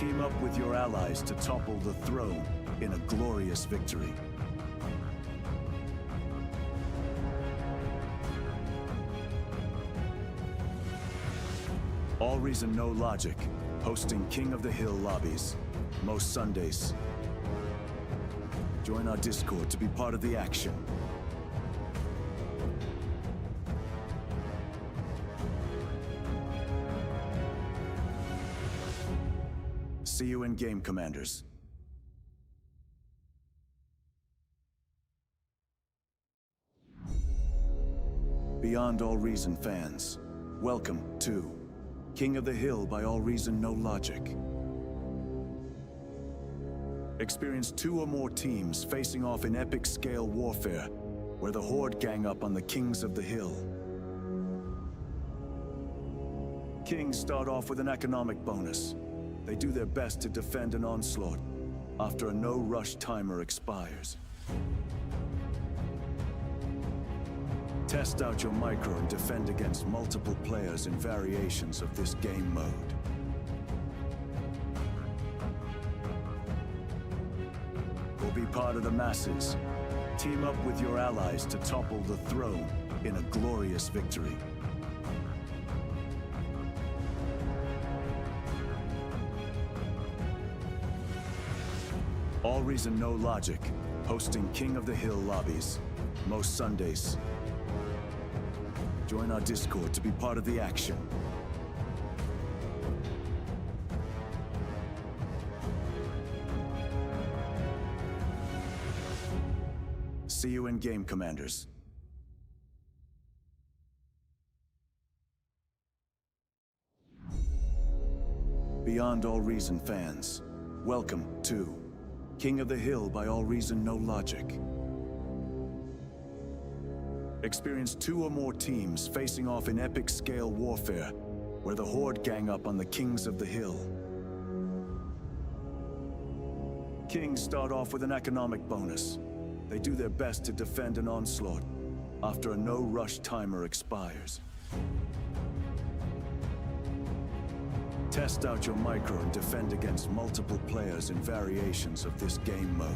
Team up with your allies to topple the throne in a glorious victory. AllReasonNoLogic, hosting King of the Hill lobbies, most Sundays. Join our Discord to be part of the action. See you in game, Commanders. Beyond All Reason fans, welcome to King of the Hill by AllReasonNoLogic. Experience 2 or more teams facing off in epic scale warfare, where the Horde gang up on the Kings of the Hill. Kings start off with an economic bonus. They do their best to defend an onslaught after a no-rush timer expires. Test out your micro and defend against multiple players in variations of this game mode. Or be part of the masses. Team up with your allies to topple the throne in a glorious victory. AllReasonNoLogic, hosting King of the Hill lobbies, most Sundays. Join our Discord to be part of the action. See you in game, Commanders. Beyond All Reason fans, welcome to King of the Hill by AllReasonNoLogic. Experience 2 or more teams facing off in epic scale warfare, where the Horde gang up on the Kings of the Hill. Kings start off with an economic bonus. They do their best to defend an onslaught after a no-rush timer expires. Test out your micro and defend against multiple players in variations of this game mode.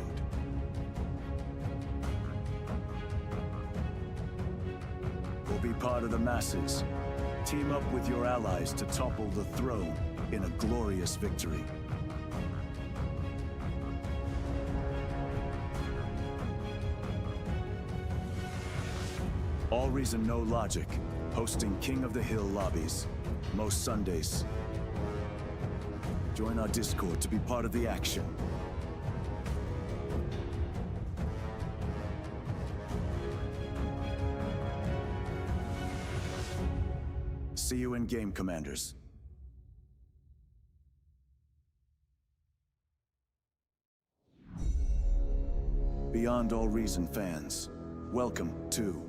Or be part of the masses. Team up with your allies to topple the throne in a glorious victory. AllReasonNoLogic, hosting King of the Hill lobbies, most Sundays. Join our Discord to be part of the action. See you in game, Commanders. Beyond All Reason fans, welcome to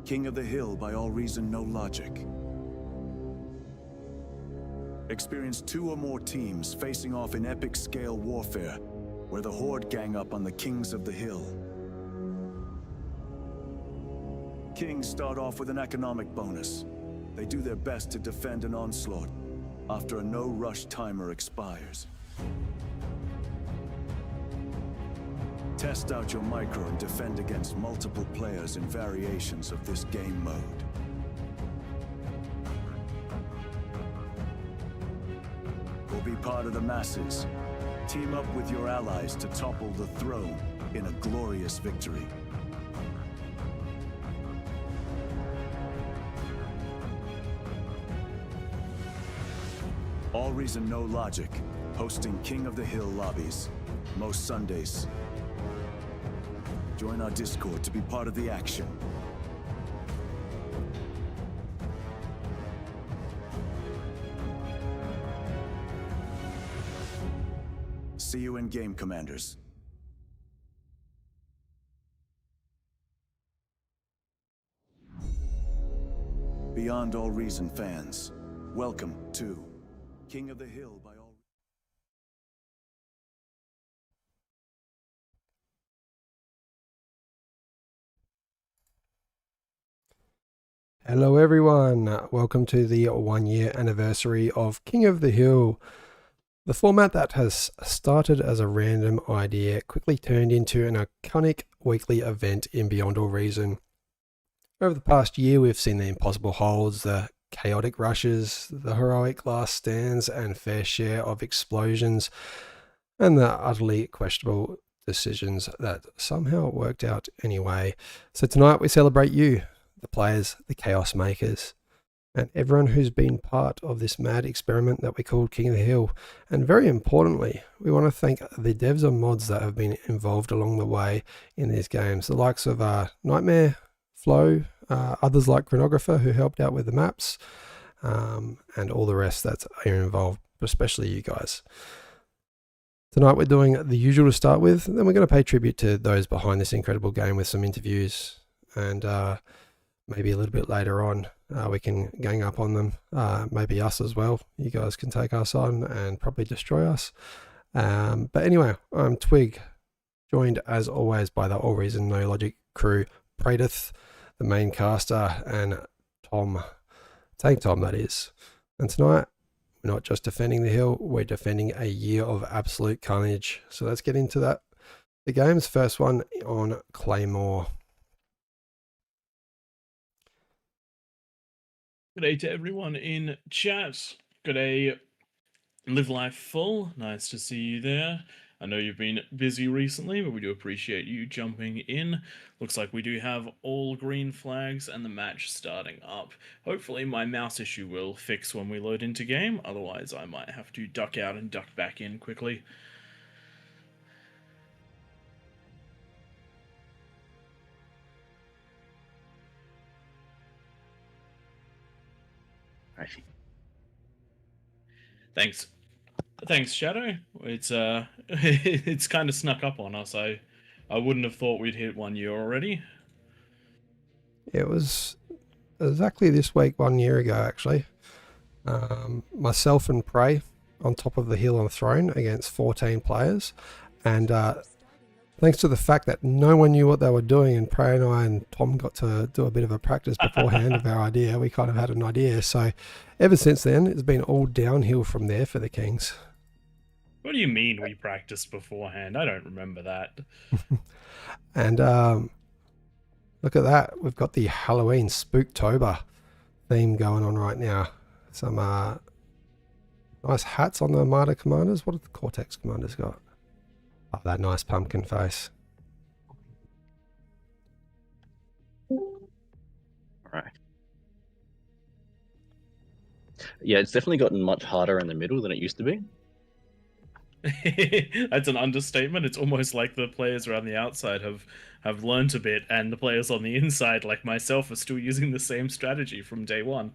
King of the Hill by AllReasonNoLogic. Experience 2 or more teams facing off in epic scale warfare, where the Horde gang up on the Kings of the Hill. Kings start off with an economic bonus. They do their best to defend an onslaught after a no-rush timer expires. Test out your micro and defend against multiple players in variations of this game mode. Or be part of the masses. Team up with your allies to topple the throne in a glorious victory. AllReasonNoLogic, hosting King of the Hill lobbies, most Sundays. Join our Discord to be part of the action. See you in game, Commanders. Beyond All Reason fans, welcome to King of the Hill by All. Hello everyone, welcome to the 1-year anniversary of King of the Hill. The format that has started as a random idea quickly turned into an iconic weekly event in Beyond All Reason. Over the past year, we've seen the impossible holds, the chaotic rushes, the heroic last stands and fair share of explosions, and the utterly questionable decisions that somehow worked out anyway. So tonight we celebrate you, the players, the chaos makers, and everyone who's been part of this mad experiment that we called King of the Hill. And very importantly, we want to thank the devs and mods that have been involved along the way in these games, the likes of Nightmare, Flow, others like Chronographer who helped out with the maps, and all the rest that are involved, especially you guys. Tonight we're doing the usual to start with, then we're going to pay tribute to those behind this incredible game with some interviews, and maybe a little bit later on we can gang up on them, maybe us as well. You guys can take us on and probably destroy us. But anyway, I'm Twig, joined as always by the AllReasonNoLogic crew, Pradith, the main caster, and Tom, Tank Tom that is. And tonight, we're not just defending the hill, we're defending a year of absolute carnage. So let's get into that. The game's first one on Claymore. Good day to everyone in chat. Good day, Live Life Full. Nice to see you there. I know you've been busy recently, but we do appreciate you jumping in. Looks like we do have all green flags and the match starting up. Hopefully my mouse issue will fix when we load into game. Otherwise, I might have to duck out and duck back in quickly. Thanks, Shadow. It's it's kind of snuck up on us. I wouldn't have thought we'd hit 1 year already. It was exactly this week 1 year ago, actually. Myself and Prey on top of the hill on the throne against 14 players, and thanks to the fact that no one knew what they were doing, and Prey and I and Tom got to do a bit of a practice beforehand of our idea, we kind of had an idea. So ever since then, it's been all downhill from there for the Kings. What do you mean we practiced beforehand? I don't remember that. And look at that. We've got the Halloween Spooktober theme going on right now. Some nice hats on the Armada commanders. What have the Cortex commanders got? Oh, that nice pumpkin face. Right. Yeah, it's definitely gotten much harder in the middle than it used to be. That's an understatement. It's almost like the players around the outside have learnt a bit, and the players on the inside, like myself, are still using the same strategy from day one.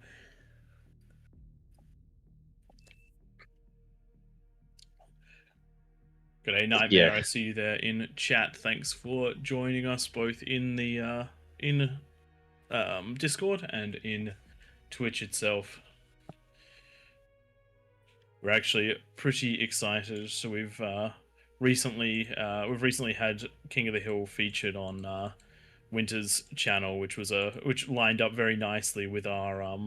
G'day, Nightmare. Yeah. I see you there in chat. Thanks for joining us both in the Discord and in Twitch itself. We're actually pretty excited. So we've recently had King of the Hill featured on Winter's channel, which lined up very nicely with our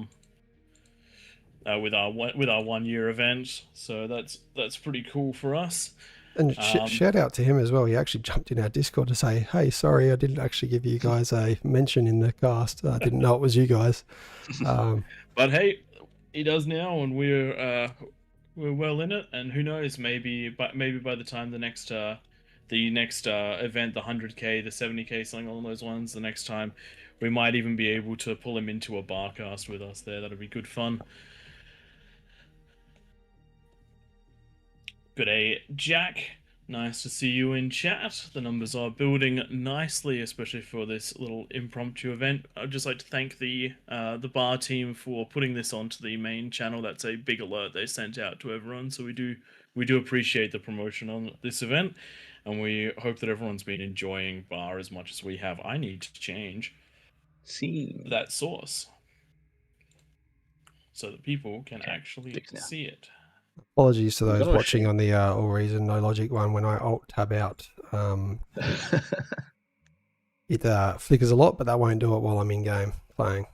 1 year event. So that's pretty cool for us. And shout out to him as well. He actually jumped in our Discord to say, "Hey, sorry, I didn't actually give you guys a mention in the cast. I didn't know it was you guys." But hey, he does now, and we're well in it. And who knows? Maybe by the time the next event, the 100K, the 70K, something along those ones, the next time, we might even be able to pull him into a barcast with us there. That'd be good fun. Good day, Jack. Nice to see you in chat. The numbers are building nicely, especially for this little impromptu event. I'd just like to thank the bar team for putting this onto the main channel. That's a big alert they sent out to everyone. So we do appreciate the promotion on this event, and we hope that everyone's been enjoying bar as much as we have. I need to change that source so that people can actually see it. Apologies to those watching on the AllReasonNoLogic one. When I alt tab out, it flickers a lot, but that won't do it while I'm in game playing.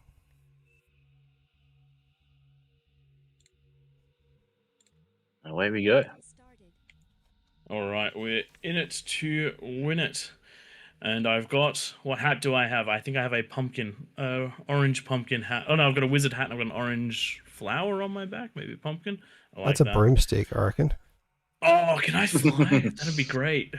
away we go. All right, we're in it to win it. And I've got, what hat do I have? I think I have a pumpkin, orange pumpkin hat. Oh no, I've got a wizard hat and I've got an orange flower on my back, maybe pumpkin. I like That's a that. broomstick, I reckon. Oh, can I fly? That'd be great.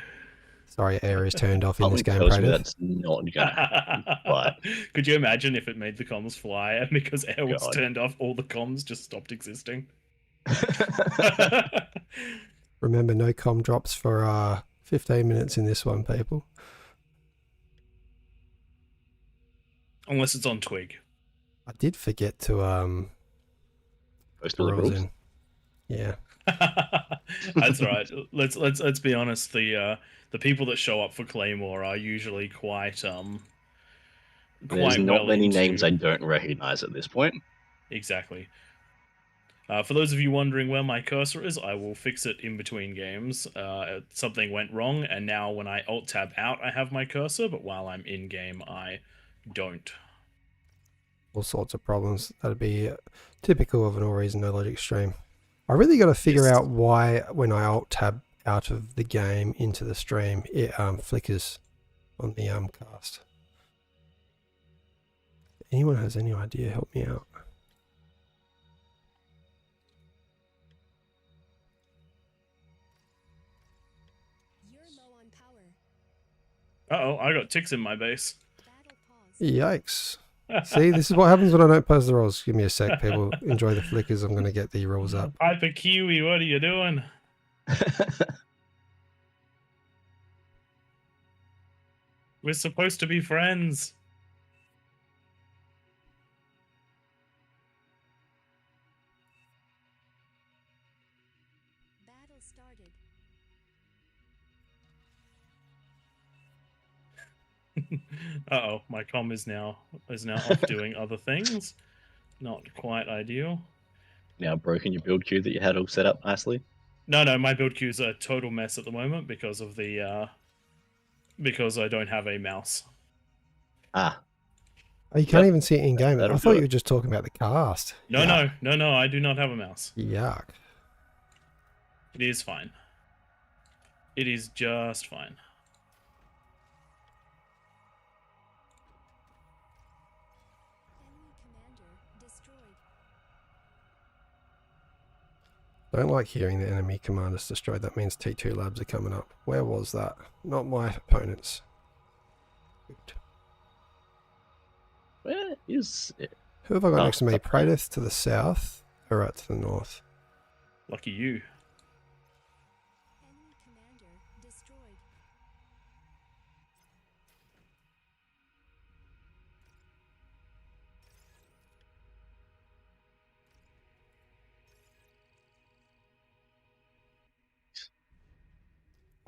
Sorry, air is turned off in this game, tells me Pradev. that's not gonna fly. Could you imagine if it made the comms fly and because air was God. turned off, all the comms just stopped existing? Remember, no comm drops for 15 minutes in this one, people. Unless it's on Twig. I did forget to Post all the rules rules. in. Yeah. That's right. Let's be honest. The people that show up for Claymore are usually quite There's not well many into... names I don't recognize at this point. Exactly. For those of you wondering where my cursor is, I will fix it in between games. Something went wrong, and now when I Alt-Tab out, I have my cursor, but while I'm in-game, I don't. All sorts of problems. That'd be typical of an AllReasonNoLogic stream. I really got to figure out why when I Alt-Tab out of the game into the stream, it flickers on the cast. If anyone has any idea, help me out. Uh-oh, I got ticks in my base. Yikes. See, this is what happens when I don't post the rules. Give me a sec, people. Enjoy the flickers. I'm going to get the rules up. Hyper Kiwi, what are you doing? We're supposed to be friends. Battle started. Uh-oh, my comm is now off doing other things. Not quite ideal. Now broken your build queue that you had all set up nicely. No, my build queue's a total mess at the moment because of the because I don't have a mouse. Ah, Oh, you can't even see it in game. I that'll thought do you it. were just talking about the cast. No, Yuck. no, I do not have a mouse. Yuck. It is fine. It is just fine. Enemy commander destroyed. Don't like hearing the enemy commanders destroyed. That means T2 labs are coming up. Where was that? Not my opponents. Good. where is it? Who have I got Oh, next to me? up there. Pradith to the south or right to the north? Lucky you. Enemy commander destroyed.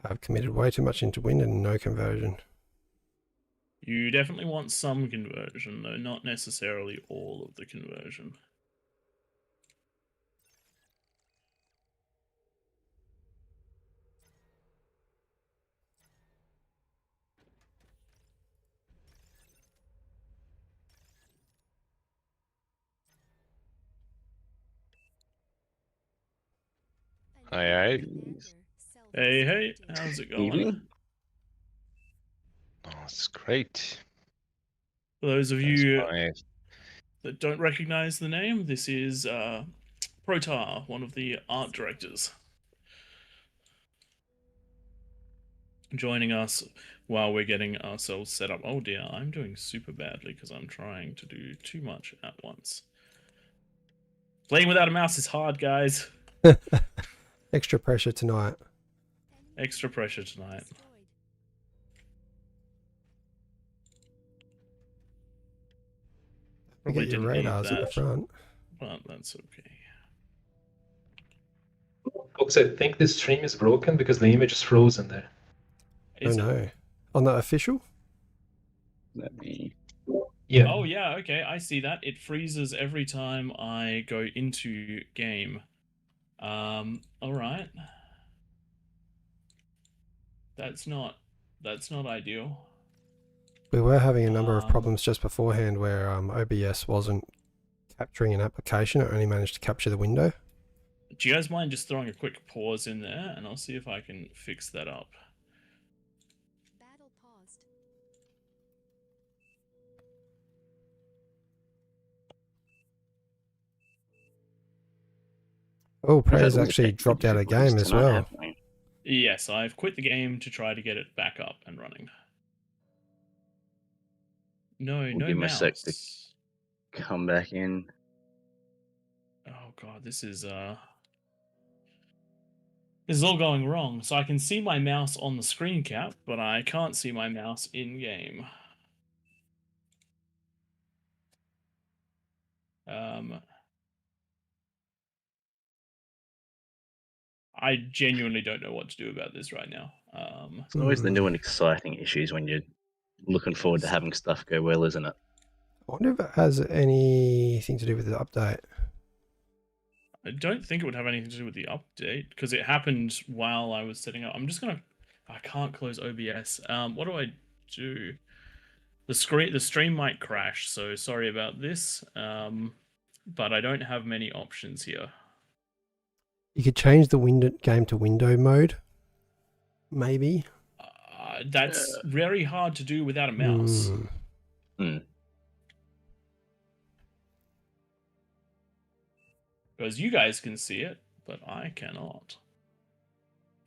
I've committed way too much into wind and no conversion. You definitely want some conversion, though not necessarily all of the conversion. An Aye, aye. enemy commander Hey, self-destructed. how's it going? Evening. Oh, it's great. For those of That's you nice. that don't recognize the name, this is Protar, one of the art directors, joining us while we're getting ourselves set up. Oh dear, I'm doing super badly because I'm trying to do too much at once. Playing without a mouse is hard, guys. Extra pressure tonight. Enemy Extra pressure tonight. destroyed. You Probably get your didn't need radars at the that, front. but that's okay. Folks, I think this stream is broken because the image is frozen there. Is Oh it? no. On the official? Let me. Yeah. Oh yeah, okay, I see that. It freezes every time I go into game. Alright. That's not ideal. We were having a number of Um, problems just beforehand where OBS wasn't capturing an application. It only managed to capture the window. Do you guys mind just throwing a quick pause in there, and I'll see if I can fix that up. Battle paused. Oh, We've had Prey's all the actually technical dropped out of difficulties game as tonight, well. haven't we? Yes, I've quit the game to try to get it back up and running. No, We'll no give him a sec to mouse. come back in. Oh god, this is all going wrong. So I can see my mouse on the screen cap, but I can't see my mouse in game. I genuinely don't know what to do about this right now. It's always the new and exciting issues when you're looking forward to having stuff go well, isn't it? I wonder if it has anything to do with the update. I don't think it would have anything to do with the update because it happened while I was setting up. I'm just gonna. I can't close OBS. What do I do? The stream might crash, so sorry about this. But I don't have many options here. You could change the window game to window mode, maybe. That's very hard to do without a mouse. Because you guys can see it, but I cannot.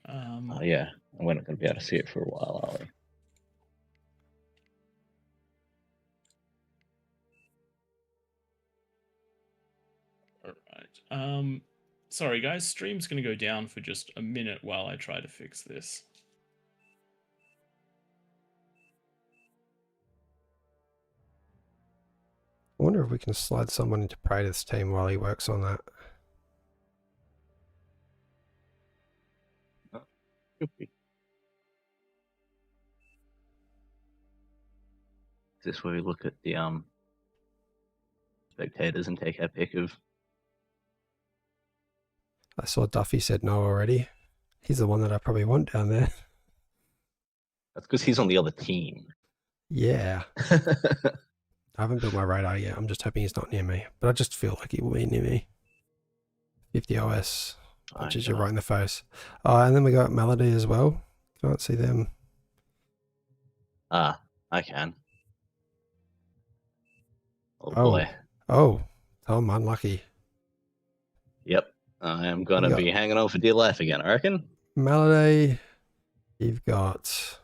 Oh yeah, we're not going to be able to see it for a while, are we? Alright. Sorry guys, stream's gonna go down for just a minute while I try to fix this. I wonder if we can slide someone into Prater's team while he works on that. Could be. Is this where we look at the spectators and take our pick of? I saw Duffy said no already. He's the one that I probably want down there. That's because he's on the other team. Yeah. I haven't built my radar yet. I'm just hoping he's not near me. But I just feel like he will be near me. 50 OS. Punches you right in the face. And then we got Melody as well. Can't see them. I can. Oh boy. Oh, I'm unlucky. Yep. I am going to be hanging on for dear life again, I reckon. Melody. You've got...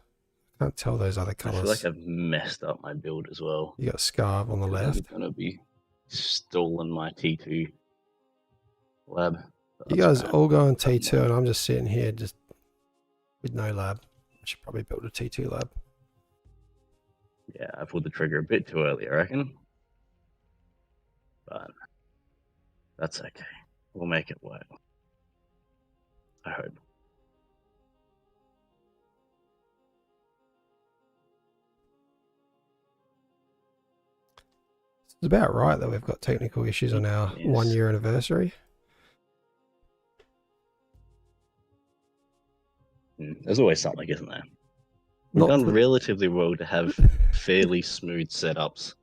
I can't tell those other colours. I feel like I've messed up my build as well. You got Scarve on the left. I'm going to be stalling my T2 lab. You guys all go on T2 and I'm just sitting here just with no lab. I should probably build a T2 lab. Yeah, I pulled the trigger a bit too early, I reckon. But that's okay. We'll make it work. I hope. It's about right that we've got technical issues on our 1 year anniversary. There's always something, isn't there? We've done relatively well to have fairly smooth setups.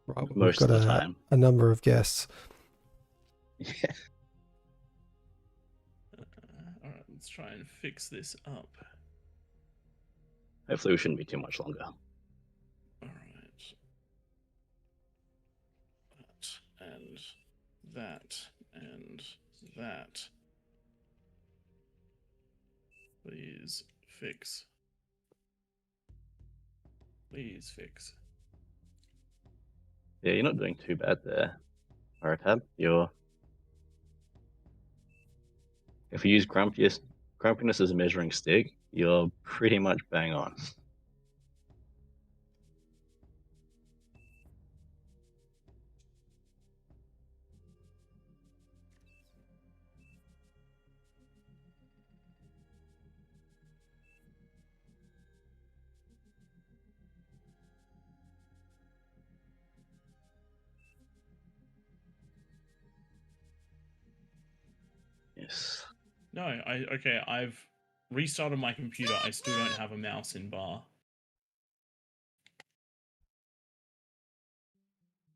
Right, most of the time. A number of guests. Yeah. Alright, let's try and fix this up. Hopefully we shouldn't be too much longer. Alright. That, and that. Please fix. Please fix. Yeah, you're not doing too bad there, Aratab. If you use grumpiness as a measuring stick, you're pretty much bang on. Yes. No, okay, I've restarted my computer. I still don't have a mouse in bar.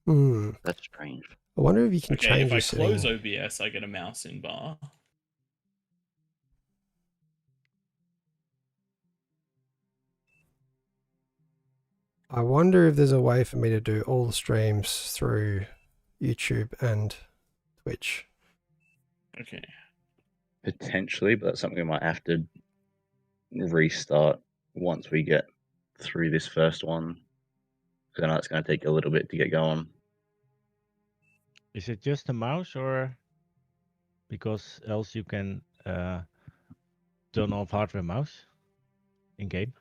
Hmm. That's strange. I wonder if you can Okay, change if I your close setting. OBS, I get a mouse in bar. I wonder if there's a way for me to do all the streams through YouTube and Twitch. Okay. Potentially, but that's something we might have to restart once we get through this first one. Because I know it's going to take a little bit to get going. Is it just a mouse, or because else you can turn off hardware mouse in game?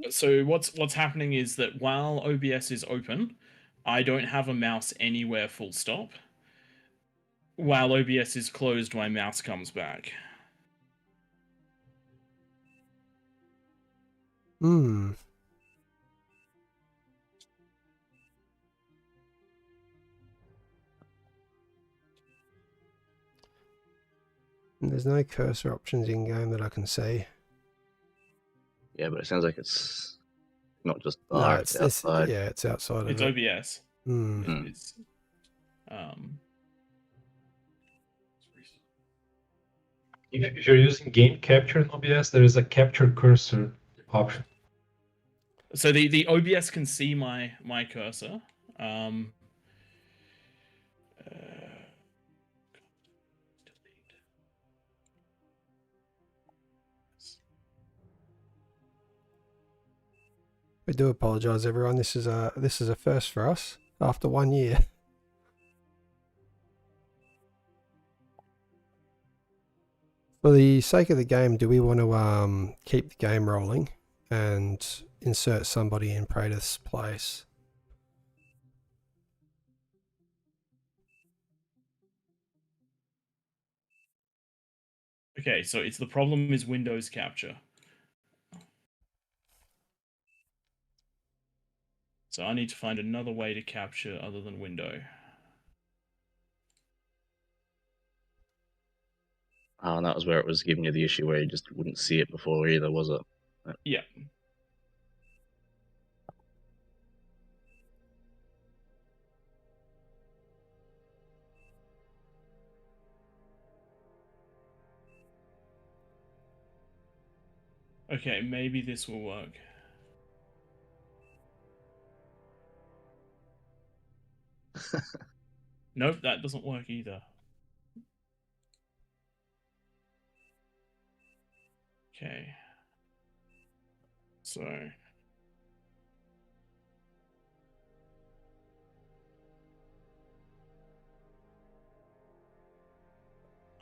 So what's happening is that while OBS is open, I don't have a mouse anywhere full stop. While OBS is closed, my mouse comes back. Hmm. And there's no cursor options in game that I can see. Yeah, but it sounds like it's not just No, bar, it's outside. yeah, it's outside It's of it. OBS. Hmm. It's If you're using game capture in OBS, there is a capture cursor option. So the OBS can see my cursor. We do apologise, everyone. This is a first for us after 1 year. For the sake of the game, do we want to keep the game rolling and insert somebody in Praetor's place? Okay, so it's the problem is Windows capture. So I need to find another way to capture other than window. Oh, and that was where it was giving you the issue where you just wouldn't see it before either, was it? Yeah. Okay, maybe this will work. Nope, that doesn't work either. Okay. So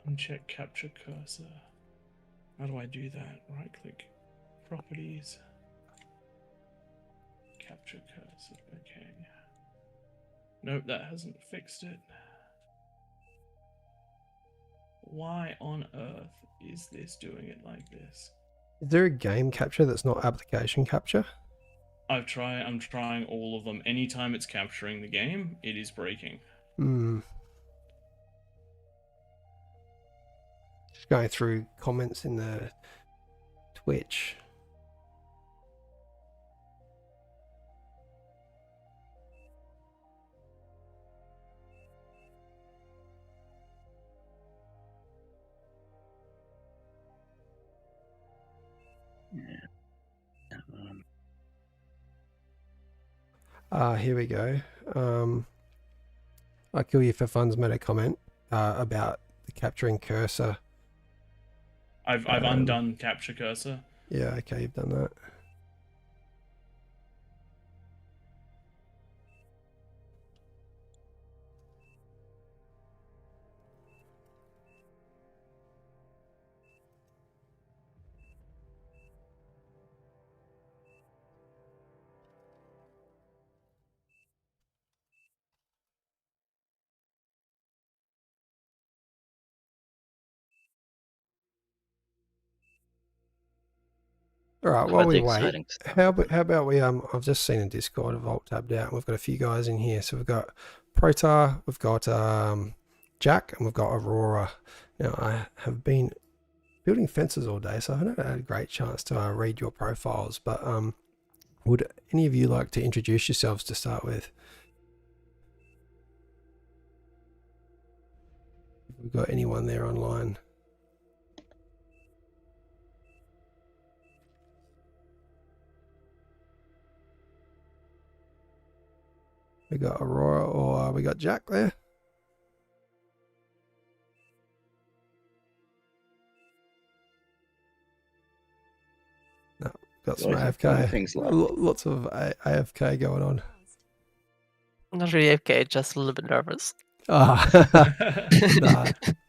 uncheck capture cursor. How do I do that? Right click, properties, capture cursor. Okay. Nope, that hasn't fixed it. Why on earth is this doing it like this? Is there a game capture that's not application capture? I'm trying all of them. Anytime it's capturing the game, it is breaking. Hmm. Just going through comments in the Twitch. Here we go. I kill you for fun's made a comment about the capturing cursor. I've undone capture cursor. Yeah, okay, you've done that. All right, while Quite we the wait, exciting stuff. how about we I've just seen in Discord, I've alt tabbed out, and we've got a few guys in here. So we've got Protar, we've got Jack, and we've got Aurora. Now I have been building fences all day, so I haven't had a great chance to read your profiles. But would any of you like to introduce yourselves to start with? we've got anyone there online. We got Aurora, or we got Jack there. No, got some Always have fun with AFK. things like Lots of AFK going on. Not really okay, just a little bit nervous. Nah,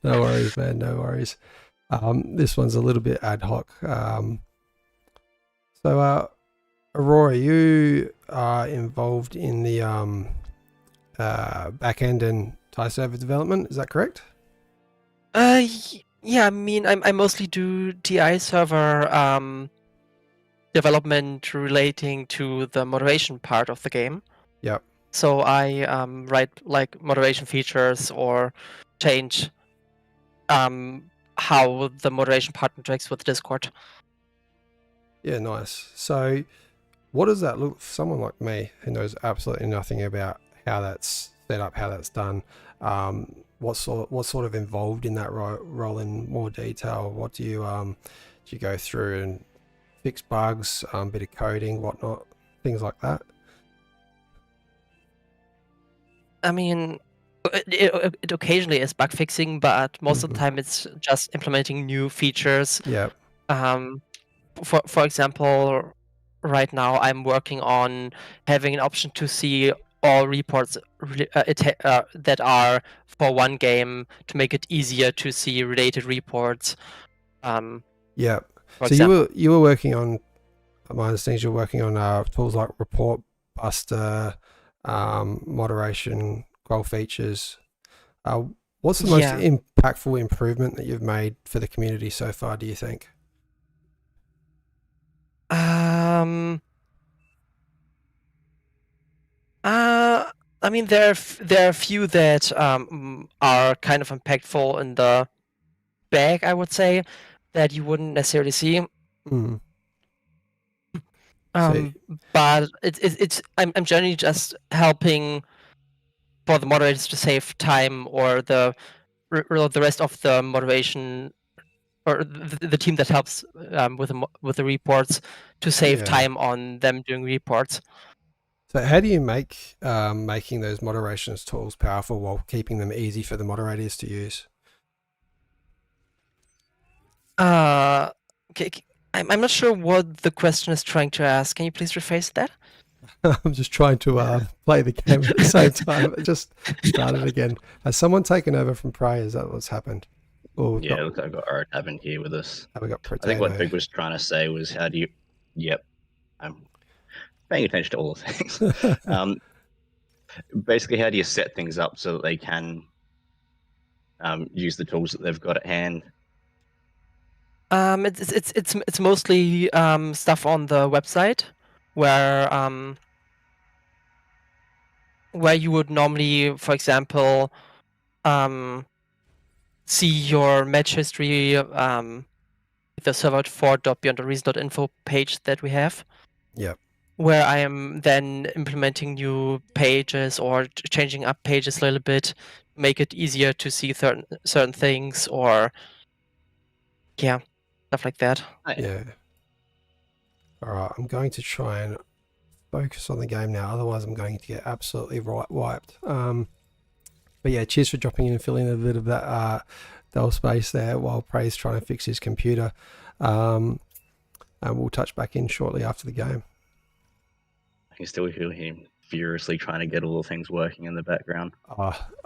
no worries, man. No worries. This one's a little bit ad hoc. So, Aurora, you are involved in the backend and tie server development. Is that correct? Yeah, I mean, I mostly do TI server development relating to the moderation part of the game. Yep. So I write like moderation features or change how the moderation part interacts with Discord. Yeah, nice. So, what does that look for someone like me who knows absolutely nothing about how that's set up, how that's done? What's sort of involved in that role in more detail? What do you go through and fix bugs, bit of coding, whatnot, things like that? I mean, it occasionally is bug fixing, but most of the time it's just implementing new features. Yeah. For example, right now I'm working on having an option to see all reports that are for one game to make it easier to see related reports. Yeah. For So example, you were working on, my understanding, you're working on tools like Report Buster, moderation, goal features. What's the most impactful improvement that you've made for the community so far, do you think? I mean, there are a few that are kind of impactful in the bag, I would say, that you wouldn't necessarily see. But I'm generally just helping for the moderators to save time, or the rest of the moderation, or the team that helps with the reports, to save time on them doing reports. So how do you make making those moderations tools powerful while keeping them easy for the moderators to use? Okay, I'm not sure what the question is trying to ask. Can you please rephrase that? I'm just trying to play the game at the same time. I just started again. Has someone taken over from Prey? Is that what's happened? Yeah, look, I've got Art here with us. We got I think what Big was trying to say was, how do you... Yep, I'm paying attention to all the things. Basically, how do you set things up so that they can use the tools that they've got at hand? It's mostly stuff on the website where you would normally, for example, see your match history with the server4.beyondthereason.info page that we have. Yep. Where I am then implementing new pages or changing up pages a little bit, make it easier to see certain things, or stuff like that. Yeah. All right, I'm going to try and focus on the game now. Otherwise, I'm going to get absolutely wiped. But yeah, cheers for dropping in and filling a bit of that dull space there while Prey's trying to fix his computer. And we'll touch back in shortly after the game. I can still hear him furiously trying to get all the things working in the background.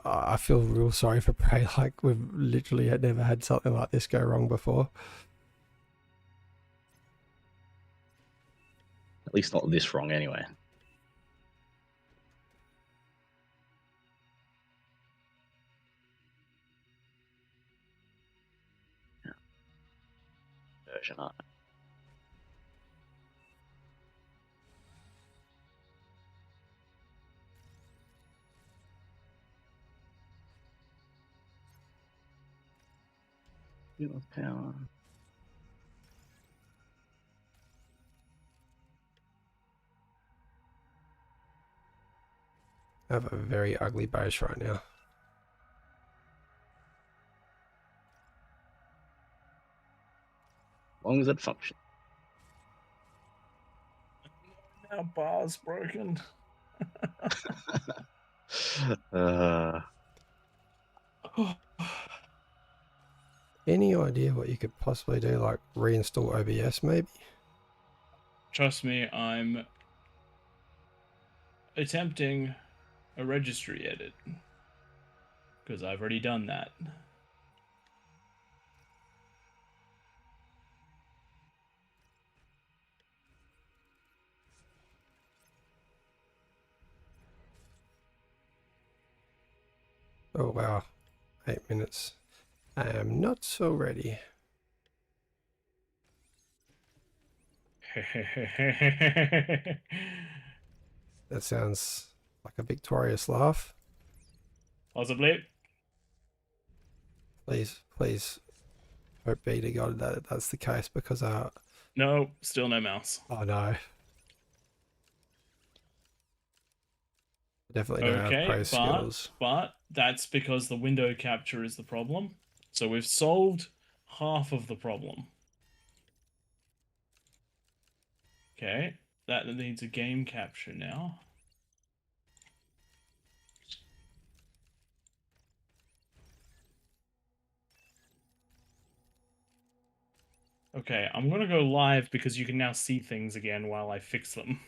I feel real sorry for Prey. Like, we've literally never had something like this go wrong before. At least not this wrong, anyway. Yeah. Version art. Power. I have a very ugly base right now. long as it functions. Now bar's broken. Any idea what you could possibly do, like reinstall OBS maybe? Trust me, I'm attempting a registry edit because I've already done that. Oh wow, 8 minutes. I am not so ready. That sounds like a victorious laugh. Possibly. Please hope be to God that that's the case, because No, still no mouse. oh no. I definitely don't have Okay, pro skills. but that's because the window capture is the problem. So we've solved half of the problem. Okay, that needs a game capture now. Okay, I'm gonna go live because you can now see things again while I fix them.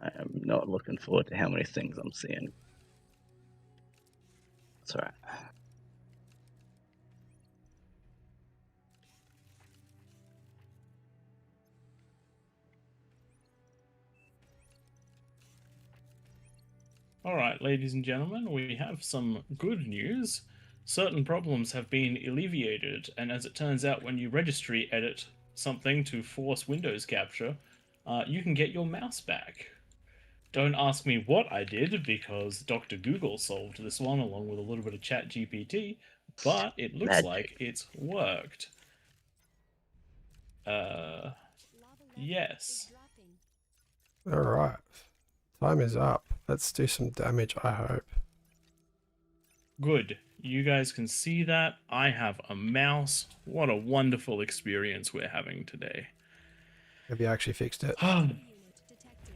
I am not looking forward to how many things I'm seeing. That's all right. Alright, ladies and gentlemen, we have some good news. Certain problems have been alleviated, and as it turns out, when you registry edit something to force Windows capture, you can get your mouse back. Don't ask me what I did, because Dr. Google solved this one along with a little bit of Chat GPT, but it looks Magic. like it's worked. Lava level Yes. is dropping. Alright. Time is up. Let's do some damage, I hope. Good. You guys can see that. I have a mouse. What a wonderful experience we're having today. Have you actually fixed it? Unit detected.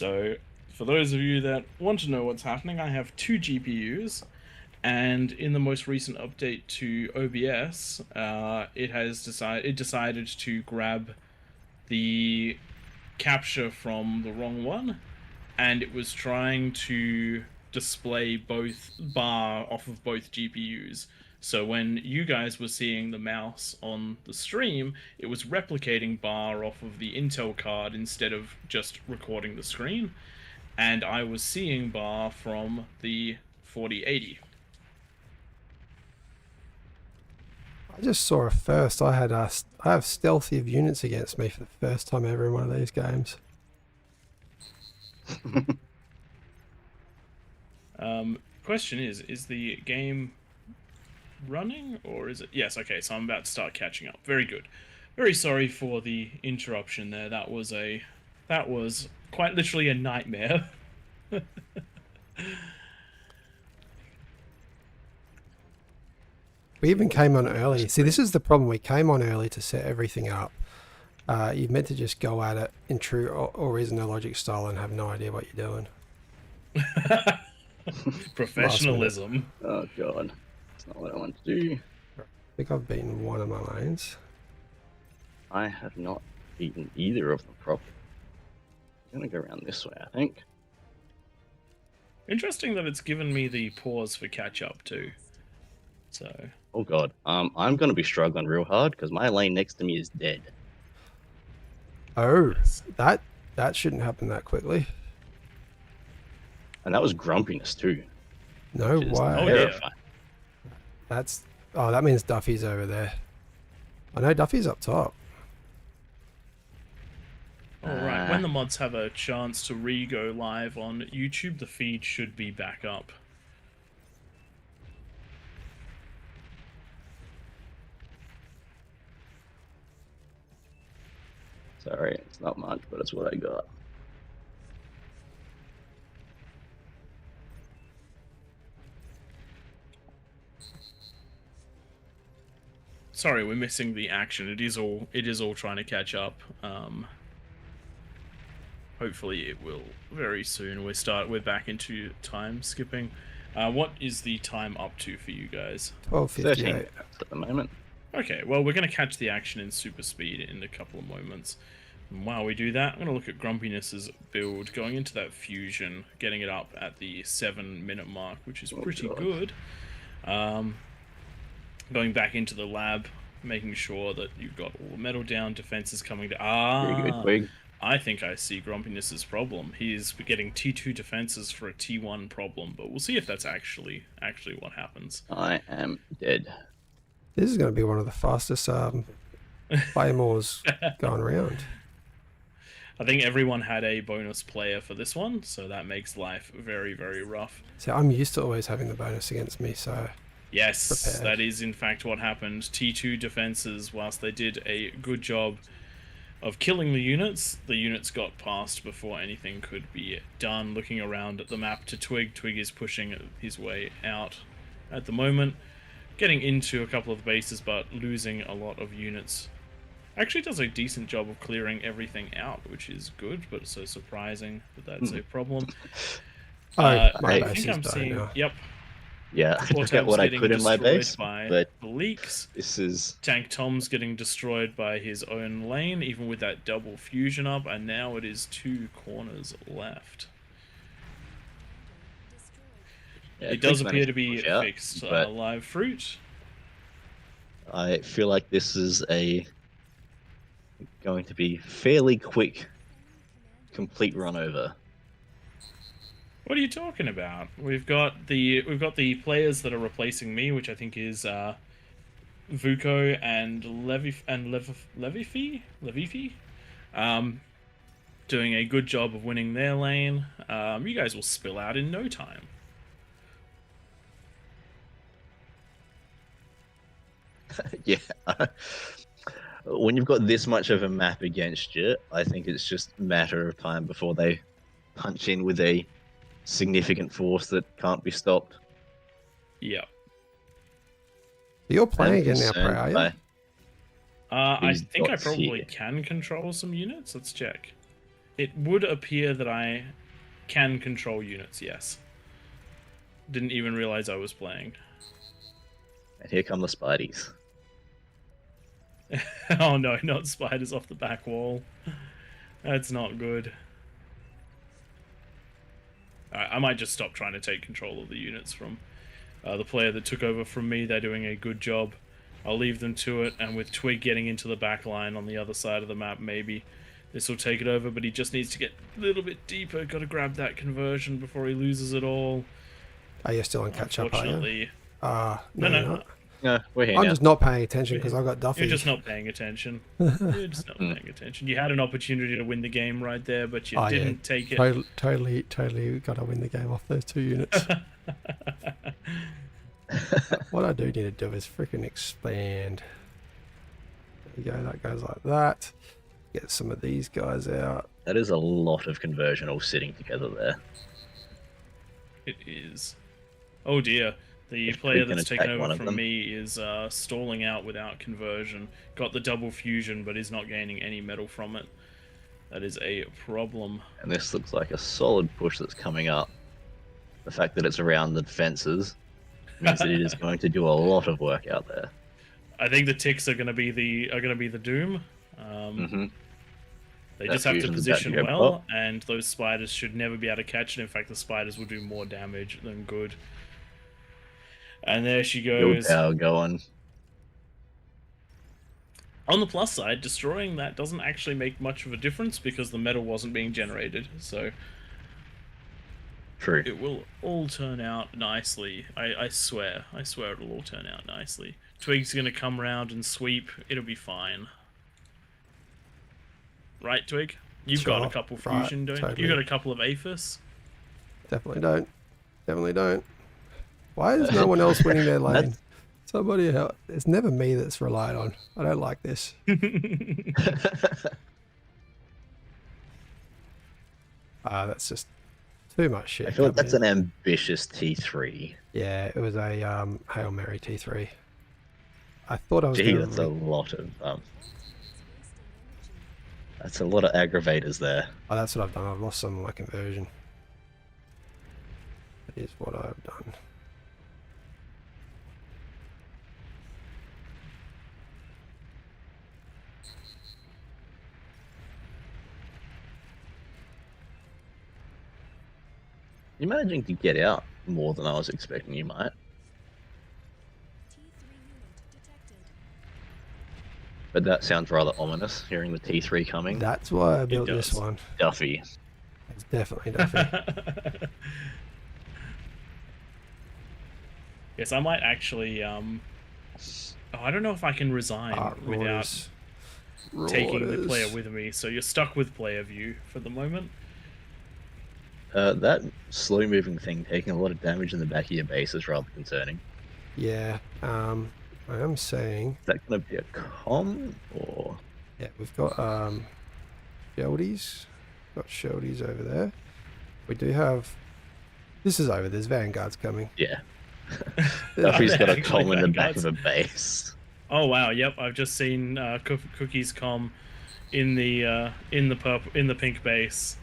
So, for those of you that want to know what's happening, I have 2 GPUs, and in the most recent update to OBS, it decided to grab the capture from the wrong one, and it was trying to display both bar off of both GPUs. So when you guys were seeing the mouse on the stream, it was replicating bar off of the Intel card instead of just recording the screen, and I was seeing bar from the 4080. I just saw it first. I have stealthy of units against me for the first time ever in one of these games. Question is the game running, or is it? Yes, okay, so I'm about to start catching up. Very good. Very sorry for the interruption there. That was quite literally a nightmare. We even came on early. See, this is the problem. We came on early to set everything up. You meant to just go at it in true AllReasonNoLogic style and have no idea what you're doing. Professionalism. Oh god, that's not what I want to do. I think I've beaten one of my lanes. I have not beaten either of them properly. I'm gonna go around this way, I think. Interesting that it's given me the pause for catch up too. So. Oh god, I'm gonna be struggling real hard because my lane next to me is dead. Oh, that shouldn't happen that quickly. And that was grumpiness too. No Which is way. Oh, yeah. terrifying. That means Duffy's over there. I know Duffy's up top. Alright, when the mods have a chance to re-go live on YouTube, the feed should be back up. Sorry, it's not much, but it's what I got. Sorry, we're missing the action. It is all trying to catch up. Hopefully it will very soon. We're back into time skipping. What is the time up to for you guys? 12:58. At the moment. Okay, well, we're going to catch the action in super speed in a couple of moments. And while we do that, I'm going to look at Grumpiness's build, going into that fusion, getting it up at the 7-minute mark, which is pretty good. Going back into the lab, making sure that you've got all the metal down, defenses coming down. Very good, Twig. I think I see Grumpiness's problem. He's getting T2 defenses for a T1 problem, but we'll see if that's actually what happens. I am dead. This is going to be one of the fastest Claymores going around. I think everyone had a bonus player for this one, so that makes life very, very rough. So I'm used to always having the bonus against me, so... Yes, prepared. that is in fact what happened. T2 defenses, whilst they did a good job of killing the units got past before anything could be done. Looking around at the map to Twig, Twig is pushing his way out at the moment, getting into a couple of bases, but losing a lot of units. Actually does a decent job of clearing everything out, which is good, but it's so surprising that that's a problem. My I base think is I'm dying seeing... now. Yep. Yeah, I forget what I put in my base, by but the leaks. this is... Tank Tom's getting destroyed by his own lane, even with that double fusion up, and now it is 2 corners left. Yeah, It does Twig's appear managed to be push out, fixed. but Live fruit. I feel like this is going to be fairly quick, complete run over. What are you talking about? We've got the players that are replacing me, which I think is Vuko and Levifi, doing a good job of winning their lane. You guys will spill out in no time. Yeah. When you've got this much of a map against you, I think it's just a matter of time before they punch in with a significant force that can't be stopped. Yeah. You're playing I'm again now, Prey, concerned are you? by I these think I dots probably here. can control some units. Let's check. It would appear that I can control units, yes. Didn't even realize I was playing. And here come the Spideys. Oh no, not spiders off the back wall. That's not good. I might just stop trying to take control of the units from the player that took over from me. They're doing a good job. I'll leave them to it, and with Twig getting into the back line on the other side of the map, maybe this will take it over, but he just needs to get a little bit deeper. Got to grab that conversion before he loses it all. Are you still on catch up, are you? Unfortunately, No, No. you're not. No, we're here I'm now. just not paying attention because I got Duffy. you're just not paying attention. You're just not paying attention. You had an opportunity to win the game right there, but you didn't take it. Totally got to win the game off those 2 units. What I do need to do is freaking expand. There you go, that goes like that. Get some of these guys out. That is a lot of conversion all sitting together there. It is. Oh dear. The If player we can that's taken attack one over of from them. me is stalling out without conversion. Got the double fusion, but is not gaining any metal from it. That is a problem. And this looks like a solid push that's coming up. The fact that it's around the defenses means that it is going to do a lot of work out there. I think the ticks are going to be the doom. They That just have to fusion's about to position go well, pop. and those spiders should never be able to catch it. In fact, the spiders will do more damage than good. And there she Build goes. power going. On the plus side, destroying that doesn't actually make much of a difference because the metal wasn't being generated. So True. it will all turn out nicely. I swear it'll all turn out nicely. Twig's gonna come round and sweep. It'll be fine. Right, Twig? You've got a Sure. couple Right, fusion, don't you? totally. You got a couple of Aphis? Definitely don't. Definitely don't. Why is no one else winning their lane? Somebody help. It's never me that's relied on. I don't like this. That's just too much shit. I feel like coming that's in. an ambitious T3. Yeah, it was a Hail Mary T3. I thought I was Gee, going that's a lot of that's a lot of aggravators there. Oh, that's what I've done. I've lost some of my conversion. That is what I've done. You're managing to get out more than I was expecting you might. T3 unit detected. But that sounds rather ominous, hearing the T3 coming. That's why I built this does. one. Duffy. It's definitely Duffy. Yes, I might actually. I don't know if I can resign without taking the player with me. So you're stuck with player view for the moment. That slow-moving thing taking a lot of damage in the back of your base is rather concerning. Yeah, I am saying... Is that going to be a com, or...? Yeah, we've got Sheldies. Got Sheldies over there. We do have... This is over, there's Vanguards coming. Yeah. Duffy's got a com in the back of a base. Oh wow, yep, I've just seen Cookie's com in the pink base.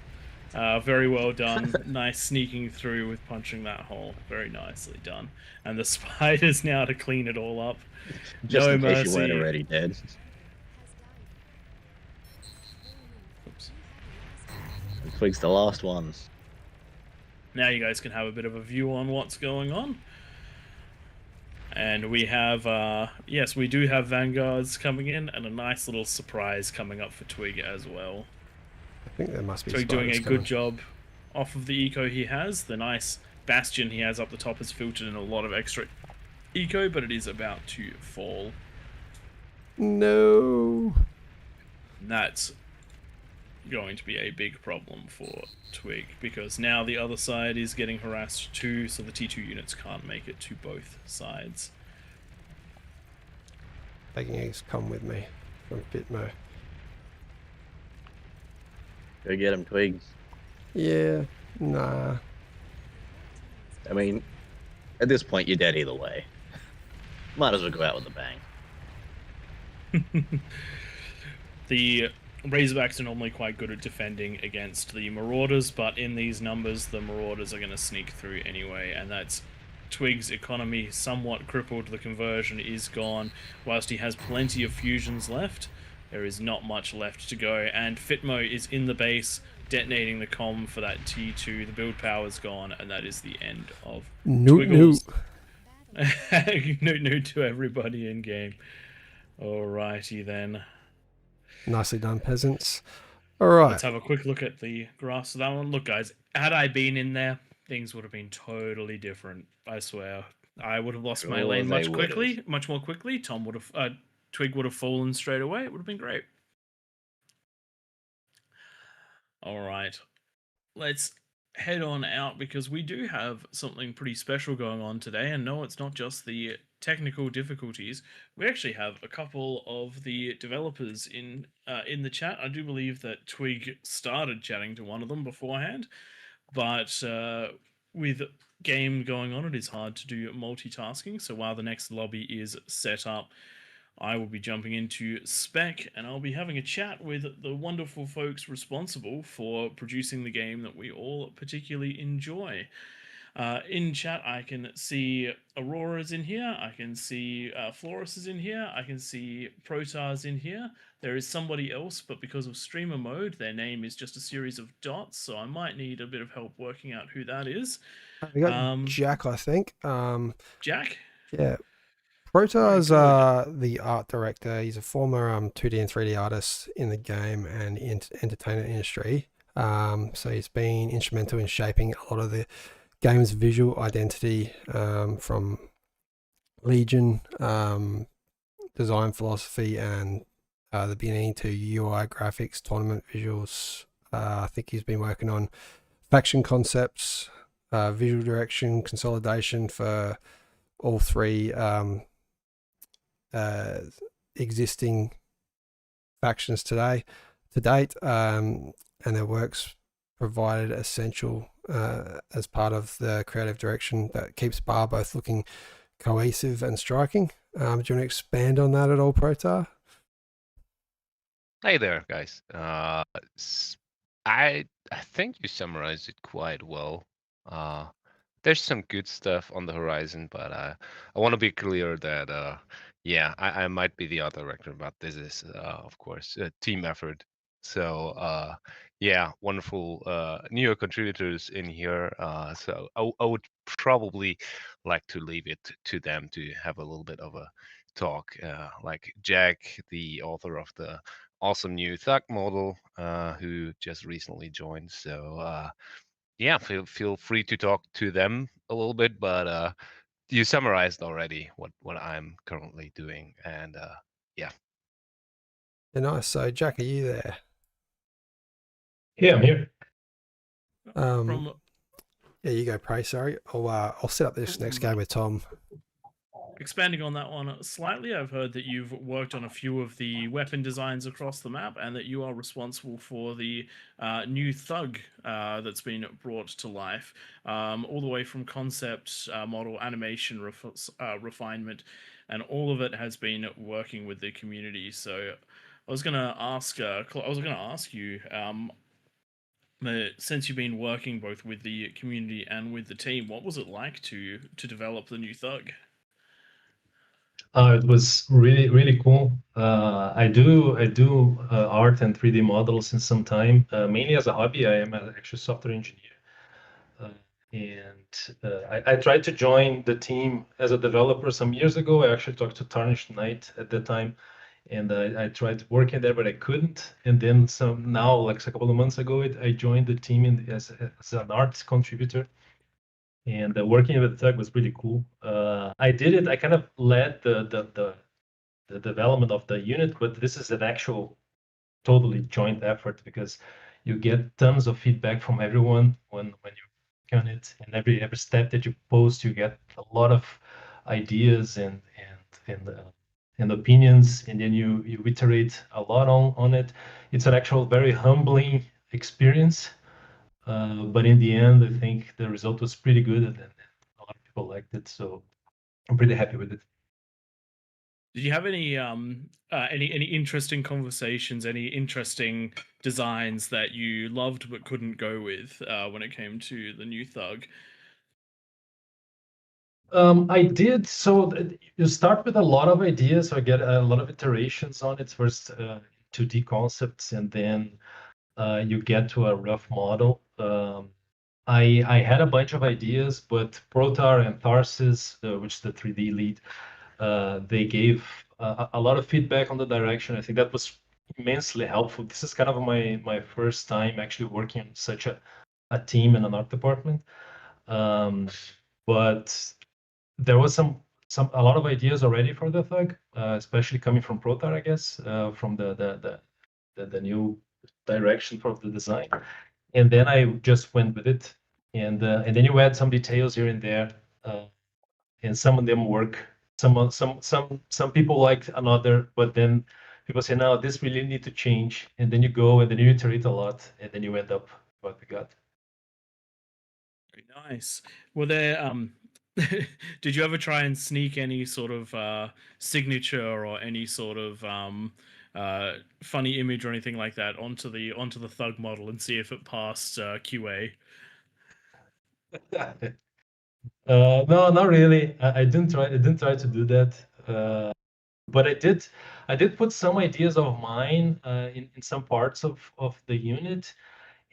Very well done. Nice sneaking through with punching that hole. Very nicely done. And the spiders now to clean it all up. Just No in case you mercy. weren't already dead. Oops. Twig's the last one. Now you guys can have a bit of a view on what's going on. And we have, yes, we do have Vanguards coming in, and a nice little surprise coming up for Twig as well. I think there must be Twig doing a spiders good coming. job off of the eco he has. The nice bastion he has up the top has filtered in a lot of extra eco, but it is about to fall. No! And that's going to be a big problem for Twig, because now the other side is getting harassed too, so the T2 units can't make it to both sides. Taking eggs come with me from Fitmo. Go get him, Twig. Yeah, nah. I mean, at this point, you're dead either way. Might as well go out with a bang. The Razorbacks are normally quite good at defending against the Marauders, but in these numbers, the Marauders are going to sneak through anyway, and that's Twig's economy somewhat crippled. The conversion is gone. Whilst he has plenty of fusions left, there is not much left to go, and Fitmo is in the base, detonating the comm for that T2. The build power's gone, and that is the end of Twiggles. Noot to everybody in game. Alrighty then. Nicely done, peasants. Alright. Let's have a quick look at the graphs of that one. Look, guys, had I been in there, things would have been totally different. I swear. I would have lost my lane much more quickly. Twig would have fallen straight away. It would have been great. Alright. Let's head on out, because we do have something pretty special going on today, and no, it's not just the technical difficulties. We actually have a couple of the developers in the chat. I do believe that Twig started chatting to one of them beforehand, but with game going on, it is hard to do multitasking. So while the next lobby is set up, I will be jumping into spec, and I'll be having a chat with the wonderful folks responsible for producing the game that we all particularly enjoy. In chat, I can see Aurora's in here, I can see Florus is in here, I can see Protar's in here. There is somebody else, but because of streamer mode, their name is just a series of dots, so I might need a bit of help working out who that is. We got Jack, I think. Jack? Yeah. Protar's the art director. He's a former 2D and 3D artist in the game and entertainment industry. So he's been instrumental in shaping a lot of the game's visual identity, from Legion, design philosophy, and the beginning to UI graphics, tournament visuals. I think he's been working on faction concepts, visual direction, consolidation for all three existing factions to date, and their works provided essential as part of the creative direction that keeps Bar both looking cohesive and striking. Do you want to expand on that at all, Protar? Hey there, guys. I think you summarized it quite well. There's some good stuff on the horizon, but I want to be clear that yeah, I might be the art director, but this is of course a team effort. So yeah, wonderful newer contributors in here. So I would probably like to leave it to them to have a little bit of a talk. Like Jack, the author of the awesome new Thug model, who just recently joined. So yeah, feel free to talk to them a little bit, but you summarized already what I'm currently doing, and yeah. Yeah, nice. So, Jack, are you there? Yeah, I'm here. From Yeah, you go, Prey. Sorry, I'll set up this next game with Tom. expanding on that one slightly, I've heard that you've worked on a few of the weapon designs across the map, and that you are responsible for the new Thug that's been brought to life, all the way from concept, model, animation, refinement, and all of it has been working with the community. So, I was gonna ask you. Since you've been working both with the community and with the team, what was it like to develop the new Thug? It was really cool. I do art and 3D models since some time, mainly as a hobby. I am actually a software engineer, I tried to join the team as a developer some years ago. I actually talked to Tarnished Knight at the time, and I tried working there, but I couldn't. And then some now, like a couple of months ago, I joined the team as an art contributor. And working with Thug was really cool. I did it. I kind of led the development of the unit, but this is an actual totally joint effort because you get tons of feedback from everyone when you work on it, and every step that you post, you get a lot of ideas and opinions, and then you iterate a lot on it. It's an actual very humbling experience, but in the end, I think the result was pretty good, and a lot of people liked it, so I'm pretty happy with it. Did you have any interesting conversations, any interesting designs that you loved but couldn't go with when it came to the new Thug? I did. So you start with a lot of ideas, so I get a lot of iterations on it. First, 2D concepts, and then you get to a rough model. I had a bunch of ideas, but Protar and Tharsis, which is the 3D lead, they gave a lot of feedback on the direction. I think that was immensely helpful. This is kind of my first time actually working on such a team in an art department. But there was a lot of ideas already for the Thug, especially coming from Protar, I guess, from the new direction for the design. And then I just went with it, and then you add some details here and there, and some of them work. Some people liked another, but then people say, no, this really need to change, and then you go and then you iterate a lot, and then you end up what we got. Very nice. Were there did you ever try and sneak any sort of signature or any sort of funny image or anything like that onto the Thug model and see if it passed QA? No, not really. I didn't try to do that. But I did put some ideas of mine in some parts of the unit,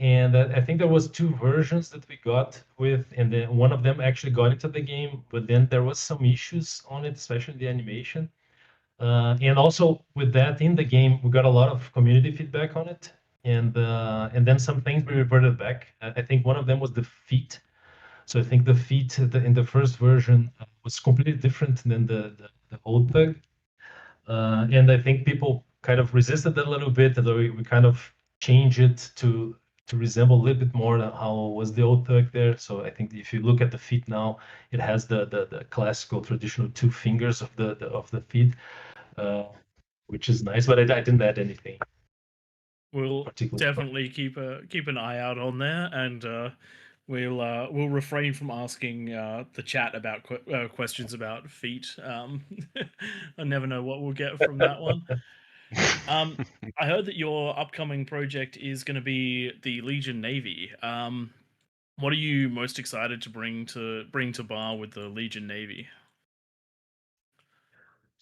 and I think there was 2 versions that we got with, and then one of them actually got into the game, but then there was some issues on it, especially the animation. And also with that in the game, we got a lot of community feedback on it, and then some things we reverted back. I think one of them was the feet. So I think the feet in the first version was completely different than the old Thug. And I think people kind of resisted that a little bit, and we kind of changed it to resemble a little bit more how was the old Thug there. So I think if you look at the feet now, it has the classical traditional 2 fingers of the feet, which is nice. But I didn't add anything. We'll particular. definitely keep an eye out on there, and We'll refrain from asking the chat about questions about feet. I never know what we'll get from that one. I heard that your upcoming project is going to be the Legion Navy. What are you most excited to bring to bar with the Legion Navy?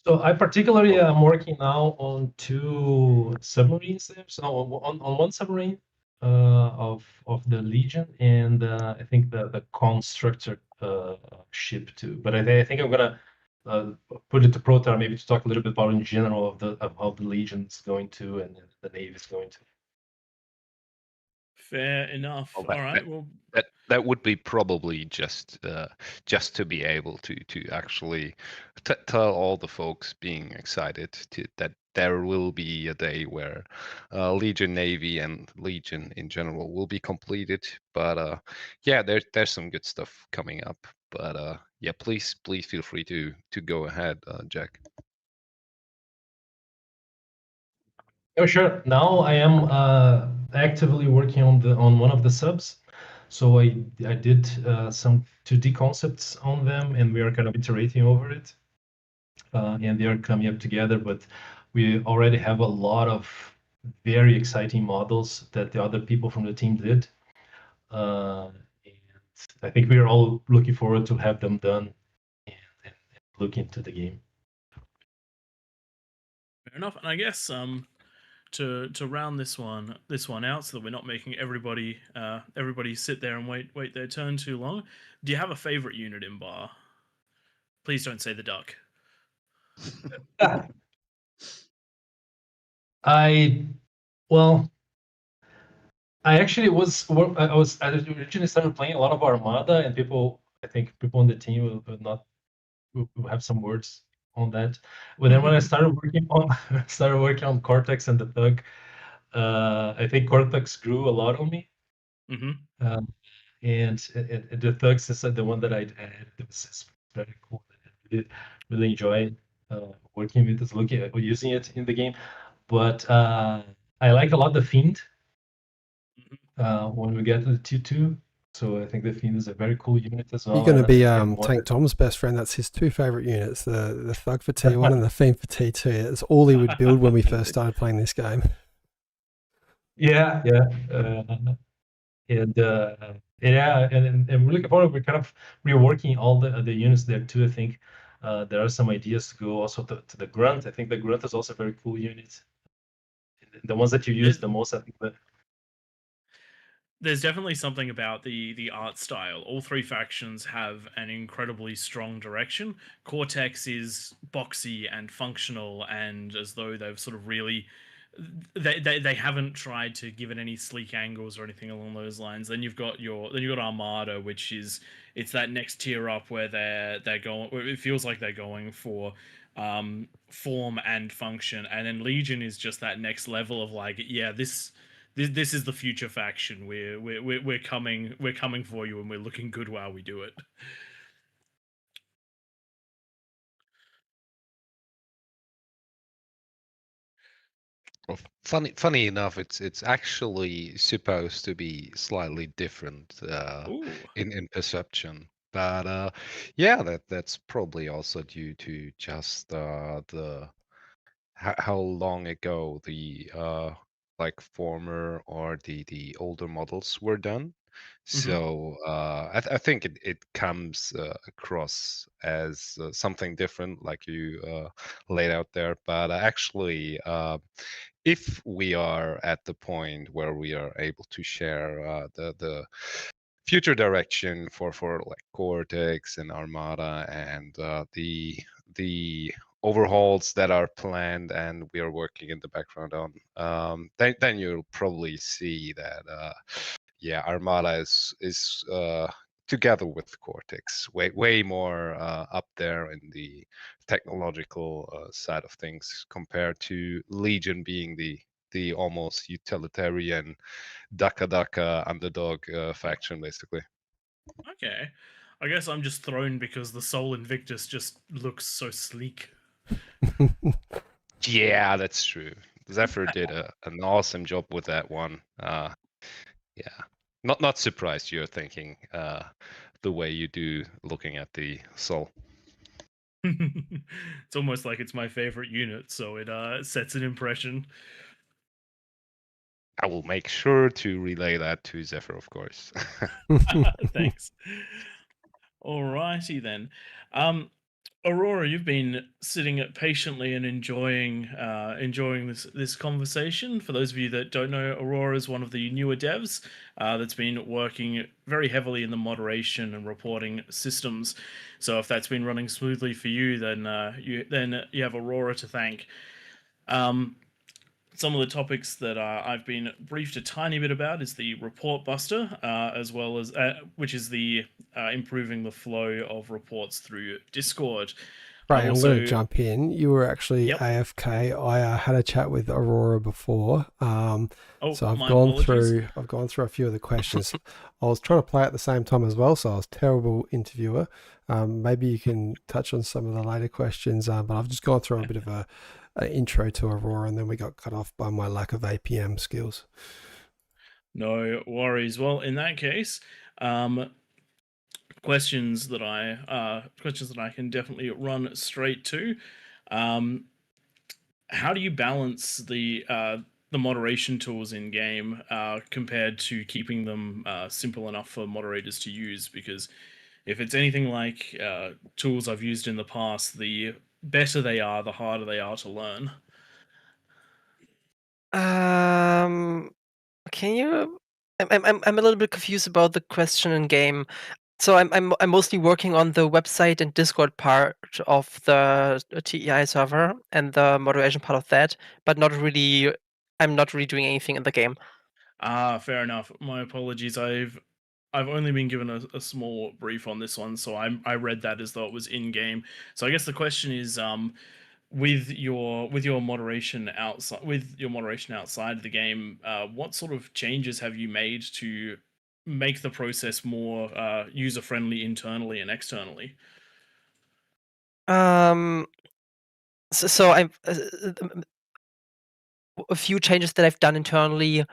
So I particularly am working now on 2 submarines there. So on one submarine of the Legion, and I think the constructor ship too. But I think I'm gonna put it to Protar maybe to talk a little bit about in general of how the Legion's going to and the Navy's going to. Fair enough. Well, All right. Well, that would be probably just to be able to actually tell all the folks being excited that there will be a day where Legion Navy and Legion in general will be completed. But yeah, there's some good stuff coming up. But yeah, please feel free to go ahead, Jack. Oh, sure. Now I am actively working on one of the subs. So I did some 2D concepts on them, and we are kind of iterating over it. And they are coming up together, but we already have a lot of very exciting models that the other people from the team did. And I think we are all looking forward to have them done and look into the game. fair enough. And I guess to round this one out so that we're not making everybody sit there and wait their turn too long. Do you have a favorite unit in bar? Please don't say the duck. I actually I originally started playing a lot of Armada, and I think people on the team will have some words on that. But then when I started working on Cortex and the Thug, I think Cortex grew a lot on me. Mm-hmm. And the Thugs is the one that I had. It was very cool. I really enjoy working with it, using it in the game. But I like a lot the Fiend when we get to the 2-2. So I think the Fiend is a very cool unit as well. You're going to be and Tank Tom's best friend. That's his 2 favorite units: the Thug for T1 and the Fiend for T2. That's all he would build when we first started playing this game. Yeah. And we're looking forward. We're kind of reworking all the units there too. I think there are some ideas to go also to the Grunt. I think the Grunt is also a very cool unit. The ones that you use the most, I think. There's definitely something about the art style. All 3 factions have an incredibly strong direction. Cortex is boxy and functional, and as though they've sort of really they haven't tried to give it any sleek angles or anything along those lines. Then you've got Armada, which is it's that next tier up where they're going. It feels like they're going for form and function, and then Legion is just that next level of like, yeah, this is the future faction. We're coming for you, and we're looking good while we do it. Well, funny enough, it's actually supposed to be slightly different in perception, but yeah, that's probably also due to just the how long ago the like former or the older models were done. So I think it comes across as something different, like you laid out there. But actually, if we are at the point where we are able to share the future direction for like Cortex and Armada and the overhauls that are planned and we are working in the background on, then you'll probably see that yeah, Armada is together with Cortex way more up there in the technological side of things compared to Legion being the almost utilitarian Daka underdog faction, basically. Okay, I guess I'm just thrown because the Soul Invictus just looks so sleek. Yeah, that's true. Zephyr did an awesome job with that one. Yeah, Not surprised you're thinking the way you do, looking at the soul. It's almost like it's my favorite unit, so it sets an impression. I will make sure to relay that to Zephyr, of course. Thanks. Alrighty then. Aurora, you've been sitting patiently and enjoying this conversation. For those of you that don't know, Aurora is one of the newer devs that's been working very heavily in the moderation and reporting systems. So if that's been running smoothly for you, then you have Aurora to thank. Some of the topics that I've been briefed a tiny bit about is the report buster, as well as which is the improving the flow of reports through Discord. Right, I'm also- going to jump in. You were actually Yep. AFK. I had a chat with Aurora before, Oh, so I've my gone apologies. through a few of the questions. I was trying to play at the same time as well, so I was a terrible interviewer. Maybe you can touch on some of the later questions, but I've just gone through a bit of a intro to Aurora, and then we got cut off by my lack of APM skills. No worries. Well, in that case, questions that I can definitely run straight to. How do you balance the moderation tools in game compared to keeping them simple enough for moderators to use? Because if it's anything like tools I've used in the past, the better they are, the harder they are to learn. Can you? I'm a little bit confused about the question in game. So I'm mostly working on the website and Discord part of the TEI server and the moderation part of that, but not really. I'm not really doing anything in the game. Fair enough. My apologies. I've only been given a small brief on this one, so I read that as though it was in game. So I guess the question is, with your moderation outside of the game, what sort of changes have you made to make the process more user friendly internally and externally? So I've a few changes that I've done internally,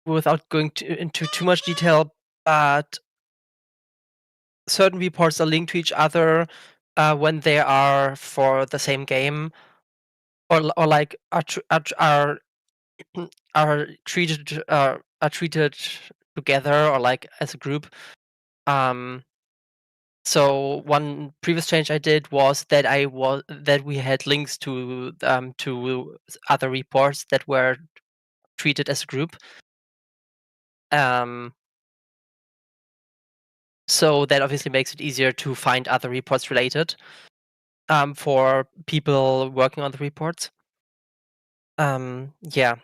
without going into too much detail, but certain reports are linked to each other when they are for the same game, or like are treated together, or like as a group. So one previous change I did was that we had links to other reports that were treated as a group. So that obviously makes it easier to find other reports related for people working on the reports. Yeah.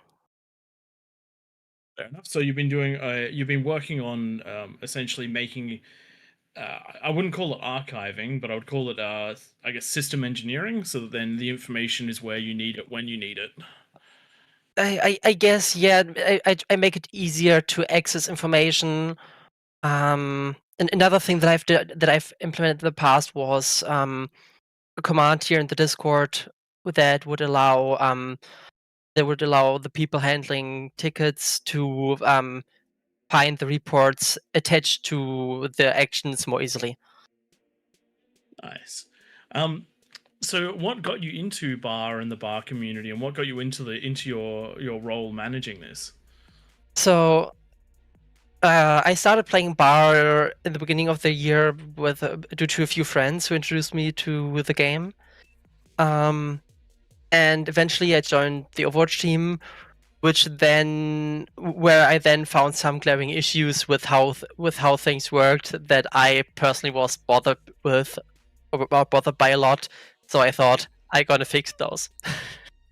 Fair enough. So you've been working on essentially making. I wouldn't call it archiving, but I would call it, I guess, system engineering, so that then the information is where you need it when you need it. I guess, yeah. I make it easier to access information. And another thing that I've implemented in the past was a command here in the Discord that would allow the people handling tickets to find the reports attached to the actions more easily. Nice. So what got you into bar and the bar community, and what got you into your role managing this? So I started playing bar in the beginning of the year with due to a few friends who introduced me to the game. And eventually I joined the Overwatch team, where I then found some glaring issues with how things worked that I personally was bothered by a lot. So I thought I gotta fix those.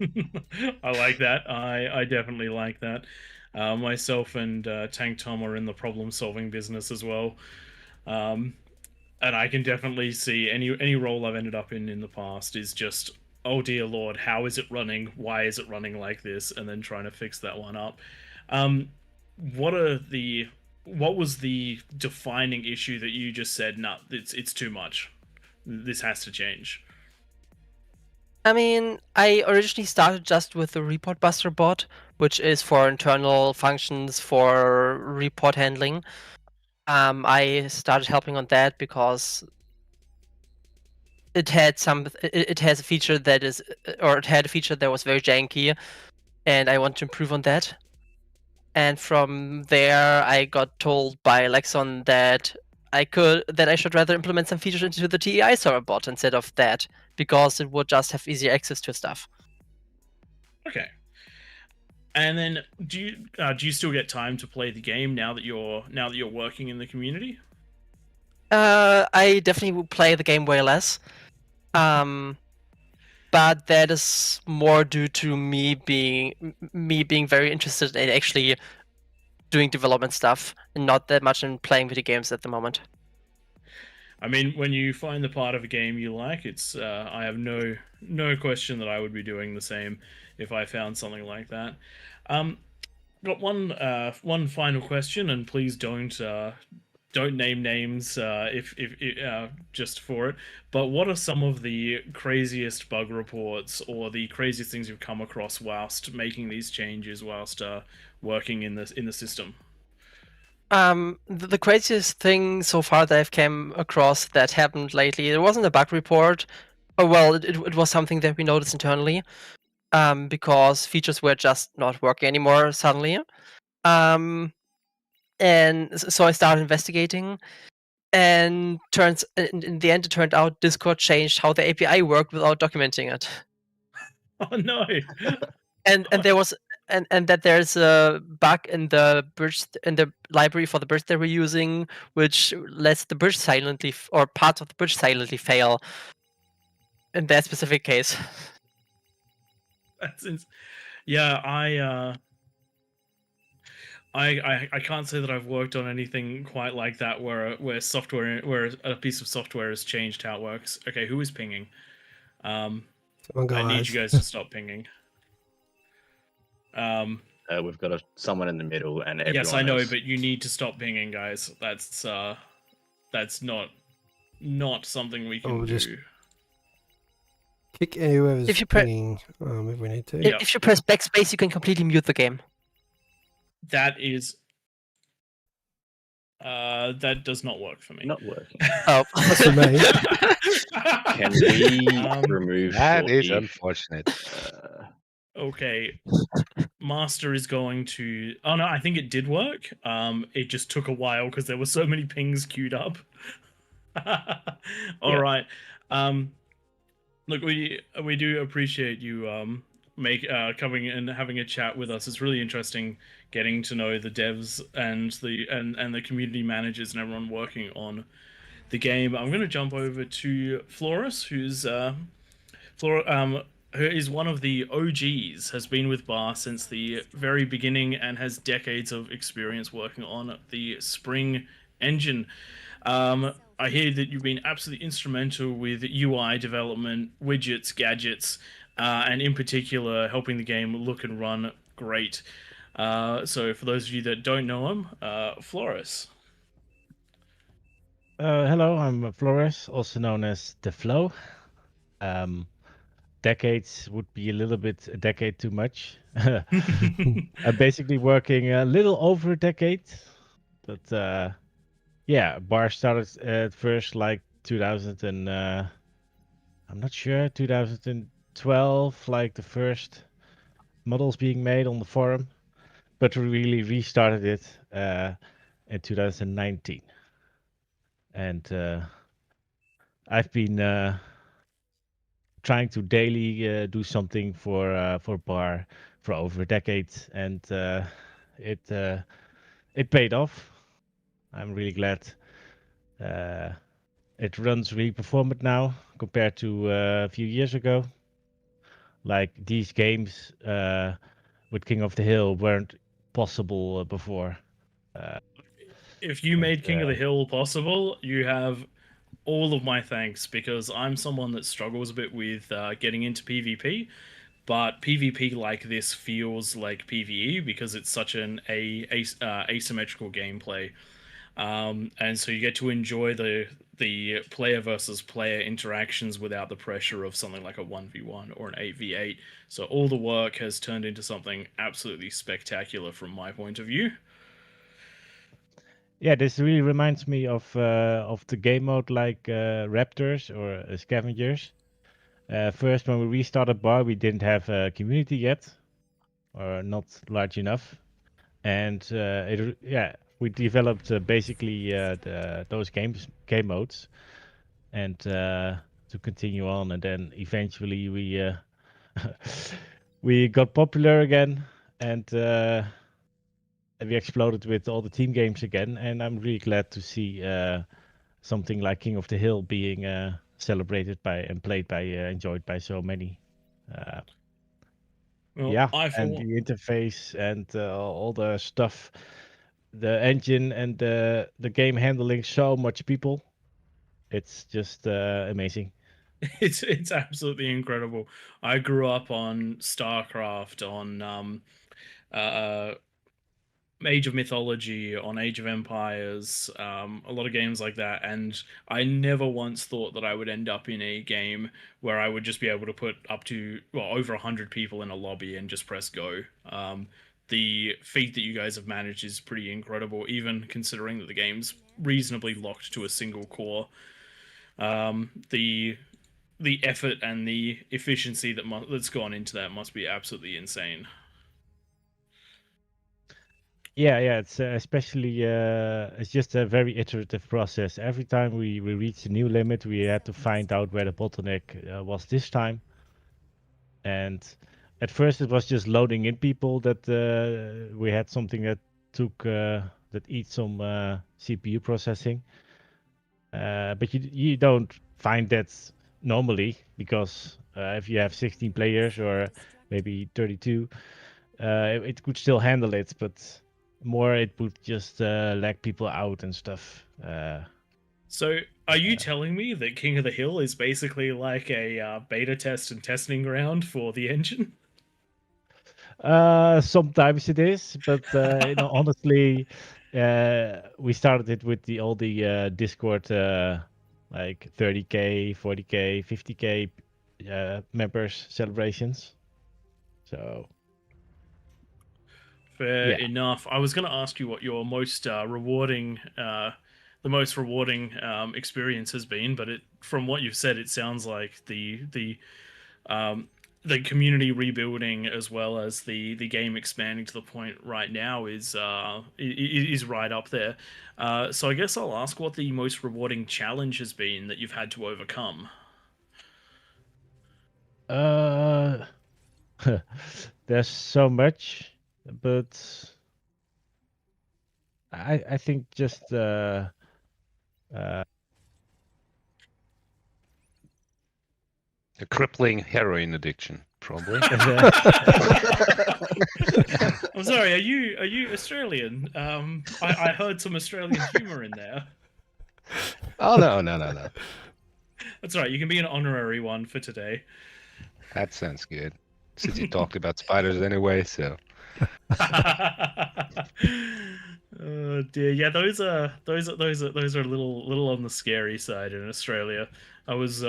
I like that. I definitely like that. Myself and Tank Tom are in the problem-solving business as well, and I can definitely see any role I've ended up in the past is just, oh dear lord, how is it running? Why is it running like this? And then trying to fix that one up. What was the defining issue that you just said, nah, it's too much. This has to change? I mean, I originally started just with the Report Buster bot, which is for internal functions for report handling. I started helping on that because it had it has a feature that is, or it had a feature that was very janky, and I want to improve on that. And from there, I got told by Lexon that I should rather implement some features into the TEI server bot instead of that, because it would just have easier access to stuff. Okay. And then, do you still get time to play the game now that you're working in the community? I definitely will play the game way less. But that is more due to me being very interested in actually doing development stuff, and not that much in playing video games at the moment. I mean, when you find the part of a game you like, it's I have no question that I would be doing the same if I found something like that. Got one final question, and please don't name names if just for it. But what are some of the craziest bug reports or the craziest things you've come across whilst making these changes, whilst working in the system? The craziest thing so far that I've came across that happened lately, it wasn't a bug report. Oh, well, it was something that we noticed internally, because features were just not working anymore suddenly. And so I started investigating, and in the end, it turned out Discord changed how the API worked without documenting it. Oh no! and there was and that there's a bug in the library for the bridge they were using, which lets the bridge silently or parts of the bridge silently fail in that specific case. Yeah, I can't say that I've worked on anything quite like that where a piece of software has changed how it works. Okay, who is pinging? I need you guys to stop pinging. We've got someone in the middle, and everyone. Yes, I know, but you need to stop pinging, guys. That's not something we can just do. Kick whoever's If you pinging if we need to. If you press backspace, you can completely mute the game. That is. That does not work for me. Not working. Oh, that's for me. Can we remove that? Is Shorty? Unfortunate. Okay. Master is going to. Oh no, I think it did work. It just took a while because there were so many pings queued up. All right. Look, we do appreciate you coming and having a chat with us. It's really interesting getting to know the devs and the community managers and everyone working on the game. I'm going to jump over to Florus, who's who is one of the OGs, has been with Bar since the very beginning and has decades of experience working on the Spring engine. I hear that you've been absolutely instrumental with UI development, widgets, gadgets, and in particular helping the game look and run great. So for those of you that don't know him, Florus. Hello, I'm Flores, also known as The Flow. Decades would be a decade too much. I'm basically working a little over a decade, but yeah, Bar started at first like 2000 and I'm not sure, 2012, like the first models being made on the forum, but we really restarted it in 2019. And I've been trying to daily do something for Bar for over a decade, and it paid off. I'm really glad. It runs really performant now compared to a few years ago. Like these games with King of the Hill weren't possible before. If you made King of the Hill possible, you have all of my thanks, because I'm someone that struggles a bit with getting into PvP, but PvP like this feels like PvE because it's such an asymmetrical gameplay. And so you get to enjoy the player versus player interactions without the pressure of something like a 1v1 or an 8v8. So all the work has turned into something absolutely spectacular from my point of view. Yeah, this really reminds me of the game mode like Raptors or Scavengers. First, when we restarted Bar, we didn't have a community yet, or not large enough, and we developed basically those game modes, and to continue on, and then eventually we we got popular again, and we exploded with all the team games again, and I'm really glad to see something like King of the Hill being celebrated by and played by enjoyed by so many. Well, Yeah, I for and one, the interface and all the stuff, the engine and the game handling so much people. It's just amazing. it's absolutely incredible. I grew up on StarCraft, on Age of Mythology, on Age of Empires, a lot of games like that, and I never once thought that I would end up in a game where I would just be able to put up to over 100 people in a lobby and just press go. The feat that you guys have managed is pretty incredible, even considering that the game's reasonably locked to a single core. The effort and the efficiency that's gone into that must be absolutely insane. Yeah, it's especially it's just a very iterative process. Every time we reach a new limit, we had to find out where the bottleneck was this time. And at first, it was just loading in people that we had something that took that eats some CPU processing. But you don't find that normally because if you have 16 players or maybe 32, it could still handle it, but more it would just lag people out and stuff. So, are you telling me that King of the Hill is basically like a beta test and testing ground for the engine? Sometimes it is, but honestly, we started it with all the Discord like 30K, 40K, 50K members celebrations. So Fair yeah. enough. I was going to ask you what your most rewarding, experience has been, but from what you've said, it sounds like the community rebuilding as well as the game expanding to the point right now is right up there. So I guess I'll ask what the most rewarding challenge has been that you've had to overcome. There's so much, but I think just The crippling heroin addiction, probably. I'm sorry. Are you Australian? I heard some Australian humor in there. Oh no. That's right. You can be an honorary one for today. That sounds good. Since you talked about spiders anyway, so. Oh dear, yeah, those are a little on the scary side in Australia. I was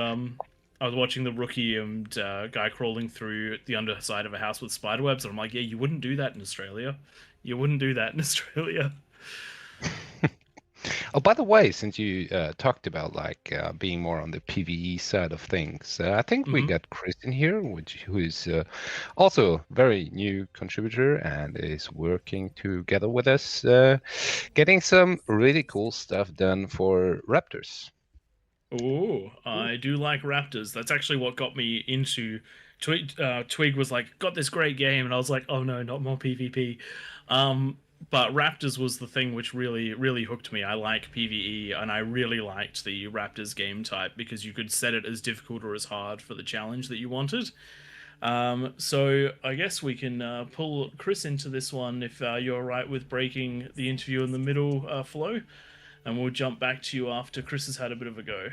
watching the rookie and guy crawling through the underside of a house with spiderwebs, and I'm like, yeah, you wouldn't do that in Australia. You wouldn't do that in Australia. Oh, by the way, since you talked about like being more on the PvE side of things, I think we got Chris in here, who is also a very new contributor and is working together with us, getting some really cool stuff done for Raptors. Oh, I do like Raptors. That's actually what got me into Twig. Twig was like, got this great game, and I was like, oh no, not more PvP. But Raptors was the thing which really hooked me. I like PvE, and I really liked the Raptors game type because you could set it as difficult or as hard for the challenge that you wanted. So I guess we can pull Chris into this one if you're all right with breaking the interview in the middle, Flo, and we'll jump back to you after Chris has had a bit of a go.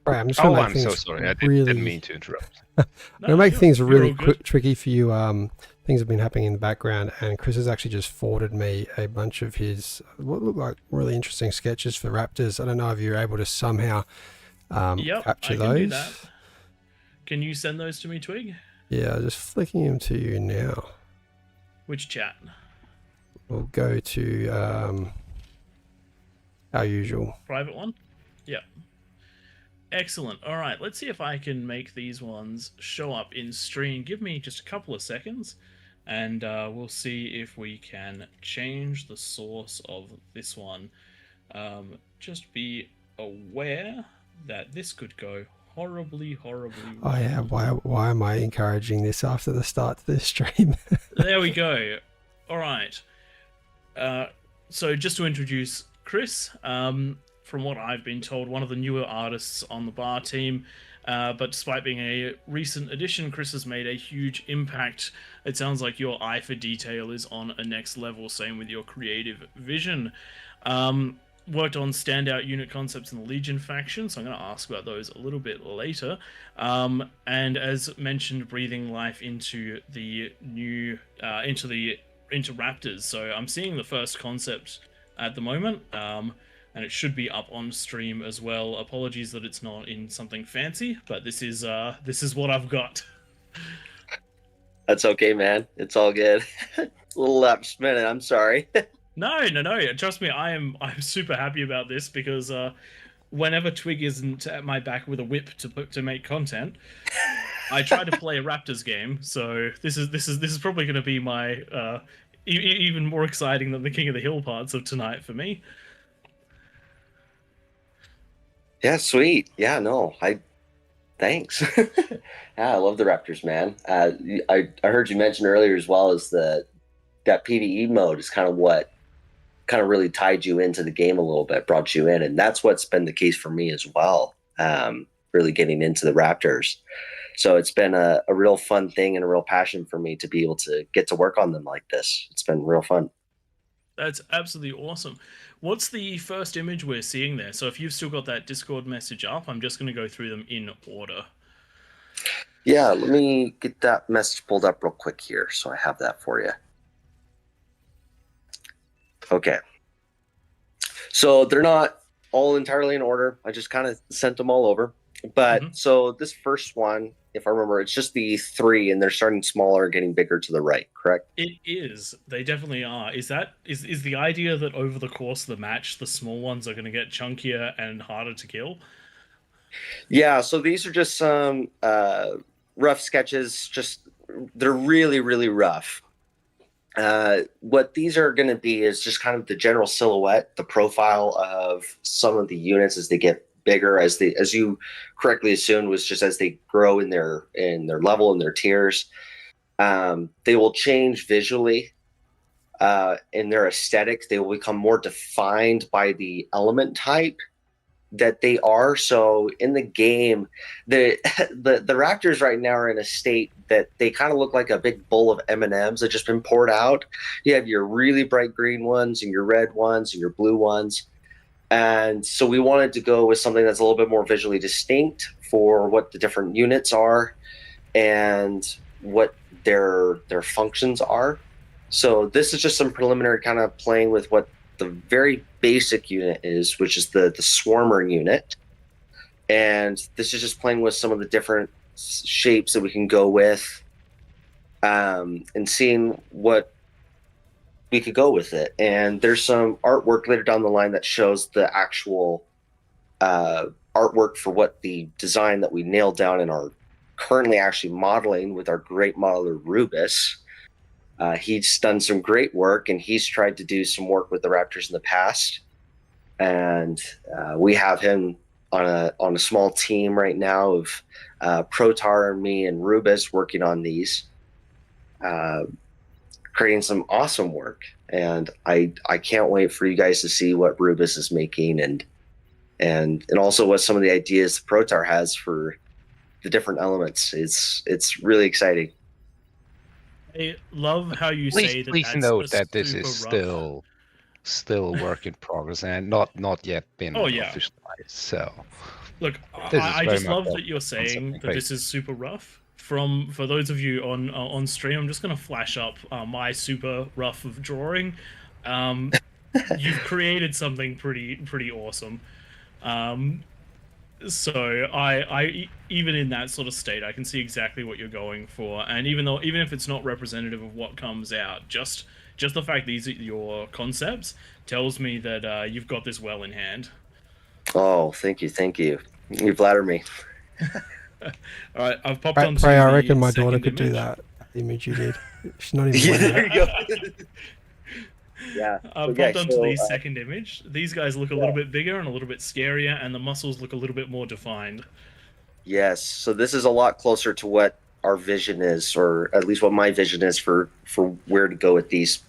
Right, I'm just gonna make I'm things so sorry. I really... didn't mean to interrupt. I'm gonna make things really tricky for you, things have been happening in the background, and Chris has actually just forwarded me a bunch of his what look like really interesting sketches for raptors. I don't know if you're able to somehow Yep, capture I can those. do that. Can you send those to me, Twig? Yeah, just flicking them to you now. Which chat? We'll go to our usual Private one? Yep. Excellent. All right, let's see if I can make these ones show up in stream. Give me just a couple of seconds, and we'll see if we can change the source of this one. Just be aware that this could go horribly wrong. Oh yeah, why am I encouraging this after the start to this stream? There we go. All right. So just to introduce Chris, from what I've been told, one of the newer artists on the bar team, but despite being a recent addition, Chris has made a huge impact. It sounds like your eye for detail is on a next level, same with your creative vision. Worked on standout unit concepts in the Legion faction, so I'm going to ask about those a little bit later. And as mentioned, breathing life into the new, into Raptors. So I'm seeing the first concept at the moment, and it should be up on stream as well. Apologies that it's not in something fancy, but this is what I've got. That's okay, man. It's all good. A little last minute. I'm sorry. No. Trust me, I'm super happy about this because whenever Twig isn't at my back with a whip to make content, I try to play a Raptors game. So this is probably going to be my even more exciting than the King of the Hill parts of tonight for me. Yeah, sweet. Yeah, no, thanks. Yeah, I love the Raptors, man. I heard you mention earlier as well as that PvE mode is kind of what kind of really tied you into the game a little bit, brought you in, and that's what's been the case for me as well. Really getting into the Raptors. So it's been a real fun thing and a real passion for me to be able to get to work on them like this. It's been real fun. That's absolutely awesome. What's the first image we're seeing there? So if you've still got that Discord message up, I'm just going to go through them in order. Yeah, let me get that message pulled up real quick here so I have that for you. Okay. So they're not all entirely in order. I just kind of sent them all over. But so this first one, if I remember, it's just the 3 and they're starting smaller and getting bigger to the right, correct? It is. They definitely are. Is the idea that over the course of the match, the small ones are going to get chunkier and harder to kill? Yeah, so these are just some rough sketches. They're really, really rough. What these are going to be is just kind of the general silhouette, the profile of some of the units as they get bigger, as you correctly assumed, was just as they grow in their level and their tiers. They will change visually in their aesthetics. They will become more defined by the element type that they are. So in the game, the Raptors right now are in a state that they kind of look like a big bowl of M&Ms that just been poured out. You have your really bright green ones and your red ones and your blue ones. And so we wanted to go with something that's a little bit more visually distinct for what the different units are and what their functions are. So this is just some preliminary kind of playing with what the very basic unit is, which is the Swarmer unit. And this is just playing with some of the different shapes that we can go with, and seeing what we could go with it. And there's some artwork later down the line that shows the actual artwork for what the design that we nailed down and are currently actually modeling with our great modeler Rubis. He's done some great work, and he's tried to do some work with the Raptors in the past. And we have him on a small team right now of Protar and me and Rubis working on these, creating some awesome work. And I can't wait for you guys to see what Rubis is making and also what some of the ideas Protar has for the different elements. It's really exciting. I love how you say that. Please That's note that this is super still a work in progress and not yet been officialized. So look, this is I very just much love a that you're saying concept that this is super rough, for those of you on stream, I'm just going to flash up my super rough of drawing. You've created something pretty awesome. So I even in that sort of state, I can see exactly what you're going for, and even if it's not representative of what comes out, just the fact these are your concepts tells me that you've got this well in hand. Oh, thank you. You flatter me. All right, I've popped on. Pray, I reckon my daughter could do that image you did. She's not even. Yeah, there you go. Yeah. I've popped onto the second image. These guys look a little bit bigger and a little bit scarier, and the muscles look a little bit more defined. Yes. So this is a lot closer to what our vision is, or at least what my vision is for where to go with these.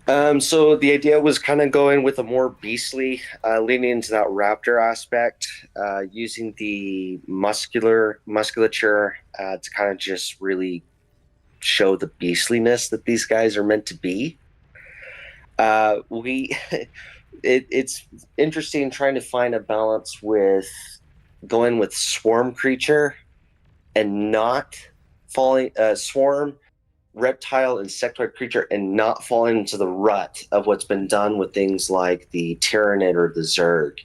So the idea was kind of going with a more beastly, leaning into that raptor aspect, using the musculature to kind of just really show the beastliness that these guys are meant to be. It's interesting trying to find a balance with going with swarm creature and not falling swarm reptile insectoid creature and not falling into the rut of what's been done with things like the Tyrannid or the Zerg.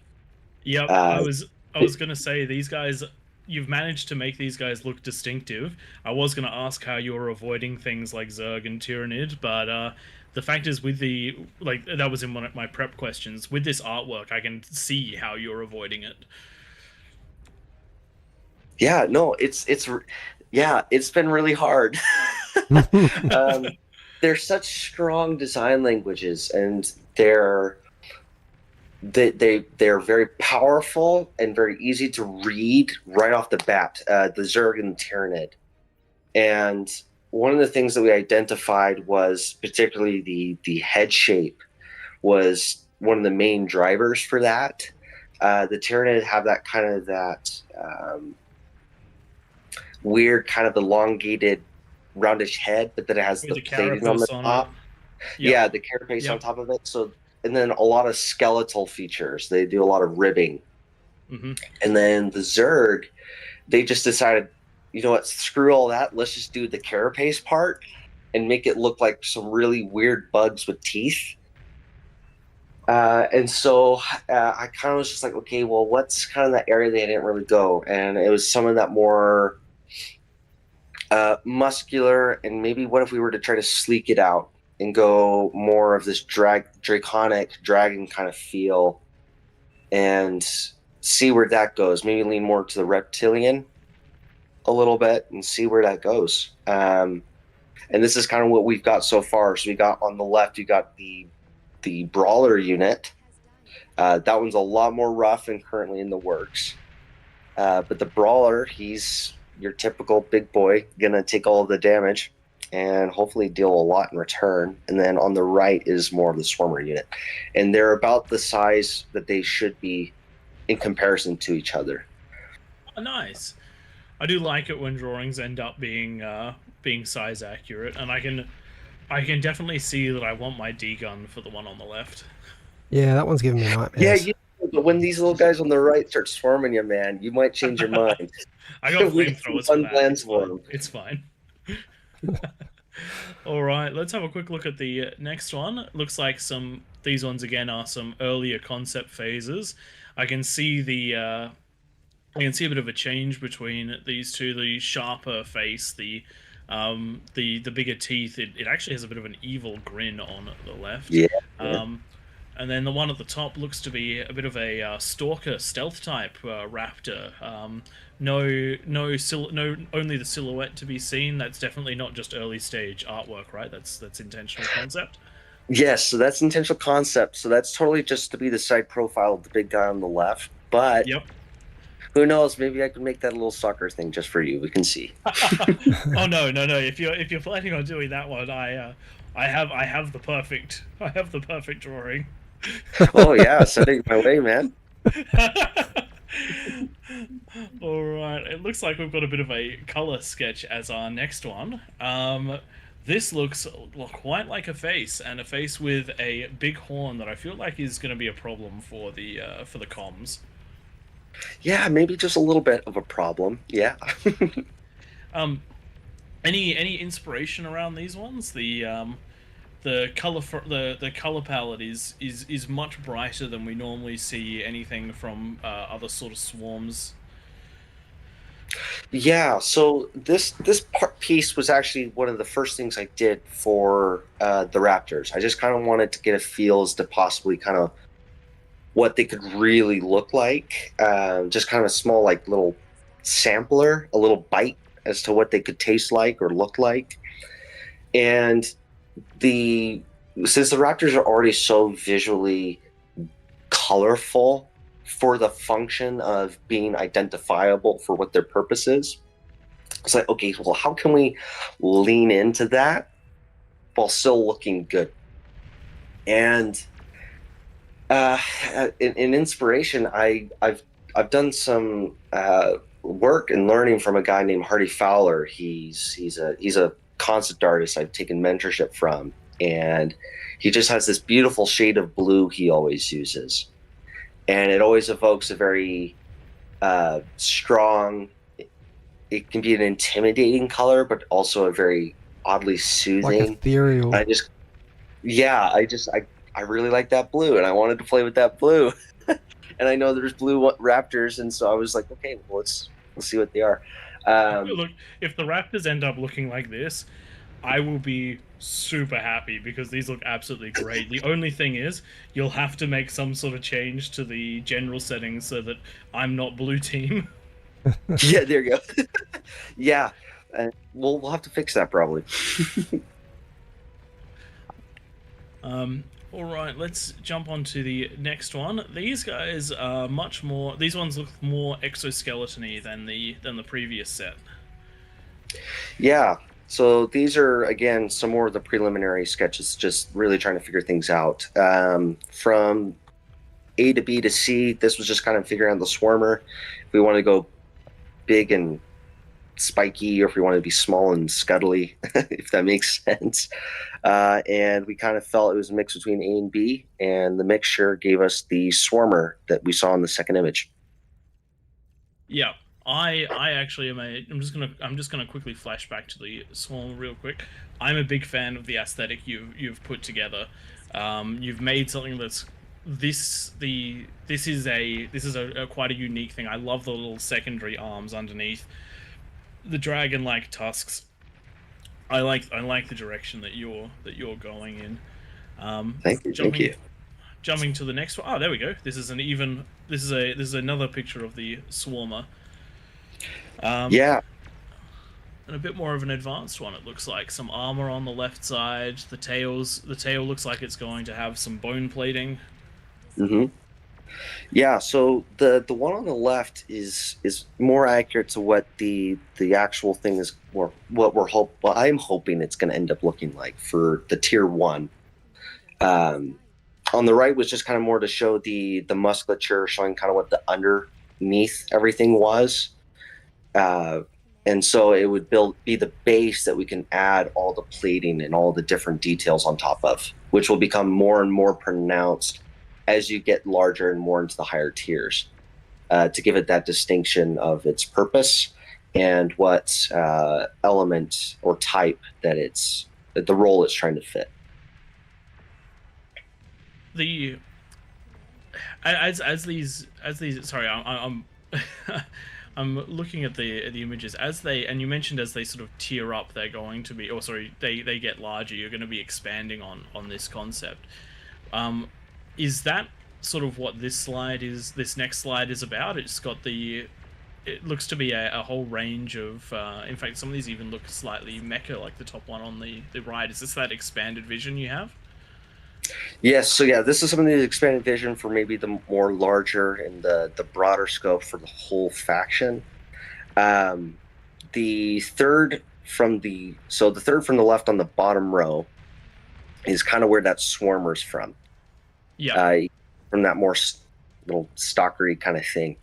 Yep, I was gonna say these guys. You've managed to make these guys look distinctive. I was going to ask how you're avoiding things like Zerg and Tyrannid, but the fact is with that was in one of my prep questions. With this artwork, I can see how you're avoiding it. Yeah, no, it's been really hard. They're such strong design languages, and they're very powerful and very easy to read right off the bat, the Zerg and the Tyrannid. And one of the things that we identified was particularly the head shape was one of the main drivers for that. The Tyrannid have that kind of weird kind of elongated roundish head, but then it has the plating on the top. Yeah, the carapace on top of it. So, and then a lot of skeletal features. They do a lot of ribbing. Mm-hmm. And then the Zerg, they just decided, you know what, screw all that. Let's just do the carapace part and make it look like some really weird bugs with teeth. And so I kind of was just like, okay, well, what's kind of that area they didn't really go? And it was some of that more muscular, and maybe what if we were to try to sleek it out and go more of this draconic dragon kind of feel and see where that goes. Maybe lean more to the reptilian a little bit and see where that goes. And this is kind of what we've got so far. So we got on the left, you got the brawler unit. That one's a lot more rough and currently in the works. But the brawler, he's your typical big boy, gonna take all of the damage and hopefully deal a lot in return. And then on the right is more of the swarmer unit, and they're about the size that they should be in comparison to each other. Oh, nice. I do like it when drawings end up being size accurate, and I can definitely see that I want my D gun for the one on the left. Yeah, that one's giving me nightmares. Yeah, but when these little guys on the right start swarming you, man, you might change your mind. I got flamethrowers for that. It's fine. All right, let's have a quick look at the next one. It looks like these ones again are some earlier concept phases. I can see a bit of a change between these two. The sharper face, the bigger teeth. It actually has a bit of an evil grin on the left. Yeah. And then the one at the top looks to be a bit of a stalker stealth type raptor. Only the silhouette to be seen. That's definitely not just early stage artwork, right? That's intentional concept. Yes, so that's intentional concept. So that's totally just to be the side profile of the big guy on the left. But who knows? Maybe I can make that a little soccer thing just for you. We can see. Oh no! If you're planning on doing that one, I have the perfect drawing. Oh yeah, send it my way, man. All right, it looks like we've got a bit of a color sketch as our next one. This looks quite like a face, and a face with a big horn that I feel like is going to be a problem for the comms. Yeah, maybe just a little bit of a problem. Yeah. Any inspiration around these ones? The color the color palette is much brighter than we normally see anything from other sort of swarms. Yeah, so this piece was actually one of the first things I did for the Raptors. I just kind of wanted to get a feel as to possibly kind of what they could really look like. Just kind of a small, like, little sampler, a little bite as to what they could taste like or look like. And since the Raptors are already so visually colorful for the function of being identifiable for what their purpose is, it's like, okay, well, how can we lean into that while still looking good? And in inspiration, I've done some work and learning from a guy named Hardy Fowler. He's a concept artist I've taken mentorship from, and he just has this beautiful shade of blue he always uses, and it always evokes a very strong. It can be an intimidating color, but also a very oddly soothing. Like ethereal. I really like that blue, and I wanted to play with that blue. And I know there's blue Raptors, and so I was like, okay, well, let's see what they are. Look, if the Raptors end up looking like this, I will be super happy because these look absolutely great. The only thing is, you'll have to make some sort of change to the general settings so that I'm not blue team. Yeah, there you go. Yeah, we'll have to fix that probably. All right, let's jump on to the next one. These guys are much more. These ones look more exoskeleton-y than the previous set. Yeah. So these are, again, some more of the preliminary sketches, just really trying to figure things out. From A to B to C, this was just kind of figuring out the swarmer. If we want to go big and spiky, or if we want to be small and scuttly, if that makes sense. And we kind of felt it was a mix between A and B, and the mixture gave us the swarmer that we saw in the second image. Yeah. I actually am I'm just gonna quickly flash back to the swarm real quick. I'm a big fan of the aesthetic you've put together. You've made something that's this is a quite a unique thing. I love the little secondary arms underneath the dragon-like tusks. I like the direction that you're going in. Thank you. Jumping to the next one. Oh, there we go. This is another picture of the swarmer. Yeah. And a bit more of an advanced one. It looks like some armor on the left side. The tail looks like it's going to have some bone plating. Mm-hmm. Yeah, so the one on the left is more accurate to what the actual thing is, or what I'm hoping it's going to end up looking like for the tier 1. On the right was just kind of more to show the musculature, showing kind of what the underneath everything was. And so it would be the base that we can add all the plating and all the different details on top of, which will become more and more pronounced as you get larger and more into the higher tiers, to give it that distinction of its purpose and what element or type that the role it's trying to fit. As these sorry, I'm I'm looking at the images and you mentioned as they sort of tier up, they're going to be, they get larger. You're going to be expanding on this concept. Is that sort of what this next slide is about? It looks to be a whole range of, in fact, some of these even look slightly mecha, like the top one on the right. Is this that expanded vision you have? Yes, so yeah, this is some of the expanded vision for maybe the more larger and the broader scope for the whole faction. The third from the left on the bottom row is kind of where that swarmer's from. Yeah. From that more little stalkery kind of thing.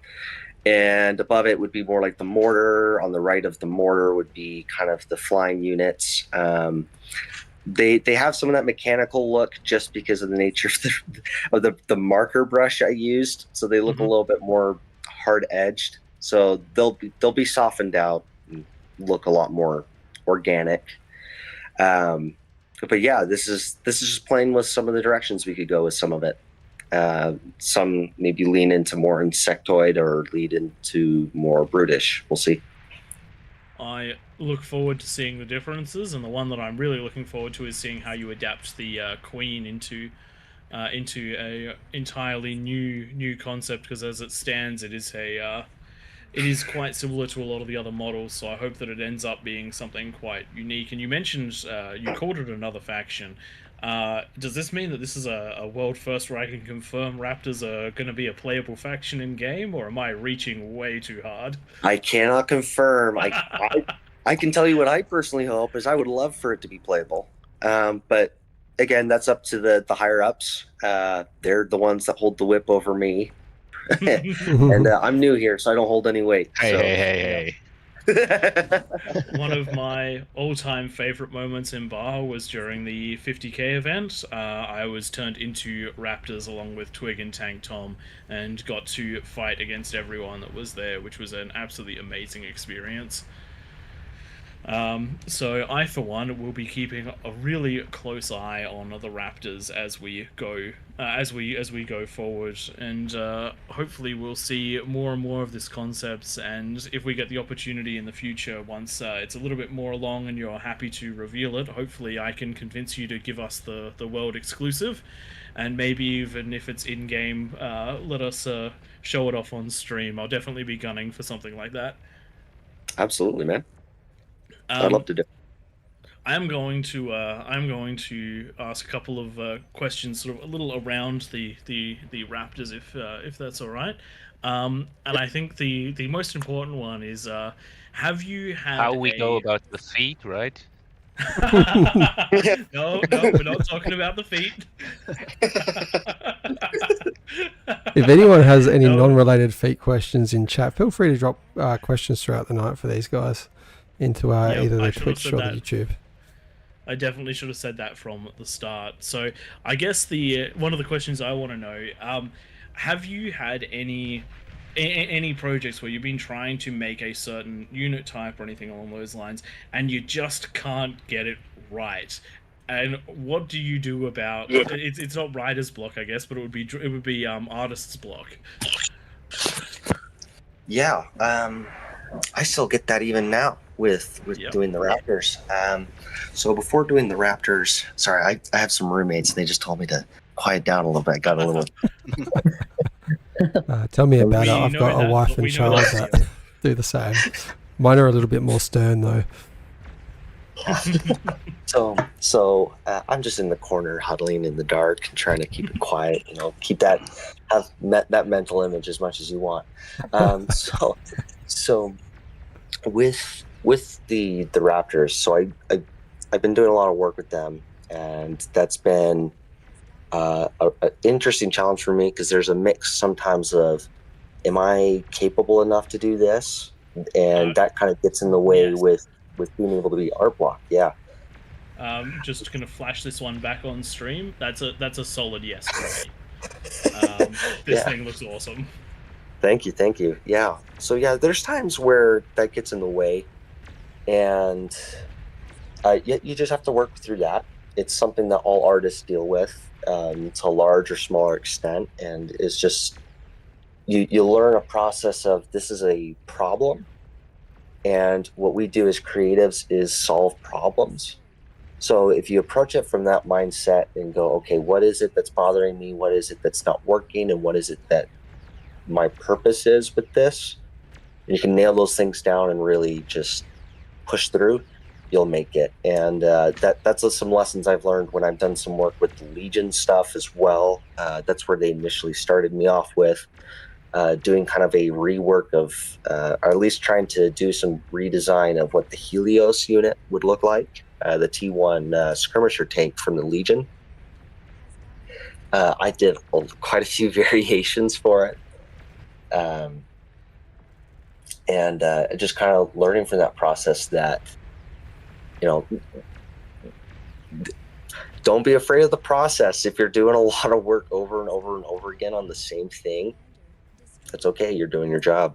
And above it would be more like the mortar. On the right of the mortar would be kind of the flying units. They have some of that mechanical look just because of the nature of the marker brush I used. So they look a little bit more hard edged, so they'll be softened out and look a lot more organic. But yeah, this is just playing with some of the directions we could go with some of it. Some maybe lean into more insectoid or lead into more brutish. We'll see. I look forward to seeing the differences, and the one that I'm really looking forward to is seeing how you adapt the queen into a entirely new concept. Because as it stands, it is quite similar to a lot of the other models. So I hope that it ends up being something quite unique. And you mentioned you called it another faction. Does this mean that this is a world first where I can confirm Raptors are going to be a playable faction in game, or am I reaching way too hard? I cannot confirm. I can tell you what I personally hope is I would love for it to be playable. But again, that's up to the higher ups. They're the ones that hold the whip over me. And I'm new here, so I don't hold any weight. Hey. One of my all-time favorite moments in Bar was during the 50k event. I was turned into Raptors along with Twig and Tank Tom and got to fight against everyone that was there, which was an absolutely amazing experience. So I, for one, will be keeping a really close eye on the Raptors as we go go forward, and hopefully we'll see more and more of this concept. And if we get the opportunity in the future, once it's a little bit more along and you're happy to reveal it, hopefully I can convince you to give us the world exclusive, and maybe even if it's in game, let us show it off on stream. I'll definitely be gunning for something like that. Absolutely, man. I'd love to do. I'm going to ask a couple of questions, sort of a little around the Raptors, if that's all right. And I think the most important one is, have you had How we go about the feet, right? No, we're not talking about the feet. If anyone has any non-related feet questions in chat, feel free to drop questions throughout the night for these guys into either the Twitch or the YouTube. I definitely should have said that from the start. So I guess the one of the questions I want to know, have you had any projects where you've been trying to make a certain unit type or anything along those lines, and you just can't get it right? And what do you do about it's not writer's block, I guess, but it would be artist's block. Yeah, I still get that even now with doing the Raptors. So before doing the Raptors, sorry, I have some roommates and they just told me to quiet down a little bit. I got a little. Tell me about it. I've got a wife and child that do the same. Mine are a little bit more stern though. So I'm just in the corner huddling in the dark and trying to keep it quiet, keep have that mental image as much as you want. So with the Raptors, so I've been doing a lot of work with them, and that's been an interesting challenge for me, because there's a mix sometimes of, am I capable enough to do this? And that kind of gets in the way with being able to be art block. Yeah. Just gonna flash this one back on stream. That's a solid yes for me. This thing looks awesome. Thank you. Yeah. So yeah, there's times where that gets in the way, and you just have to work through that. It's something that all artists deal with to a large or smaller extent, and it's just you learn a process of, this is a problem, and what we do as creatives is solve problems. So if you approach it from that mindset and go, okay, what is it that's bothering me? What is it that's not working? And what is it that my purpose is with this? And you can nail those things down and really just push through, you'll make it. And that's some lessons I've learned when I've done some work with the Legion stuff as well. That's where they initially started me off with, doing kind of a rework of, or at least trying to do some redesign of what the Helios unit would look like, the T1 skirmisher tank from the Legion. I did quite a few variations for it. And just kind of learning from that process that, don't be afraid of the process. If you're doing a lot of work over and over and over again on the same thing, That's okay. You're doing your job.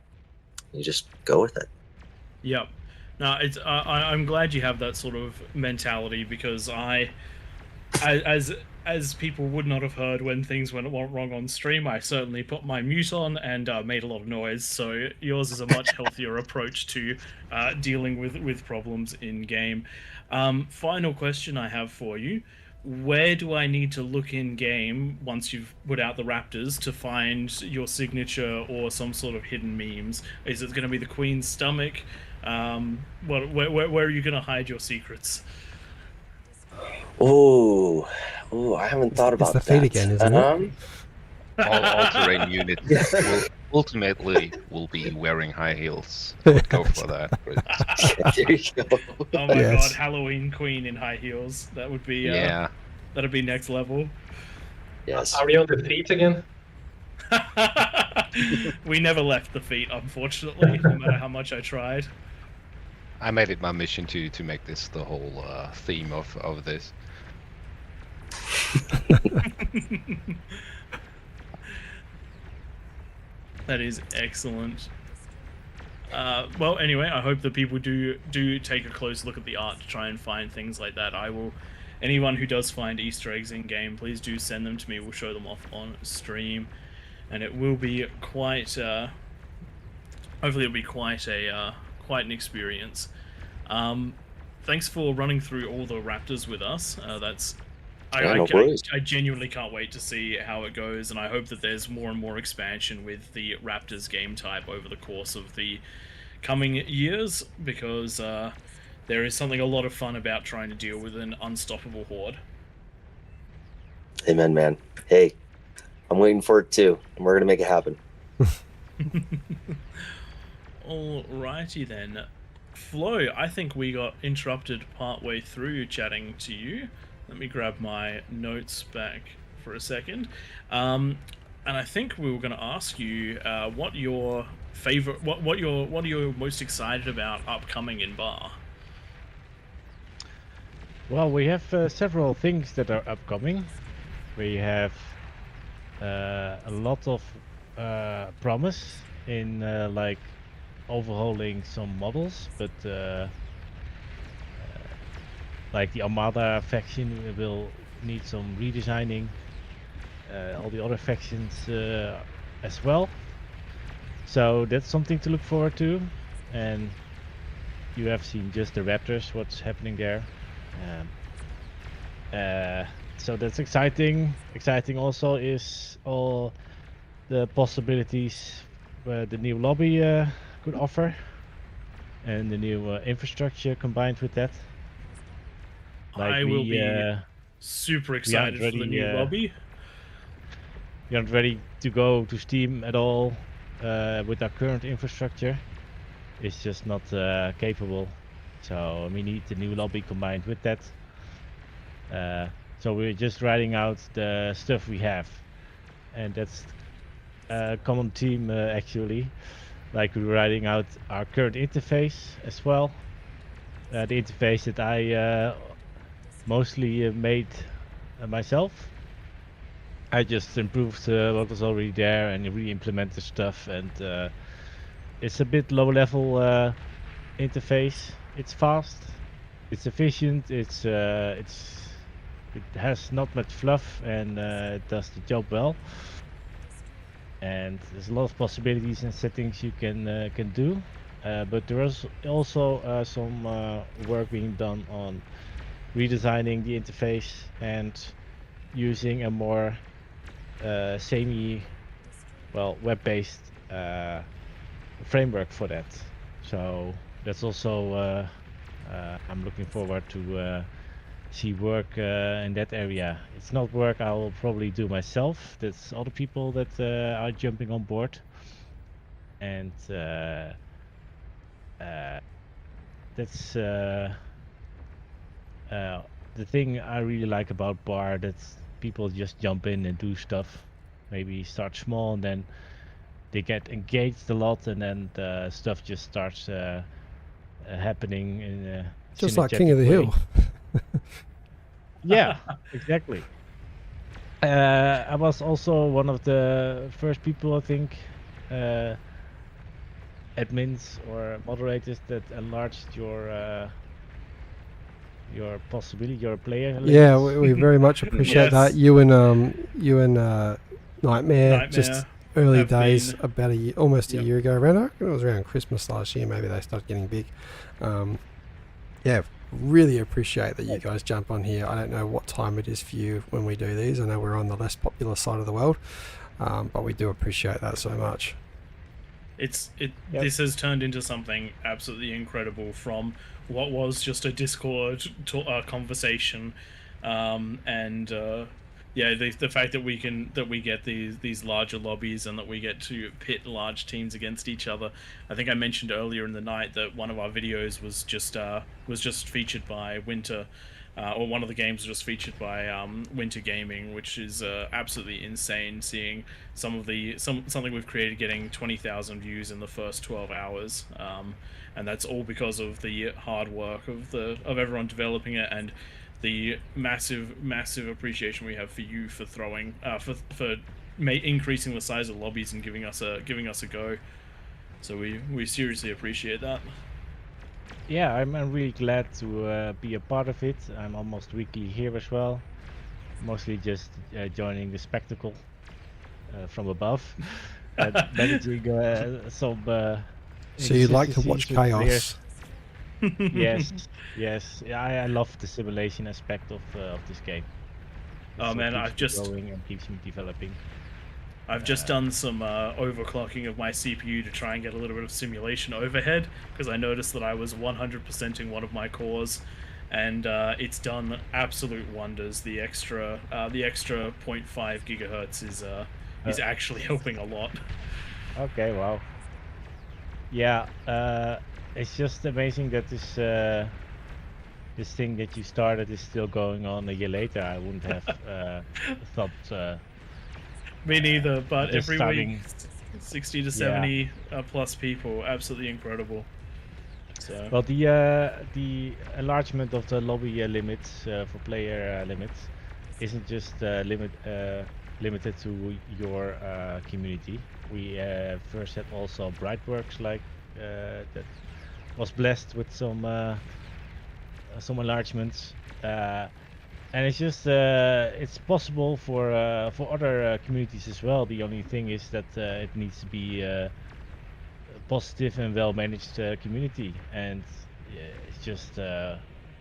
You just go with it. Yep. No, it's I'm glad you have that sort of mentality, because as people would not have heard when things went wrong on stream, I certainly put my mute on and made a lot of noise. So yours is a much healthier approach to dealing with problems in game. Final question I have for you: where do I need to look in game once you've put out the Raptors to find your signature or some sort of hidden memes? Is it going to be the Queen's stomach? Where are you going to hide your secrets? Oh, I haven't thought about It's the feet that. again, isn't it? All-terrain units will ultimately be wearing high heels. I would go for that. There you go. Oh my Yes. god, Halloween Queen in high heels. That would be Yeah. that'd be next level. Yes. Are we on the feet again? We never left the feet, unfortunately, no matter how much I tried. I made it my mission to make this the whole theme of this. That is excellent. Well, anyway, I hope that people do take a close look at the art to try and find things like that. Anyone who does find Easter eggs in game, please do send them to me. We'll show them off on stream, and it will be quite. Hopefully, it'll be quite an experience. Thanks for running through all the Raptors with us. I genuinely can't wait to see how it goes, and I hope that there's more and more expansion with the Raptors game type over the course of the coming years, because there is something a lot of fun about trying to deal with an unstoppable horde. Amen, man. Hey, I'm waiting for it too, and we're gonna make it happen. Alrighty then. Flo, I think we got interrupted partway through chatting to you. Let me grab my notes back for a second. And I think we were going to ask you what your favorite, what are you most excited about upcoming in Bar? Well, we have several things that are upcoming. We have a lot of promise in like overhauling some models, but like the Armada faction will need some redesigning. All the other factions as well. So that's something to look forward to. And you have seen just the Raptors, what's happening there. So that's exciting. Exciting also is all the possibilities the new lobby could offer, and the new infrastructure combined with that. Like I will be super excited for the new lobby. We aren't ready to go to Steam at all with our current infrastructure. It's just not capable. So we need the new lobby combined with that. So we're just writing out the stuff we have, and that's a common theme actually. Like we're writing out our current interface as well. The interface that I mostly made myself. I just improved what was already there and re-implemented stuff, and it's a bit low level interface. It's fast, it's efficient, it has not much fluff, and it does the job well. And there's a lot of possibilities and settings you can do, but there is also some work being done on redesigning the interface and using a more web-based framework for that. So that's also I'm looking forward to see work in that area. It's not work I will probably do myself. That's other people that are jumping on board, and that's the thing I really like about Bar. That people just jump in and do stuff. Maybe start small and then they get engaged a lot, and then the stuff just starts happening in a just like King of the Hill. Yeah, exactly. I was also one of the first people, I think, admins or moderators that enlarged your possibility, your player Yeah, limits. we very much appreciate that. Yes. You and Nightmare, just Nightmare early have days, been- about almost a Yep. year ago. Around, I reckon it was around Christmas last year. Maybe they started getting big. Yeah, really appreciate that you guys jump on here. I don't know what time it is for you when we do these. I know we're on the less popular side of the world, but we do appreciate that so much. This has turned into something absolutely incredible from what was just a Discord conversation, and the fact that we get these larger lobbies and that we get to pit large teams against each other. I think I mentioned earlier in the night that one of our videos was just featured by Winter. Or one of the games was just featured by Winter Gaming, which is absolutely insane. Seeing something we've created getting 20,000 views in the first 12 hours, and that's all because of the hard work of everyone developing it and the massive appreciation we have for you for throwing increasing the size of lobbies and giving us a go. So we seriously appreciate that. Yeah, I'm really glad to be a part of it. I'm almost weekly here as well. Mostly just joining the spectacle from above, managing some. So you'd like to watch inconsistencies with chaos? players. Yes. I love the simulation aspect of this game. Oh man, I've just going and keeps me developing. I've just done some overclocking of my CPU to try and get a little bit of simulation overhead, because I noticed that I was 100%ing one of my cores, and it's done absolute wonders. The extra 0.5 gigahertz is actually helping a lot. Okay, wow. Yeah, it's just amazing that this thing that you started is still going on a year later. I wouldn't have thought. Me neither, but just every week, 60 to 70 plus people, absolutely incredible. So. Well, the enlargement of the lobby limits for player limits isn't just limited to your community. We first had also Brightworks, like that was blessed with some enlargements. And it's just it's possible for other communities as well. The only thing is that it needs to be a positive and well managed community, and it's just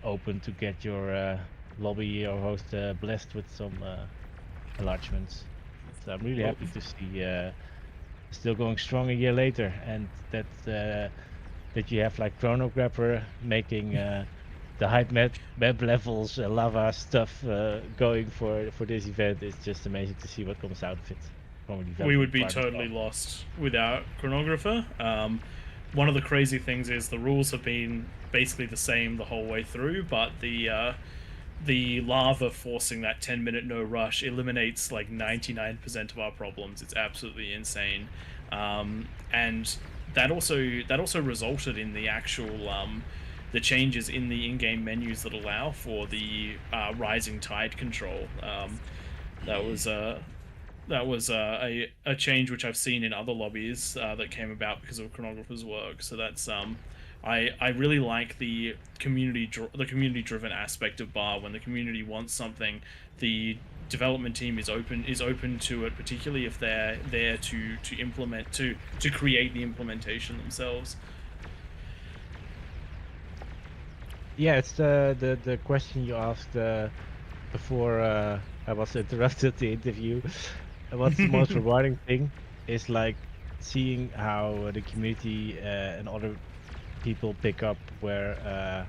open to get your lobby or host blessed with some enlargements. So I'm really happy to see still going strong a year later, and that you have like Chronographer making the hype map levels, lava stuff going for this event. It's just amazing to see what comes out of it. We would be totally lost without Chronographer. One of the crazy things is the rules have been basically the same the whole way through, but the lava forcing that 10-minute no rush eliminates like 99% of our problems. It's absolutely insane, and that also resulted in the actual the changes in the in-game menus that allow for the rising tide control. That was a change which I've seen in other lobbies that came about because of Chronographer's work. So that's I really like the community-driven aspect of Bar. When the community wants something, the development team is open to it, particularly if they're there to implement to create the implementation themselves. Yeah, it's the question you asked before I was interrupted the interview. What's the most rewarding thing is like seeing how the community and other people pick up where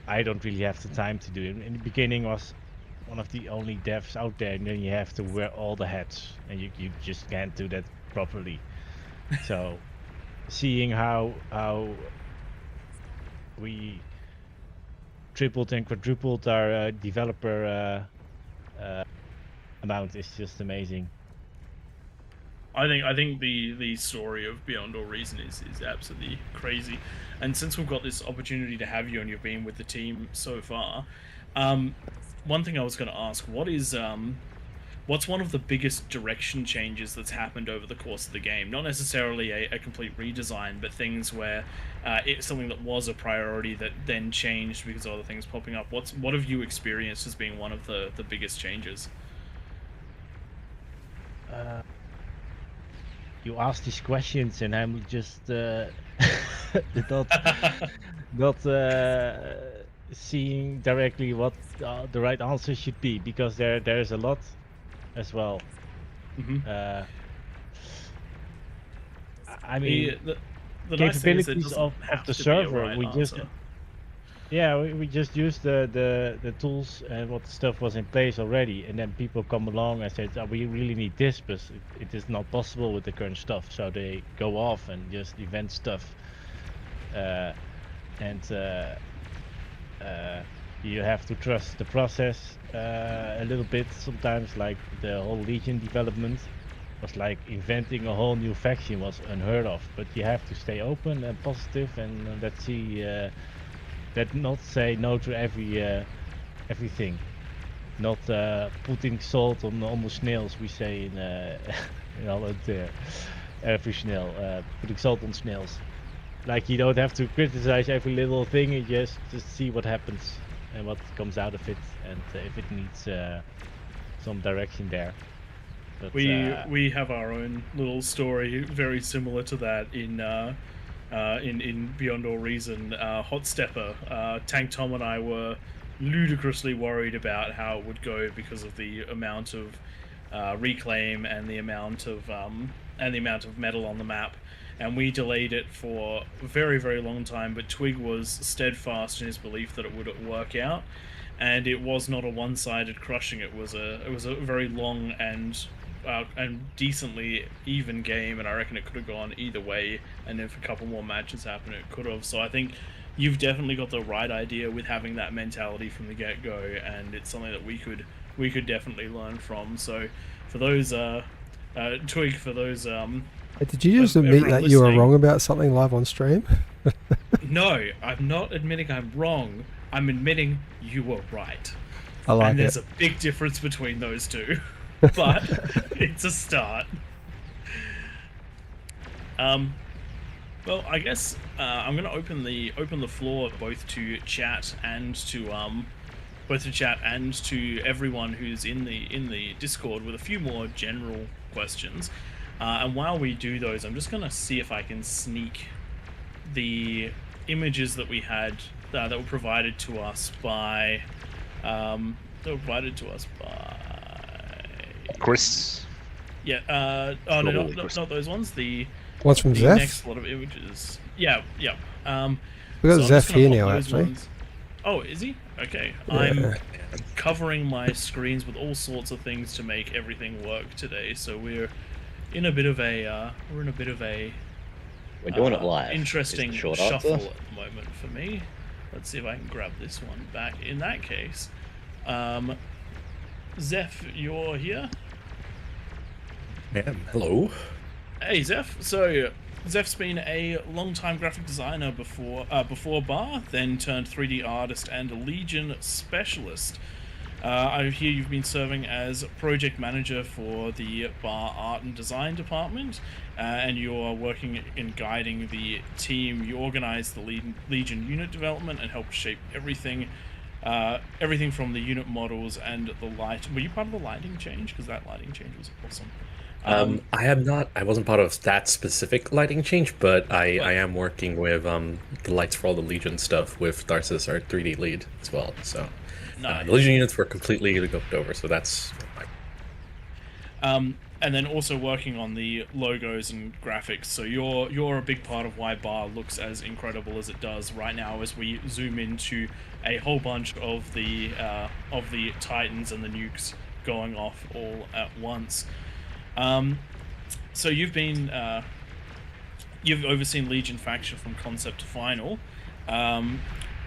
I don't really have the time to do it. In the beginning, was one of the only devs out there, and then you have to wear all the hats, and you just can't do that properly. So, seeing how we tripled and quadrupled our developer amount is just amazing. I think the story of Beyond All Reason is absolutely crazy, and since we've got this opportunity to have you and you've been with the team so far, one thing I was going to ask, what is what's one of the biggest direction changes that's happened over the course of the game? Not necessarily a complete redesign, but things where it's something that was a priority that then changed because of other things popping up. What have you experienced as being one of the biggest changes? You ask these questions, and I'm just not seeing directly what the right answer should be, because there's a lot as well. I mean, the nice thing is it capabilities doesn't of have the to be a server, right we just answer. we just used the tools and what stuff was in place already, and then people come along and say, oh, we really need this, but it is not possible with the current stuff, so they go off and just invent stuff, and you have to trust the process a little bit sometimes. Like the whole Legion development was like inventing a whole new faction was unheard of, but you have to stay open and positive, and let's see that not say no to everything, not putting salt on the snails, we say in all every snail, putting salt on snails. Like, you don't have to criticize every little thing, you just see what happens and what comes out of it, and if it needs some direction there. But, we have our own little story very similar to that in Beyond All Reason. Hot Stepper, Tank Tom and I were ludicrously worried about how it would go because of the amount of reclaim and the amount of metal on the map, and we delayed it for a very, very long time, but Twig was steadfast in his belief that it would work out, and it was not a one-sided crushing. It was a very long and decently even game, and I reckon it could have gone either way, and if a couple more matches happened, it could have. So I think you've definitely got the right idea with having that mentality from the get-go, and it's something that we could definitely learn from. So for those Twig, for those did you just admit that you were wrong about something live on stream? No, I'm not admitting I'm wrong. I'm admitting you were right. I like and there's it. a big difference between those two. But it's a start. Well, I guess I'm going to open the floor both to chat and to everyone who's in the Discord with a few more general questions. And while we do those, I'm just going to see if I can sneak the images that we had that were provided to us by Chris. Yeah. Oh no, not those ones. The ones from Zeph. Next lot of images. Yeah. We got So Zeph here now, actually. ones. Oh, is he? Okay. Yeah. I'm covering my screens with all sorts of things to make everything work today. So we're in a bit of a we're doing it live. Interesting Short shuffle answer. at the moment for me. Let's see if I can grab this one back. In that case, Zeph, you're here. Yeah, hello. Hey, Zeph. So, Zeph's been a long-time graphic designer before Bar, then turned 3D artist and a Legion specialist. I hear you've been serving as project manager for the Bar art and design department, and you're working in guiding the team. You organize the Legion unit development and help shape everything from the unit models and the light. Were you part of the lighting change? Because that lighting change was awesome. I am not. I wasn't part of that specific lighting change, but I am working with the lights for all the Legion stuff with Darcis, our 3D lead, as well. So Nice. the Legion units were completely looked over, so that's. And then also working on the logos and graphics. So you're a big part of why Bar looks as incredible as it does right now, as we zoom into a whole bunch of the Titans and the nukes going off all at once. So you've been you've overseen Legion faction from concept to final.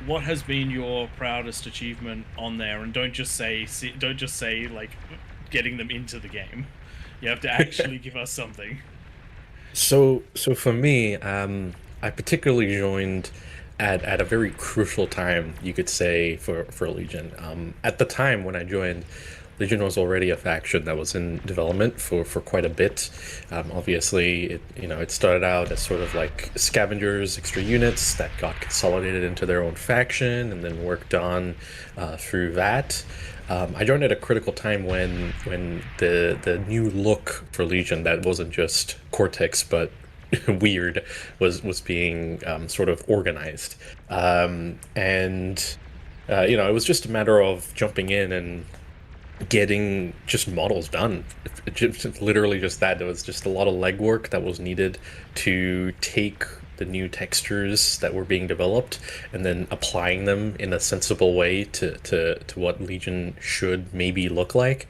What has been your proudest achievement on there? And don't just say like getting them into the game. You have to actually give us something. So for me, I particularly joined at a very crucial time, you could say, for Legion. At the time when I joined, Legion was already a faction that was in development for quite a bit. Obviously, it started out as sort of like scavengers, extra units that got consolidated into their own faction, and then worked on through that. I joined at a critical time when the new look for Legion, that wasn't just Cortex but weird, was being sort of organized, and it was just a matter of jumping in and getting just models done. Literally just that. There was just a lot of legwork that was needed to take the new textures that were being developed and then applying them in a sensible way to what Legion should maybe look like.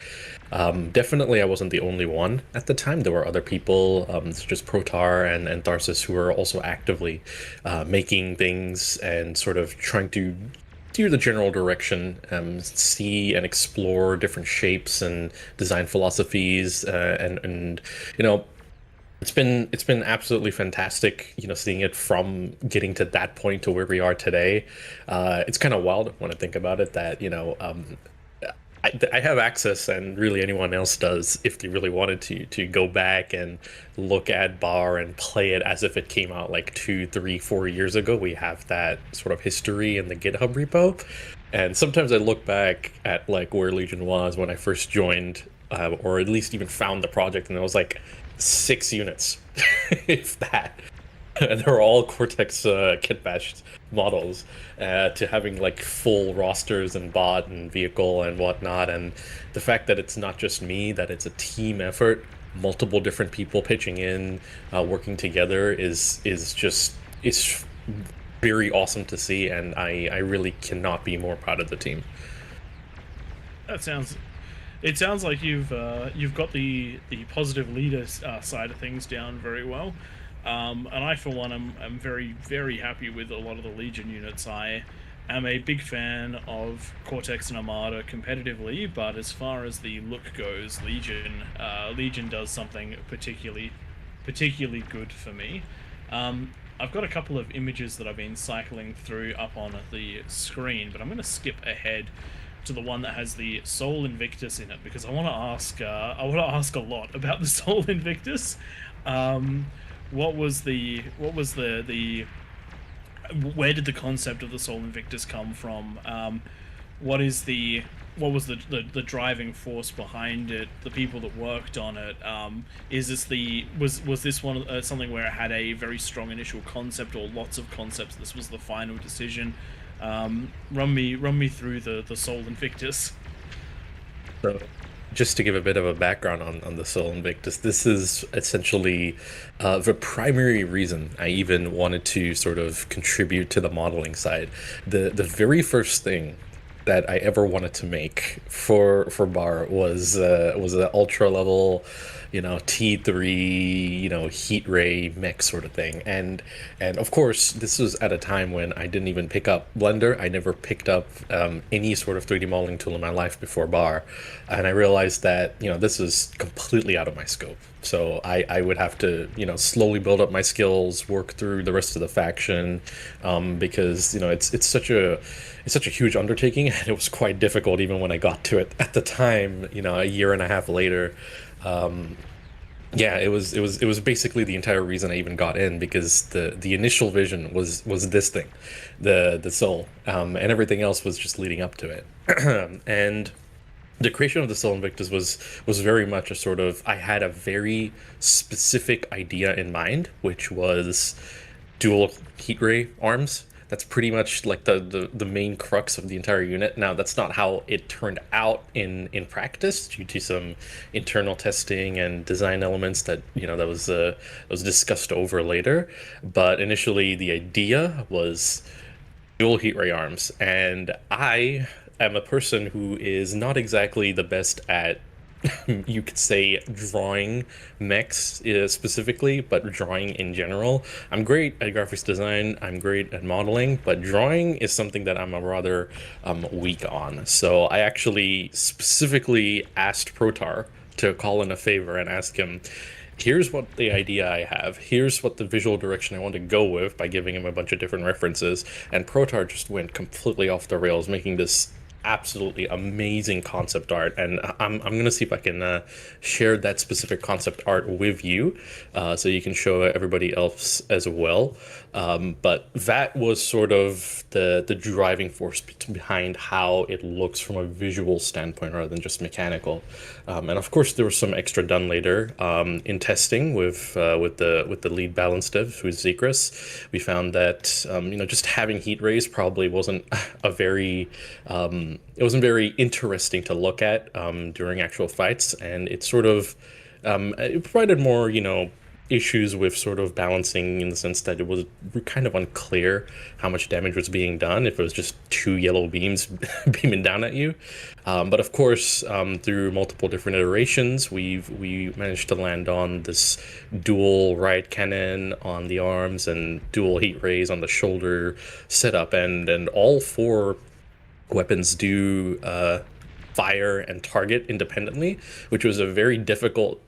Definitely I wasn't the only one at the time. There were other people, such as Protar and Tharsis, who were also actively making things and sort of trying to steer the general direction, see and explore different shapes and design philosophies, and it's been absolutely fantastic, seeing it from getting to that point to where we are today. It's kind of wild when I think about it that I have access, and really anyone else does, if they really wanted to go back and look at Bar and play it as if it came out like 2, 3, 4 years ago. We have that sort of history in the GitHub repo, and sometimes I look back at like where Legion was when I first joined, or at least even found the project, and it was like 6 units, if that. And they're all Cortex kit bashed models, to having like full rosters and bot and vehicle and whatnot. And the fact that it's not just me, that it's a team effort, multiple different people pitching in, working together is very awesome to see, and I really cannot be more proud of the team. It sounds like you've got the positive leader side of things down very well. And I, for one, am very, very happy with a lot of the Legion units. I am a big fan of Cortex and Armada competitively, but as far as the look goes, Legion does something particularly good for me. I've got a couple of images that I've been cycling through up on the screen, but I'm going to skip ahead to the one that has the Sol Invictus in it, because I want to ask a lot about the Sol Invictus. What was the where did the concept of the Sol Invictus come from? What was the driving force behind it? The people that worked on it. Was this one something where it had a very strong initial concept, or lots of concepts? This was the final decision. Run me through the Sol Invictus. So, just to give a bit of a background on the Sol Invictus, this is essentially the primary reason I even wanted to sort of contribute to the modeling side. The very first thing that I ever wanted to make for Bar was an ultra level, T3, heat ray mech sort of thing. And of course, this was at a time when I didn't even pick up Blender. I never picked up any sort of 3D modeling tool in my life before Bar. And I realized that, this is completely out of my scope. So I would have to, slowly build up my skills, work through the rest of the faction, because, it's such a huge undertaking, and it was quite difficult even when I got to it at the time, a year and a half later. It was basically the entire reason I even got in, because the initial vision was this thing, the Sol, and everything else was just leading up to it. And the creation of the Sol Invictus was very much a sort of, I had a very specific idea in mind, which was dual heat ray arms. That's pretty much like the main crux of the entire unit. Now, that's not how it turned out in practice, due to some internal testing and design elements that that was discussed over later. But initially, the idea was dual heat ray arms, and I am a person who is not exactly the best at you could say drawing mechs specifically, but drawing in general. I'm great at graphics design, I'm great at modeling, but drawing is something that I'm rather weak on. So I actually specifically asked Protar to call in a favor and ask him, here's what the idea I have, here's what the visual direction I want to go with, by giving him a bunch of different references. And Protar just went completely off the rails, making this absolutely amazing concept art, and I'm gonna see if I can share that specific concept art with you, so you can show everybody else as well. But that was sort of the driving force behind how it looks from a visual standpoint rather than just mechanical. And of course, there was some extra done later in testing with the lead balance dev, who's Zekris. We found that just having heat rays probably wasn't a very it wasn't very interesting to look at during actual fights, and it sort of it provided more issues with sort of balancing, in the sense that it was kind of unclear how much damage was being done if it was just two yellow beams beaming down at you. But of course, through multiple different iterations, we managed to land on this dual riot cannon on the arms and dual heat rays on the shoulder setup, and all four weapons do fire and target independently, which was a very difficult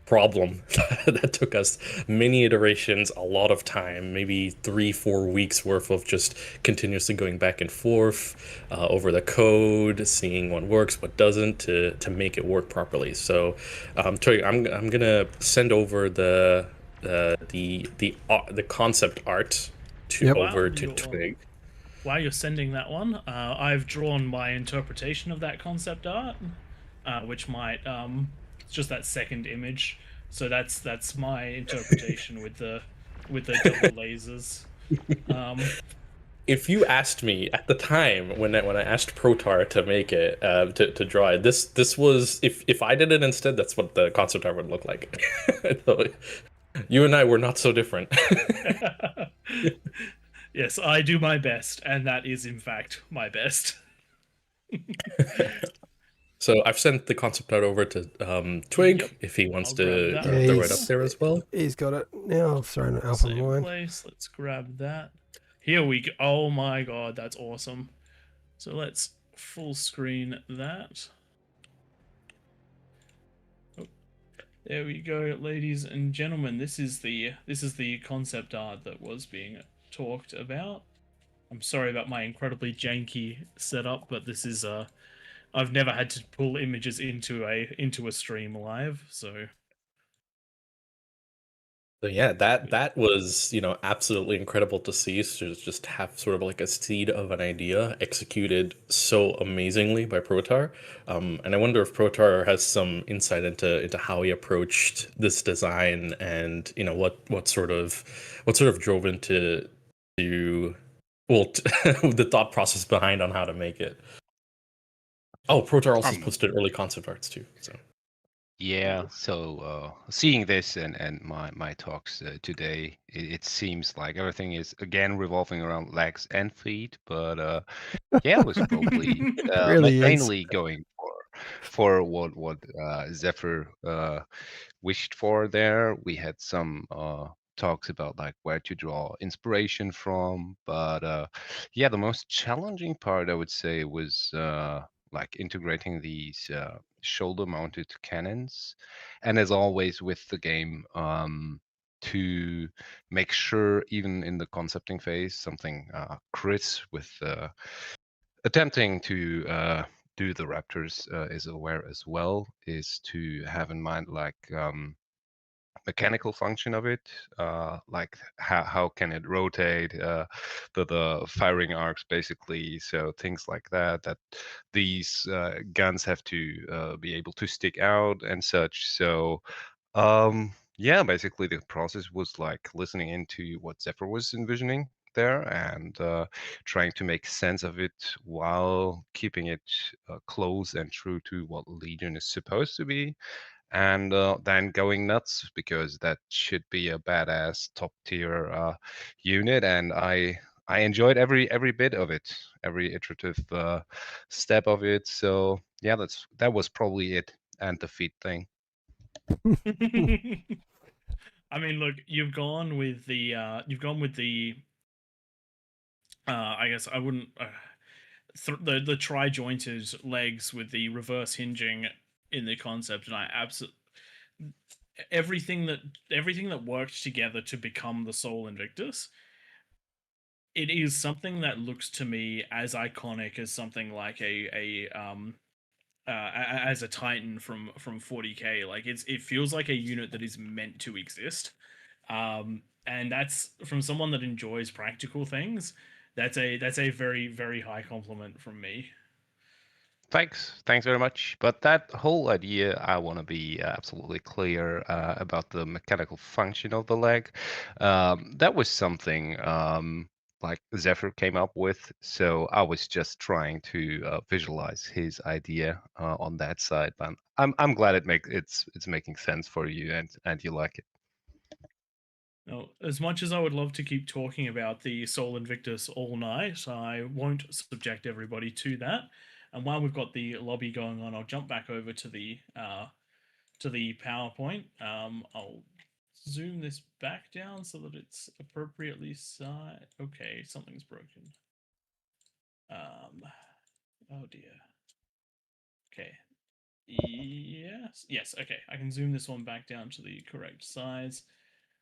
problem that took us many iterations, a lot of time, maybe 3-4 weeks worth of just continuously going back and forth over the code, seeing what works, what doesn't, to make it work properly. So Troy, I'm gonna send over the concept art over to Twig. While you're sending that one, I've drawn my interpretation of that concept art, which might it's just that second image. So that's my interpretation with the double lasers. If you asked me at the time when I asked Protar to make it to draw it, this was, if I did it instead, that's what the concept art would look like. So, you and I were not so different. Yes, I do my best, and that is in fact my best. So I've sent the concept art over to Twig, if he wants to throw it up there as well. He's got it now. Thrown it up on mine. Let's grab that. Here we go. Oh my god, that's awesome. So let's full screen that. Oh, there we go, ladies and gentlemen. This is the concept art that was being talked about. I'm sorry about my incredibly janky setup, but this is I've never had to pull images into a stream live, so yeah, that was absolutely incredible to see. So just have sort of like a seed of an idea executed so amazingly by Protar. And I wonder if Protar has some insight into how he approached this design, and what sort of drove into the thought process behind on how to make it. Oh, Protar also posted early concept arts too. So yeah, so seeing this and my talks today, it seems like everything is again revolving around legs and feet, but yeah, it was probably Really mainly going for what Zephyr wished for there. We had some talks about like where to draw inspiration from, but yeah, the most challenging part I would say was like integrating these shoulder mounted cannons, and as always with the game, to make sure even in the concepting phase, something Chris with attempting to do the Raptors is aware as well, is to have in mind like mechanical function of it, like how can it rotate, the firing arcs basically, so things like that these guns have to be able to stick out and such. So yeah, basically the process was like listening into what Zephyr was envisioning there, and trying to make sense of it while keeping it close and true to what Legion is supposed to be, and then going nuts, because that should be a badass top tier unit, and I enjoyed every bit of it, every iterative step of it. So yeah, that was probably it, and the feet thing. I mean, look, you've gone with the I guess I wouldn't the tri-jointed legs with the reverse hinging in the concept, and I absolutely everything that worked together to become the Soul Invictus it is something that looks to me as iconic as something like as a Titan from 40K. Like it feels like a unit that is meant to exist. And that's from someone that enjoys practical things. That's a very, very high compliment from me. Thanks very much. But that whole idea, I want to be absolutely clear about the mechanical function of the leg. That was something like Zephyr came up with, so I was just trying to visualize his idea on that side. But I'm glad it's making sense for you and you like it. Now, as much as I would love to keep talking about the Sol Invictus all night, I won't subject everybody to that. And while we've got the lobby going on, I'll jump back over to the PowerPoint. I'll zoom this back down so that it's appropriately sized. Okay, something's broken. Oh dear. Okay. Yes. Okay, I can zoom this one back down to the correct size.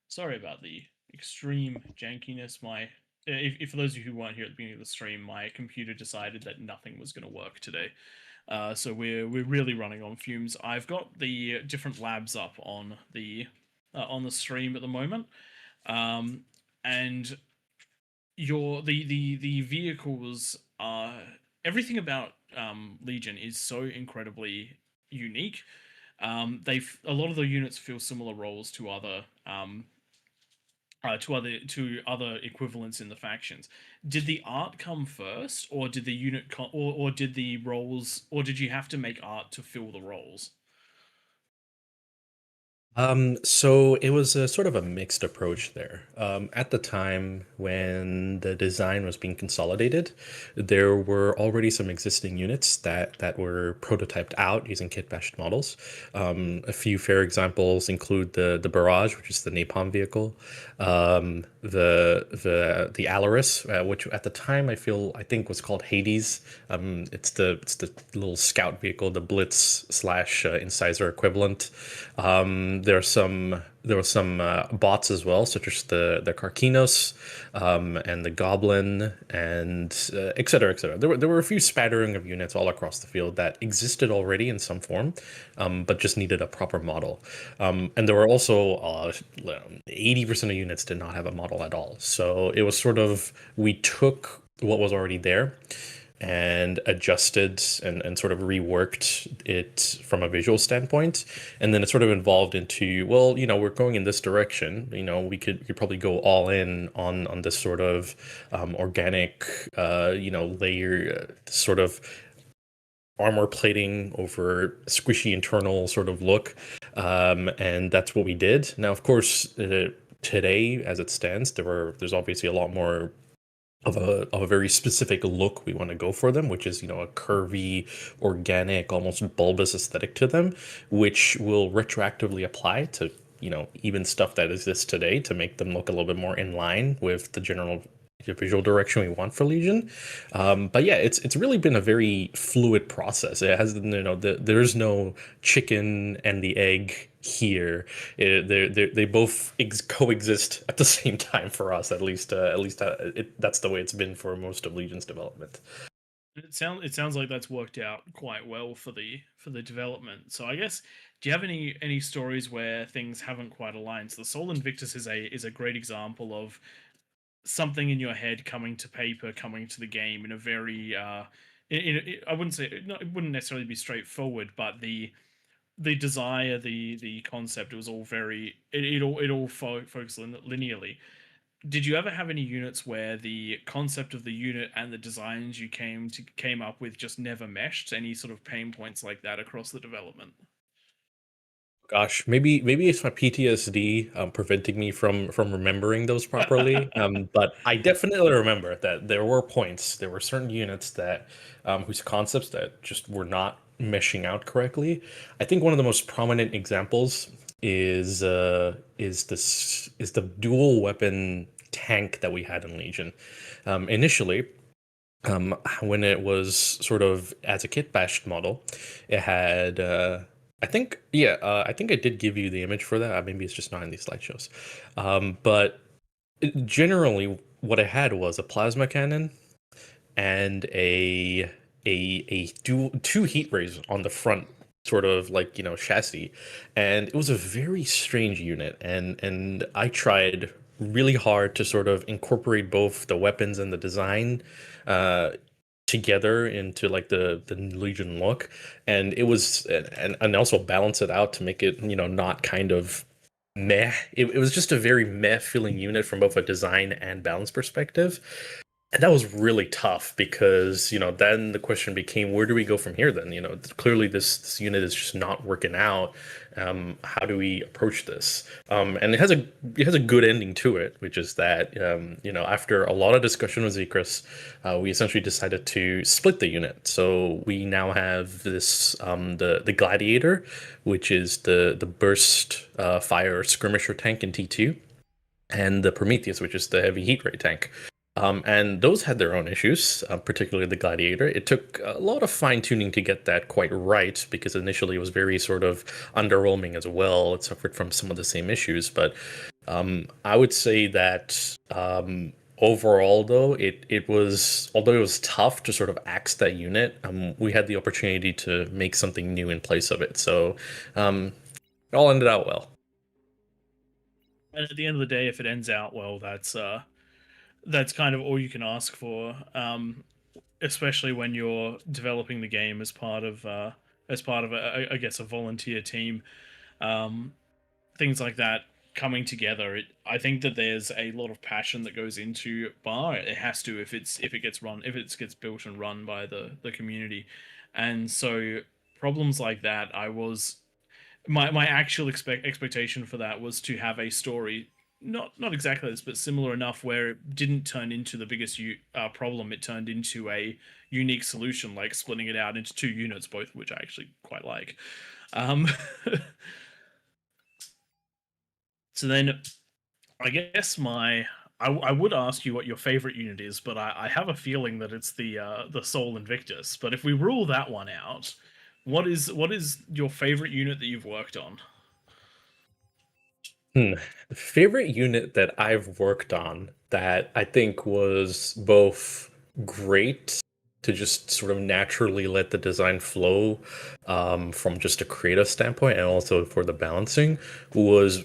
Sorry about the extreme jankiness. If for those of you who weren't here at the beginning of the stream, my computer decided that nothing was going to work today. So we're really running on fumes. I've got the different labs up on the stream at the moment, and the vehicles are everything about Legion is so incredibly unique. A lot of the units feel similar roles to other to other equivalents in the factions. Did the art come first, or did the unit or did the roles, or did you have to make art to fill the roles? So it was a sort of a mixed approach there. At the time when the design was being consolidated, there were already some existing units that were prototyped out using kit-bashed models. A few fair examples include the Barrage, which is the napalm vehicle, the Alaris, which at the time I think was called Hades. It's the little scout vehicle, the Blitz / Incisor equivalent. There were some bots as well, such as the Karkinos and the Goblin, and et cetera, et cetera. There were a few spattering of units all across the field that existed already in some form, but just needed a proper model. And there were also 80% of units did not have a model at all. So it was sort of, we took what was already there and adjusted and sort of reworked it from a visual standpoint. And then it sort of evolved into, well, we're going in this direction. We could probably go all in on this sort of organic, layer, sort of armor plating over squishy internal sort of look. And that's what we did. Now, of course, today, as it stands, there's obviously a lot more of a very specific look we want to go for them, which is, a curvy, organic, almost bulbous aesthetic to them, which will retroactively apply to, even stuff that exists today to make them look a little bit more in line with the general visual direction we want for Legion. But yeah, it's really been a very fluid process. It has, there's no chicken and the egg here. They both coexist at the same time for us. At least that's the way it's been for most of Legion's development. It sounds like that's worked out quite well for the development. So I guess, do you have any stories where things haven't quite aligned? So the Sol Invictus is a great example of something in your head coming to paper, coming to the game in a very I wouldn't say, it wouldn't necessarily be straightforward, but the desire, the concept, it was all very, it all focused linearly. Did you ever have any units where the concept of the unit and the designs you came up with just never meshed? Any sort of pain points like that across the development? Gosh, maybe it's my PTSD preventing me from remembering those properly. But I definitely remember that there were certain units that whose concepts that just were not meshing out correctly. I think one of the most prominent examples is the dual weapon tank that we had in Legion. Initially, when it was sort of as a kit bashed model, it had I think I did give you the image for that. Maybe it's just not in these slideshows. But Generally, what I had was a plasma cannon and a two heat rays on the front, sort of like, chassis. And it was a very strange unit, and I tried really hard to sort of incorporate both the weapons and the design uh together into like the Legion look, and it was, and also balance it out to make it, not kind of meh. It was just a very meh feeling unit from both a design and balance perspective. And that was really tough because, then the question became, where do we go from here then? Clearly this unit is just not working out. How do we approach this? And it has a good ending to it, which is that, after a lot of discussion with Zekris, we essentially decided to split the unit. So we now have this, the Gladiator, which is the burst fire skirmisher tank in T2, and the Prometheus, which is the heavy heat ray tank. And those had their own issues, particularly the Gladiator. It took a lot of fine tuning to get that quite right, because initially it was very sort of underwhelming as well. It suffered from some of the same issues. But I would say that overall, though, it was, although it was tough to sort of axe that unit, we had the opportunity to make something new in place of it. So it all ended out well. And at the end of the day, if it ends out well, that's kind of all you can ask for, especially when you're developing the game as part of I guess a volunteer team. Things like that coming together. I think that there's a lot of passion that goes into Bar. It has to, if it gets built and run by the community, and so problems like that, my actual expectation for that was to have a story, not exactly this, but similar enough, where it didn't turn into the biggest problem. It turned into a unique solution, like splitting it out into two units, both of which I actually quite like. So then, I guess I would ask you what your favorite unit is, but I have a feeling that it's the Soul Invictus. But if we rule that one out, what is your favorite unit that you've worked on? The favorite unit that I've worked on that I think was both great to just sort of naturally let the design flow, from just a creative standpoint, and also for the balancing, was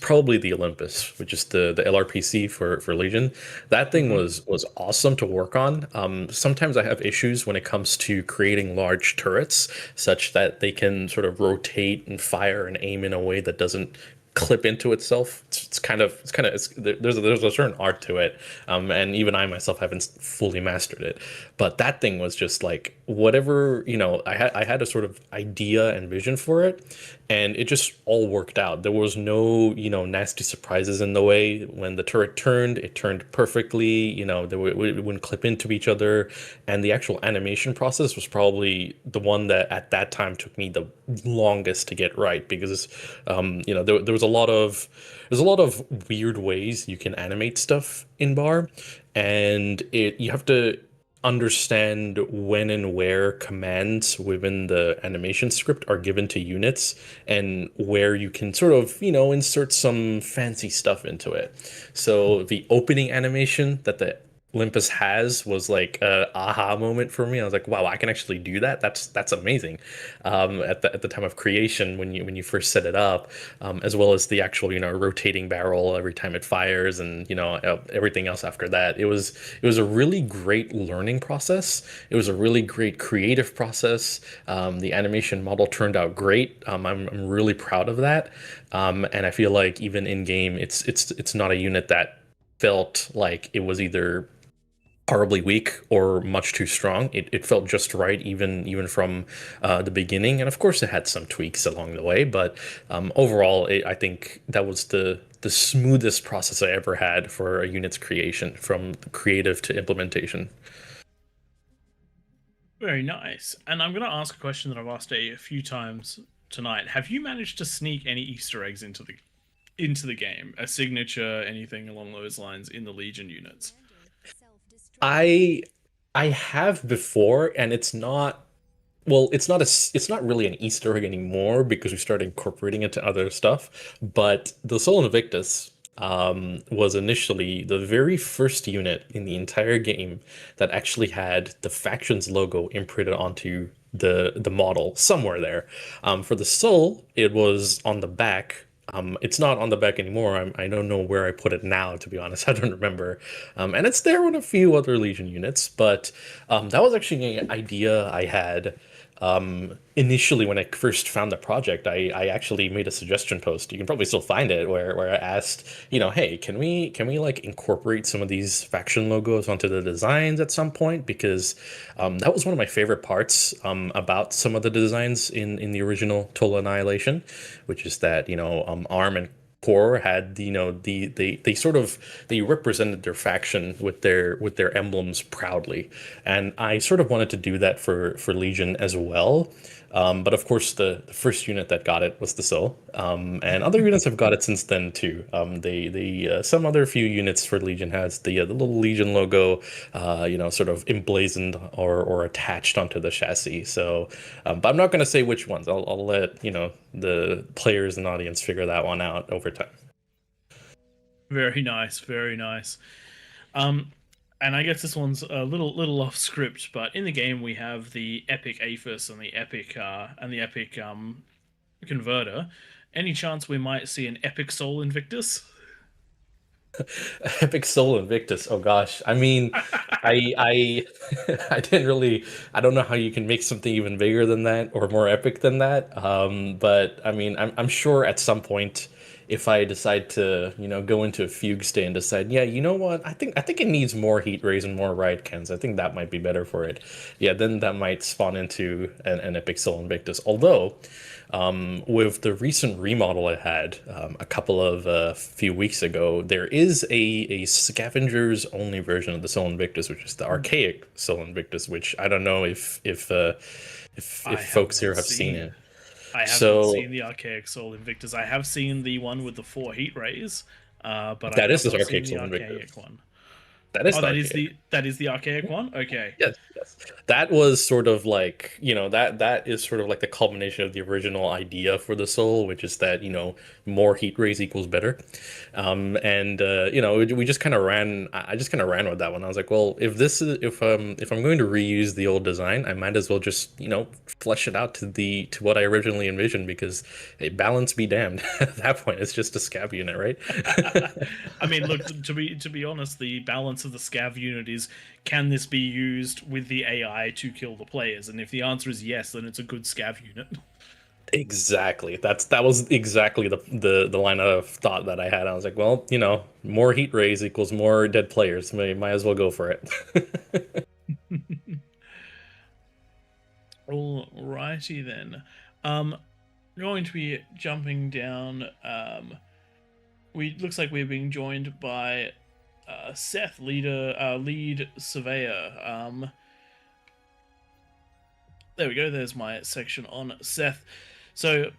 probably the Olympus, which is the LRPC for Legion. That thing was awesome to work on. Sometimes I have issues when it comes to creating large turrets, such that they can sort of rotate and fire and aim in a way that doesn't clip into itself. There's a certain art to it, and even I myself haven't fully mastered it. But that thing was just like, whatever, I had a sort of idea and vision for it, and it just all worked out. There was no, nasty surprises in the way. When the turret turned, it turned perfectly. It wouldn't clip into each other, and the actual animation process was probably the one that at that time took me the longest to get right, because there was a lot of weird ways you can animate stuff in Bar, and you have to understand when and where commands within the animation script are given to units, and where you can sort of, insert some fancy stuff into it. So the opening animation that the Olympus has was like a aha moment for me. I was like, wow, I can actually do that. That's amazing. At the time of creation, when you first set it up, as well as the actual, rotating barrel every time it fires, and everything else after that. It was a really great learning process. It was a really great creative process. The animation model turned out great. I'm really proud of that. And I feel like even in game, it's not a unit that felt like it was either horribly weak or much too strong. It felt just right, even from the beginning. And of course, it had some tweaks along the way. But overall, I think that was the smoothest process I ever had for a unit's creation, from creative to implementation. Very nice. And I'm going to ask a question that I've asked a few times tonight. Have you managed to sneak any Easter eggs into the game? A signature, anything along those lines in the Legion units? I have before, and it's not, well, it's not really an Easter egg anymore, because we started incorporating it to other stuff. But the Soul Invictus, was initially the very first unit in the entire game that actually had the factions logo imprinted onto the model somewhere there. For the soul, it was on the back. It's not on the back anymore. I don't know where I put it now, to be honest. I don't remember. And it's there with a few other Legion units, but that was actually an idea I had initially when I first found the project. I actually made a suggestion post. You can probably still find it where I asked, hey, can we like incorporate some of these faction logos onto the designs at some point? Because that was one of my favorite parts about some of the designs in the original Total Annihilation, which is that ARM and Core had they represented their faction with their emblems proudly, and I sort of wanted to do that for Legion as well. But of course, the first unit that got it was the Soul, and other units have got it since then too. Some other few units for Legion has the little Legion logo, sort of emblazoned or attached onto the chassis. So, but I'm not going to say which ones. I'll let the players and audience figure that one out over time. Very nice, very nice. And I guess this one's a little off script, but in the game we have the epic Aphis and the epic converter. Any chance we might see an epic Soul Invictus? Epic Soul Invictus. Oh gosh. I mean, I I didn't really. I don't know how you can make something even bigger than that or more epic than that. But I mean, I'm sure at some point, if I decide to go into a fugue state and decide, yeah, you know what, I think it needs more heat rays and more riot cans. I think that might be better for it. Yeah, then that might spawn into an epic Soul Invictus. Although, with the recent remodel I had a couple of few weeks ago, there is a scavengers only version of the Soul Invictus, which is the archaic Soul Invictus, which I don't know if folks here have seen it. I haven't seen the archaic Soul Invictus. I have seen the one with the 4 heat rays, but I have not seen the archaic one. That is that is the archaic one? Okay. Yes. That was sort of like, that is sort of like the culmination of the original idea for the Soul, which is that, more heat rays equals better. We just kind of ran, I just kind of ran with that one. I was like, well, if I'm going to reuse the old design, I might as well just, flesh it out to what I originally envisioned, because hey, balance be damned. At that point, it's just a scav unit, right? I mean, look, to be honest, the balance of the scav unit is, can this be used with the AI to kill the players? And if the answer is yes, then it's a good scav unit. Exactly. That was exactly the line of thought that I had. I was like, well, more heat rays equals more dead players. Might as well go for it. Alrighty then. Going to be jumping down. Looks like we're being joined by Seth, lead surveyor. There we go. There's my section on Seth. So,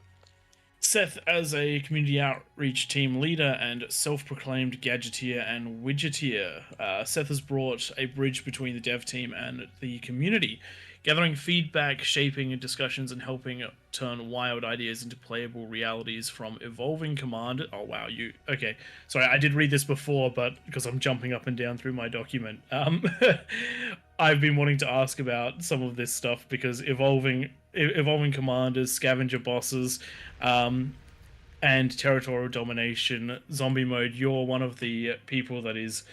Seth, as a community outreach team leader and self-proclaimed gadgeteer and widgeteer, Seth has brought a bridge between the dev team and the community, gathering feedback, shaping discussions, and helping turn wild ideas into playable realities from evolving command. Oh wow, okay? Sorry, I did read this before, but because I'm jumping up and down through my document, I've been wanting to ask about some of this stuff because evolving commanders, scavenger bosses, and territorial domination, zombie mode. You're one of the people that is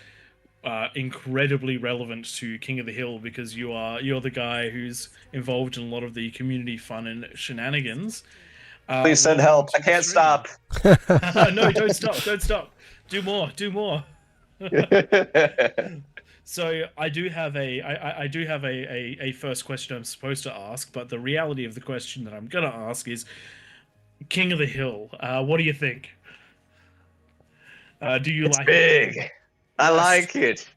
incredibly relevant to King of the Hill, because you're the guy who's involved in a lot of the community fun and shenanigans. Please send help. I can't stop. No, don't stop. Do more. So I do have a first question I'm supposed to ask, but the reality of the question that I'm gonna ask is, King of the Hill, what do you think? Do you like big? it? I like it.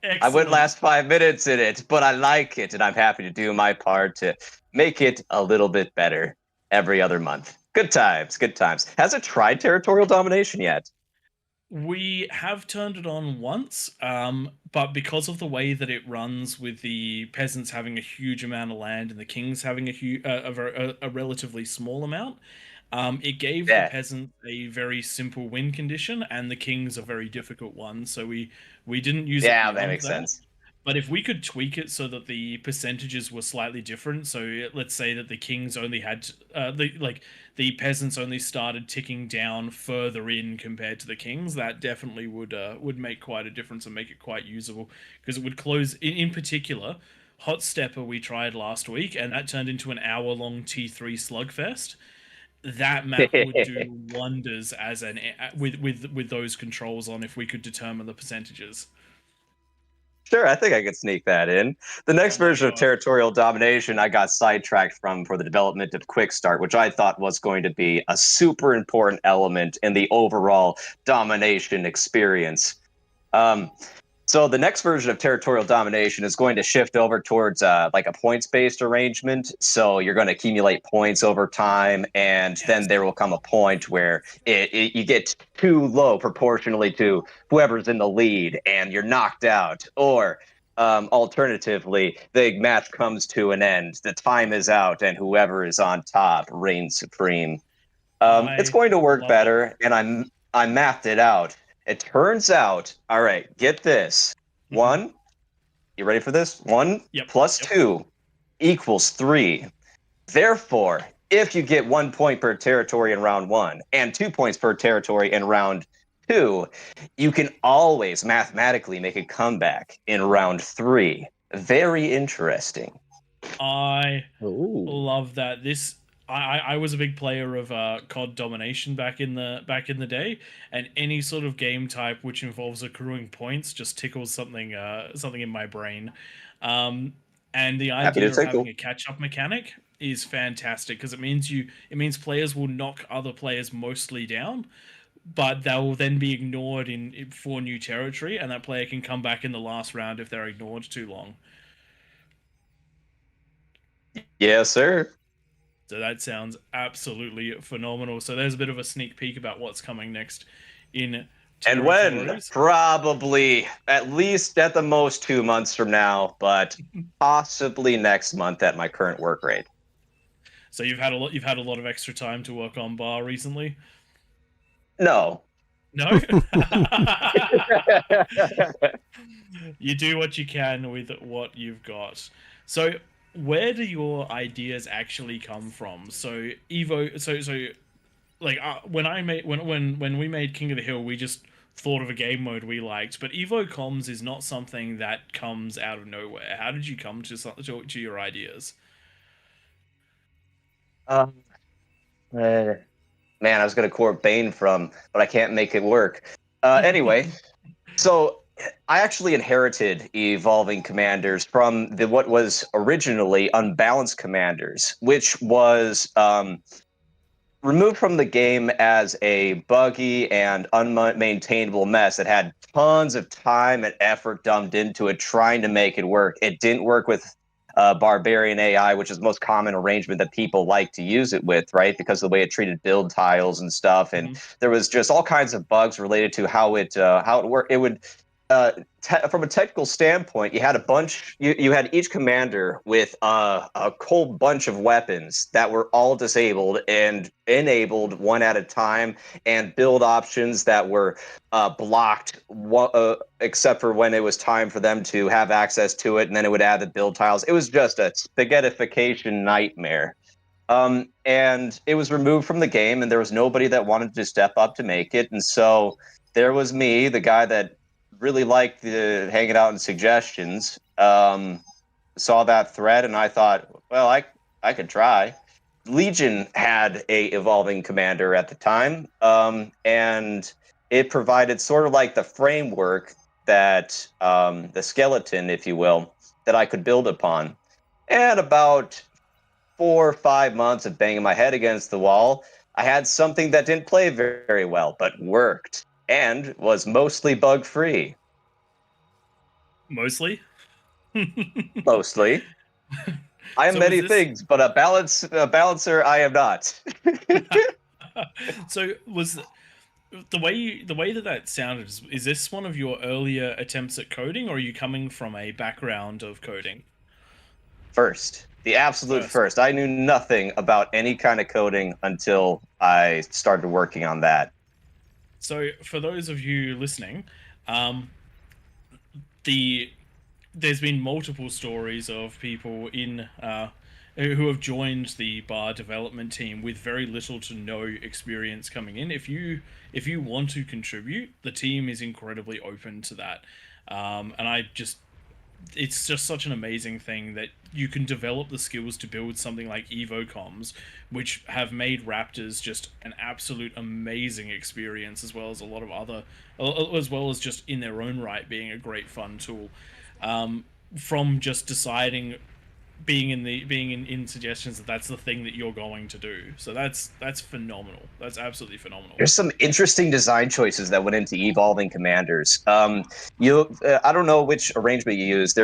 Excellent. I wouldn't last 5 minutes in it, but I like it, and I'm happy to do my part to make it a little bit better every other month. Good times. Has it tried territorial domination yet? We have turned it on once, but because of the way that it runs, with the peasants having a huge amount of land and the kings having a relatively small amount, It gave the peasant a very simple win condition, and the kings a very difficult one. So we didn't use it beyond that makes sense. But if we could tweak it so that the percentages were slightly different, so let's say that the kings only had the peasants only started ticking down further in compared to the kings, that definitely would make quite a difference and make it quite usable, because it would close. In particular, Hot Stepper we tried last week, and that turned into an hour-long T3 slugfest. That map would do wonders as with those controls on, if we could determine the percentages. Sure, I think I could sneak that in. The next version of Territorial Domination I got sidetracked from for the development of Quick Start, which I thought was going to be a super important element in the overall domination experience. So the next version of Territorial Domination is going to shift over towards like a points-based arrangement. So you're going to accumulate points over time, and then there will come a point where you get too low proportionally to whoever's in the lead, and you're knocked out. Or alternatively, the match comes to an end, the time is out, and whoever is on top reigns supreme. It's going to work better, and I mapped it out. It turns out, all right, get this. 1, you ready for this? 1 plus 2 equals 3. Therefore, if you get 1 point per territory in round 1 and 2 points per territory in round 2, you can always mathematically make a comeback in round 3. Very interesting. I love that. I was a big player of COD Domination back in the day, and any sort of game type which involves accruing points just tickles something in my brain. And the idea of having a catch-up mechanic is fantastic, because it means players will knock other players mostly down, but they will then be ignored for new territory, and that player can come back in the last round if they're ignored too long. Yes, sir. So that sounds absolutely phenomenal. So there's a bit of a sneak peek about what's coming next in And when? Probably at least at the most 2 months from now, but possibly next month at my current work rate. So you've had a lot of extra time to work on Bar recently? No. No? You do what you can with what you've got. So where do your ideas actually come from? So Evo, so like when we made King of the Hill, we just thought of a game mode we liked, but Evo Comms is not something that comes out of nowhere. How did you come to your ideas? Man, I was gonna quote Bane from, but I can't make it work. Anyway, so I actually inherited Evolving Commanders from what was originally Unbalanced Commanders, which was removed from the game as a buggy and unmaintainable mess that had tons of time and effort dumped into it trying to make it work. It didn't work with Barbarian AI, which is the most common arrangement that people like to use it with, right? Because of the way it treated build tiles and stuff, and there was just all kinds of bugs related to how it worked. It would from a technical standpoint, you had a bunch. You had each commander with a whole bunch of weapons that were all disabled and enabled one at a time, and build options that were blocked, except for when it was time for them to have access to it, and then it would add the build tiles. It was just a spaghettification nightmare. And it was removed from the game, and there was nobody that wanted to step up to make it, and so there was me, the guy that really liked the hanging out and suggestions, saw that thread, and I thought, well, I could try. Legion had a evolving commander at the time, and it provided sort of like the framework that the skeleton, if you will, that I could build upon. And about 4 or 5 months of banging my head against the wall, I had something that didn't play very well, but worked. And was mostly bug-free. Mostly? Mostly. I am many things, but a balancer I am not. So was the way that sounded, is this one of your earlier attempts at coding, or are you coming from a background of coding? First. The absolute first. I knew nothing about any kind of coding until I started working on that. So for those of you listening, there's been multiple stories of people who have joined the bar development team with very little to no experience coming in. If you want to contribute, the team is incredibly open to that, and it's just such an amazing thing that you can develop the skills to build something like EvoComs, which have made Raptors just an absolute amazing experience, as well as a lot of other, as well as just in their own right being a great fun tool. From just deciding, being in suggestions that's the thing that you're going to do. So that's phenomenal. That's absolutely phenomenal. There's some interesting design choices that went into evolving commanders. I don't know which arrangement you use.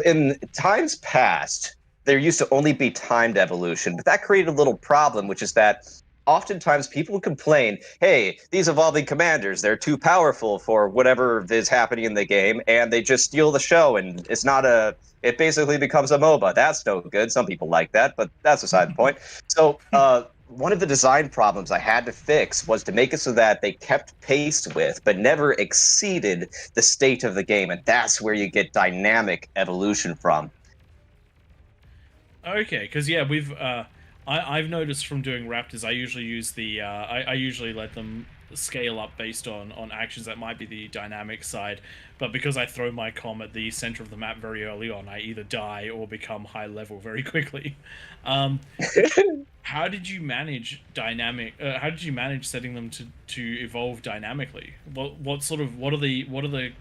In times past, there used to only be timed evolution, but that created a little problem, which is that oftentimes people would complain, hey, these evolving commanders, they're too powerful for whatever is happening in the game, and they just steal the show, and it basically becomes a MOBA. That's no good. Some people like that, but that's beside the point. So one of the design problems I had to fix was to make it so that they kept pace with, but never exceeded the state of the game, and that's where you get dynamic evolution from. Okay, because yeah, I've noticed from doing Raptors, I usually use I usually let them scale up based on actions that might be the dynamic side, but because I throw my comm at the center of the map very early on, I either die or become high level very quickly. How did you manage how did you manage setting them to evolve dynamically? What are the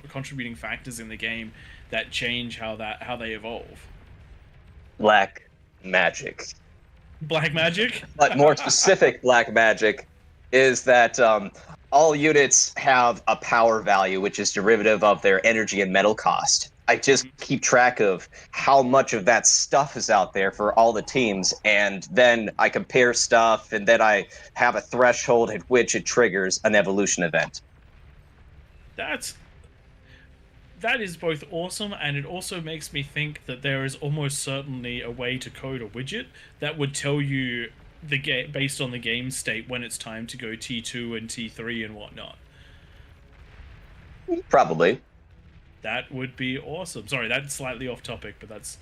contributing factors in the game that change how they evolve? Black magic. Black magic? But more specific black magic is that all units have a power value, which is derivative of their energy and metal cost. I just keep track of how much of that stuff is out there for all the teams, and then I compare stuff, and then I have a threshold at which it triggers an evolution event. That is both awesome, and it also makes me think that there is almost certainly a way to code a widget that would tell you based on the game state when it's time to go T2 and T3 and whatnot. Probably. That would be awesome. Sorry, that's slightly off topic, but that's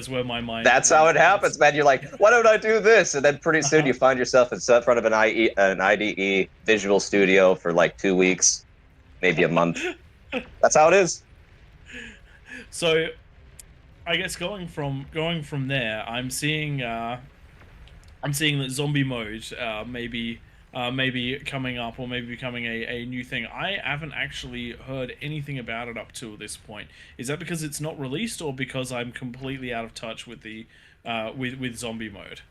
where my mind. That's how it happens, man. You're like, why don't I do this? And then pretty soon you find yourself in front of an IDE Visual Studio for like 2 weeks, maybe a month. That's how it is. So, I guess going from there, I'm seeing that zombie mode maybe coming up, or maybe becoming a new thing. I haven't actually heard anything about it up to this point. Is that because it's not released, or because I'm completely out of touch with the with zombie mode?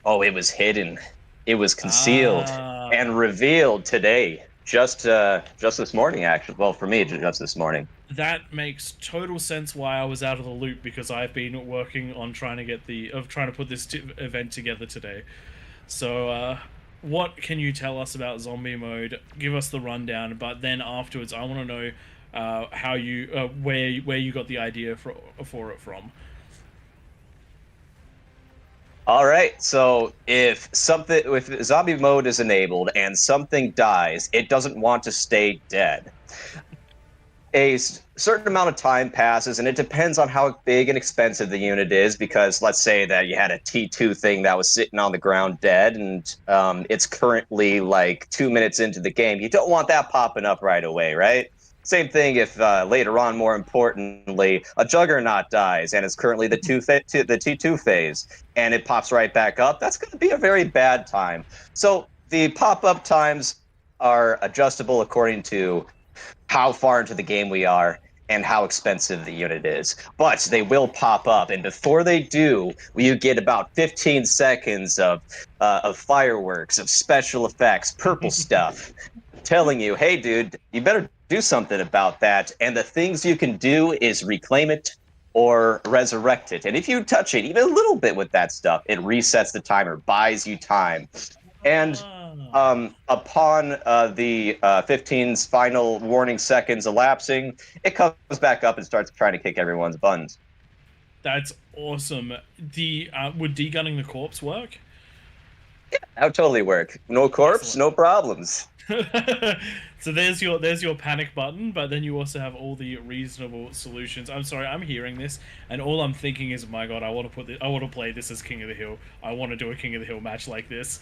Oh, it was hidden. It was concealed and revealed today. Just this morning, actually. Well, for me, just this morning. That makes total sense why I was out of the loop, because I've been working on trying to put this event together today. So, what can you tell us about zombie mode? Give us the rundown, but then afterwards, I want to know how you where you got the idea for it from. All right, so if zombie mode is enabled and something dies, it doesn't want to stay dead. A certain amount of time passes, and it depends on how big and expensive the unit is, because let's say that you had a T2 thing that was sitting on the ground dead, and it's currently like 2 minutes into the game. You don't want that popping up right away, right? Same thing if later on, more importantly, a Juggernaut dies and it's currently the T2 phase, and it pops right back up. That's going to be a very bad time. So the pop-up times are adjustable according to how far into the game we are and how expensive the unit is. But they will pop up, and before they do, you get about 15 seconds of fireworks, of special effects, purple stuff, telling you, hey, dude, you better do something about that. And the things you can do is reclaim it or resurrect it. And if you touch it even a little bit with that stuff, it resets the timer, buys you time. And upon the 15's final warning seconds elapsing, it comes back up and starts trying to kick everyone's buns. That's awesome. Would degunning the corpse work? That would totally work. No corpse, Excellent. no problems. So there's your panic button, but then you also have all the reasonable solutions. I'm sorry, I'm hearing this, and all I'm thinking is, my God, I want to play this as King of the Hill. I want to do a King of the Hill match like this.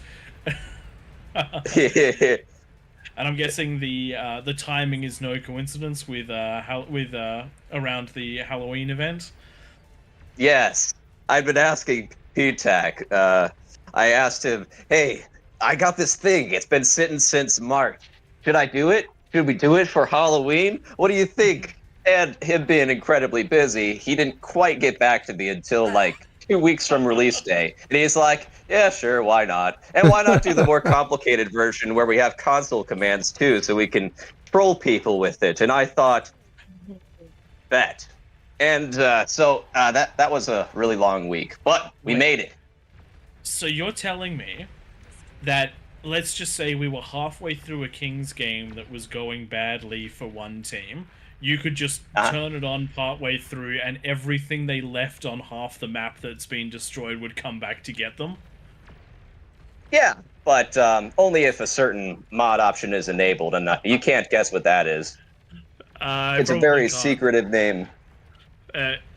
And I'm guessing the timing is no coincidence with around the Halloween event. Yes, I've been asking PTAC. I asked him, "Hey, I got this thing. It's been sitting since March. Should I do it? Should we do it for Halloween? What do you think?" And him being incredibly busy, he didn't quite get back to me until like 2 weeks from release day. And he's like, "Yeah, sure, why not? And why not do the more complicated version where we have console commands too, so we can troll people with it?" And I thought, bet. And so that was a really long week, but we made it. So you're telling me that, let's just say we were halfway through a Kings game that was going badly for one team, you could just turn it on partway through and everything they left on half the map that's been destroyed would come back to get them? Yeah, but only if a certain mod option is enabled, and you can't guess what that is. It's a very secretive name.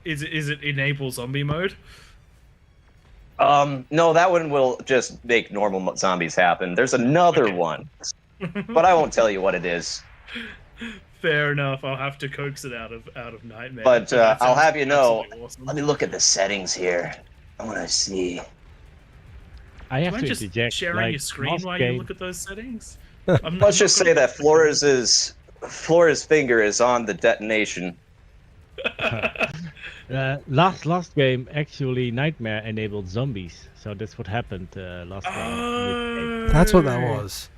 Is it enable zombie mode? No, that one will just make normal zombies happen. There's another one, but I won't tell you what it is. Fair enough. I'll have to coax it out of Nightmare. But I'll have you know. Awesome. Let me look at the settings here. I want to see. I have Do you to mind just interject. sharing like, your screen last while game, you look at those settings? Let's just say that Flora's finger is on the detonation. last game, actually, Nightmare enabled zombies. So that's what happened last game. That's what that was.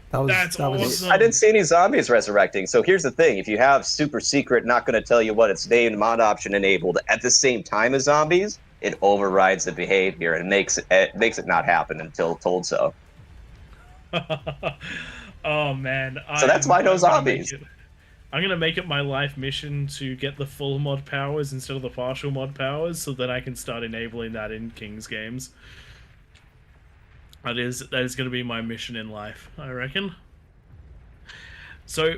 That's awesome. I didn't see any zombies resurrecting. So here's the thing: if you have super secret, not going to tell you what it's named, mod option enabled at the same time as zombies, it overrides the behavior and makes it not happen until told so. Oh man! So that's why no zombies. I'm gonna make it my life mission to get the full mod powers instead of the partial mod powers, so that I can start enabling that in Kings games. That is going to be my mission in life, I reckon. So,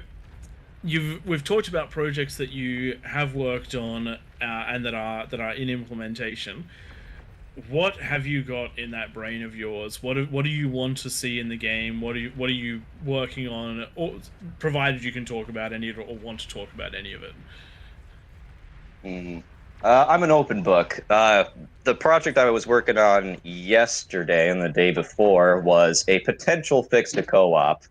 we've talked about projects that you have worked on and that are in implementation. What have you got in that brain of yours? What do you want to see in the game? What are you working on? Or provided you can talk about any of it or want to talk about any of it. I'm an open book. The project I was working on yesterday and the day before was a potential fix to co-op.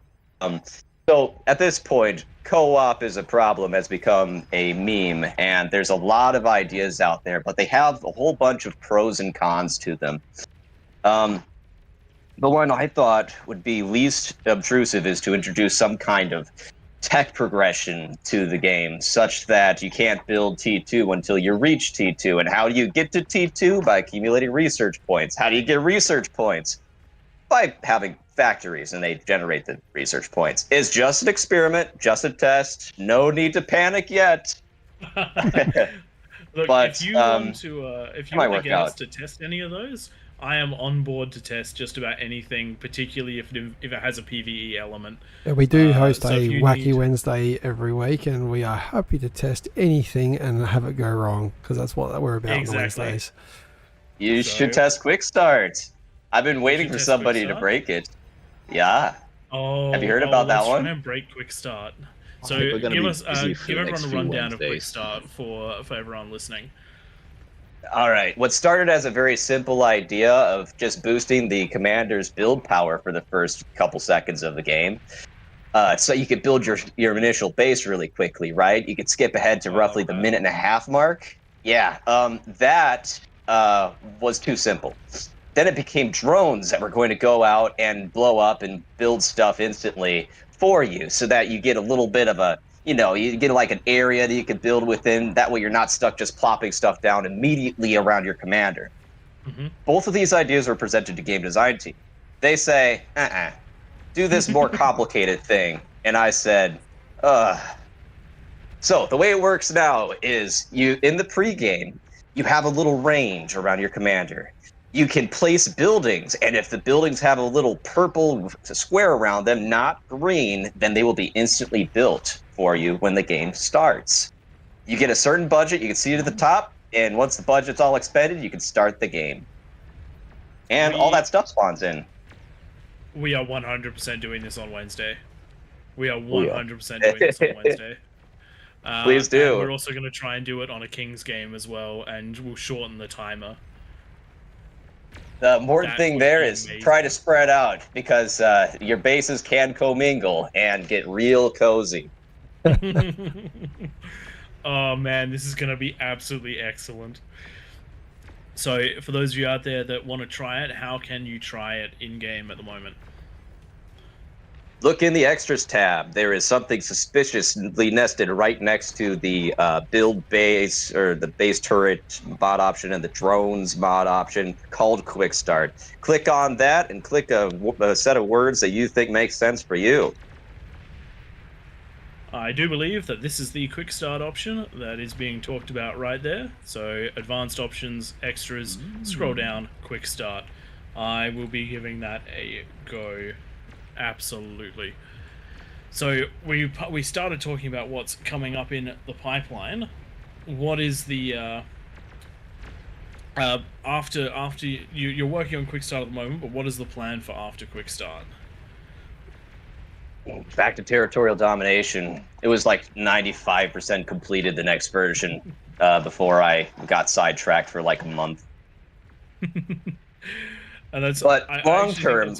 So at this point, co-op is a problem, has become a meme, and there's a lot of ideas out there, but they have a whole bunch of pros and cons to them. The one I thought would be least obtrusive is to introduce some kind of tech progression to the game, such that you can't build T2 until you reach T2. And how do you get to T2? By accumulating research points. How do you get research points? By having factories, and they generate the research points. It's just an experiment, just a test. No need to panic yet. Look, but if you want to get us out. to test any of those, I am on board to test just about anything, particularly if it has a PvE element. Yeah, we do host so a if you Wacky Wednesday every week, and we are happy to test anything and have it go wrong, because that's what we're about on Wednesdays. You should test Quick Start. I've been waiting for somebody to break it. Yeah. Oh, have you heard about that one? Let's try and break Quick Start. So give everyone a rundown of Quick Start for everyone listening. All right. What started as a very simple idea of just boosting the commander's build power for the first couple seconds of the game, so you could build your initial base really quickly, right? You could skip ahead to roughly the minute-and-a-half mark. Yeah. That was too simple. Then it became drones that were going to go out and blow up and build stuff instantly for you, so that you get a little bit of a, you get like an area that you can build within. That way you're not stuck just plopping stuff down immediately around your commander. Both of these ideas were presented to game design team. They say, do this more complicated thing. And I said, So the way it works now is in the pregame, you have a little range around your commander. you can place buildings, and if the buildings have a little purple square around them, not green, then they will be instantly built for you when the game starts. You get a certain budget, you can see it at the top, and once the budget's all expended, you can start the game. And all that stuff spawns in. We are 100% doing this on Wednesday. We are We are. 100% doing this on Wednesday. Please do. And we're also going to try and do it on a King's game as well, and we'll shorten the timer. The important thing there is try to spread out, because your bases can commingle and get real cozy. Oh man, this is going to be absolutely excellent. So for those of you out there that want to try it, how can you try it in-game at the moment? Look in the extras tab. There is something suspiciously nested right next to the build base, or the base turret mod option, and the drones mod option, called Quick Start. Click on that and click a set of words that you think makes sense for you. I do believe that this is the quick start option that is being talked about right there. So advanced options, extras, scroll down, quick start. I will be giving that a go. Absolutely. So we started talking about what's coming up in the pipeline. What is the after you're working on quick start at the moment, but what is the plan for after quick start? Back to territorial domination. It was like 95% completed the next version before I got sidetracked for like a month. But long term,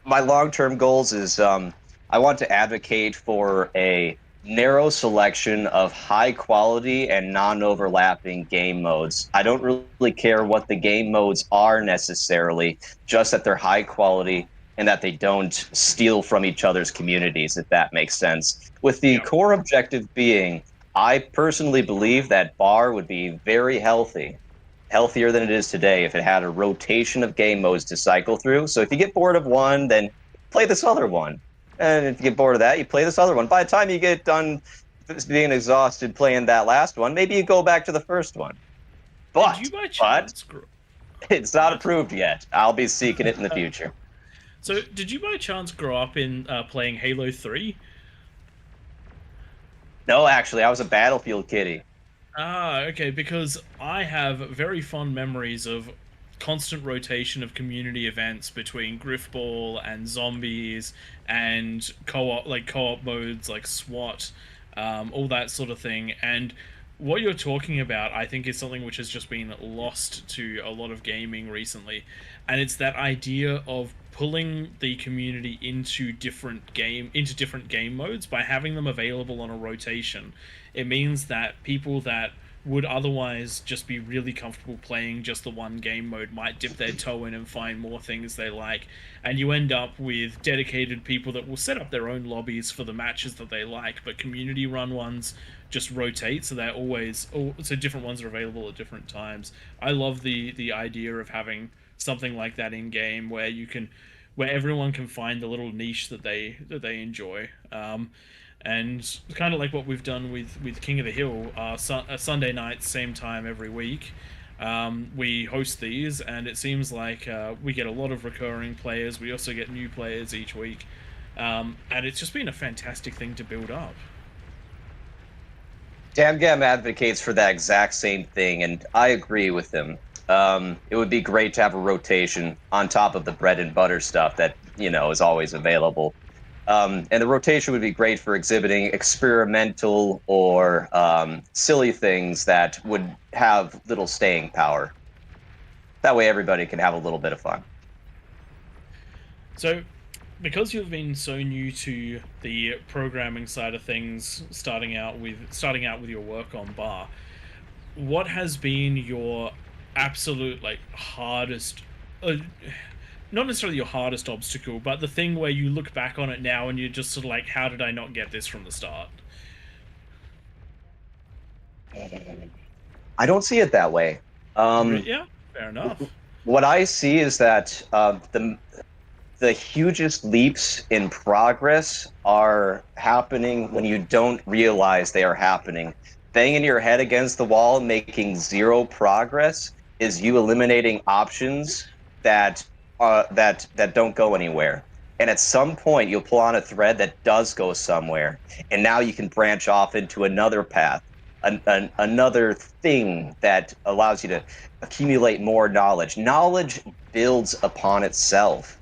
my long-term goals is I want to advocate for a narrow selection of high quality and non-overlapping game modes. I don't really care what the game modes are necessarily, just that they're high quality and that they don't steal from each other's communities, if that makes sense. With the core objective being, I personally believe that BAR would be very healthy, healthier than it is today, if it had a rotation of game modes to cycle through. So if you get bored of one, then play this other one. And if you get bored of that, you play this other one. By the time you get done being exhausted playing that last one, maybe you go back to the first one. But it's not approved yet. I'll be seeking it in the future. So, did you by chance grow up in playing Halo 3? No, actually, I was a Battlefield kiddie. Ah, okay, because I have very fond memories of constant rotation of community events between Griffball and Zombies and co-op modes like SWAT, all that sort of thing. And what you're talking about, I think, is something which has just been lost to a lot of gaming recently. And it's that idea of pulling the community into different game modes by having them available on a rotation. It means that people that would otherwise just be really comfortable playing just the one game mode might dip their toe in and find more things they like, and you end up with dedicated people that will set up their own lobbies for the matches that they like, but community run ones just rotate, so they're always so different ones are available at different times. I love the idea of having something like that in game where everyone can find the little niche that they enjoy. And kind of like what we've done with King of the Hill, Sunday nights, same time every week. We host these, and it seems like we get a lot of recurring players. We also get new players each week, and it's just been a fantastic thing to build up. DamGam advocates for that exact same thing, and I agree with him. It would be great to have a rotation on top of the bread and butter stuff that, is always available. And the rotation would be great for exhibiting experimental or silly things that would have little staying power. That way everybody can have a little bit of fun. So, because you've been so new to the programming side of things, starting out with your work on BAR, what has been your absolute hardest, not necessarily your hardest obstacle, but the thing where you look back on it now and you're just sort of like, how did I not get this from the start? I don't see it that way. Yeah, fair enough. What I see is that the hugest leaps in progress are happening when you don't realize they are happening. Banging your head against the wall, making zero progress is you eliminating options that don't go anywhere. And at some point, you'll pull on a thread that does go somewhere, and now you can branch off into another path, another thing that allows you to accumulate more knowledge. Knowledge builds upon itself.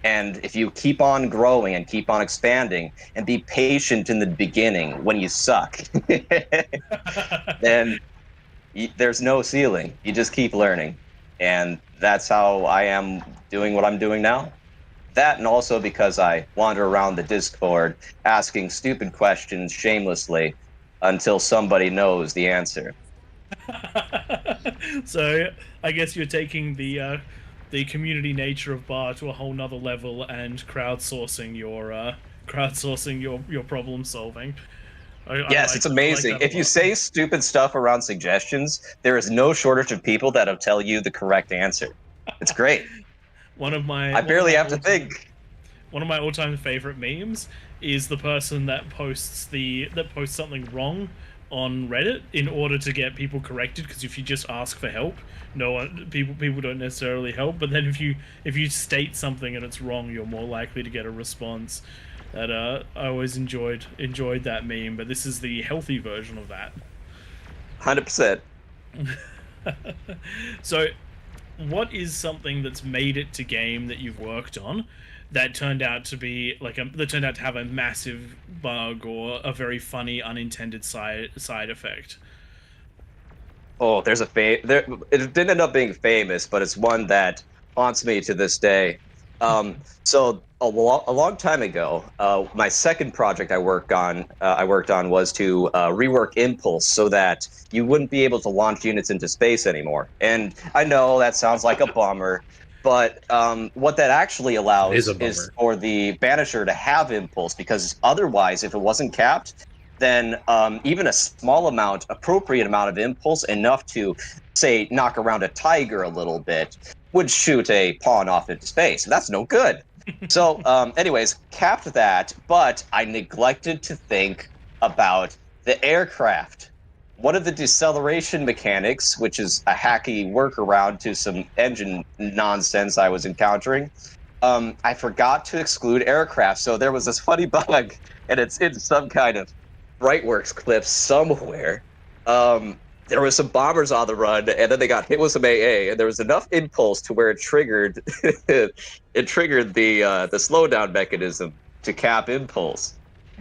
And if you keep on growing and keep on expanding and be patient in the beginning when you suck, then there's no ceiling. You just keep learning. And that's how I am doing what I'm doing now. That, and also because I wander around the Discord asking stupid questions shamelessly until somebody knows the answer. So I guess you're taking the community nature of bar to a whole nother level and crowdsourcing your problem solving. Yes, it's amazing. If you say stupid stuff around suggestions, there is no shortage of people that'll tell you the correct answer. It's great. I barely have to think. One of my all-time favorite memes is the person that posts something wrong on Reddit in order to get people corrected, because if you just ask for help, people don't necessarily help. But then if you state something and it's wrong, you're more likely to get a response. That I always enjoyed that meme, but this is the healthy version of that. 100%. So, what is something that's made it to game that you've worked on that turned out to have a massive bug or a very funny unintended side effect? Oh, there's a it didn't end up being famous, but it's one that haunts me to this day. So a long time ago, my second project I worked on was to rework Impulse so that you wouldn't be able to launch units into space anymore. And I know that sounds like a bummer, but what that actually allows is for the Banisher to have Impulse, because otherwise, if it wasn't capped, then even a small appropriate amount of Impulse, enough to, say, knock around a tiger a little bit, would shoot a pawn off into space. And that's no good. So anyways, capped that, but I neglected to think about the aircraft. One of the deceleration mechanics, which is a hacky workaround to some engine nonsense I was encountering, I forgot to exclude aircraft. So there was this funny bug, and it's in some kind of Brightworks clip somewhere. There was some bombers on the run, and then they got hit with some AA, and there was enough impulse to where it triggered the slowdown mechanism to cap impulse.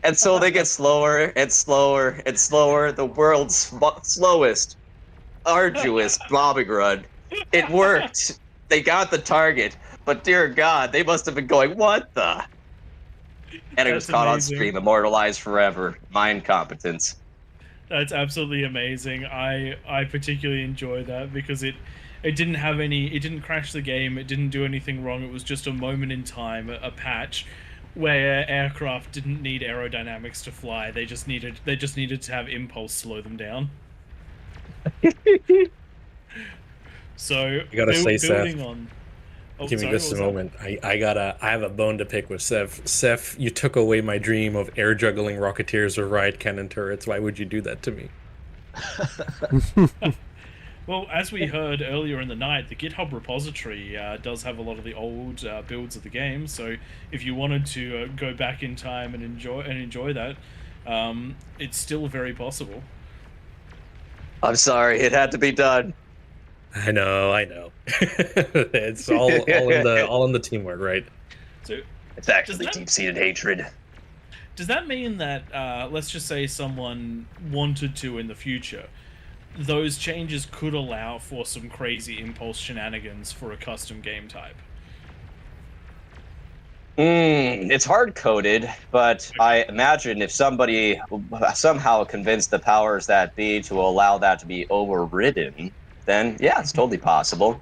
And so they get slower and slower and slower. The world's slowest, arduous bombing run. It worked. They got the target, but dear God, they must have been going, what the? And it was caught on stream, immortalized forever. My incompetence. That's absolutely amazing. I particularly enjoy that because it didn't crash the game, it didn't do anything wrong, it was just a moment in time, a patch where aircraft didn't need aerodynamics to fly, they just needed to have impulse slow them down. So I gotta say, Seth, on... give me just a moment. I have a bone to pick with Seth. Seth, you took away my dream of air juggling Rocketeers or riot cannon turrets. Why would you do that to me? Well, as we heard earlier in the night, the GitHub repository does have a lot of the old builds of the game. So if you wanted to go back in time and enjoy that, it's still very possible. I'm sorry, it had to be done. I know. It's all in the teamwork, right? So it's actually deep-seated hatred. Does that mean that, let's just say someone wanted to in the future, those changes could allow for some crazy impulse shenanigans for a custom game type? It's hard-coded, but I imagine if somebody somehow convinced the powers that be to allow that to be overridden, then yeah, it's totally possible.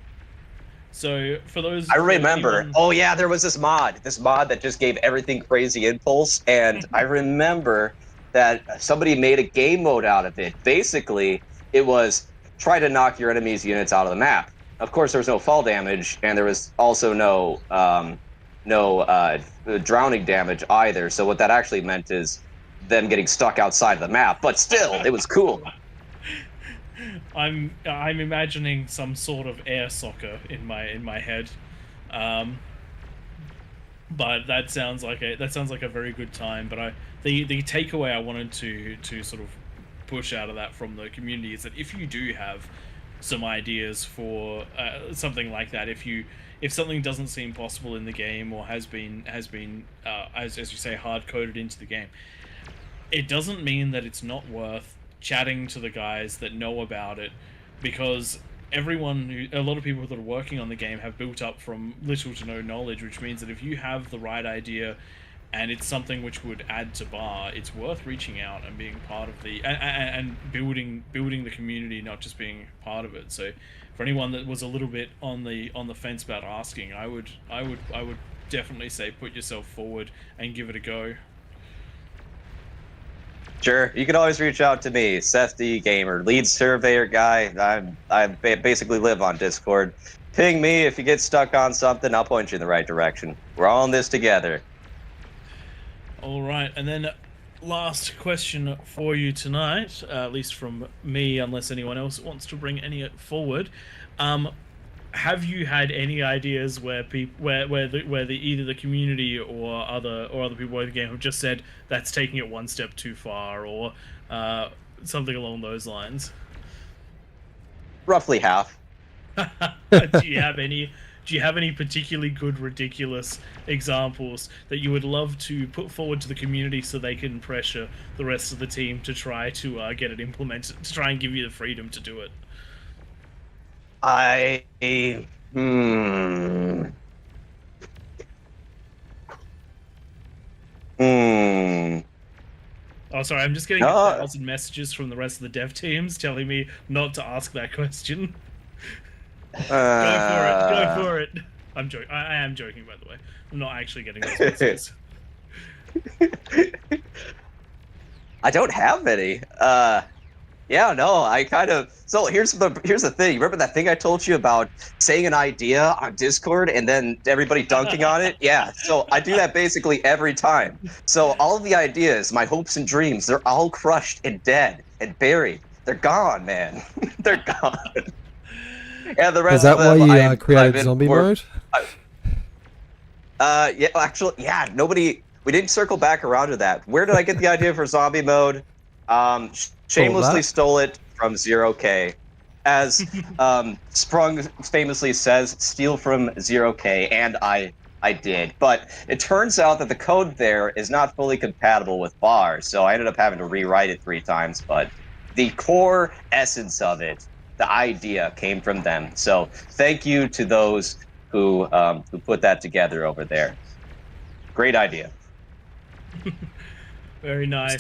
So for those, I remember. Oh yeah, there was this mod that just gave everything crazy impulse, and I remember that somebody made a game mode out of it. Basically, it was try to knock your enemy's units out of the map. Of course, there was no fall damage, and there was also no drowning damage either. So what that actually meant is them getting stuck outside of the map. But still, it was cool. I'm imagining some sort of air soccer in my head. But that sounds like a very good time. But the takeaway I wanted to sort of push out of that from the community is that if you do have some ideas for something like that, if something doesn't seem possible in the game or has been as you say, hard coded into the game, it doesn't mean that it's not worth chatting to the guys that know about it, because a lot of people that are working on the game have built up from little to no knowledge, which means that if you have the right idea and it's something which would add to bar, it's worth reaching out and being part of and building the community, not just being part of it. So for anyone that was a little bit on the fence about asking, I would definitely say put yourself forward and give it a go. Sure, you can always reach out to me, Seth D Gamer, lead surveyor guy. I basically live on Discord. Ping me if you get stuck on something. I'll point you in the right direction. We're all in this together. All right, and then last question for you tonight, at least from me, unless anyone else wants to bring any forward. Have you had any ideas where either the community or other people in the game have just said that's taking it one step too far, or something along those lines? Roughly half. Do you have any particularly good, ridiculous examples that you would love to put forward to the community so they can pressure the rest of the team to try to get it implemented, to try and give you the freedom to do it? Oh, sorry, I'm just getting 1,000 messages from the rest of the dev teams telling me not to ask that question. Go for it. I'm joking. I am joking, by the way. I'm not actually getting those messages. I don't have any. Yeah, no, I kind of. So here's the thing. Remember that thing I told you about saying an idea on Discord and then everybody dunking on it? Yeah. So I do that basically every time. So all of the ideas, my hopes and dreams, they're all crushed and dead and buried. They're gone, man. They're gone. Yeah, the rest. Is that why you created zombie mode? Yeah, actually, yeah. Nobody. We didn't circle back around to that. Where did I get the idea for zombie mode? Shamelessly stole it from 0K. As Sprung famously says, steal from 0K, and I did. But it turns out that the code there is not fully compatible with bar, so I ended up having to rewrite it 3 times. But the core essence of it, the idea, came from them. So thank you to those who put that together over there. Great idea. Very nice.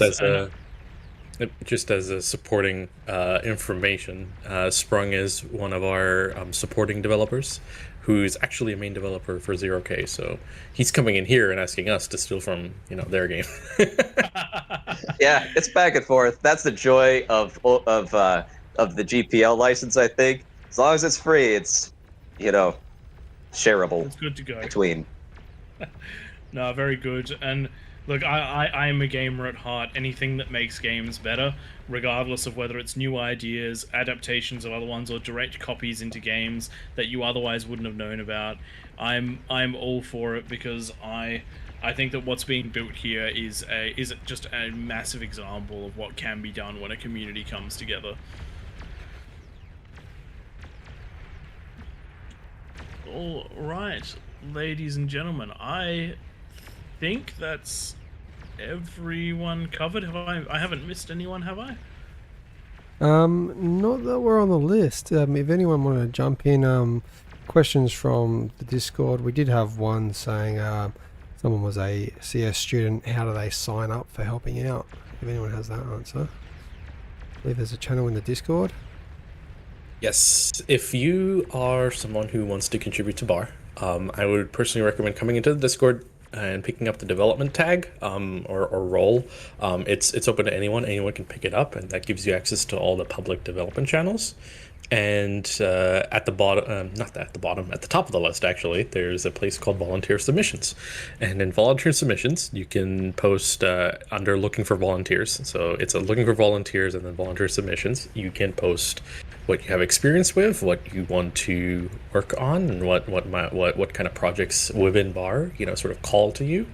Just as a supporting information, Sprung is one of our supporting developers, who's actually a main developer for 0K. So he's coming in here and asking us to steal from their game. Yeah, it's back and forth. That's the joy of the GPL license, I think. As long as it's free, it's shareable. It's good to go between. No, very good. And look, I am a gamer at heart. Anything that makes games better, regardless of whether it's new ideas, adaptations of other ones, or direct copies into games that you otherwise wouldn't have known about, I'm all for it, because I think that what's being built here is just a massive example of what can be done when a community comes together. All right, ladies and gentlemen, I think that's everyone covered. I haven't missed anyone, have I? Not that we're on the list. If anyone wanted to jump in, questions from the Discord. We did have one saying someone was a CS student. How do they sign up for helping out? If anyone has that answer. I believe there's a channel in the Discord. Yes, if you are someone who wants to contribute to bar, I would personally recommend coming into the Discord and picking up the development tag or role. It's open to anyone. Anyone can pick it up, and that gives you access to all the public development channels. And at the bottom, not at the bottom, at the top of the list, actually, there's a place called volunteer submissions. And in volunteer submissions, you can post under looking for volunteers. So it's a looking for volunteers and then volunteer submissions. You can post what you have experience with, what you want to work on, and what kind of projects within bar sort of call to you.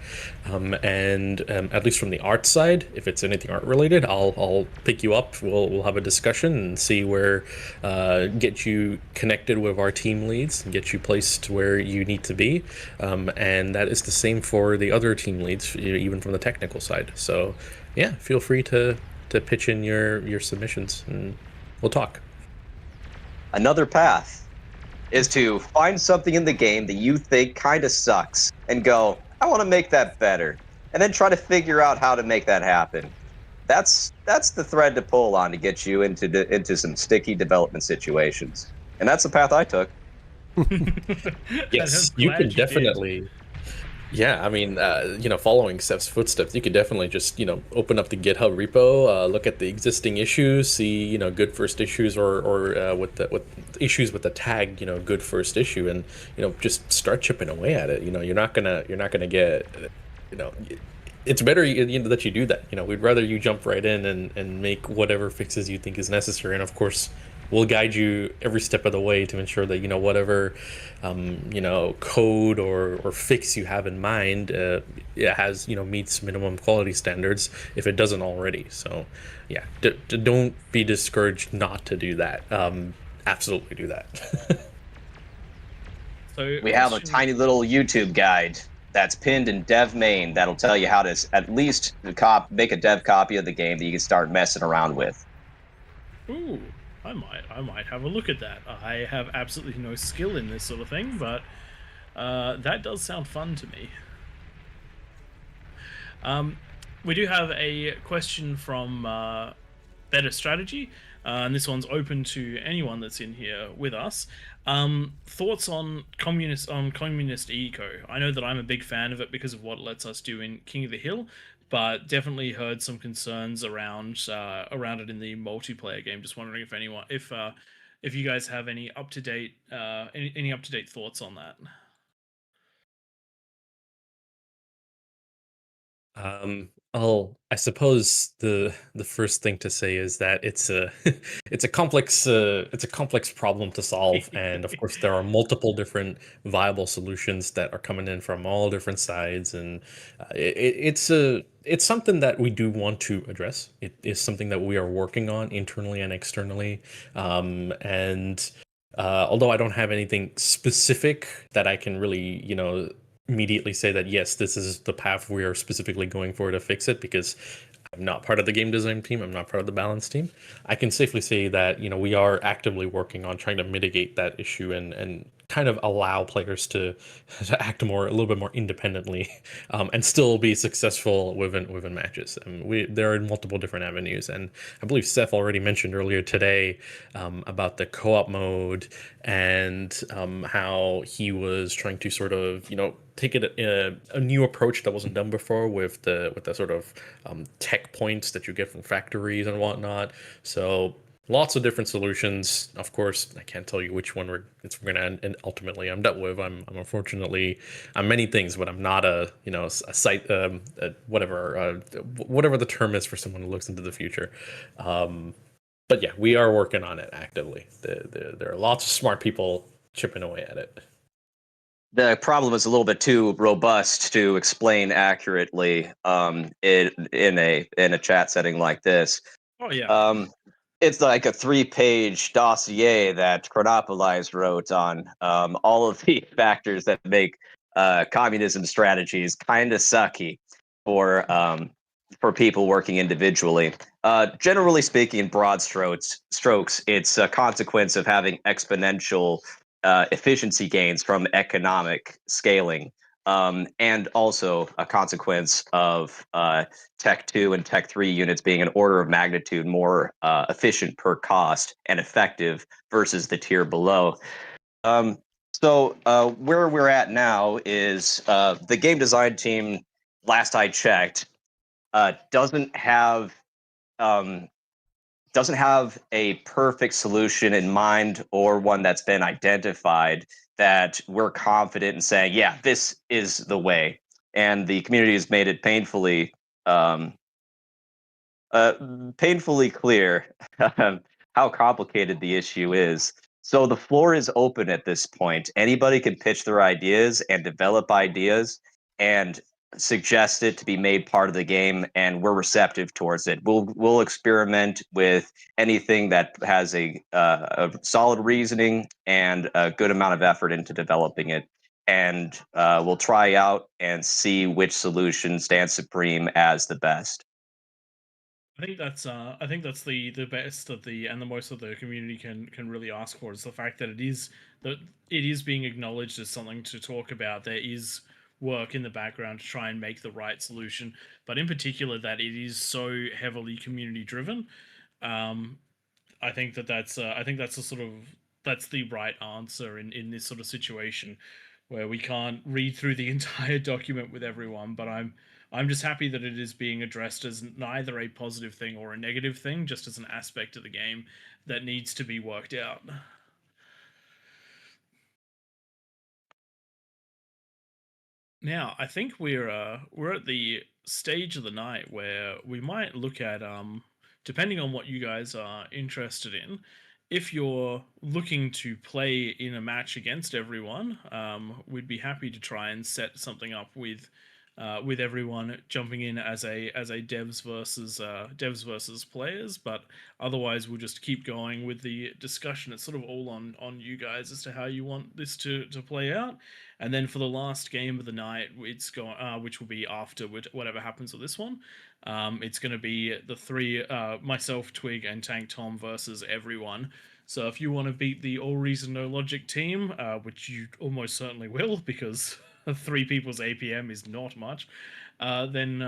And at least from the art side, if it's anything art related, I'll pick you up. We'll have a discussion and see where get you connected with our team leads and get you placed where you need to be. And that is the same for the other team leads, even from the technical side. So yeah, feel free to pitch in your submissions and we'll talk. Another path is to find something in the game that you think kind of sucks and go, I want to make that better, and then try to figure out how to make that happen. That's the thread to pull on to get you into some sticky development situations, and that's the path I took. Yes, you can definitely. Yeah, I mean, following Steph's footsteps, you could definitely just, open up the GitHub repo, look at the existing issues, see, good first issues or with issues with the tag, good first issue, and just start chipping away at it. You're not gonna get, it's better that you do that. We'd rather you jump right in and make whatever fixes you think is necessary, and of course, we'll guide you every step of the way to ensure that whatever code or fix you have in mind it has meets minimum quality standards if it doesn't already. So yeah, don't be discouraged not to do that. Absolutely do that. So we have a tiny little YouTube guide that's pinned in dev main that'll tell you how to at least make a dev copy of the game that you can start messing around with. Ooh, I might have a look at that. I have absolutely no skill in this sort of thing, but that does sound fun to me. We do have a question from Better Strategy, and this one's open to anyone that's in here with us. Thoughts on communist eco? I know that I'm a big fan of it because of what it lets us do in King of the Hill, but definitely heard some concerns around it in the multiplayer game. Just wondering if you guys have any up to date thoughts on that. I suppose the first thing to say is that it's a it's a complex problem to solve, and of course there are multiple different viable solutions that are coming in from all different sides, and it's something that we do want to address. It is something that we are working on internally and externally, and although I don't have anything specific that I can really immediately say that yes, this is the path we are specifically going for to fix it, because I'm not part of the game design team, I'm not part of the balance team. I can safely say that we are actively working on trying to mitigate that issue and kind of allow players to act a little bit more independently, and still be successful within matches. There are multiple different avenues, and I believe Seth already mentioned earlier today about the co-op mode and how he was trying to sort of take it a new approach that wasn't done before with the sort of tech points that you get from factories and whatnot. So lots of different solutions. Of course, I can't tell you which one we're gonna end ultimately end up with. I'm unfortunately I'm many things, but I'm not a site whatever the term is for someone who looks into the future. But yeah, we are working on it actively. There are lots of smart people chipping away at it. The problem is a little bit too robust to explain accurately in a chat setting like this. Oh yeah. It's like a 3-page dossier that Chronopolis wrote on all of the factors that make communism strategies kind of sucky for people working individually. Generally speaking, in broad strokes, it's a consequence of having exponential efficiency gains from economic scaling, and also a consequence of Tech 2 and Tech 3 units being an order of magnitude more efficient per cost and effective versus the tier below. So where we're at now is the game design team, last I checked, doesn't have a perfect solution in mind or one that's been identified that we're confident in saying, yeah, this is the way. And the community has made it painfully clear how complicated the issue is. So the floor is open at this point. Anybody can pitch their ideas and develop ideas and suggest it to be made part of the game, and we're receptive towards it. We'll experiment with anything that has a solid reasoning and a good amount of effort into developing it, and we'll try out and see which solution stands supreme as the best. I think that's the best of the and the most of the community can really ask for is the fact that it is being acknowledged as something to talk about. There is work in the background to try and make the right solution, but in particular that it is so heavily community driven. I think that's that's the right answer in this sort of situation where we can't read through the entire document with everyone, but I'm just happy that it is being addressed as neither a positive thing or a negative thing, just as an aspect of the game that needs to be worked out. Now, I think we're at the stage of the night where we might look at depending on what you guys are interested in, if you're looking to play in a match against everyone, we'd be happy to try and set something up with everyone jumping in as a devs versus players. But otherwise, we'll just keep going with the discussion. It's sort of all on you guys as to how you want this to play out. And then for the last game of the night, it's going which will be after whatever happens with this one. It's going to be the three myself, Twig, and Tank Tom versus everyone. So if you want to beat the AllReasonNoLogic team, which you almost certainly will, because 3 people's APM is not much, then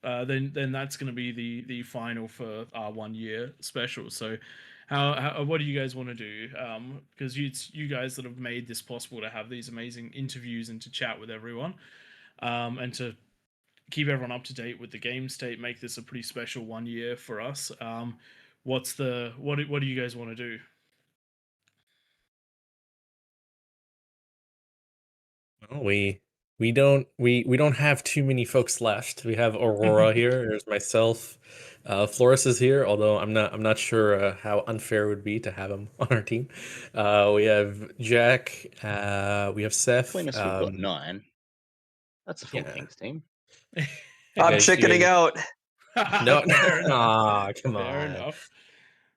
then that's going to be the final for our 1 year special. So how what do you guys want to do? Because it's you guys that have made this possible to have these amazing interviews and to chat with everyone, and to keep everyone up to date with the game state, make this a pretty special 1 year for us. What do you guys want to do? Well, we don't have too many folks left. We have Aurora here. There's myself. Floris is here, although I'm not sure how unfair it would be to have him on our team. We have Jack. We have Seth. Between us, we've got 9. That's a full yeah. Kings team. I'm guys- chickening out. No, Fair enough. Aw, come Fair on. enough.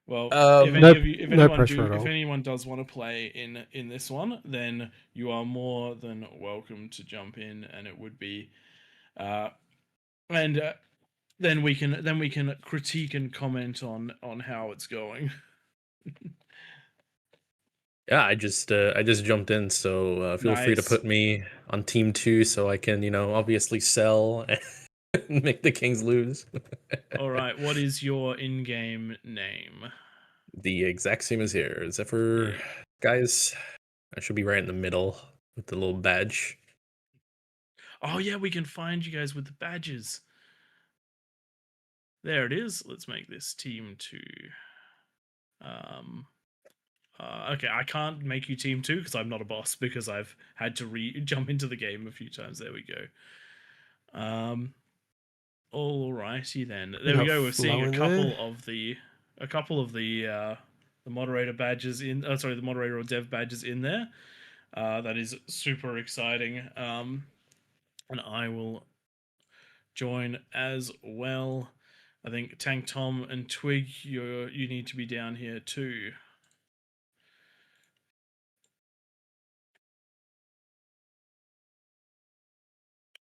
Well, if no- any of you, if no anyone pressure at if all. anyone does want to play in this one, then you are more than welcome to jump in, and it would be, and then we can critique and comment on how it's going. Yeah, I just jumped in, so feel free to Nice. put me on team 2 so I can, obviously sell and make the Kings lose. All right, what is your in-game name? The exact same as here. Zephyr, Yeah. guys, I should be right in the middle with the little badge. Oh yeah, we can find you guys with the badges. There it is. Let's make this team 2. Okay, I can't make you team 2 because I'm not a boss, because I've had to jump into the game a few times. There we go. Alrighty then. There we Got go. We're seeing a Flo in couple of the moderator badges in. Sorry, the moderator or dev badges in there. That is super exciting. And I will join as well. I think Tank Tom and Twig, you need to be down here too.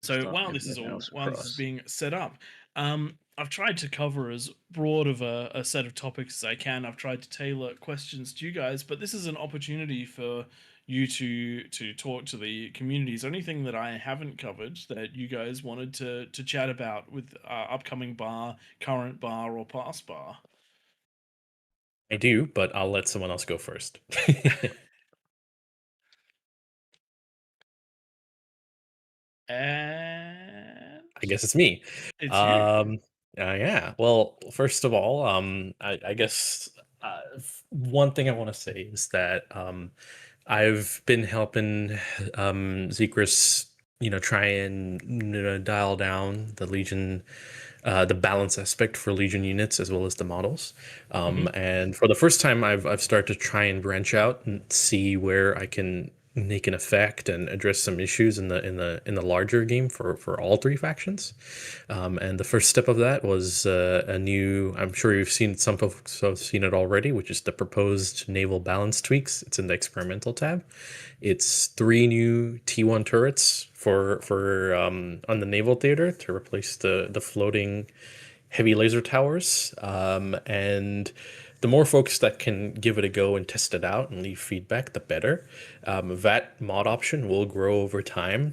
So while this is being set up, I've tried to cover as broad of a set of topics as I can. I've tried to tailor questions to you guys, but this is an opportunity for you to talk to the community. Is there anything that I haven't covered that you guys wanted to chat about with upcoming bar, current bar, or past bar? I do, but I'll let someone else go first. And I guess it's me. it's you. Yeah. Well, first of all, I guess one thing I want to say is that I've been helping Zekris try and dial down the Legion, the balance aspect for Legion units as well as the models. And for the first time, I've started to try and branch out and see where I can make an effect and address some issues in the larger game for all three factions. And the first step of that was a new. I'm sure you've seen, some folks have seen it already, which is the proposed naval balance tweaks. It's in the experimental tab. It's 3 new T1 turrets for on the naval theater to replace the floating heavy laser towers. And the more folks that can give it a go and test it out and leave feedback, the better. That mod option will grow over time.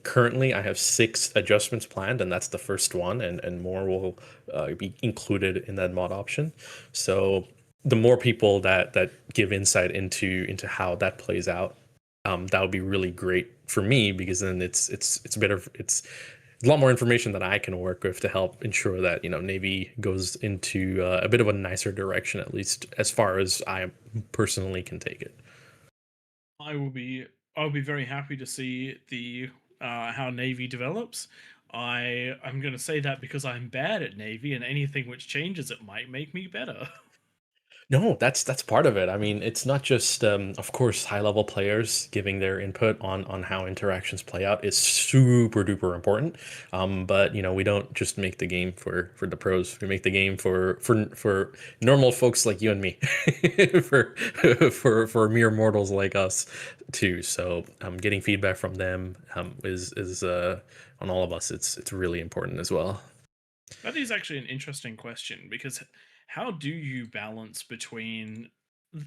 Currently, I have 6 adjustments planned, and that's the first one, and more will be included in that mod option. So the more people that give insight into how that plays out, that would be really great for me, because then it's better. It's a lot more information that I can work with to help ensure that Navy goes into a bit of a nicer direction, at least as far as I personally can take it. I'll be very happy to see the how Navy develops. I'm going to say that because I'm bad at Navy, and anything which changes it might make me better. No, that's part of it. I mean, it's not just, of course, high-level players giving their input on how interactions play out is super duper important. But we don't just make the game for the pros. We make the game for normal folks like you and me, for mere mortals like us too. So, getting feedback from them is on all of us. It's really important as well. That is actually an interesting question, because how do you balance between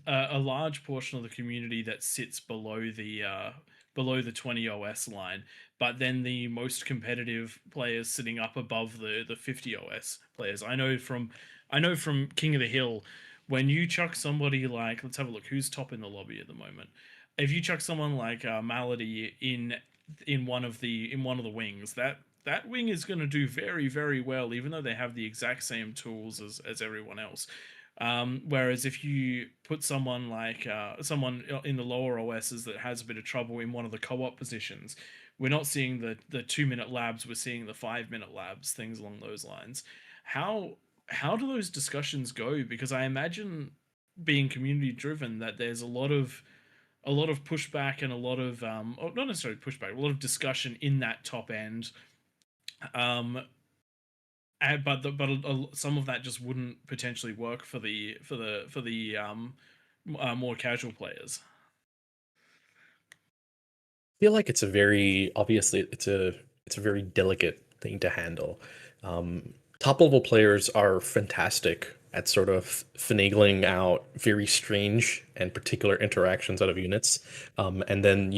a large portion of the community that sits below the 20 OS line, but then the most competitive players sitting up above the 50 OS players? I know from King of the Hill, when you chuck somebody like, let's have a look, who's top in the lobby at the moment. If you chuck someone like Malady in one of the wings, that wing is going to do very, very well, even though they have the exact same tools as everyone else. Whereas if you put someone like someone in the lower OSs that has a bit of trouble in one of the co-op positions, we're not seeing the 2-minute labs, we're seeing the 5-minute labs, things along those lines. How do those discussions go? Because I imagine, being community driven, that there's a lot of pushback and a lot of not necessarily pushback, a lot of discussion in that top end. But some of that just wouldn't potentially work for the more casual players. I feel like it's a very very delicate thing to handle. Top level players are fantastic at sort of finagling out very strange and particular interactions out of units, and then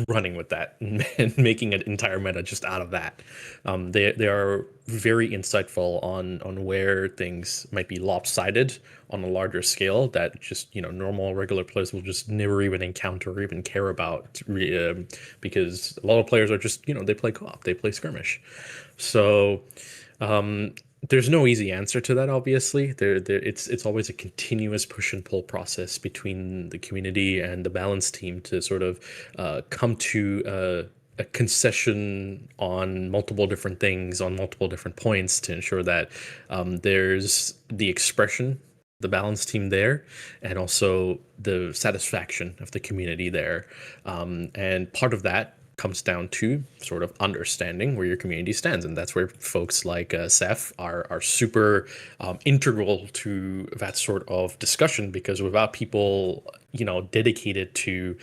running with that and making an entire meta just out of that. They are very insightful on where things might be lopsided on a larger scale that just normal regular players will just never even encounter or even care about, because a lot of players are just they play co-op, they play skirmish. So there's no easy answer to that, obviously. It's always a continuous push and pull process between the community and the balance team to sort of come to a concession on multiple different things, on multiple different points, to ensure that there's the expression, the balance team there, and also the satisfaction of the community there. And part of that comes down to sort of understanding where your community stands, and that's where folks like Seth are super integral to that sort of discussion, because without people dedicated to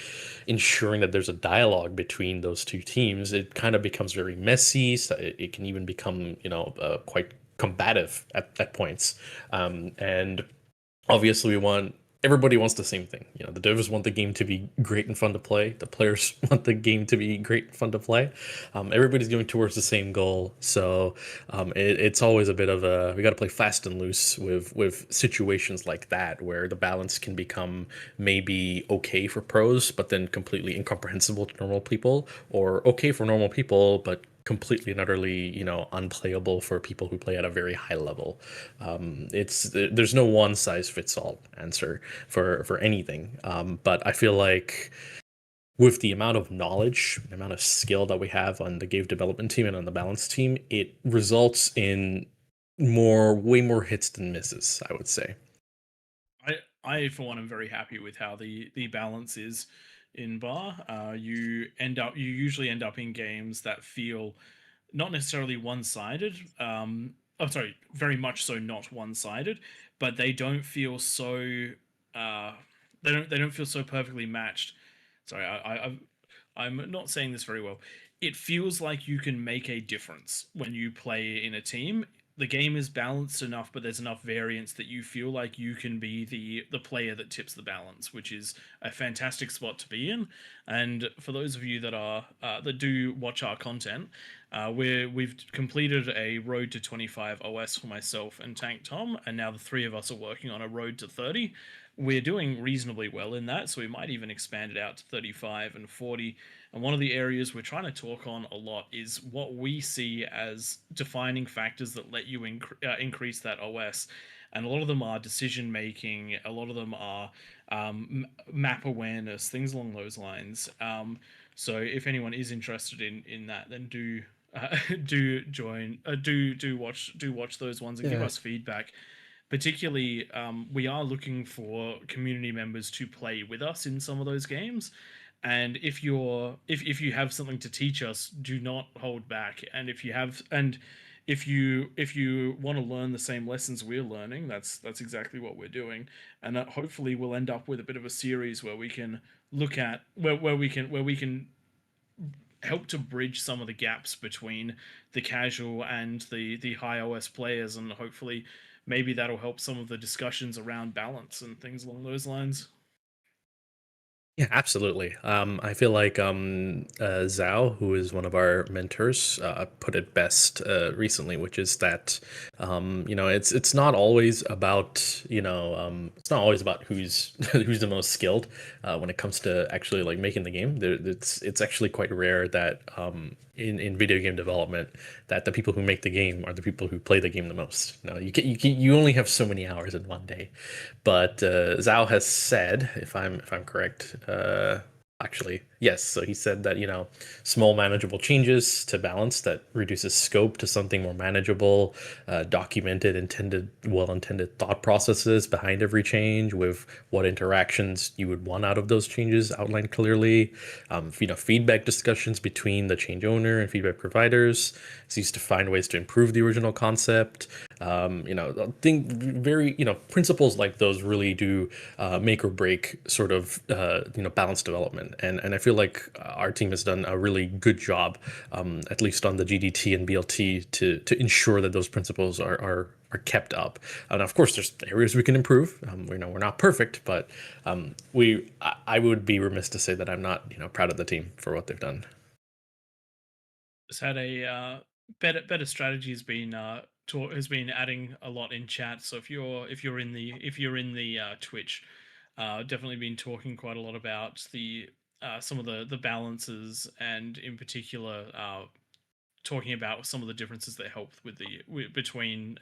ensuring that there's a dialogue between those two teams, it kind of becomes very messy. So it can even become quite combative at points, and obviously everybody wants the same thing. The devs want the game to be great and fun to play. The players want the game to be great and fun to play. Everybody's going towards the same goal. So it's always a bit of we got to play fast and loose with situations like that, where the balance can become maybe okay for pros, but then completely incomprehensible to normal people, or okay for normal people, but completely and utterly unplayable for people who play at a very high level. There's no one size fits all answer for anything, but I feel like with the amount of knowledge, the amount of skill that we have on the game development team and on the balance team, it results in way more hits than misses, I would say. I for one am very happy with how the balance is in bar. You usually end up in games that feel not necessarily one-sided. Oh, sorry, very much so not one-sided, but they don't feel so. Uh, they don't feel so perfectly matched. Sorry, I'm not saying this very well. It feels like you can make a difference when you play in a team. The game is balanced enough, but there's enough variance that you feel like you can be the player that tips the balance, which is a fantastic spot to be in. And for those of you that are that do watch our content, we've completed a road to 25 OS for myself and Tank Tom, and now the three of us are working on a road to 30. We're doing reasonably well in that, so we might even expand it out to 35 and 40. And one of the areas we're trying to talk on a lot is what we see as defining factors that let you increase that OS. And a lot of them are decision making, a lot of them are map awareness, things along those lines. So if anyone is interested in that, then do join, do watch those ones and give Yeah. us feedback. Particularly, we are looking for community members to play with us in some of those games. And if you have something to teach us, do not hold back. And if you want to learn the same lessons we're learning, that's exactly what we're doing. And hopefully we'll end up with a bit of a series where we can look at where we can help to bridge some of the gaps between the casual and the high OS players, and hopefully maybe that'll help some of the discussions around balance and things along those lines. Yeah, absolutely. I feel like Zhao, who is one of our mentors, put it best recently, which is that it's not always about it's not always about who's who's the most skilled when it comes to actually like making the game. It's actually quite rare that in video game development that the people who make the game are the people who play the game the most. You only have so many hours in one day. But Zhao has said, if I'm correct, actually, yes. So he said that small manageable changes to balance that reduces scope to something more manageable, documented, well-intended thought processes behind every change, with what interactions you would want out of those changes outlined clearly. Feedback discussions between the change owner and feedback providers. Seeks to find ways to improve the original concept. Principles like those really do make or break sort of balanced development, and I feel like our team has done a really good job, at least on the GDT and BLT, to ensure that those principles are kept up. And of course, there's areas we can improve. We're not perfect, but I would be remiss to say that I'm not proud of the team for what they've done. Just had a better strategy has been adding a lot in chat. So if you're in the Twitch, definitely been talking quite a lot about the some of the balances, and in particular talking about some of the differences that help between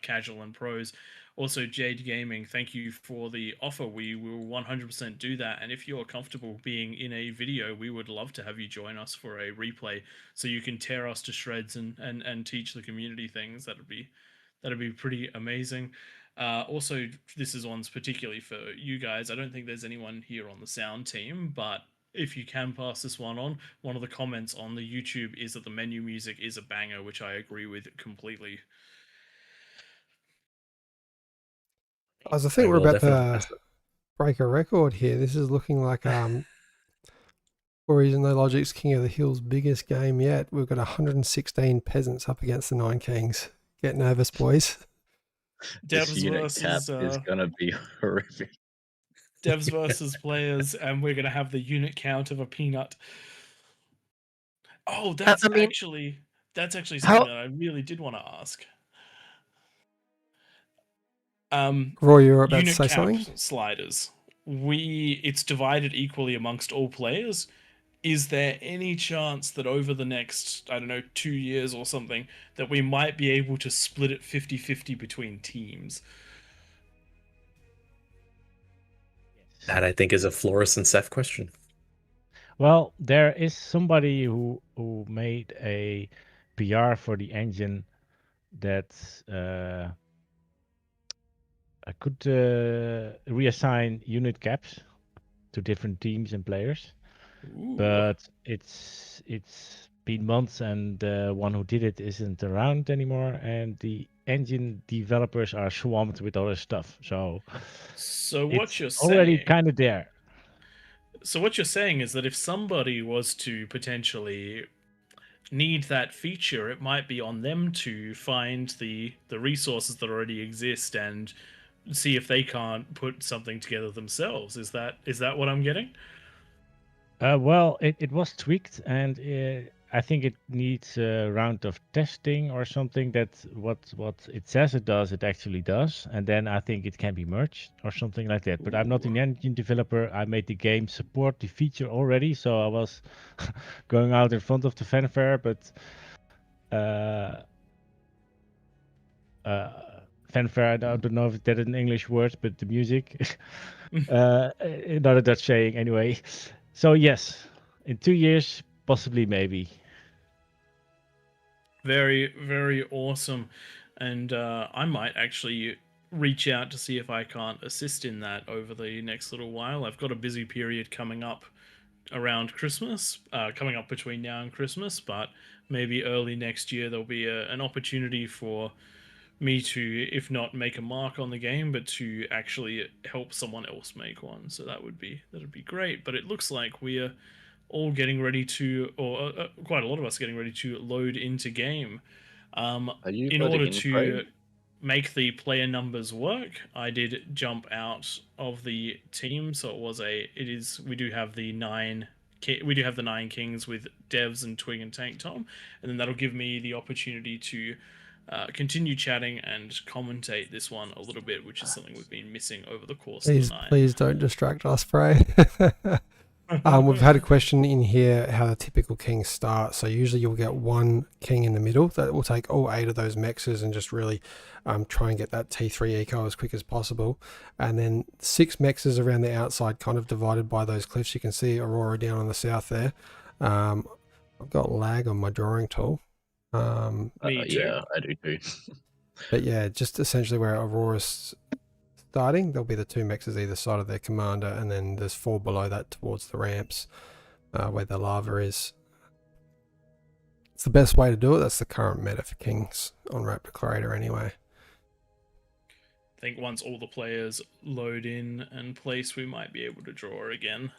casual and pros. Also, Jade Gaming, thank you for the offer. We will 100% do that. And if you're comfortable being in a video, we would love to have you join us for a replay, so you can tear us to shreds and teach the community things. That'd be pretty amazing. Also, this is one's particularly for you guys. I don't think there's anyone here on the sound team, but if you can pass this one on, one of the comments on the YouTube is that the menu music is a banger, which I agree with completely. As I think I we're will about definitely to pass it. break a record here. This is looking like AllReasonNoLogic's King of the Hill's biggest game yet. We've got 116 peasants up against the 9 kings. Get nervous, boys. This Devs unit cap versus is gonna be horrific. devs versus players, and we're gonna have the unit count of a peanut. Oh, that's I mean, actually something how that I really did want to ask. Roy, you were about to Unit say cap something? sliders. It's divided equally amongst all players. Is there any chance that over the next, I don't know, 2 years or something, that we might be able to split it 50-50 between teams? That I think is a Floris and Seth question. Well, there is somebody who made a PR for the engine that could reassign unit caps to different teams and players. Ooh. But it's been months, and the one who did it isn't around anymore, and the engine developers are swamped with other stuff. So what it's you're already saying? kind of there. So what you're saying is that if somebody was to potentially need that feature, it might be on them to find the resources that already exist and see if they can't put something together themselves. Is that what I'm getting? Well, it was tweaked, and I think it needs a round of testing or something. That what it says it does, it actually does, and then I think it can be merged or something like that. But I'm not Ooh. an engine developer. I made the game support the feature already, so I was going out in front of the fanfare. But fanfare, I don't know if that is an English word, but the music, not a Dutch saying anyway. So yes, in 2 years, possibly, maybe. Very, very awesome. And I might actually reach out to see if I can't assist in that over the next little while. I've got a busy period coming up around Christmas, coming up between now and Christmas, but maybe early next year there'll be an opportunity for me to, if not make a mark on the game, but to actually help someone else make one. So that'd be great. But it looks like we're all getting ready to, or quite a lot of us getting ready to load into game. Are you In loading order in, to Craig? make the player numbers work, I did jump out of the team. So we do have the nine kings with Devs and Twig and Tank Tom, and then that'll give me the opportunity to continue chatting and commentate this one a little bit, which is something we've been missing over the course of the night. Please don't distract us, Frey. We've had a question in here how the typical kings start. So usually you'll get one king in the middle that will take all 8 of those mexes and just really try and get that T3 eco as quick as possible. And then 6 mexes around the outside, kind of divided by those cliffs. You can see Aurora down on the south there. I've got lag on my drawing tool. Me too. Yeah, I do too. But yeah, just essentially where Aurora's starting, there'll be the 2 mexes either side of their commander, and then there's 4 below that towards the ramps where the lava is. It's the best way to do it. That's the current meta for kings on Raptor Creator anyway. I think once all the players load in and place, we might be able to draw again.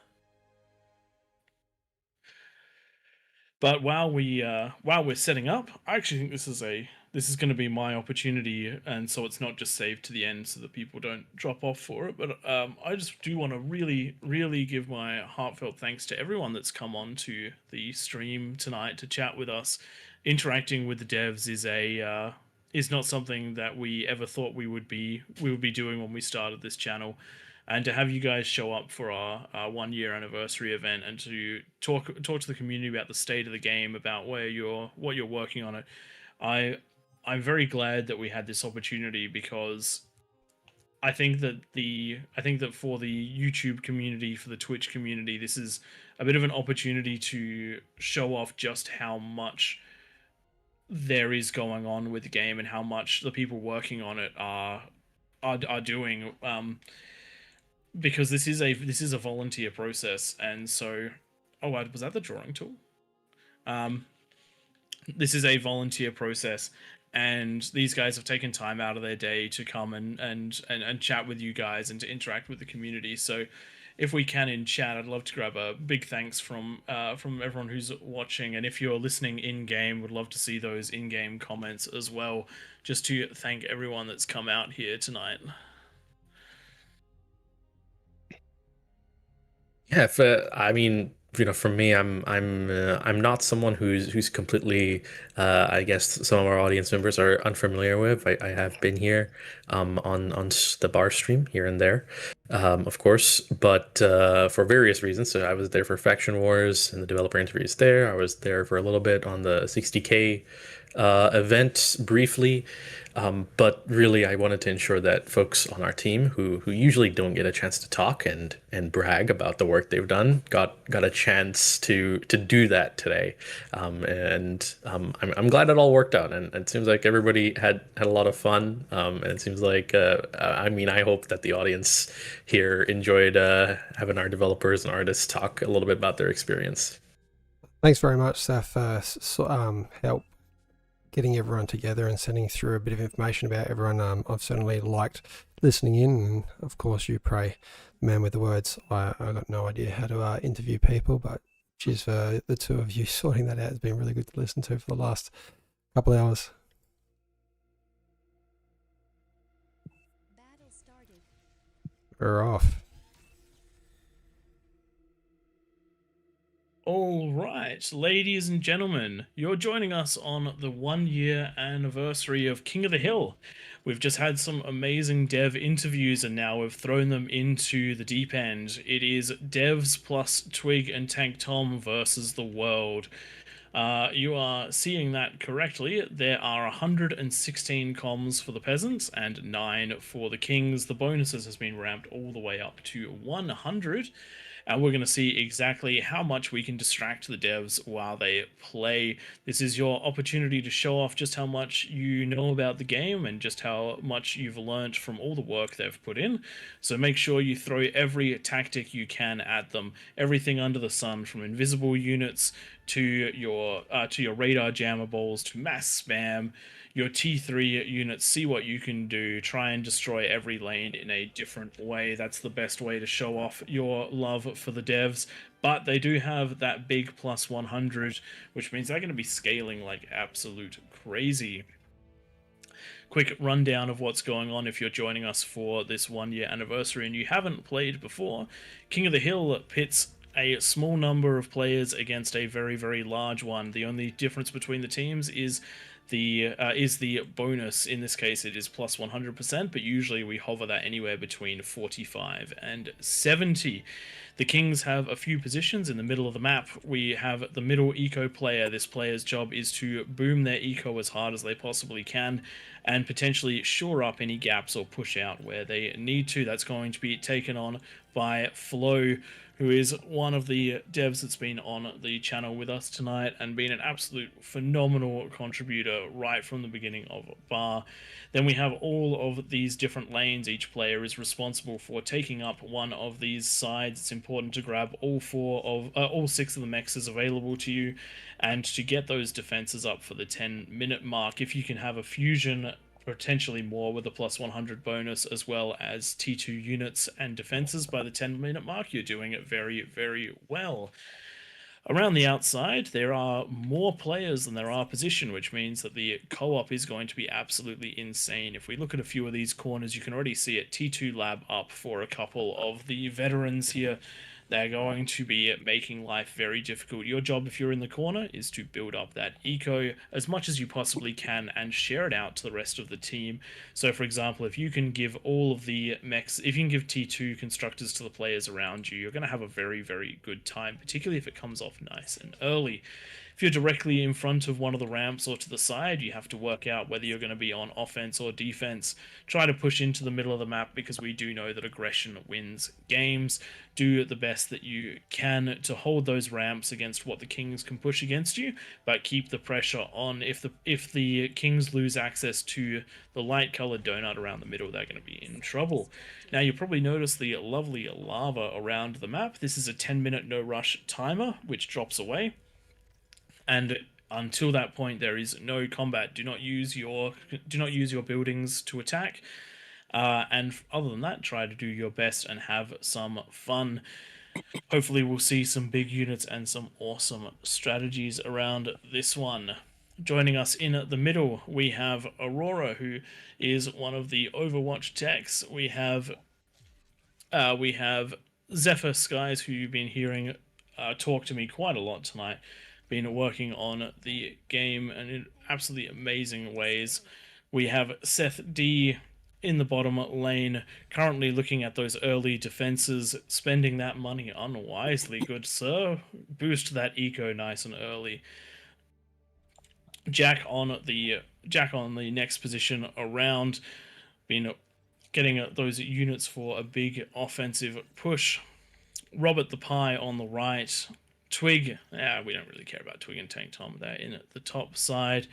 But while we're setting up, I actually think this is going to be my opportunity, and so it's not just saved to the end so that people don't drop off for it. But I just do want to really, really give my heartfelt thanks to everyone that's come on to the stream tonight to chat with us. Interacting with the devs is not something that we ever thought we would be doing when we started this channel. And to have you guys show up for our 1 year anniversary event and to talk to the community about the state of the game, about what you're working on it, I'm very glad that we had this opportunity, because I think that for the YouTube community, for the Twitch community, this is a bit of an opportunity to show off just how much there is going on with the game and how much the people working on it are doing. Because this is a volunteer process, and so was that the drawing tool? This is a volunteer process, and these guys have taken time out of their day to come and chat with you guys and to interact with the community. So if we can in chat, I'd love to grab a big thanks from everyone who's watching, and if you're listening in game, would love to see those in game comments as well, just to thank everyone that's come out here tonight. Yeah, I mean, for me, I'm not someone who's completely, I guess some of our audience members are unfamiliar with. I have been here, on the bar stream here and there, of course, but for various reasons. So I was there for Faction Wars and the developer interviews there. I was there for a little bit on the 60K event briefly, but really I wanted to ensure that folks on our team who usually don't get a chance to talk and brag about the work they've done got a chance to do that today. I'm glad it all worked out, and it seems like everybody had a lot of fun. And it seems like I mean, I hope that the audience here enjoyed having our developers and artists talk a little bit about their experience. Thanks very much, Saf, for help getting everyone together and sending through a bit of information about everyone. I've certainly liked listening in, and of course you pray, man with the words. I got no idea how to interview people, but cheers for the two of you sorting that out. It's been really good to listen to for the last couple of hours. Battle started. We're off. All right, ladies and gentlemen, you're joining us on the 1-year anniversary of King of the Hill. We've just had some amazing dev interviews, and now we've thrown them into the deep end. It is devs plus Twig and Tank Tom versus the world. You are seeing that correctly. There are 116 comms for the peasants and 9 for the kings. The bonuses has been ramped all the way up to 100. And we're going to see exactly how much we can distract the devs while they play. This is your opportunity to show off just how much you know about the game and just how much you've learnt from all the work they've put in. So make sure you throw every tactic you can at them. Everything under the sun, from invisible units to your radar jammer balls to mass spam. Your T3 units, see what you can do. Try and destroy every lane in a different way. That's the best way to show off your love for the devs. But they do have that big plus 100, which means they're going to be scaling like absolute crazy. Quick rundown of what's going on if you're joining us for this 1-year anniversary and you haven't played before. King of the Hill pits a small number of players against a very, very large one. The only difference between the teams is the bonus. In this case it is plus 100%, but usually we hover that anywhere between 45 and 70. The kings have a few positions in the middle of the map. We have the middle eco player. This player's job is to boom their eco as hard as they possibly can and potentially shore up any gaps or push out where they need to. That's going to be taken on by Flo, who is one of the devs that's been on the channel with us tonight and been an absolute phenomenal contributor right from the beginning of Bar. Then we have all of these different lanes. Each player is responsible for taking up one of these sides. It's important to grab all 6 of the mexes available to you and to get those defenses up for the 10-minute mark. If you can have a fusion, potentially more with a plus 100 bonus, as well as T2 units and defenses by the 10-minute mark, you're doing it very, very well. Around the outside, there are more players than there are position, which means that the co-op is going to be absolutely insane. If we look at a few of these corners, you can already see it. T2 lab up for a couple of the veterans here. They're going to be making life very difficult. Your job, if you're in the corner, is to build up that eco as much as you possibly can and share it out to the rest of the team. So, for example, if you can give all of the mechs, if you can give T2 constructors to the players around you, you're going to have a very, very good time, particularly if it comes off nice and early. If you're directly in front of one of the ramps or to the side, you have to work out whether you're going to be on offense or defense. Try to push into the middle of the map because we do know that aggression wins games. Do the best that you can to hold those ramps against what the kings can push against you, but keep the pressure on. If the kings lose access to the light colored donut around the middle, they're going to be in trouble. Now, you probably noticed the lovely lava around the map. This is a 10-minute no rush timer, which drops away. And until that point, there is no combat. Do not use your buildings to attack. And other than that, try to do your best and have some fun. Hopefully, we'll see some big units and some awesome strategies around this one. Joining us in the middle, we have Aurora, who is one of the Overwatch techs. We have Zephyr Skies, who you've been hearing talk to me quite a lot tonight. Been working on the game and in absolutely amazing ways. We have Seth D in the bottom lane, currently looking at those early defenses, spending that money unwisely, good sir. Boost that eco nice and early. Jack on the next position around, been getting those units for a big offensive push. Robert the Pie on the right. Twig, we don't really care about Twig and Tank Tom. They're in at the top side.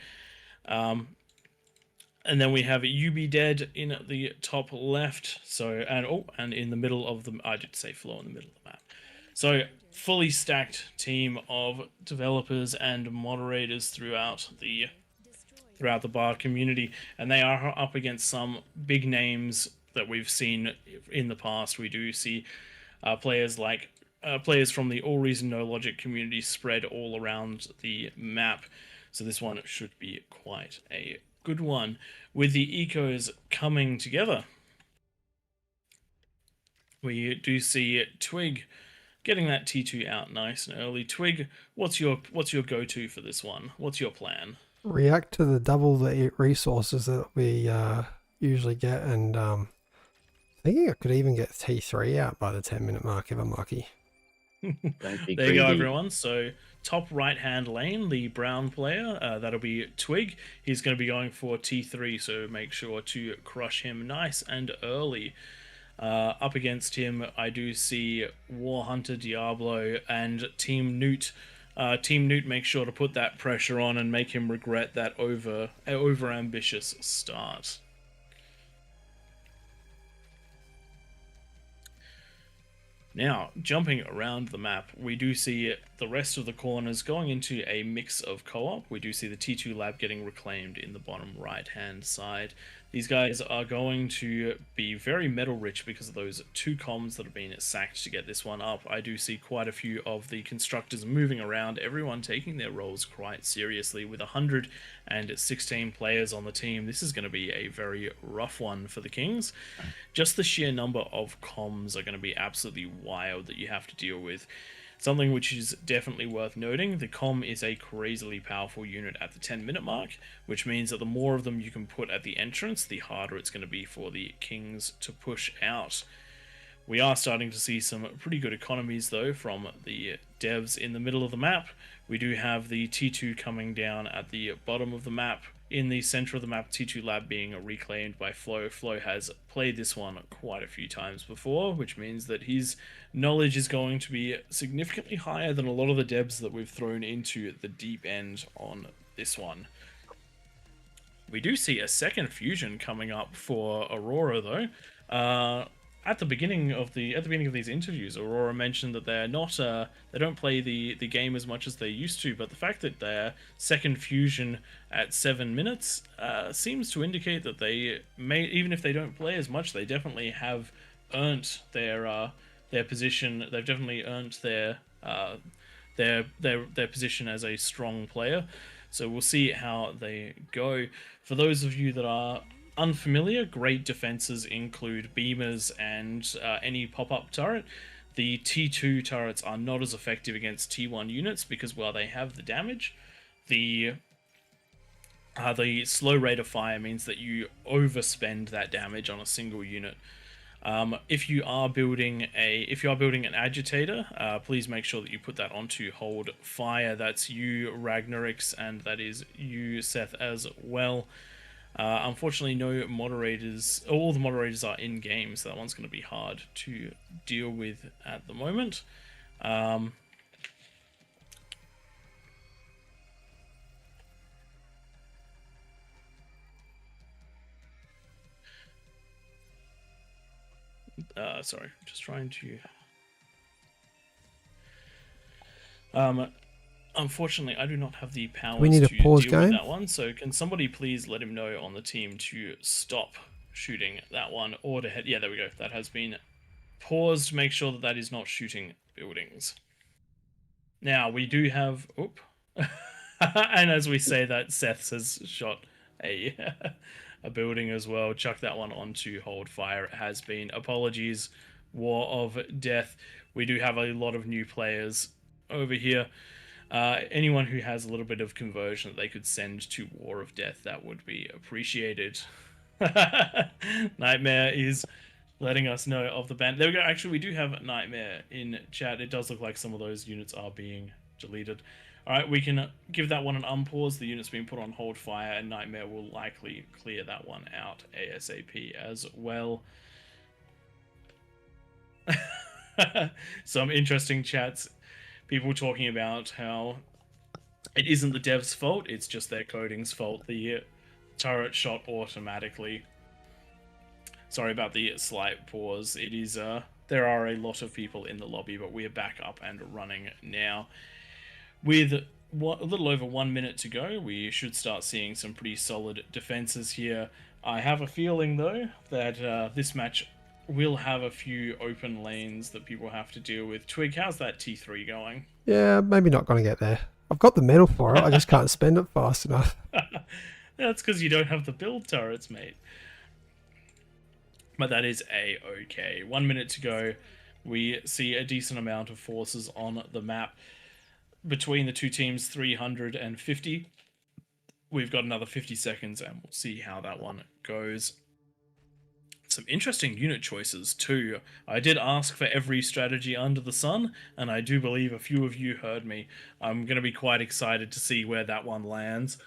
And then we have You Be Dead in at the top left. So, and in the middle of the, I did say floor in the middle of the map. So, fully stacked team of developers and moderators throughout the bar community, and they are up against some big names that we've seen in the past. We do see players like players from the AllReasonNoLogic community spread all around the map, so this one should be quite a good one. With the ecos coming together, we do see Twig getting that T2 out nice and early. Twig, what's your go-to for this one? What's your plan? React to the double the resources that we usually get, and thinking I could even get T3 out by the 10-minute mark if I'm lucky. There you go, everyone. So top right-hand lane, the brown player, that'll be Twig. He's going to be going for T3, so make sure to crush him nice and early. Up against him, I do see War Hunter Diablo and Team Newt. Team Newt, make sure to put that pressure on and make him regret that over ambitious start. Now, jumping around the map, we do see the rest of the corners going into a mix of co-op. We do see the T2 lab getting reclaimed in the bottom right-hand side. These guys are going to be very metal rich because of those 2 comms that have been sacked to get this one up. I do see quite a few of the constructors moving around, everyone taking their roles quite seriously. With 116 players on the team, this is going to be a very rough one for the Kings. Just the sheer number of comms are going to be absolutely wild that you have to deal with. Something which is definitely worth noting, the comm is a crazily powerful unit at the 10-minute mark, which means that the more of them you can put at the entrance, the harder it's going to be for the Kings to push out. We are starting to see some pretty good economies, though, from the devs in the middle of the map. We do have the T2 coming down at the bottom of the map. In the center of the map, T2 Lab being reclaimed by Flo. Flo has played this one quite a few times before, which means that his knowledge is going to be significantly higher than a lot of the devs that we've thrown into the deep end on this one. We do see a second fusion coming up for Aurora, though. At the beginning of these interviews, Aurora mentioned that they're not they don't play the game as much as they used to, but the fact that their second fusion at 7 minutes seems to indicate that they may, even if they don't play as much, they definitely have earned their position. They've definitely earned their position as a strong player. So we'll see how they go. For those of you that are unfamiliar, great defenses include beamers and any pop-up turret. The T2 turrets are not as effective against T1 units because while they have the damage, the slow rate of fire means that you overspend that damage on a single unit. If you are building an agitator, please make sure that you put that onto hold fire. That's you, Ragnarix, and that is you, Seth, as well. Unfortunately, no moderators. All the moderators are in game, so that one's going to be hard to deal with at the moment. Sorry, just trying to. Unfortunately, I do not have the powers we need a to pause deal game? with that one, so can somebody please let him know on the team to stop shooting that one, or to head... Yeah, there we go. That has been paused. Make sure that that is not shooting buildings. Now, we do have... Oop. And as we say that, Seth has shot a building as well. Chuck that one onto hold fire. It has been. Apologies, War of Death. We do have a lot of new players over here. Anyone who has a little bit of conversion that they could send to War of Death, that would be appreciated. Nightmare is letting us know of the ban. There we go. Actually, we do have Nightmare in chat. It does look like some of those units are being deleted. Alright, we can give that one an unpause. The unit's been put on hold fire, and Nightmare will likely clear that one out ASAP as well. Some interesting chats. People talking about how it isn't the dev's fault, it's just their coding's fault. The turret shot automatically. Sorry about the slight pause. It is, there are a lot of people in the lobby, but we are back up and running now. With a little over 1 minute to go, we should start seeing some pretty solid defenses here. I have a feeling, though, that this match will have a few open lanes that people have to deal with. Twig, how's that T3 going? Yeah, maybe not going to get there. I've got the metal for it, I just can't spend it fast enough. That's because you don't have the build turrets, mate. But that is a-okay. 1 minute to go. We see a decent amount of forces on the map. Between the two teams, 350. We've got another 50 seconds, and we'll see how that one goes. Some interesting unit choices, too. I did ask for every strategy under the sun, and I do believe a few of you heard me. I'm going to be quite excited to see where that one lands.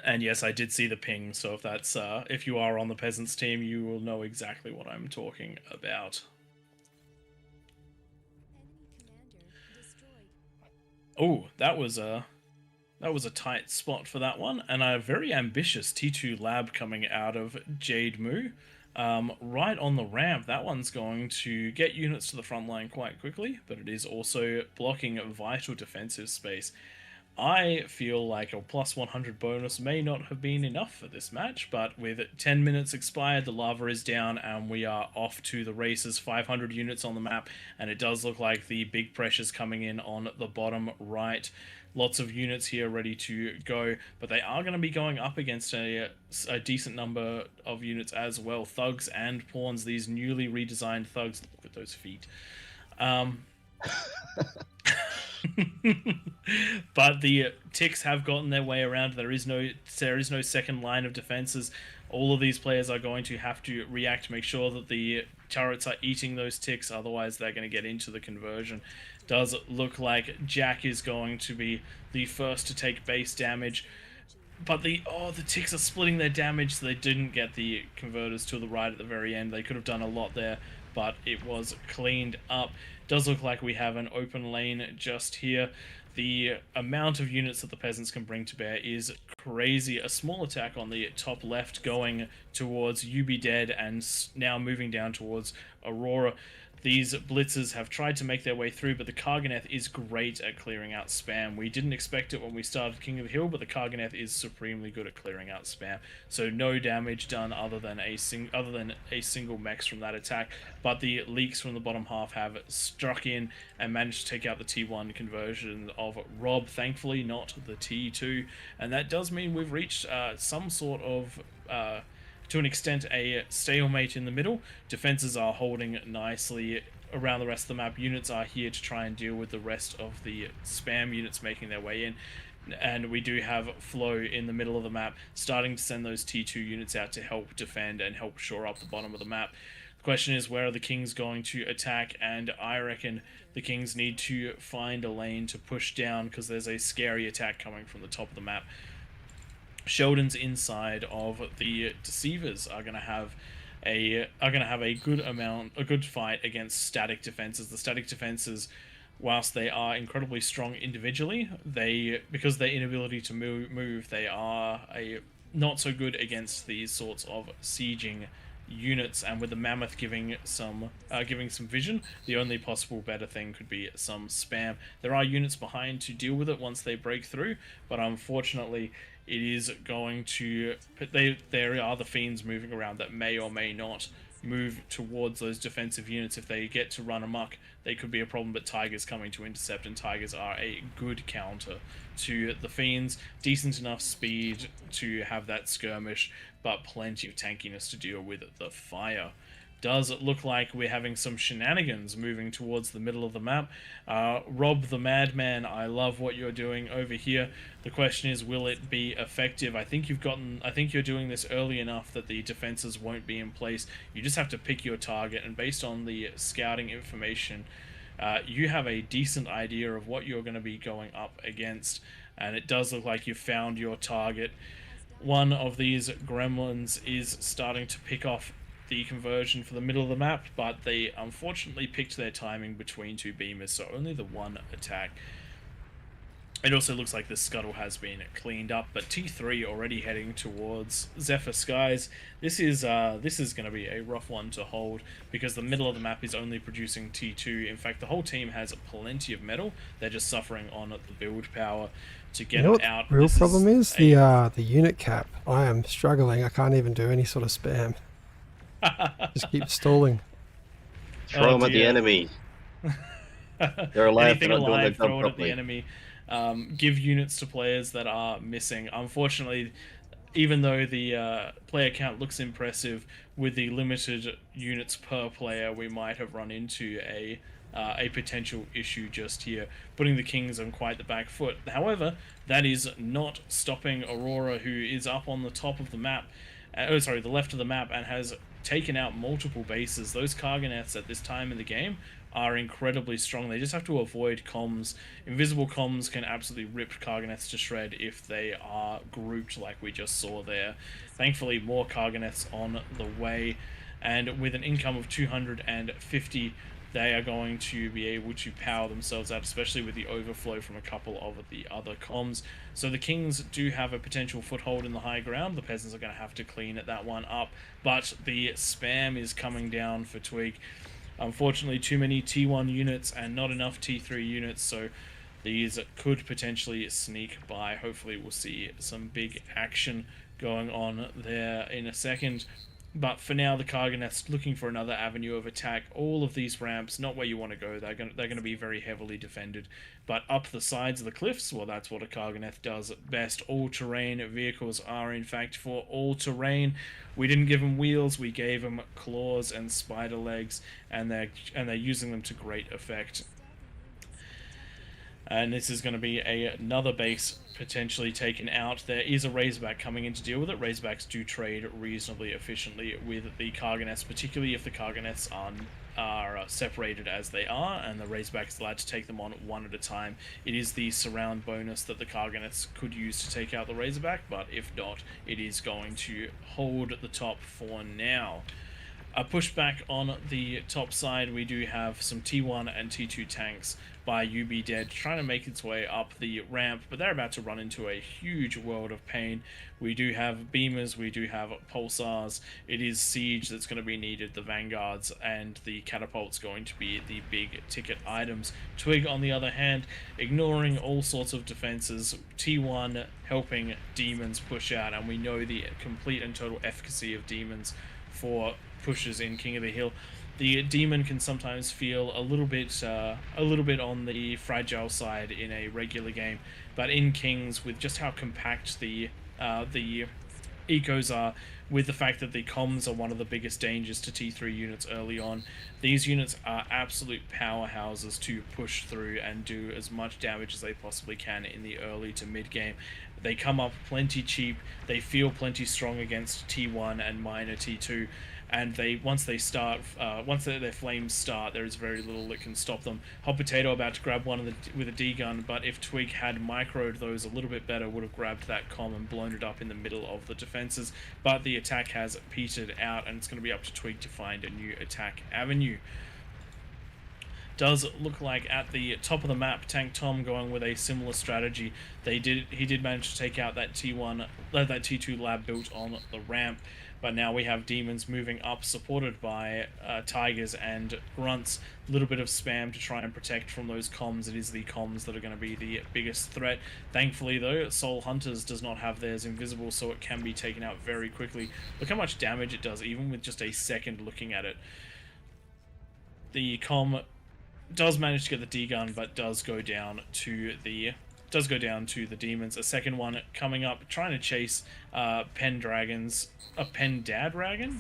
And yes, I did see the ping, so if that's if you are on the Peasants team, you will know exactly what I'm talking about. Oh, that was a tight spot for that one, and a very ambitious T2 lab coming out of Jade Moo. Right on the ramp, that one's going to get units to the front line quite quickly, but it is also blocking vital defensive space. I feel like a plus 100 bonus may not have been enough for this match, but with 10 minutes expired, the lava is down, and we are off to the races. 500 units on the map, and it does look like the big pressure's coming in on the bottom right. Lots of units here ready to go, but they are going to be going up against a decent number of units as well. Thugs and pawns, these newly redesigned thugs. Look at those feet. But the ticks have gotten their way around. There is no second line of defenses. All of these players are going to have to react, make sure that the turrets are eating those ticks, otherwise they're going to get into the conversion. Does look like Jack is going to be the first to take base damage, but the ticks are splitting their damage, so they didn't get the converters to the right at the very end. They could have done a lot there, but it was cleaned up. Does look like we have an open lane just here. The amount of units that the Peasants can bring to bear is crazy. A small attack on the top left going towards You Be Dead, and now moving down towards Aurora. These blitzers have tried to make their way through, but the Karganeth is great at clearing out spam. We didn't expect it when we started King of the Hill, but the Karganeth is supremely good at clearing out spam. So no damage done other than a single mex from that attack. But the leaks from the bottom half have struck in and managed to take out the T1 conversion of Rob. Thankfully, not the T2, and that does mean we've reached some sort of. To an extent, a stalemate in the middle. Defenses are holding nicely around the rest of the map. Units are here to try and deal with the rest of the spam units making their way in. And we do have Flow in the middle of the map, starting to send those T2 units out to help defend and help shore up the bottom of the map. The question is, where are the Kings going to attack? And I reckon the Kings need to find a lane to push down, because there's a scary attack coming from the top of the map. Sheldon's inside of the Deceivers are going to have a good fight against static defenses. The static defenses, whilst they are incredibly strong individually, because their inability to move, they are not so good against these sorts of sieging units. And with the Mammoth giving some vision, the only possible better thing could be some spam. There are units behind to deal with it once they break through, but unfortunately it is going to... There are the Fiends moving around that may or may not move towards those defensive units. If they get to run amok, they could be a problem, but Tigers coming to intercept, and Tigers are a good counter to the Fiends. Decent enough speed to have that skirmish, but plenty of tankiness to deal with the fire. Does it look like we're having some shenanigans moving towards the middle of the map? Rob the Madman, I love what you're doing over here. The question is, will it be effective? I think you're doing this early enough that the defenses won't be in place. You just have to pick your target, and based on the scouting information you have a decent idea of what you're going to be going up against, and it does look like you've found your target. One of these gremlins is starting to pick off the conversion for the middle of the map, but they unfortunately picked their timing between two beamers, so only the one attack. It also looks like the scuttle has been cleaned up, but T3 already heading towards Zephyr Skies. This is going to be a rough one to hold, because the middle of the map is only producing T2. In fact, the whole team has plenty of metal. They're just suffering on the build power to get it out. The real problem is the unit cap. I am struggling. I can't even do any sort of spam. Just keep stalling. Throw them at the enemy. They're alive. Anything They're not doing their alive, job throw it at properly. the enemy. Give units to players that are missing. Unfortunately, even though the player count looks impressive, with the limited units per player, we might have run into a potential issue just here, putting the Kings on quite the back foot. However, that is not stopping Aurora, who is up on the top of the map, the left of the map, and has taken out multiple bases. Those Karganeths at this time in the game are incredibly strong. They just have to avoid comms. Invisible comms can absolutely rip Karganeths to shred if they are grouped like we just saw there. Thankfully, more Karganeths on the way, and with an income of 250, they are going to be able to power themselves out, especially with the overflow from a couple of the other comms. So the Kings do have a potential foothold in the high ground. The Peasants are going to have to clean that one up, but the spam is coming down for Twig. Unfortunately, too many T1 units and not enough T3 units, so these could potentially sneak by. Hopefully we'll see some big action going on there in a second. But for now, the Karganeth's looking for another avenue of attack. All of these ramps, not where you want to go. They're going to be very heavily defended. But up the sides of the cliffs, well, that's what a Karganeth does best. All-terrain vehicles are, in fact, for all-terrain. We didn't give them wheels. We gave them claws and spider legs, and they're using them to great effect. And this is going to be another base potentially taken out. There is a Razorback coming in to deal with it. Razorbacks do trade reasonably efficiently with the Karganeths, particularly if the Karganeths are separated as they are, and the Razorback is allowed to take them on one at a time. It is the surround bonus that the Karganeths could use to take out the Razorback, but if not, it is going to hold the top for now. A pushback on the top side, we do have some T1 and T2 tanks by UB Dead trying to make its way up the ramp, but they're about to run into a huge world of pain. We do have beamers, we do have pulsars. It is siege that's going to be needed, the vanguards, and the catapults going to be the big ticket items. Twig, on the other hand, ignoring all sorts of defenses. T1 helping demons push out, and we know the complete and total efficacy of demons for pushes in King of the Hill. The demon can sometimes feel a little bit on the fragile side in a regular game, but in Kings, with just how compact the ecos are, with the fact that the comms are one of the biggest dangers to T3 units early on, these units are absolute powerhouses to push through and do as much damage as they possibly can in the early to mid game. They come up plenty cheap, they feel plenty strong against T1 and minor T2, and once their flames start, there is very little that can stop them. Hot Potato about to grab one with a D-gun, but if Twig had microed those a little bit better, would have grabbed that comm and blown it up in the middle of the defenses. But the attack has petered out, and it's going to be up to Twig to find a new attack avenue. Does look like at the top of the map, Tank Tom going with a similar strategy. He did manage to take out that T2 lab built on the ramp, but now we have demons moving up, supported by tigers and grunts. A little bit of spam to try and protect from those comms. It is the comms that are going to be the biggest threat. Thankfully, though, Soul Hunters does not have theirs invisible, so it can be taken out very quickly. Look how much damage it does, even with just a second looking at it. The comm does manage to get the D-gun, but does go down to the demons. A second one coming up, trying to chase Pendragon,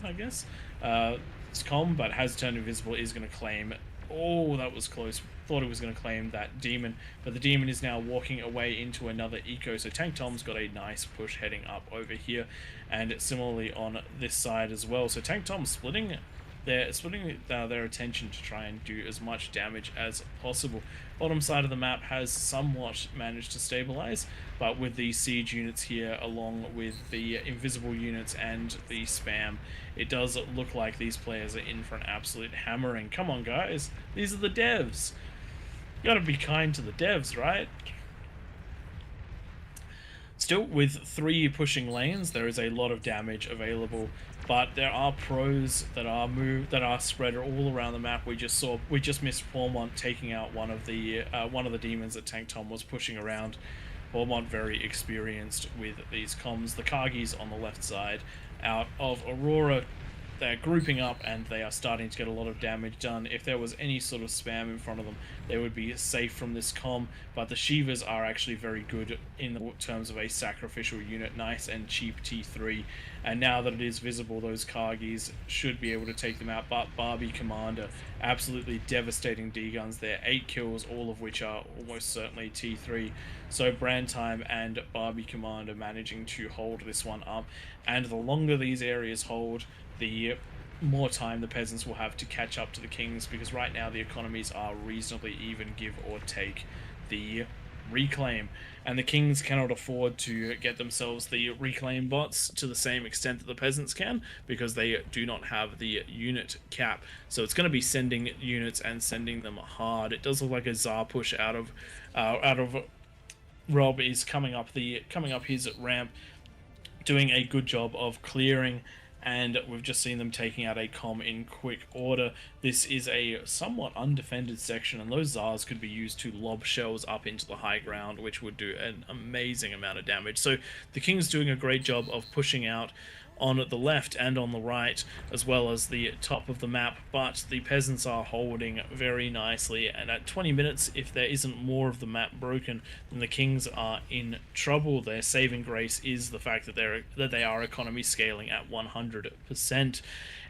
I guess. It's comm, but has turned invisible, is going to claim. Oh, that was close. Thought it was going to claim that demon, but the demon is now walking away into another eco. So Tank Tom's got a nice push heading up over here, and similarly on this side as well. So Tank Tom splitting they're splitting their attention to try and do as much damage as possible. Bottom side of the map has somewhat managed to stabilize, but with the siege units here, along with the invisible units and the spam, it does look like these players are in for an absolute hammering. Come on, guys. These are the devs. You gotta be kind to the devs, right? Still, with 3 pushing lanes, there is a lot of damage available, but there are pros that are spread all around the map. We just missed Paulmont taking out one of the demons that Tank Tom was pushing around. Paulmont very experienced with these comms. The Kargis on the left side, out of Aurora, they're grouping up and they are starting to get a lot of damage done. If there was any sort of spam in front of them, they would be safe from this comm, but the Shivas are actually very good in terms of a sacrificial unit, nice and cheap T3, and now that it is visible, those Kargis should be able to take them out. But Barbie Commander, absolutely devastating D-guns there, 8 kills, all of which are almost certainly T3, so Brandtime and Barbie Commander managing to hold this one up, and the longer these areas hold, the more time the peasants will have to catch up to the kings, because right now the economies are reasonably even, give or take the reclaim, and the kings cannot afford to get themselves the reclaim bots to the same extent that the peasants can, because they do not have the unit cap. So it's going to be sending units and sending them hard. It does look like a Tsar push out of Rob is coming up his ramp, doing a good job of clearing, and we've just seen them taking out a comm in quick order. This is a somewhat undefended section, and those Tsars could be used to lob shells up into the high ground, which would do an amazing amount of damage. So the King's doing a great job of pushing out on the left and on the right, as well as the top of the map, but the peasants are holding very nicely, and at 20 minutes, if there isn't more of the map broken, then the Kings are in trouble. Their saving grace is the fact that they are economy scaling at 100%.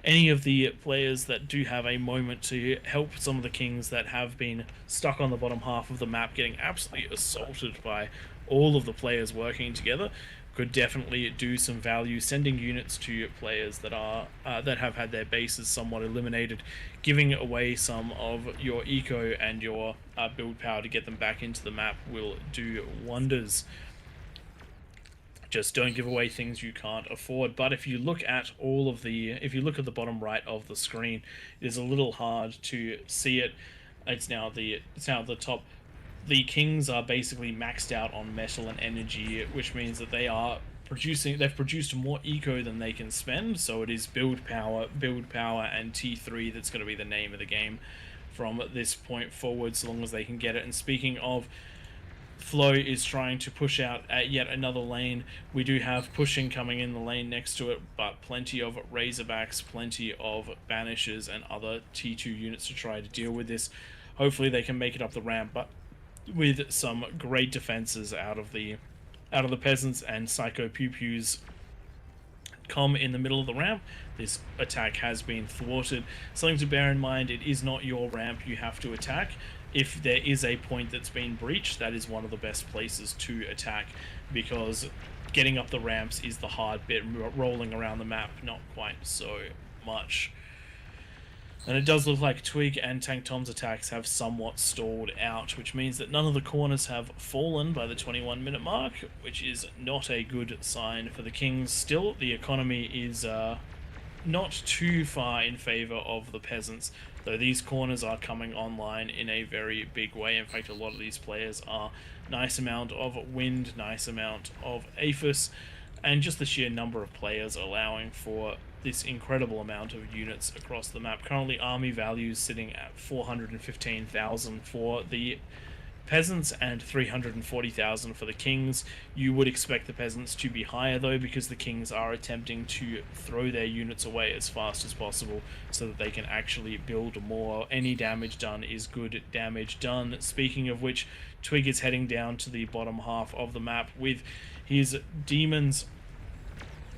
Any of the players that do have a moment to help some of the Kings that have been stuck on the bottom half of the map, getting absolutely assaulted by all of the players working together, could definitely do some value, sending units to players that have had their bases somewhat eliminated, giving away some of your eco and your build power to get them back into the map will do wonders. Just don't give away things you can't afford. But if you look at the bottom right of the screen, it is a little hard to see it. It's now at the top. The Kings are basically maxed out on metal and energy, which means that they've produced more eco than they can spend, so it is build power, and T3 that's going to be the name of the game from this point forward, so long as they can get it. And speaking of, Flo is trying to push out at yet another lane. We do have pushing coming in the lane next to it, but plenty of Razorbacks, plenty of Banishers and other T2 units to try to deal with this. Hopefully they can make it up the ramp, but with some great defenses out of the peasants and Psycho Pew Pews comm in the middle of the ramp, this attack has been thwarted. Something to bear in mind, it is not your ramp you have to attack. If there is a point that's been breached, that is one of the best places to attack, because getting up the ramps is the hard bit, rolling around the map not quite so much. And it does look like Twig and Tank Tom's attacks have somewhat stalled out, which means that none of the corners have fallen by the 21-minute mark, which is not a good sign for the Kings. Still, the economy is not too far in favor of the peasants, though these corners are coming online in a very big way. In fact, a lot of these players are nice amount of wind, nice amount of Aphis, and just the sheer number of players allowing for this incredible amount of units across the map. Currently, army values sitting at 415,000 for the peasants and 340,000 for the Kings. You would expect the peasants to be higher though, because the Kings are attempting to throw their units away as fast as possible so that they can actually build more. Any damage done is good damage done. Speaking of which, Twig is heading down to the bottom half of the map with his demons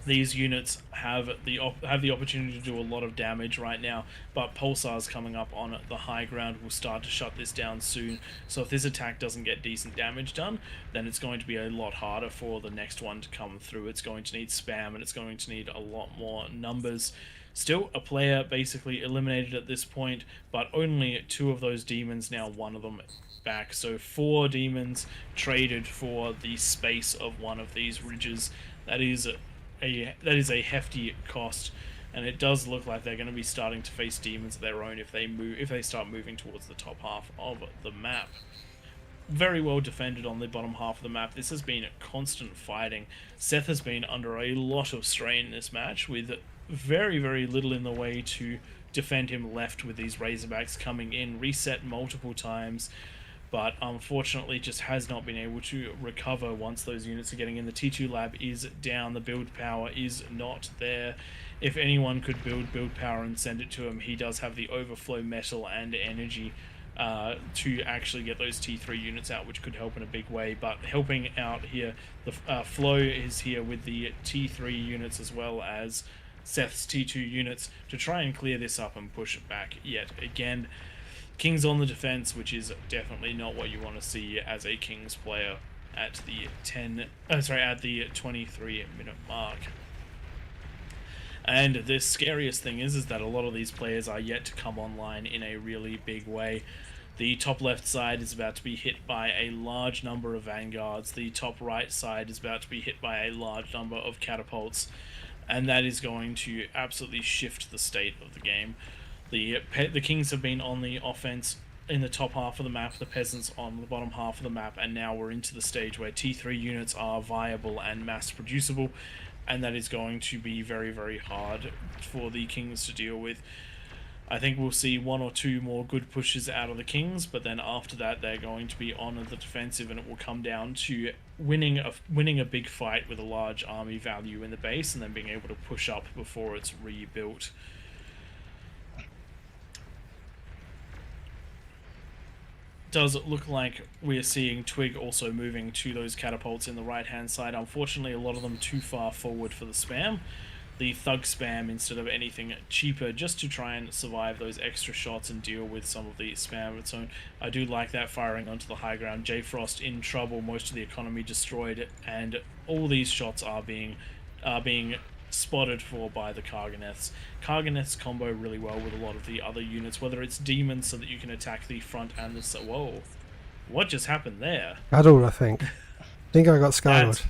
these units have the opportunity to do a lot of damage right now, but pulsars coming up on the high ground will start to shut this down soon. So if this attack doesn't get decent damage done, then it's going to be a lot harder for the next one to come through. It's going to need spam, and it's going to need a lot more numbers. Still a player basically eliminated at this point, but only 2 of those demons now, 1 of them back. So 4 demons traded for the space of one of these ridges. That is a hefty cost, and it does look like they're going to be starting to face demons of their own if they start moving towards the top half of the map. Very well defended on the bottom half of the map. This has been constant fighting. Seth has been under a lot of strain in this match, with very, very little in the way to defend him left, with these Razorbacks coming in, reset multiple times, but unfortunately just has not been able to recover once those units are getting in. The T2 lab is down, the build power is not there. If anyone could build power and send it to him, he does have the overflow metal and energy to actually get those T3 units out, which could help in a big way. But helping out here, the Flow is here with the T3 units as well as Seth's T2 units to try and clear this up and push it back yet again. Kings on the defense, which is definitely not what you want to see as a Kings player at the 23-minute mark. And the scariest thing is that a lot of these players are yet to come online in a really big way. The top left side is about to be hit by a large number of vanguards. The top right side is about to be hit by a large number of catapults, and that is going to absolutely shift the state of the game. The Kings have been on the offense in the top half of the map, the peasants on the bottom half of the map, and now we're into the stage where T3 units are viable and mass producible, and that is going to be very, very hard for the Kings to deal with. I think we'll see 1 or 2 more good pushes out of the Kings, but then after that they're going to be on the defensive, and it will come down to winning a big fight with a large army value in the base, and then being able to push up before it's rebuilt. Does look like we're seeing Twig also moving to those catapults in the right hand side. Unfortunately, a lot of them too far forward for the spam. The thug spam instead of anything cheaper, just to try and survive those extra shots and deal with some of the spam of its own. I do like that, firing onto the high ground. J Frost in trouble, most of the economy destroyed, and all these shots are being spotted for by the Karganeths. Karganeths combo really well with a lot of the other units, whether it's demons so that you can attack the front and the... Whoa, what just happened there? Scuttled, I think. I think I got scuttled.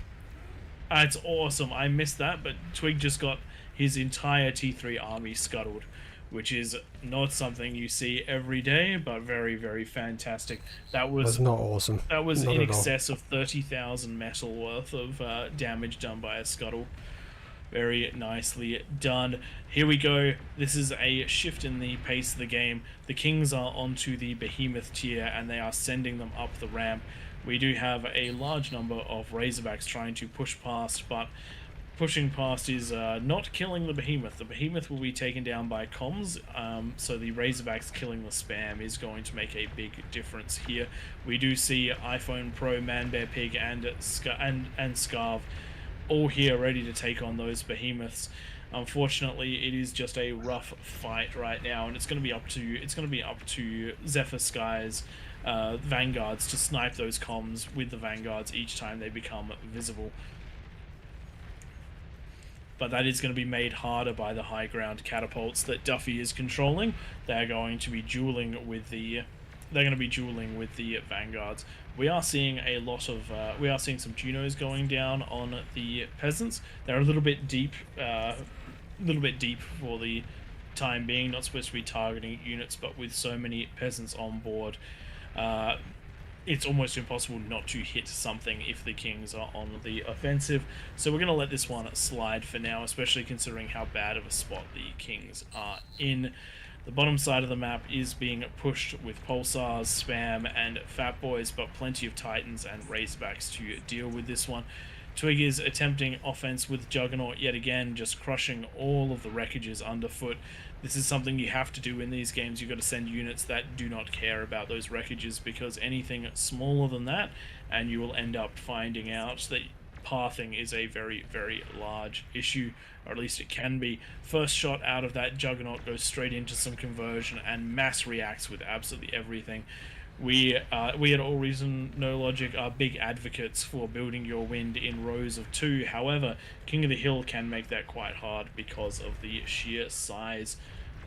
That's awesome. I missed that, but Twig just got his entire T3 army scuttled, which is not something you see every day, but very, very fantastic. That was not awesome. That was not in excess of 30,000 metal worth of damage done by a scuttle. Very nicely done. Here we go. This is a shift in the pace of the game. The Kings are onto the Behemoth tier, and they are sending them up the ramp. We do have a large number of Razorbacks trying to push past, but pushing past is not killing the Behemoth. The Behemoth will be taken down by comms, so the Razorbacks killing the spam is going to make a big difference here. We do see iPhone Pro, Manbear Pig, and Scarv all here ready to take on those Behemoths. Unfortunately, it is just a rough fight right now, and it's going to be up to Zephyr Sky's Vanguards to snipe those comms with the Vanguards each time they become visible. But that is going to be made harder by the high ground catapults that Duffy is controlling. They're going to be dueling with the Vanguards. We are seeing a lot of we are seeing some Junos going down on the peasants. They're a little bit deep for the time being. Not supposed to be targeting units, but with so many peasants on board, it's almost impossible not to hit something if the Kings are on the offensive. So we're going to let this one slide for now, especially considering how bad of a spot the Kings are in. The bottom side of the map is being pushed with Pulsars, Spam, and Fat Boys, but plenty of Titans and Razorbacks to deal with this one. Twig is attempting offense with Juggernaut yet again, just crushing all of the wreckages underfoot. This is something you have to do in these games. You've got to send units that do not care about those wreckages, because anything smaller than that, and you will end up finding out that pathing is a very, very large issue, or at least it can be. First shot out of that Juggernaut goes straight into some conversion and mass reacts with absolutely everything. We at AllReasonNoLogic are big advocates for building your wind in rows of 2. However, King of the Hill can make that quite hard because of the sheer size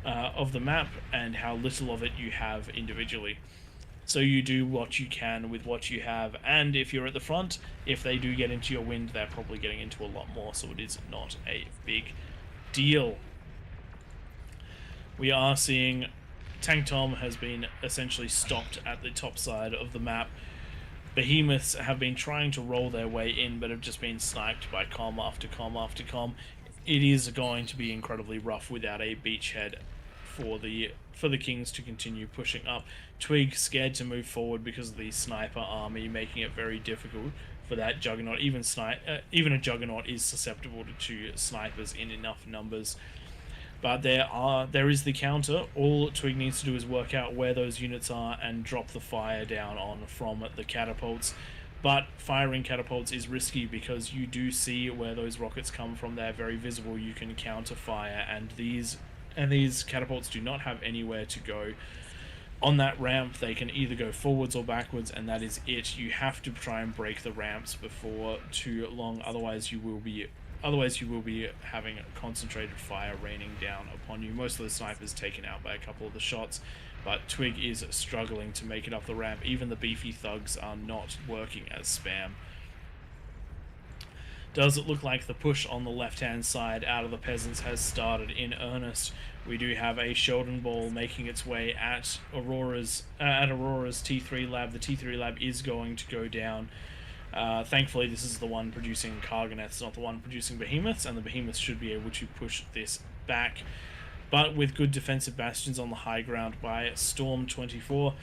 of the map and how little of it you have individually. So you do what you can with what you have, and if you're at the front, if they do get into your wind, they're probably getting into a lot more, so it is not a big deal. We are seeing Tank Tom has been essentially stopped at the top side of the map. Behemoths have been trying to roll their way in, but have just been sniped by comm after comm after comm. It is going to be incredibly rough without a beachhead for the Kings to continue pushing up. Twig scared to move forward because of the sniper army, making it very difficult for that Juggernaut. Even a Juggernaut is susceptible to snipers in enough numbers. But there is the counter. All Twig needs to do is work out where those units are and drop the fire down on from the catapults. But firing catapults is risky because you do see where those rockets come from. They're very visible. You can counter fire, and these catapults do not have anywhere to go. On that ramp, they can either go forwards or backwards, and that is it. You have to try and break the ramps before too long, otherwise you will be having concentrated fire raining down upon you. Most of the snipers taken out by a couple of the shots, but Twig is struggling to make it up the ramp. Even the beefy thugs are not working as spam. Does it look like the push on the left-hand side out of the peasants has started in earnest? We do have a Sheldon ball making its way at Aurora's T3 lab. The T3 lab is going to go down. Thankfully, this is the one producing Karganeths, not the one producing Behemoths, and the Behemoths should be able to push this back. But with good defensive bastions on the high ground by Storm 24,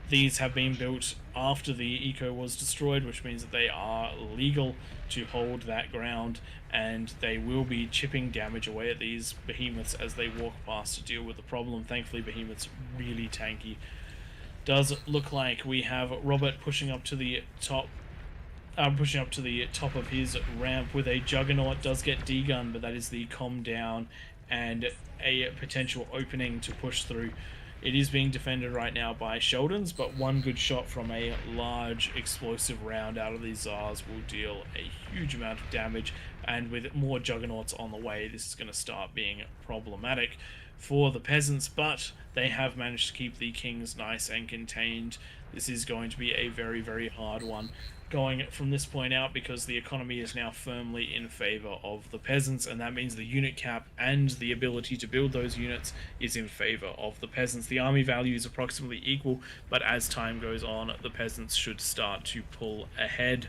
these have been built after the eco was destroyed, which means that they are legal to hold that ground, and they will be chipping damage away at these Behemoths as they walk past to deal with the problem. Thankfully, Behemoth's really tanky. Does look like we have Robert pushing up to the top of his ramp with a Juggernaut. Does get D-gun, but that is the comm down and a potential opening to push through. It is being defended right now by Sheldons, but one good shot from a large explosive round out of these Zars will deal a huge amount of damage, and with more Juggernauts on the way, this is going to start being problematic for the peasants, but they have managed to keep the Kings nice and contained. This is going to be a very, very hard one going from this point out, because the economy is now firmly in favor of the peasants, and that means the unit cap and the ability to build those units is in favor of the peasants. The army value is approximately equal, but as time goes on, the peasants should start to pull ahead.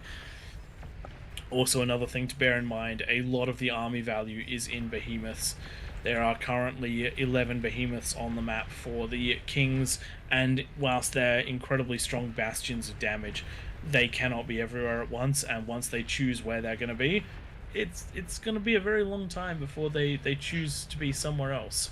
Also, another thing to bear in mind, a lot of the army value is in Behemoths. There are currently 11 Behemoths on the map for the Kings, and whilst they're incredibly strong bastions of damage, they cannot be everywhere at once, and once they choose where they're going to be, it's going to be a very long time before they choose to be somewhere else.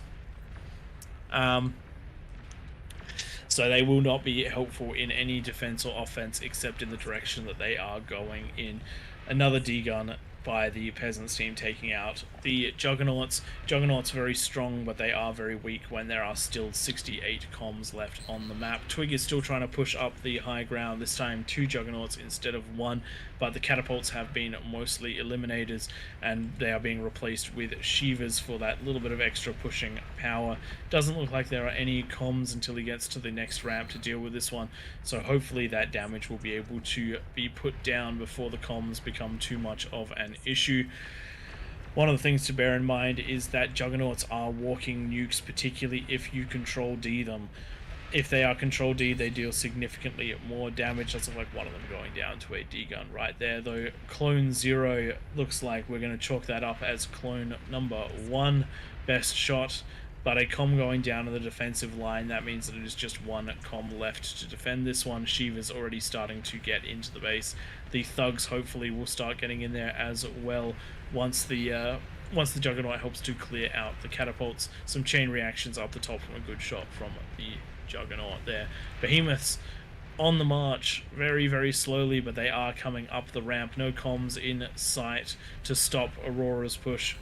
So they will not be helpful in any defense or offense except in the direction that they are going in. Another D-gun by the peasants team taking out the Juggernauts. Juggernauts very strong, but they are very weak when there are still 68 comms left on the map. Twig is still trying to push up the high ground, this time 2 Juggernauts instead of 1, but the catapults have been mostly eliminators, and they are being replaced with Shivas for that little bit of extra pushing power. Doesn't look like there are any comms until he gets to the next ramp to deal with this one, so hopefully that damage will be able to be put down before the comms become too much of an issue. One of the things to bear in mind is that Juggernauts are walking nukes, particularly if you control D them. If they are control D, they deal significantly more damage. Doesn't look like one of them going down to a D gun right there, though. Clone 0 looks like we're going to chalk that up as clone number 1 best shot. But a comm going down in the defensive line, that means that it is just one comm left to defend this one. Shiva's already starting to get into the base. The thugs hopefully will start getting in there as well once the Juggernaut helps to clear out the catapults. Some chain reactions up the top from a good shot from the Juggernaut there. Behemoths on the march, very, very slowly, but they are coming up the ramp. No comms in sight to stop Aurora's push.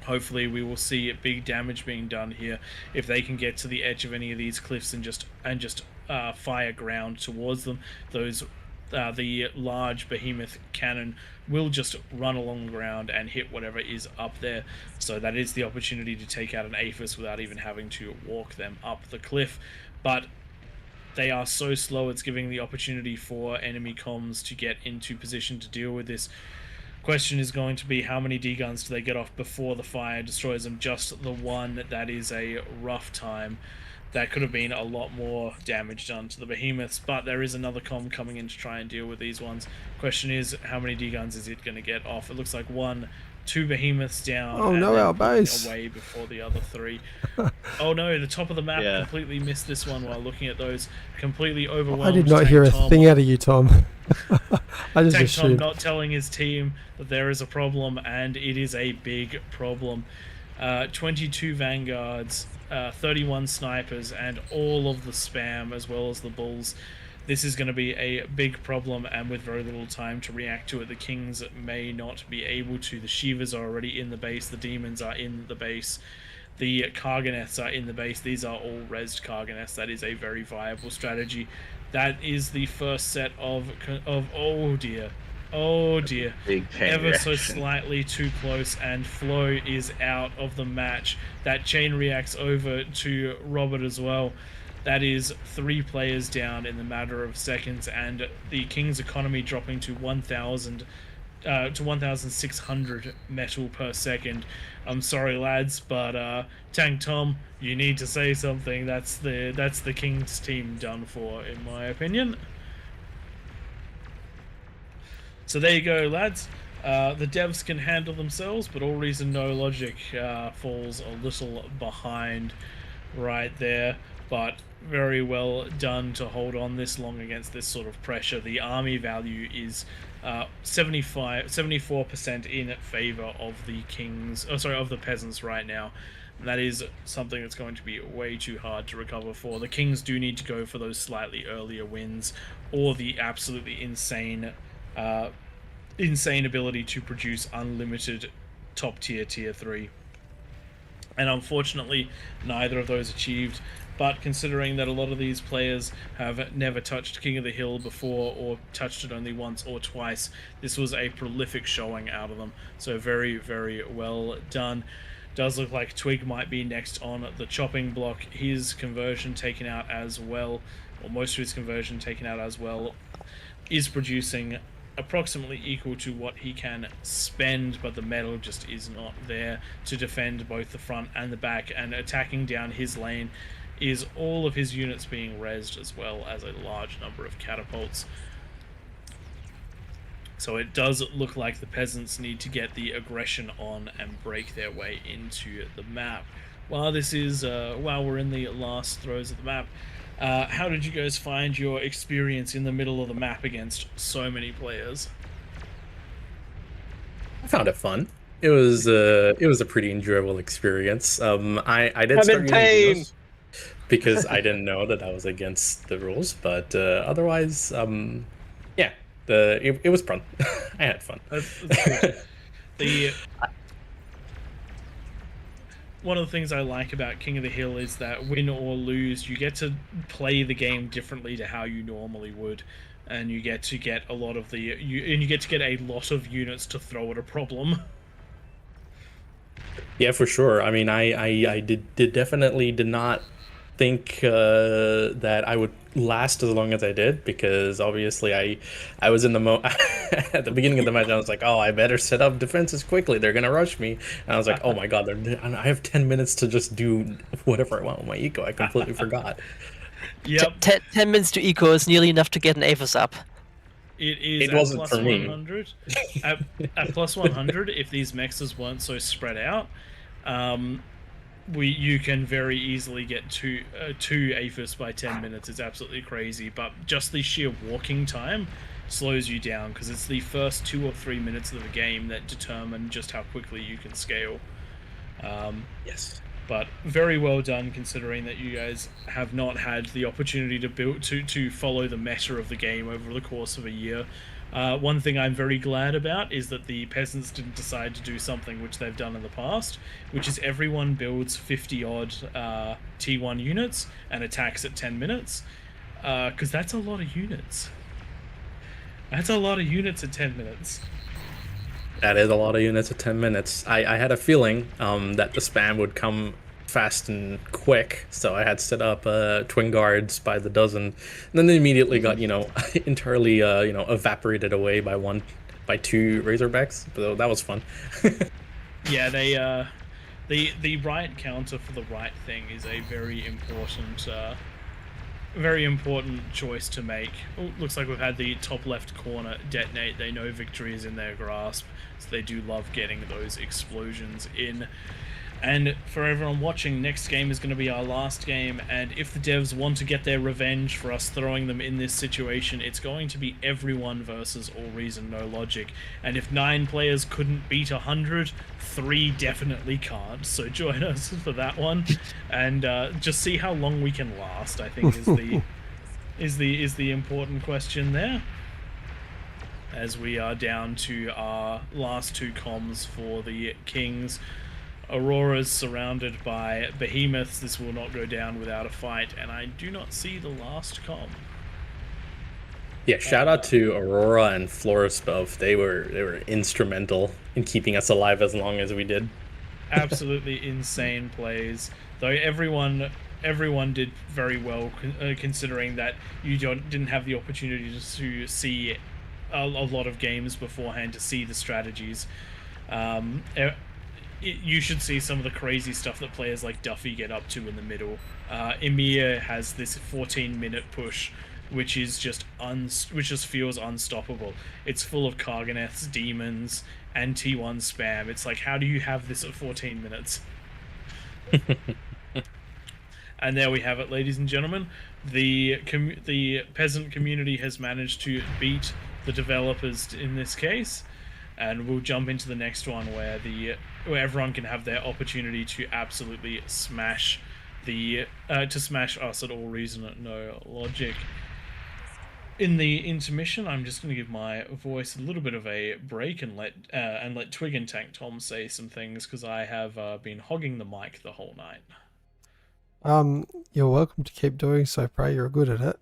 Hopefully we will see big damage being done here if they can get to the edge of any of these cliffs and just fire ground towards them. Those the large behemoth cannon will just run along the ground and hit whatever is up there. So that is the opportunity to take out an Aphis without even having to walk them up the cliff. But they are so slow, it's giving the opportunity for enemy comms to get into position to deal with this. Question is going to be how many D-guns do they get off before the fire destroys them? Just the one. That is a rough time. That could have been a lot more damage done to the behemoths, but there is another comm coming in to try and deal with these ones. Question is, how many D-guns is it going to get off? It looks like 1, 2 behemoths down. Oh no, our base away before the other 3. Oh no, the top of the map completely missed this one while looking at those. Completely overwhelmed. I did not hear a thing out of you, Tom. I just Tank assumed. Tom not telling his team that there is a problem, and it is a big problem. 22 vanguards, 31 snipers, and all of the spam as well as the bulls. This is going to be a big problem, and with very little time to react to it, the Kings may not be able to. The Shivas are already in the base, the Demons are in the base, the Karganeths are in the base. These are all rezzed Karganeths. That is a very viable strategy. That is the first set of oh dear. Oh dear. Ever so slightly too close, and Flo is out of the match. That chain reacts over to Robert as well. That is 3 players down in the matter of seconds, and the King's economy dropping to 1,600 metal per second. I'm sorry, lads, but Tank Tom, you need to say something. That's the King's team done for, in my opinion. So there you go, lads. The devs can handle themselves, but AllReasonNoLogic falls a little behind right there. But very well done to hold on this long against this sort of pressure. The army value is 74% in favor of the Kings. Oh, sorry, of the peasants right now. And that is something that's going to be way too hard to recover for. The Kings do need to go for those slightly earlier wins, or the absolutely insane ability to produce unlimited top tier 3. And unfortunately, neither of those achieved. But considering that a lot of these players have never touched King of the Hill before, or touched it only once or twice, this was a prolific showing out of them. So very, very well done. Does look like Twig might be next on the chopping block. His conversion taken out as well, or most of his conversion taken out as well, is producing approximately equal to what he can spend, but the metal just is not there to defend both the front and the back, and attacking down his lane is all of his units being rezzed, as well as a large number of catapults. So it does look like the peasants need to get the aggression on and break their way into the map. While this is while we're in the last throes of the map, how did you guys find your experience in the middle of the map against so many players? I found it fun. It was a pretty enjoyable experience. I did start using pain because I didn't know that was against the rules, but otherwise, yeah, it was fun. I had fun. That's good. One of the things I like about King of the Hill is that win or lose, you get to play the game differently to how you normally would, and you get to get a lot of you get to get a lot of units to throw at a problem. Yeah, for sure. I mean, I definitely did not think that I would last as long as I did, because obviously I was in the at the beginning of the match. I was like, oh, I better set up defenses quickly. They're gonna rush me. And I was like, oh my god, I have 10 minutes to just do whatever I want with my eco. I completely forgot. Yep. 10 minutes to eco is nearly enough to get an Aphis up. It wasn't for me. 100. At plus 100, if these mexes weren't so spread out, you can very easily get two Aphis by 10 minutes. It's absolutely crazy, but just the sheer walking time slows you down, because it's the first 2 or 3 minutes of the game that determine just how quickly you can scale. Yes. But very well done, considering that you guys have not had the opportunity to build to follow the meta of the game over the course of a year. One thing I'm very glad about is that the peasants didn't decide to do something which they've done in the past, which is everyone builds 50-odd T1 units and attacks at 10 minutes, because that's a lot of units. That's a lot of units at 10 minutes. That is a lot of units at 10 minutes. I had a feeling that the spam would come fast and quick, so I had set up twin guards by the dozen, and then they immediately got, entirely, evaporated away by two Razorbacks. So that was fun. Yeah, the right counter for the right thing is a very important choice to make. Oh, looks like we've had the top left corner detonate. They know victory is in their grasp, so they do love getting those explosions in. And for everyone watching, next game is going to be our last game, and if the devs want to get their revenge for us throwing them in this situation, it's going to be everyone versus AllReasonNoLogic. And if 9 players couldn't beat 100, 3 definitely can't. So join us for that one, and just see how long we can last, I think is the important question there. As we are down to our last 2 comms for the Kings. Aurora's surrounded by behemoths. This will not go down without a fight, and I do not see the last comm. Yeah, shout out to Aurora and Florus both. They were instrumental in keeping us alive as long as we did. Absolutely insane plays. Though everyone did very well, considering that you didn't have the opportunity to see a lot of games beforehand to see the strategies. You should see some of the crazy stuff that players like Duffy get up to in the middle. Emir has this 14-minute push, which just feels unstoppable. It's full of Karganeths, demons, and T1 spam. It's like, how do you have this at 14 minutes? And there we have it, ladies and gentlemen. The peasant community has managed to beat the developers in this case. And we'll jump into the next one where everyone can have their opportunity to absolutely smash smash us at AllReasonNoLogic. In the intermission, I'm just going to give my voice a little bit of a break and let Twig and Tank Tom say some things, because I have been hogging the mic the whole night. You're welcome to keep doing so, Prey. You're good at it.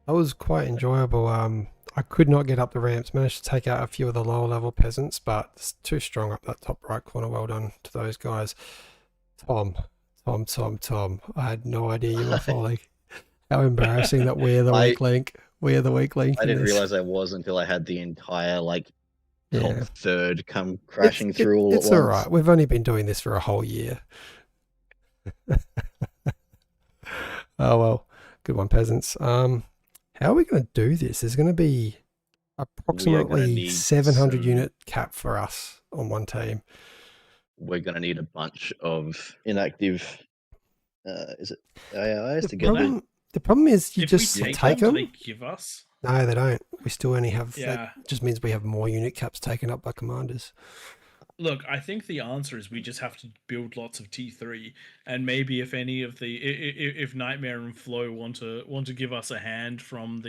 That was quite enjoyable. I could not get up the ramps, managed to take out a few of the lower level peasants, but it's too strong up that top right corner. Well done to those guys. Tom. I had no idea you were falling. How embarrassing that we're the weak link. We're the weak link. I didn't realize I was until I had the entire top third come crashing through all at once. It's alright. We've only been doing this for a whole year. Oh well. Good one, peasants. How are we going to do this? There's going to be approximately 700 unit cap for us on one team. We're going to need a bunch of inactive, is it AIs to get them? The problem is you just take them. They give us? No, they don't. We still only have, Yeah. That just means we have more unit caps taken up by commanders. Look, I think the answer is we just have to build lots of T3, and maybe if any of if Nightmare and Flow want to give us a hand from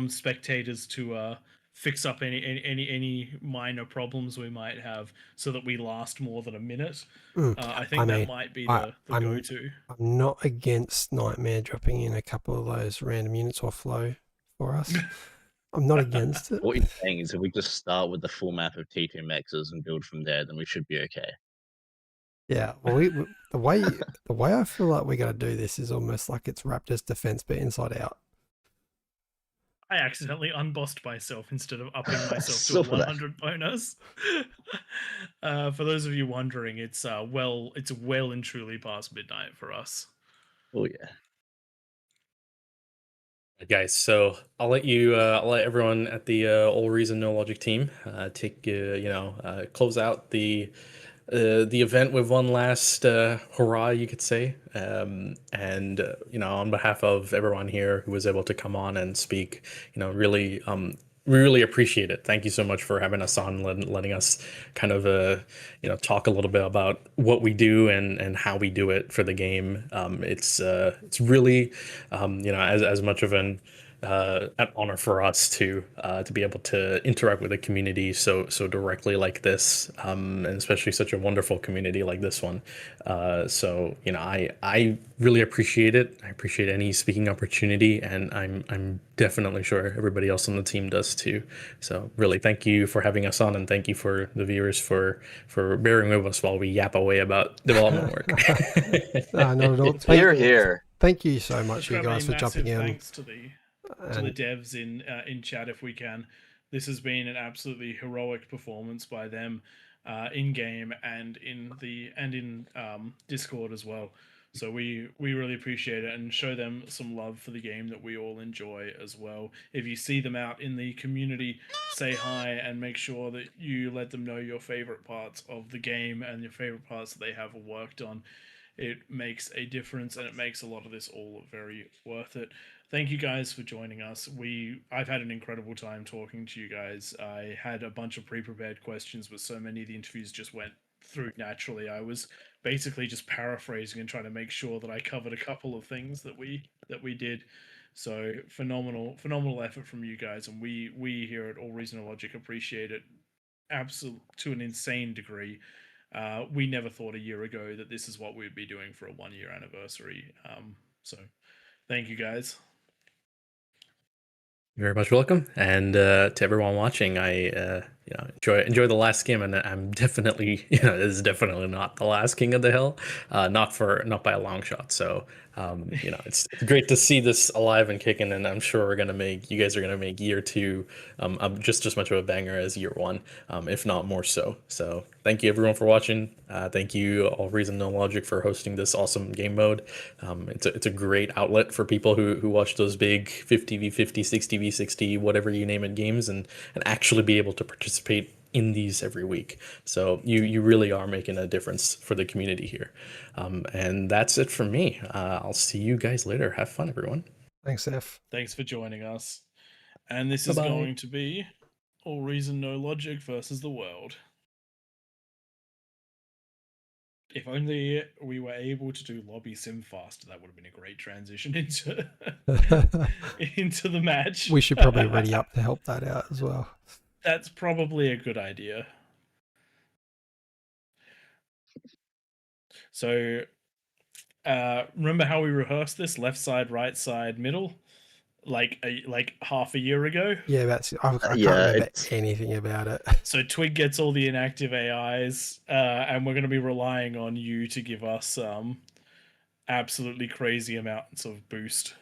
spectators to fix up any minor problems we might have, so that we last more than a minute. I think that might be the go-to. I'm not against Nightmare dropping in a couple of those random units or Flow for us. I'm not against it. What you're saying is if we just start with the full map of T2 mexes and build from there, then we should be okay. Yeah, well, the way I feel like we're going to do this is almost like it's Raptors defense, but inside out. I accidentally unbossed myself instead of upping myself to a 100 bonus. For those of you wondering, it's well and truly past midnight for us. Oh yeah. Guys, so I'll let everyone at the AllReasonNoLogic team close out the event with one last hurrah, you could say, and on behalf of everyone here who was able to come on and speak, really we really appreciate it. Thank you so much for having us on, letting us kind of talk a little bit about what we do and how we do it for the game. It's really as much of an honor for us to be able to interact with a community so directly like this, and especially such a wonderful community like this one. So I really appreciate it. I appreciate any speaking opportunity, and I'm definitely sure everybody else on the team does too. So really, thank you for having us on, and thank you for the viewers for bearing with us while we yap away about development work. No, not at all. Here, here. Thank you so much, you Probably guys, for jumping in. Thanks to the devs in chat, if we can. This has been an absolutely heroic performance by them in game and in Discord as well. So we really appreciate it and show them some love for the game that we all enjoy as well. If you see them out in the community, say hi and make sure that you let them know your favorite parts of the game and your favorite parts that they have worked on. It makes a difference, and it makes a lot of this all very worth it. Thank you guys for joining us. I've had an incredible time talking to you guys. I had a bunch of pre-prepared questions, but so many of the interviews just went through naturally. I was basically just paraphrasing and trying to make sure that I covered a couple of things that we did. So phenomenal effort from you guys, and we here at AllReasonNoLogic appreciate it to an insane degree. We never thought a year ago that this is what we'd be doing for a 1-year anniversary. So thank you guys. You're very much welcome, and to everyone watching, I enjoy the last game, and I'm definitely this is definitely not the last King of the Hill, not by a long shot. So it's great to see this alive and kicking, and I'm sure you guys are gonna make year 2 just as much of a banger as year 1, if not more so. So thank you everyone for watching. Thank you AllReasonNoLogic for hosting this awesome game mode. It's a great outlet for people who watch those big 50v50, 60v60, whatever you name it games, and actually be able to participate in these every week. So you really are making a difference for the community here. And that's it from me. I'll see you guys later. Have fun, everyone. Thanks, F. Thanks for joining us. And this Bye-bye. is going to be AllReasonNoLogic versus the world. If only we were able to do lobby sim faster, that would have been a great transition into into the match. We should probably ready up to help that out as well. That's probably a good idea. So, remember how we rehearsed this? Left side, right side, middle, like half a year ago. Yeah, I can't remember anything about it. So Twig gets all the inactive AIs, and we're going to be relying on you to give us absolutely crazy amounts of boost.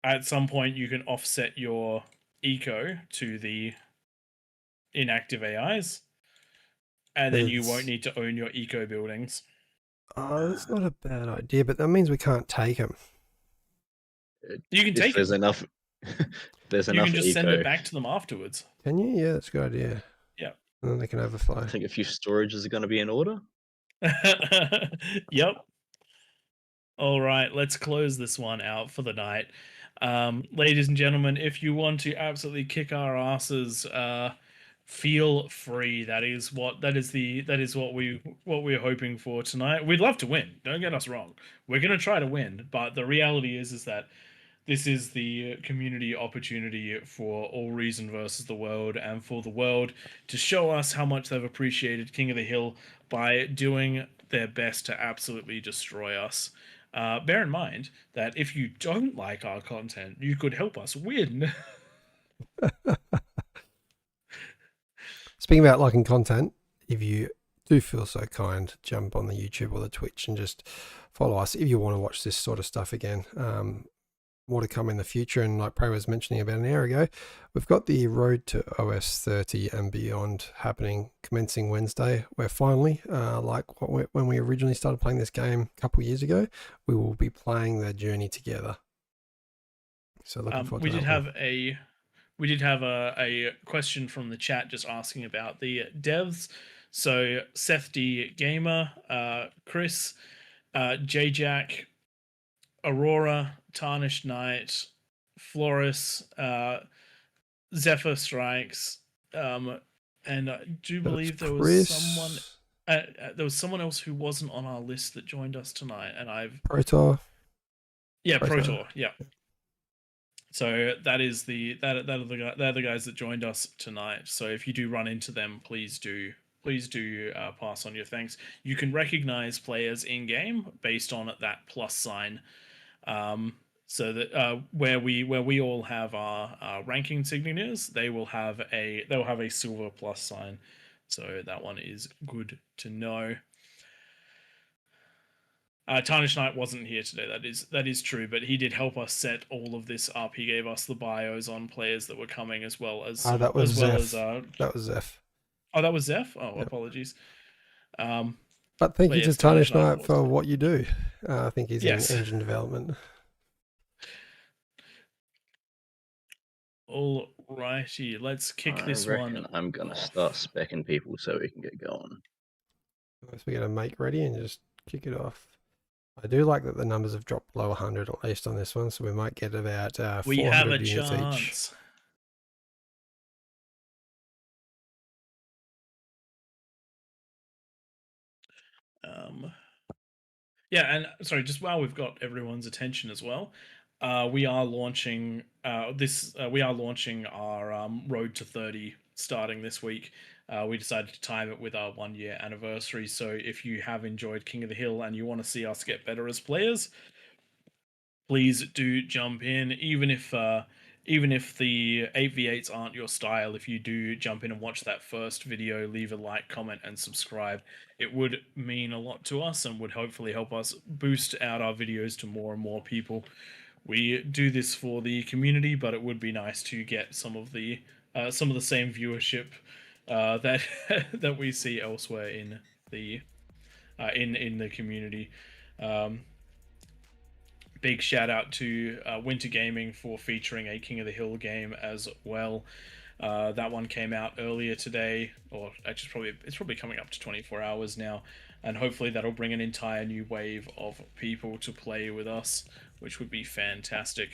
At some point, you can offset your eco to the inactive AIs, and then you won't need to own your eco buildings. Oh, that's not a bad idea, but that means we can't take them. You can take there's it. enough. There's You enough. can just eco. send it back to them afterwards. Can you? Yeah, that's a good idea. Yeah. And then they can overflow. I think a few storages are going to be in order. Yep. All right, let's close this one out for the night. Ladies and gentlemen, if you want to absolutely kick our asses, feel free. That is what we're hoping for tonight. We'd love to win. Don't get us wrong. We're gonna try to win, but the reality is that this is the community opportunity for All Reason versus the world, and for the world to show us how much they've appreciated King of the Hill by doing their best to absolutely destroy us. Bear in mind that if you don't like our content, you could help us win. Speaking about liking content, if you do feel so kind, jump on the YouTube or the Twitch and just follow us if you want to watch this sort of stuff again. More to come in the future, and like Prey was mentioning about an hour ago, we've got the Road to OS 30 and beyond happening commencing Wednesday, where finally, when we originally started playing this game a couple of years ago, we will be playing the journey together. So looking forward to we did have a question from the chat just asking about the devs. So Seth D Gamer, Chris, J Jack, Aurora, Tarnished Knight, Floris, Zephyr Strikes, and I do believe there was someone. There was someone else who wasn't on our list that joined us tonight, and I've Protor. Protor, yeah. So that is they're the guys that joined us tonight. So if you do run into them, please do pass on your thanks. You can recognize players in game based on that plus sign. So that where we all have our ranking signatures, they will have a silver plus sign. So that one is good to know. Tarnished Knight wasn't here today. That is true, but he did help us set all of this up. He gave us the bios on players that were coming, as well as That was Zeph. That was Zeph. Oh, that was Zeph. Oh, yep. Apologies. But thank you to Tarnished Knight for what you do. I think he's in engine development. All righty, let's kick this one. I'm gonna start specking people so we can get going. So we're gonna make ready and just kick it off. I do like that the numbers have dropped below 100 at least on this one, so we might get about 400 units each. Yeah, and sorry, just while we've got everyone's attention as well, we are launching we are launching our Road to 30 starting this week. We decided to time it with our 1-year anniversary. So if you have enjoyed King of the Hill and you want to see us get better as players, please do jump in. Even if the 8v8s aren't your style, if you do jump in and watch that first video, leave a like, comment, and subscribe. It would mean a lot to us and would hopefully help us boost out our videos to more and more people. We do this for the community, but it would be nice to get some of the same viewership that that we see elsewhere in the community. Big shout out to Winter Gaming for featuring a King of the Hill game as well. That one came out earlier today, or actually it's probably coming up to 24 hours now, and hopefully that'll bring an entire new wave of people to play with us, which would be fantastic.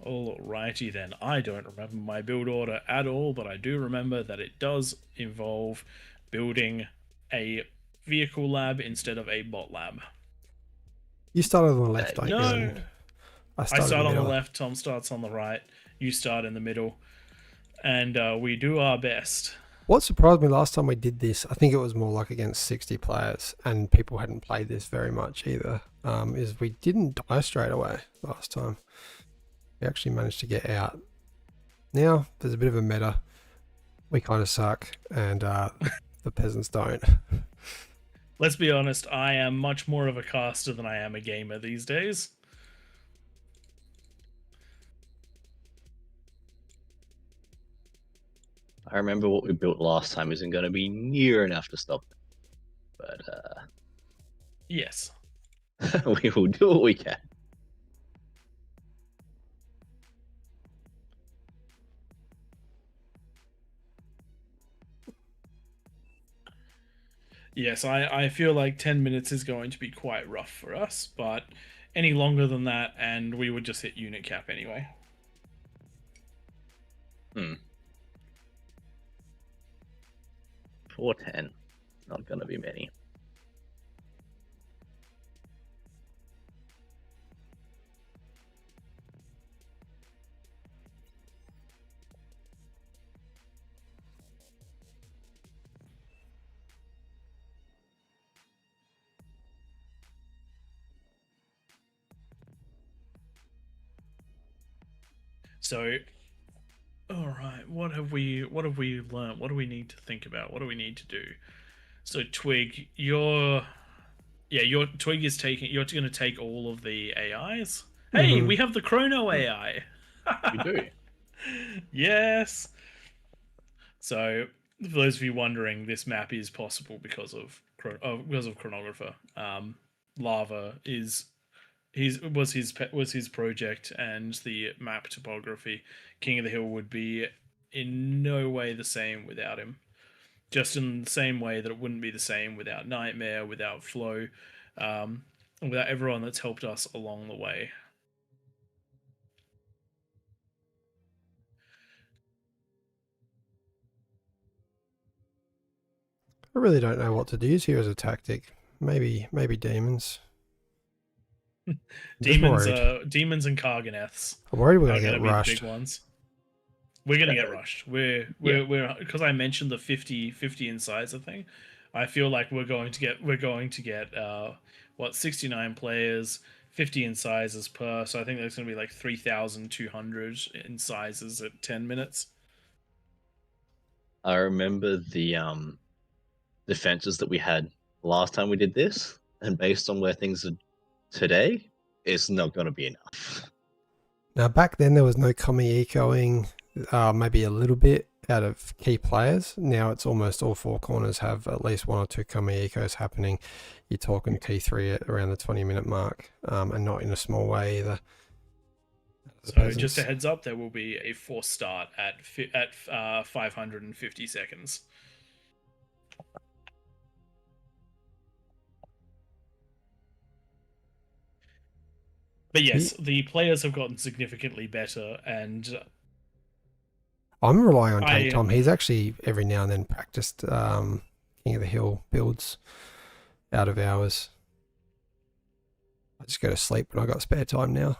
Alrighty then, I don't remember my build order at all, but I do remember that it does involve building a vehicle lab instead of a bot lab. You started on the left, don't no. you? I start on the left, Tom starts on the right, you start in the middle, and we do our best. What surprised me last time we did this, I think it was more like against 60 players, and people hadn't played this very much either, is we didn't die straight away last time. We actually managed to get out. Now, there's a bit of a meta. We kind of suck, and the peasants don't. Let's be honest, I am much more of a caster than I am a gamer these days. I remember what we built last time isn't going to be near enough to stop it. But, yes. We will do what we can. Yes, I feel like 10 minutes is going to be quite rough for us, but any longer than that, and we would just hit unit cap anyway. 410. Not going to be many. So, all right, what have we learned? What do we need to think about? What do we need to do? So Twig, your Twig is you're going to take all of the AIs. Hey, we have the Chrono AI. We do. Yes. So, for those of you wondering, this map is possible because of Chronographer. Lava was his project, and the map topography. King of the Hill would be in no way the same without him. Just in the same way that it wouldn't be the same without Nightmare, without Flo, and without everyone that's helped us along the way. I really don't know what to use here as a tactic. Maybe demons. Demons, worried. demons and Karganeths I'm worried we're are gonna going get to be the rushed. big ones. We're going to get rushed. We're because I mentioned the 50 incisor thing. I feel like we're going to get 69 players, 50 incisors per. So I think there's going to be like 3,200 incisors at 10 minutes. I remember the defenses that we had last time we did this, and based on where things are today, it's not going to be enough. Now back then there was no Kami ecoing, maybe a little bit out of key players. Now it's almost all four corners have at least one or two Kami ecos happening. You're talking T3 at around the 20-minute mark, and not in a small way either. So just a heads up, there will be a forced start at 550 seconds. But yes, the players have gotten significantly better, and I'm relying on Take Tom. He's actually every now and then practiced King of the Hill builds out of hours. I just go to sleep when I got spare time now.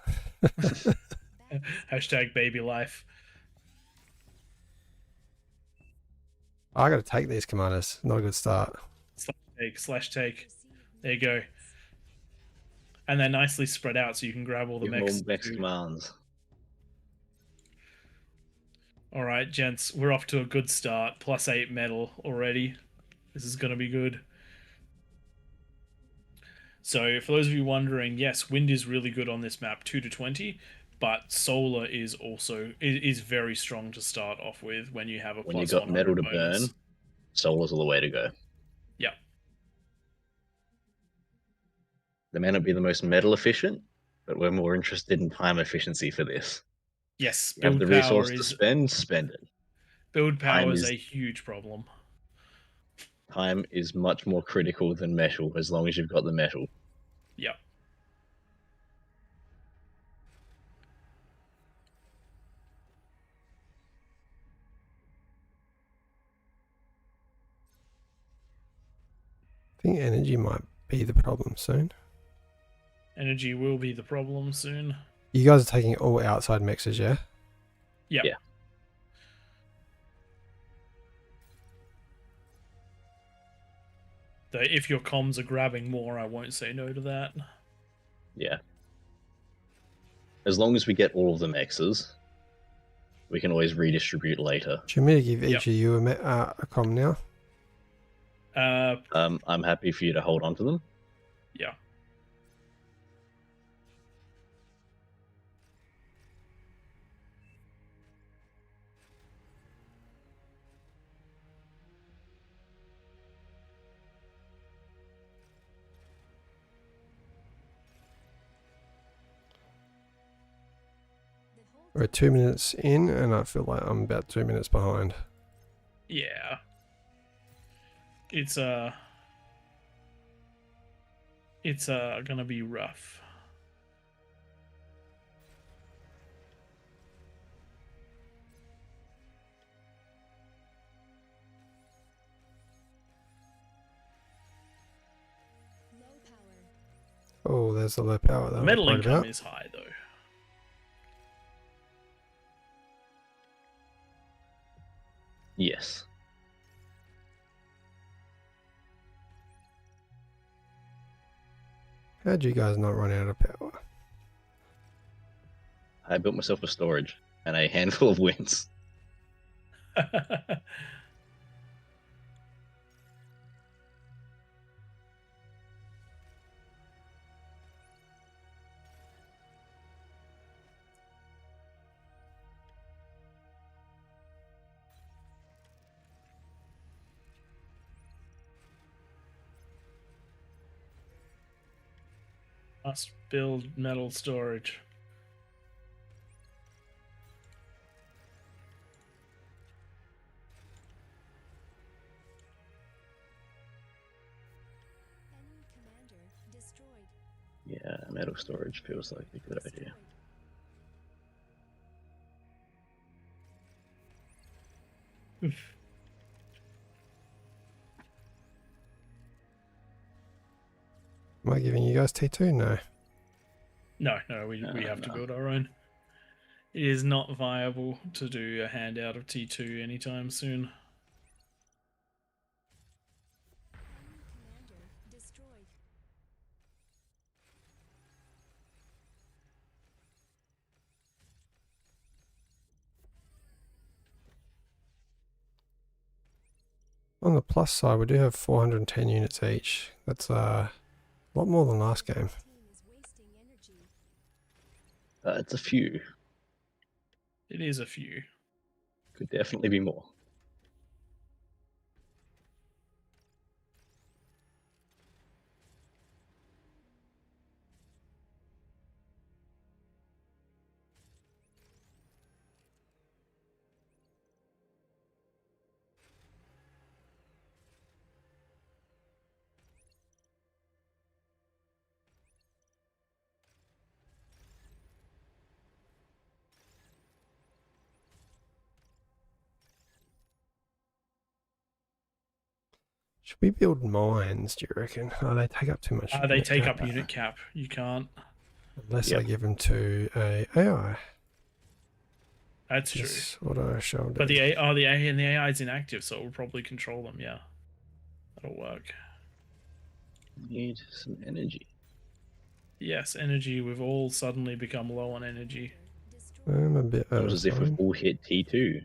Hashtag baby life. I got to take these commanders. Not a good start. Slash take. There you go. And they're nicely spread out, so you can grab all the mechs. Mechs commands. All right, gents, we're off to a good start. +8 metal already. This is going to be good. So, for those of you wondering, yes, wind is really good on this map, 2 to 20, but solar is also very strong to start off with when you have a when you got metal to bonus. burn. Solar's the way to go. Yep. They may not be the most metal efficient, but we're more interested in time efficiency for this. Yes, you have the resource to spend it. Build power is a huge problem. Time is much more critical than metal, as long as you've got the metal. Yep. I think energy might be the problem soon. Energy will be the problem soon. You guys are taking all outside mixers, yeah? Yep. Yeah. Though if your comms are grabbing more, I won't say no to that. Yeah. As long as we get all of the mexes, we can always redistribute later. Do you want me to give each of you a comm now? I'm happy for you to hold on to them. Yeah. We're 2 minutes in, and I feel like I'm about 2 minutes behind. Yeah. It's gonna be rough. Oh, there's the low power. The metal income is high though. Yes. How'd you guys not run out of power? I built myself a storage and a handful of wins. Must build metal storage. metal storage feels like a good idea. Am I giving you guys T2? No. No, we have to No. build our own. It is not viable to do a handout of T2 anytime soon. Enemy commander destroyed. On the plus side, we do have 410 units each. That's a lot more than last game. Team is wasting energy. It's a few. It is a few. Could definitely be more. Should we build mines, do you reckon? Oh, they take up too much. They unit take cap. up unit cap. You can't. Unless I give them to a AI. That's true. That's what I shall do. But the AI is inactive, so it will probably control them. Yeah, that'll work. Need some energy. Yes, energy. We've all suddenly become low on energy. I'm a bit Almost as if we've fine. all hit T2.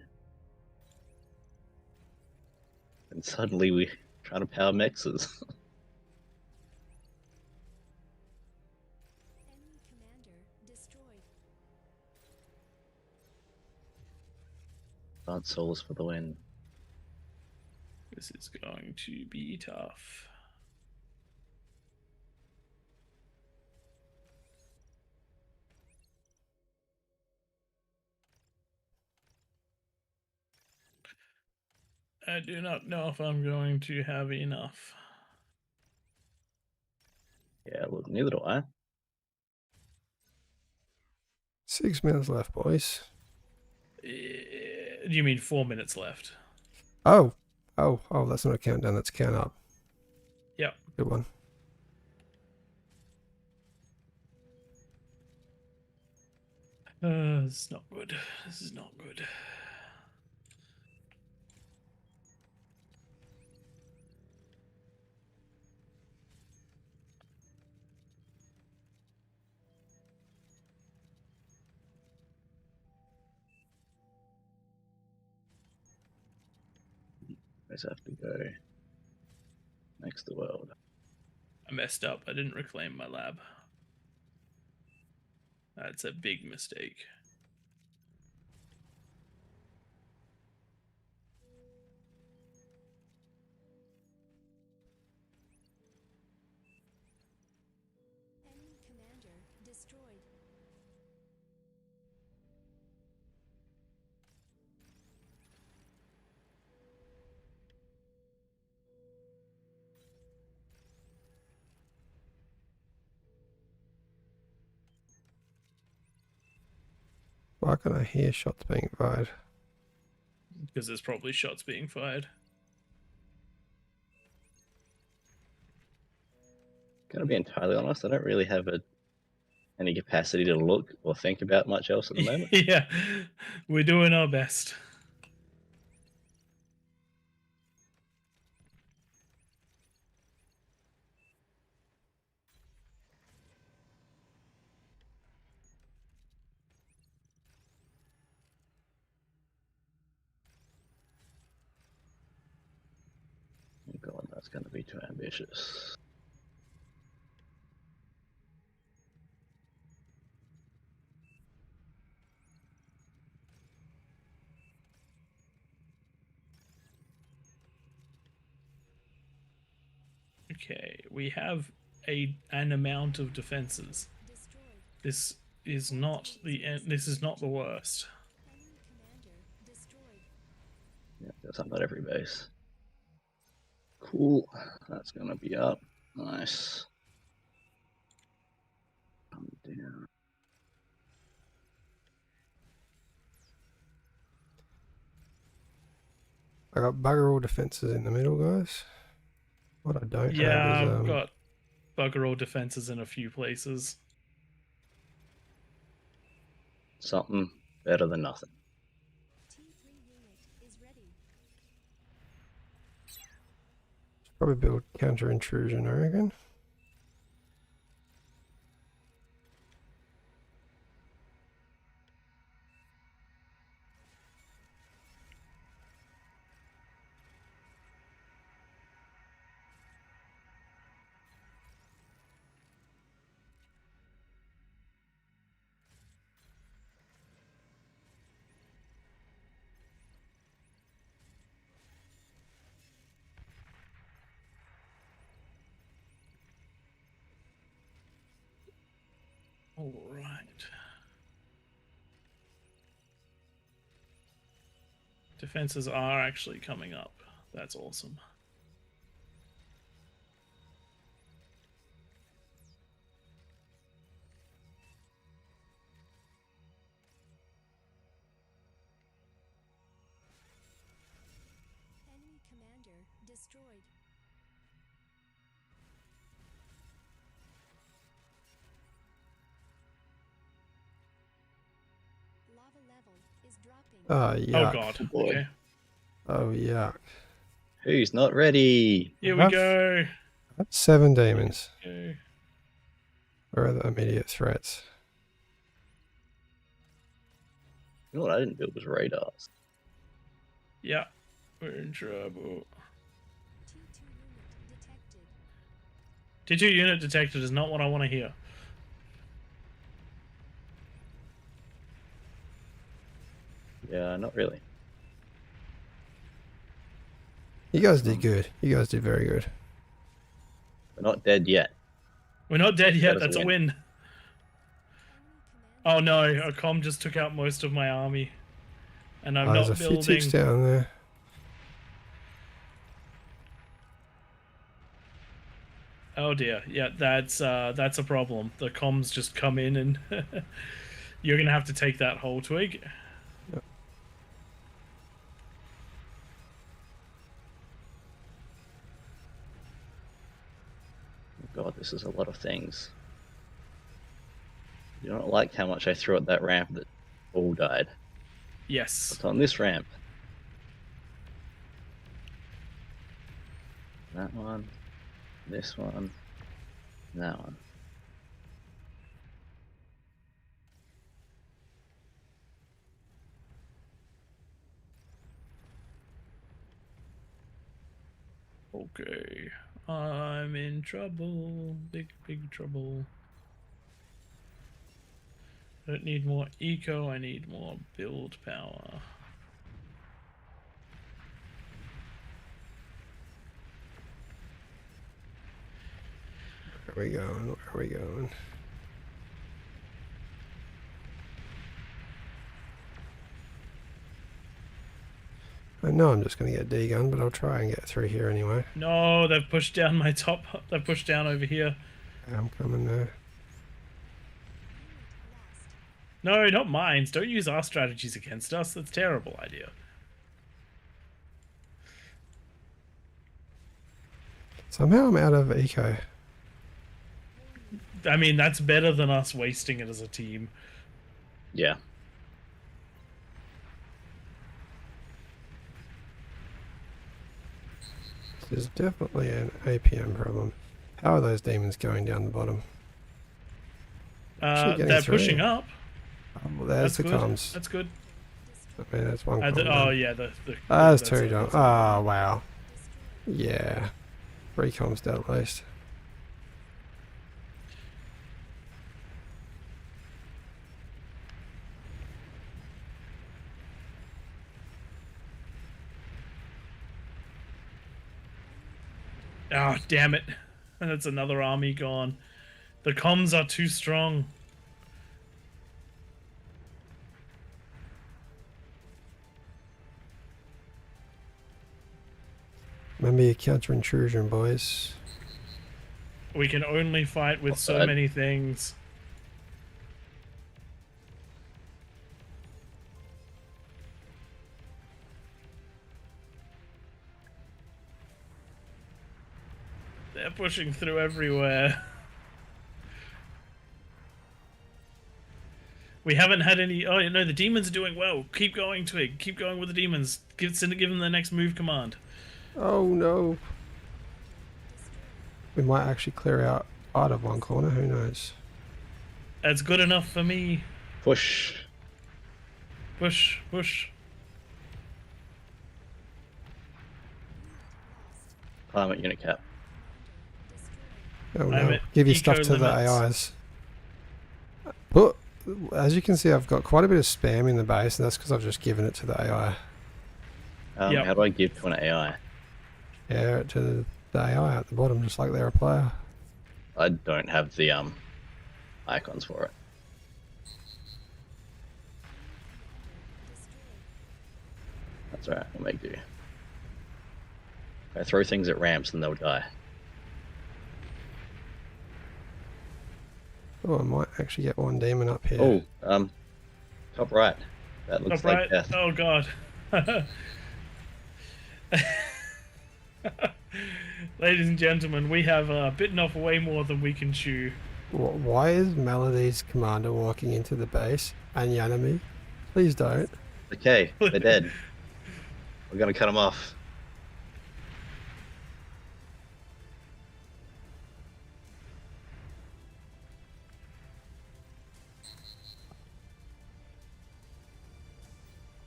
And suddenly we're trying to power mexes. Enemy commander destroyed. Advanced souls for the win. This is going to be tough. I do not know if I'm going to have enough. Yeah, look, neither do I. 6 minutes left, boys. Do you mean 4 minutes left? Oh, that's not a countdown, that's a count up. Yep. Good one. This is not good. This is not good. Just have to go next the world. I messed up. I didn't reclaim my lab. That's a big mistake. Enemy commander destroyed. Why can I hear shots being fired? Because there's probably shots being fired. Gotta be entirely honest, I don't really have any capacity to look or think about much else at the moment. Yeah, we're doing our best. Oh God, that's gonna be too ambitious. Okay, we have an amount of defenses. This is not the end. This is not the worst. Enemy commander destroyed. Yeah, that's not every base. Cool, that's gonna be up. Nice. I got bugger all defenses in the middle, guys. What I don't Yeah, have is I've got bugger all defenses in a few places. Something better than nothing. T3 unit is ready. probably build counter intrusion, I reckon. All right. Defenses are actually coming up. That's awesome. Enemy commander destroyed. Lava level is dropping. Oh, Oh yuck. god. boy. Okay. Oh, yuck. Who's not ready? Here we Have- go. I have 7 demons. Okay. Where are the immediate threats? You know what I didn't build was radars. Yeah. We're in trouble. T2 unit detected. T2 unit detected is not what I want to hear. Yeah, not really. You guys did good. You guys did very good. We're not dead yet. We're not dead yet. That is a That's a win. win. Enemy Oh commander no, a com just took out most of my army. And I'm Oh, there's not a few building. ticks down there. Oh dear. Yeah, that's a problem. The comms just come in and you're gonna have to take that whole twig. God, this is a lot of things. You don't like how much I threw at that ramp that all died. Yes. It's on this ramp. That one. This one. That one. Okay. I'm in trouble. Big, big trouble. I don't need more eco, I need more build power. Where are we going? Where are we going? I know I'm just going to get D-gun, but I'll try and get through here anyway. No, they've pushed down my top. They've pushed down over here. I'm coming there. unit lost. No, not mines. Don't use our strategies against us. That's a terrible idea. Somehow I'm out of eco. I mean, that's better than us wasting it as a team. Yeah. This is definitely an APM problem. How are those demons going down the bottom? Actually getting They're through. pushing up. Oh, well, there's That's the good. comms. That's good. I mean, that's one comm. Oh done. yeah, That's that's two a- done. that's a- Oh, wow. Destroyed. Yeah. 3 comms dead at least. Oh damn it! And that's another army gone. The comms are too strong. Remember your counter intrusion, boys. We can only fight with so bad. many things. They're pushing through everywhere. We haven't had any. Oh no, the demons are doing well. Keep going, Twig. Keep going with the demons. Give them the next move command. Oh no. We might actually clear out part of one corner, who knows? That's good enough for me. Push. Push, push. Climate unit cap. Oh I'm no. at Give your eco stuff to the limits. AIs. But as you can see, I've got quite a bit of spam in the base, and that's because I've just given it to the AI. Yep. How do I give to an AI? Yeah, to the AI at the bottom, just like they're a player. I don't have the icons for it. That's alright, I'll make do. I throw things at ramps and they'll die. Oh, I might actually get one demon up here. Oh, top right. That looks Top like right. death. Oh god. Ladies and gentlemen, we have bitten off way more than we can chew. Why is Melody's commander walking into the base and Yanami? Please don't. Okay, they're dead. We're gonna cut them off.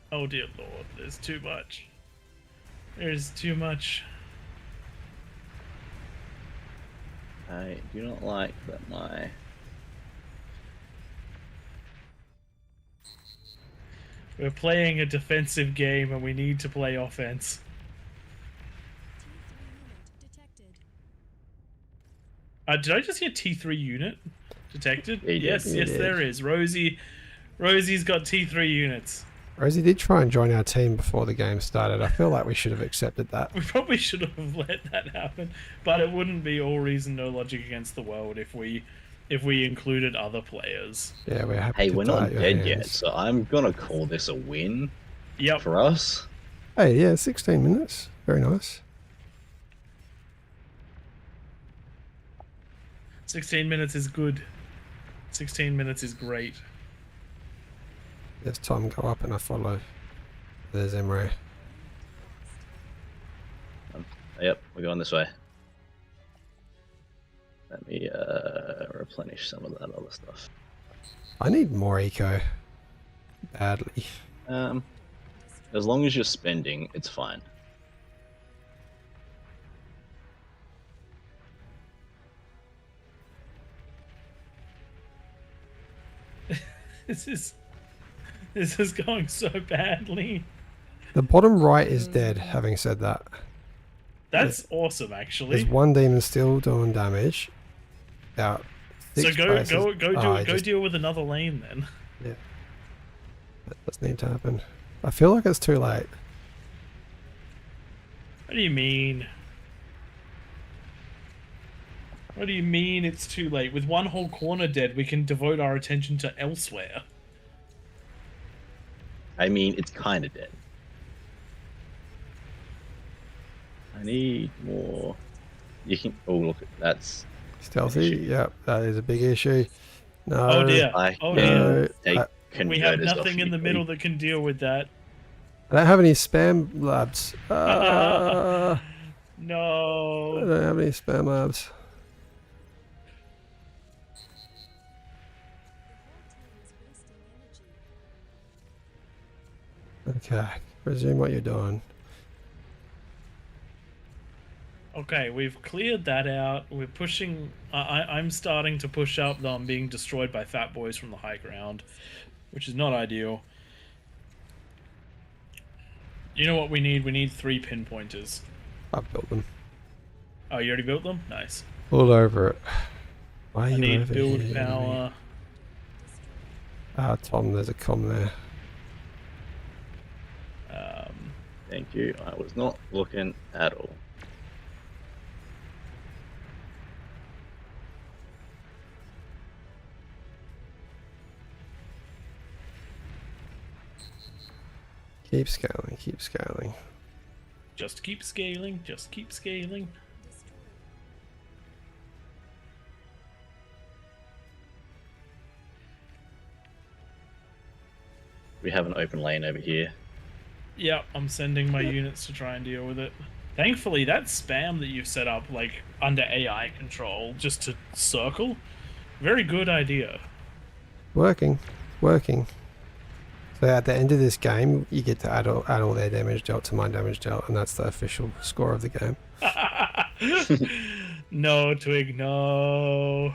Oh dear lord, there's too much. There's too much. I do not like that my... We're playing a defensive game and we need to play offense. Did I just hear T3 unit detected? Yes, yes, there is. Rosy's got T3 units. Rosie did try and join our team before the game started. I feel like we should have accepted that. We probably should have let that happen, but it wouldn't be all reason, no logic against the world if we included other players. Yeah, we're happy. Hey, to we're die not at your dead hands. yet, so I'm gonna call this a win. Yep. For us. Hey, yeah, 16 minutes. Very nice. 16 minutes is good. 16 minutes is great. There's Tom go up and I follow. There's Emre. Yep, we're going this way. Let me replenish some of that other stuff. I need more eco. Badly. As long as you're spending, it's fine. This is going so badly. The bottom right is dead, having said that. That's awesome, actually. There's one demon still doing damage. About So 6 go spaces. go deal with another lane then. Yeah. That does need to happen. I feel like it's too late. What do you mean? What do you mean it's too late? With one whole corner dead, we can devote our attention to elsewhere. I mean, it's kind of dead. I need more. You can. Oh, look, that's Stealthy, yep, that is a big issue. No. Oh dear. I Oh no, dear. We have converters off nothing in you, the middle please. that can deal with that. I don't have any spam labs. I No. don't have any spam labs. Okay, resume what you're doing. Okay, we've cleared that out. We're pushing. I'm starting to push up, though I'm being destroyed by fat boys from the high ground, which is not ideal. You know what we need? We need 3 pinpointers. I've built them. Oh, you already built them? Nice. All over it. Why are I you need over build here? power. Tom, there's a com there. Thank you. I was not looking at all. Keep scaling, keep scaling. Just keep scaling. Just keep scaling. We have an open lane over here. Yep, I'm sending my units to try and deal with it. Thankfully, that spam that you've set up, like, under AI control, just to circle, very good idea. Working. So at the end of this game, you get to add all their damage dealt to my damage dealt, and that's the official score of the game. No, Twig, no.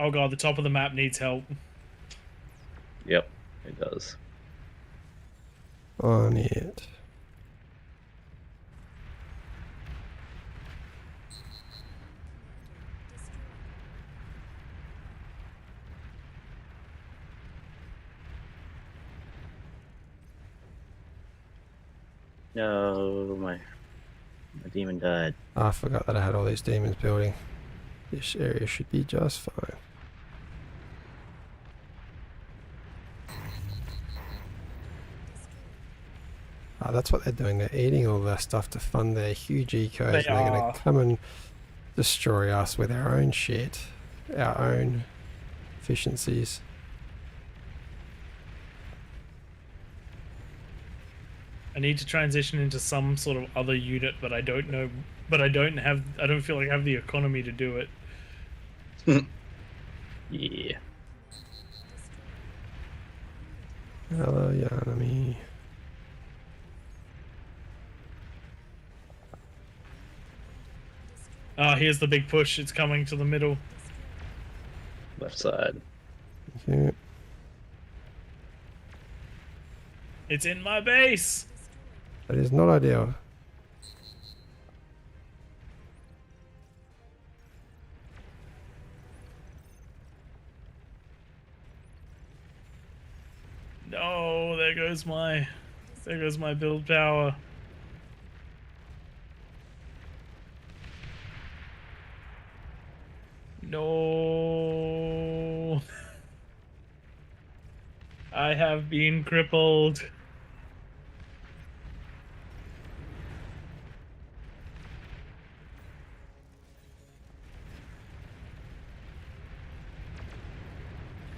Oh god, the top of the map needs help. Yep, it does. On it. No, my demon died. I forgot that I had all these demons building. This area should be just fine. Ah, that's what they're doing. They're eating all their stuff to fund their huge ecos, and they're going to come and destroy us with our own shit, our own efficiencies. I need to transition into some sort of other unit, but I don't know. But I don't feel like I have the economy to do it. Yeah. Hello, enemy. Ah, here's the big push. It's coming to the middle. Left side. Yeah. It's in my base. That is not ideal. No, there goes my build power. No. I have been crippled.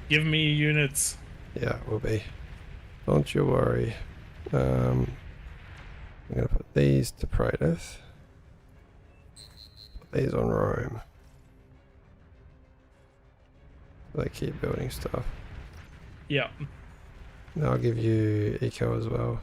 Give me units. Yeah, will be. Don't you worry. I'm gonna put these to Praetus. Put these on Rome. They keep building stuff. Yeah. Now I'll give you eco as well.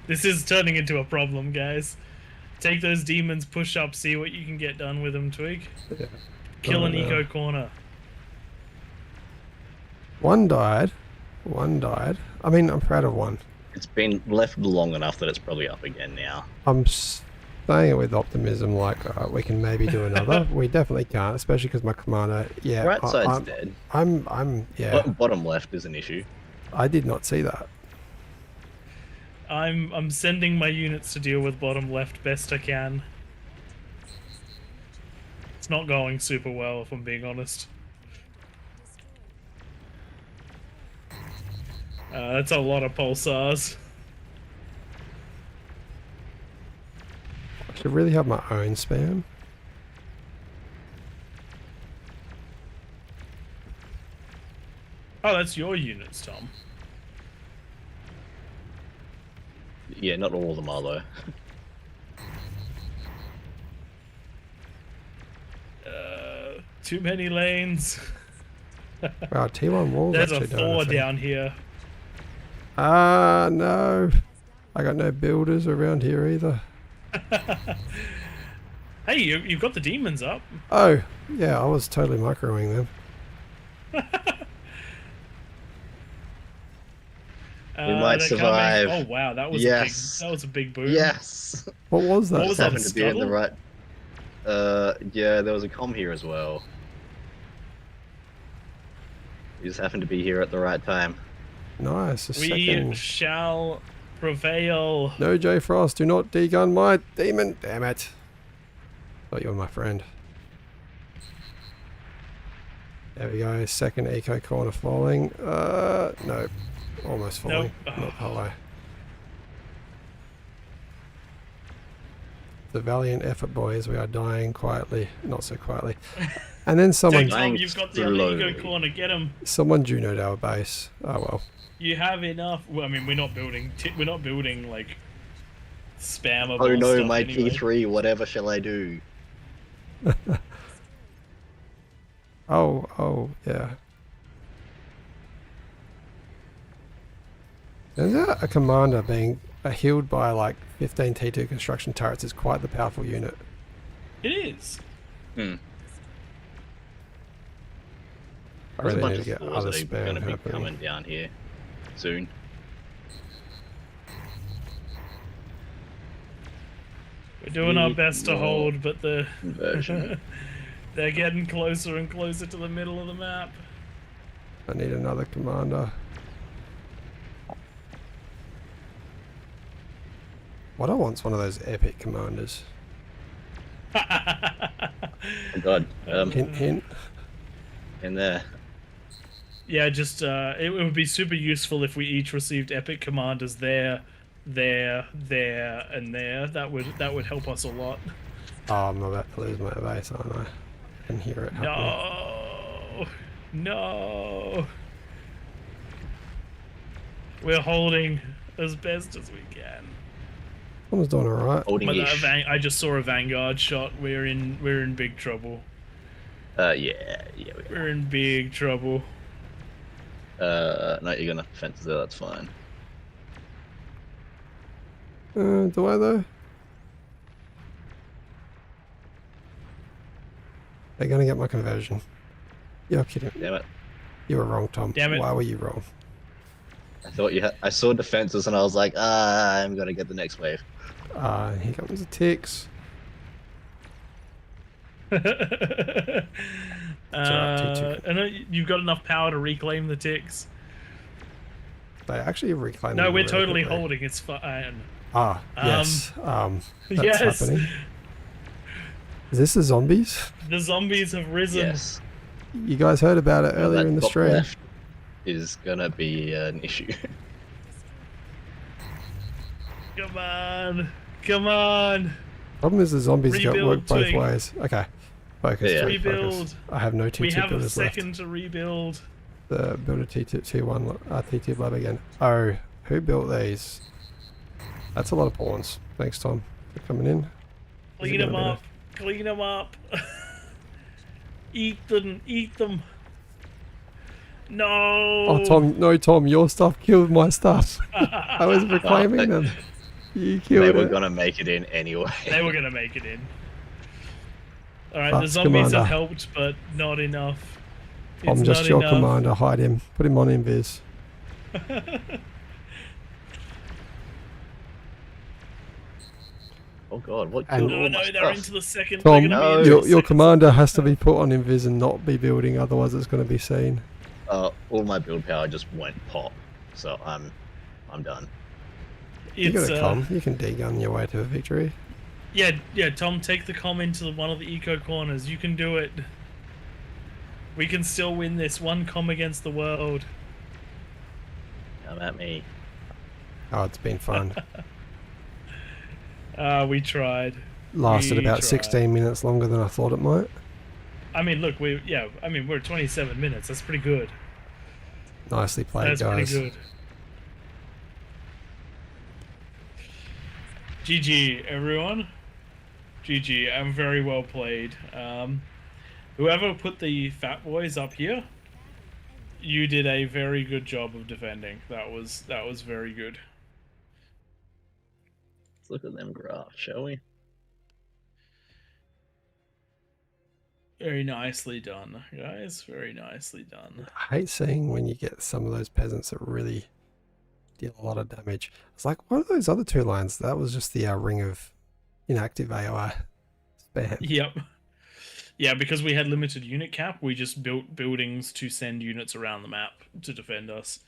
This is turning into a problem, guys. Take those demons, push up, see what you can get done with them, Twig. Yeah. Kill an no. eco corner. One died. I mean, I'm proud of one. It's been left long enough that it's probably up again now. I'm saying it with optimism, like we can maybe do another. We definitely can't, especially because my commander. Yeah, Right side's dead. Yeah. Bottom left is an issue. I did not see that. I'm sending my units to deal with bottom left best I can. It's not going super well, if I'm being honest. That's a lot of pulsars. I should really have my own spam. Oh, that's your units, Tom. Yeah, not all of them are though. Too many lanes. Wow, T1 walls. There's a actually doing Thor thing. down here. Ah, no. I got no builders around here either. Hey, you've got the demons up. Oh, yeah, I was totally microing them. We might they're survive. coming. Oh wow, that was a big boom. Yes. What was that? What was Just that? happened to be in the right. Yeah, there was a comm here as well. You just happened to be here at the right time. Nice. A We second. shall prevail. No, J Frost, do not degun my demon. Damn it. Thought you were my friend. There we go. Second eco corner falling. No. Almost falling. Nope. Not Polo. The valiant effort, boys. We are dying quietly. Not so quietly. And then someone... Tom, you've got the other eco corner. Get him. Someone junoed our base. Oh well. You have enough. Well, I mean, we're not building like spammable. Oh no, stuff my anyway. T3. Whatever shall I do? Oh, yeah. Turns out a commander being healed by like 15 T2 construction turrets is quite the powerful unit. It is. I There's a really bunch need of to get floors other that are spam going to be happening. coming down here soon. We're doing our best to more hold, but Conversion. they're getting closer and closer to the middle of the map. I need another commander. What I want's one of those epic commanders. Oh god. Hint, hint. In there. Yeah, just it would be super useful if we each received epic commanders there, and there. That would help us a lot. Oh, I'm about to lose my base, aren't I? I can hear it happening. No. We're holding as best as we can. Someone's doing alright. Holding But ish. I just saw a vanguard shot. We're in big trouble. Yeah, We're in big trouble. no, you're gonna fence there, that's fine. Do I though? They're gonna get my conversion. You're kidding. Damn it. You were wrong, Tom. Damn it. Why were you wrong? I thought you had. I saw defenses and I was like, I'm gonna get the next wave. Here comes the ticks. T2. I know you've got enough power to reclaim the ticks. They actually reclaim No, them we're really totally quickly. holding. It's fine. Yes. That's Yes. happening. Is this the zombies? The zombies have risen. Yes. You guys heard about it earlier That in the top stream. left is gonna be an issue. Come on. Come on. Problem is the zombies got Rebuild work both twig. ways. Okay. Focus. Yeah. Twig, focus. Rebuild. I have no We T2 have a builders left. second to rebuild. The builder T2 T2 lab again. Oh, who built these? That's a lot of pawns. Thanks, Tom, for coming in. Is it Clean them gonna be up. Clean them up. Eat them. Eat them. No. Oh, Tom, no, Tom, your stuff killed my stuff. I was reclaiming them. You They killed were it. gonna make it in anyway. They were gonna make it in. Alright, Fuck, the zombies Commander. have helped, but not enough. I'm It's just not your enough. commander. Hide him. Put him on invis. Oh god, what And- killed No, all no, my they're stuff? into the second. Tom, they're gonna be no. into your the your second- commander has to be put on invis and not be building, otherwise it's going to be seen. All my build power just went pop, so I'm done. You It's, got to come. You can degun your way to a victory. yeah, Tom, take the comm into one of the eco corners. You can do it. We can still win this. One comm against the world. Come at me. Oh, it's been fun. We tried. Lasted We about tried. 16 minutes longer than I thought it might. I mean, look, we're at 27 minutes. That's pretty good. Nicely played, That's guys. pretty good. GG, everyone. GG. I'm very well played. Whoever put the fat boys up here, you did a very good job of defending. That was very good. Let's look at them graphs, shall we? Very nicely done, guys. Very nicely done. I hate seeing when you get some of those peasants that really deal a lot of damage. It's like, what are those other two lines? That was just the ring of inactive AOI spam. Yep. Yeah, because we had limited unit cap, we just built buildings to send units around the map to defend us.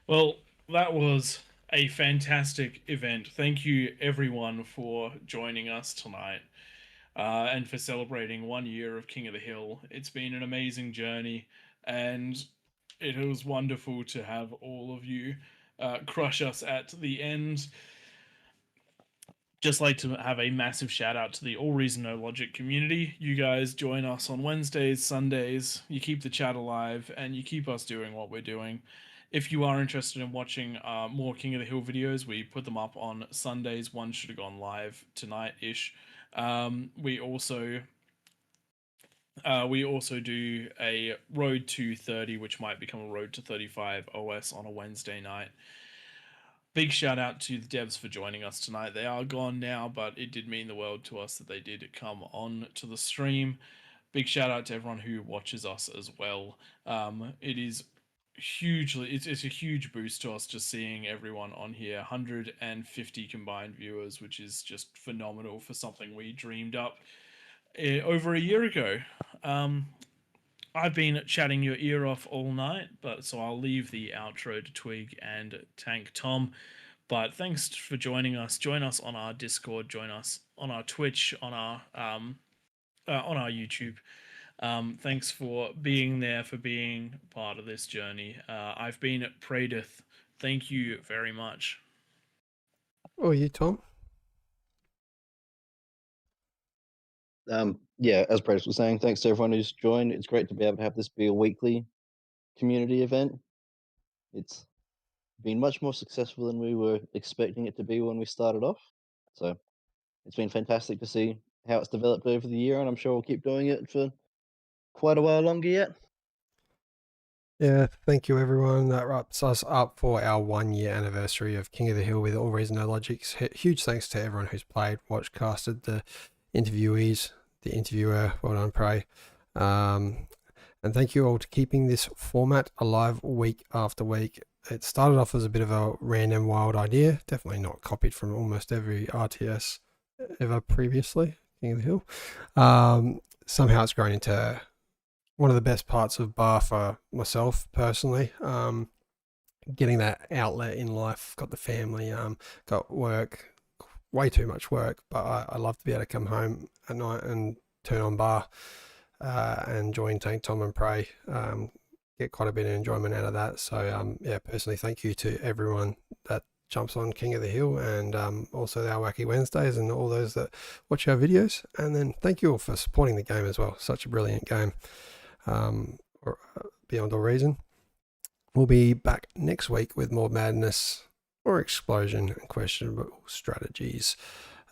Well, that was a fantastic event. Thank you, everyone, for joining us tonight and for celebrating 1 year of King of the Hill. It's been an amazing journey, and it was wonderful to have all of you crush us at the end. Just like to have a massive shout out to the AllReasonNoLogic community. You guys join us on Wednesdays, Sundays. You keep the chat alive, and you keep us doing what we're doing. If you are interested in watching more King of the Hill videos, we put them up on Sundays. One should have gone live tonight-ish. We also do a Road to 30, which might become a Road to 35 OS on a Wednesday night. Big shout out to the devs for joining us tonight. They are gone now, but it did mean the world to us that they did come on to the stream. Big shout out to everyone who watches us as well. It is hugely, it's a huge boost to us just seeing everyone on here. 150 combined viewers, which is just phenomenal for something we dreamed up over a year ago. I've been chatting your ear off all night, but so I'll leave the outro to Twig and Tank Tom. But thanks for joining us. Join us on our Discord. Join us on our Twitch, on our YouTube. Thanks for being there, for being part of this journey. I've been Pradith. Thank you very much. Oh, you, Tom? Yeah, as Bryce was saying, thanks to everyone who's joined. It's great to be able to have this be a weekly community event. It's been much more successful than we were expecting it to be when we started off. So it's been fantastic to see how it's developed over the year, and I'm sure we'll keep doing it for quite a while longer yet. Yeah, thank you everyone. That wraps us up for our 1 year anniversary of King of the Hill with All Reason No Logic. Huge thanks to everyone who's played, watched, casted, the interviewees, the interviewer. Well done, Prey. And thank you all to keeping this format alive week after week. It started off as a bit of a random wild idea, definitely not copied from almost every RTS ever previously, King of the Hill. Somehow it's grown into one of the best parts of bar for myself personally. Getting that outlet in life, got the family, got work, way too much work, but I love to be able to come home at night and turn on bar and join Tank Tom and Prey. Get quite a bit of enjoyment out of that. So yeah, personally, thank you to everyone that jumps on King of the Hill, and also our Wacky Wednesdays and all those that watch our videos. And then thank you all for supporting the game as well. Such a brilliant game. Beyond All Reason. We'll be back next week with more madness or explosion and questionable strategies,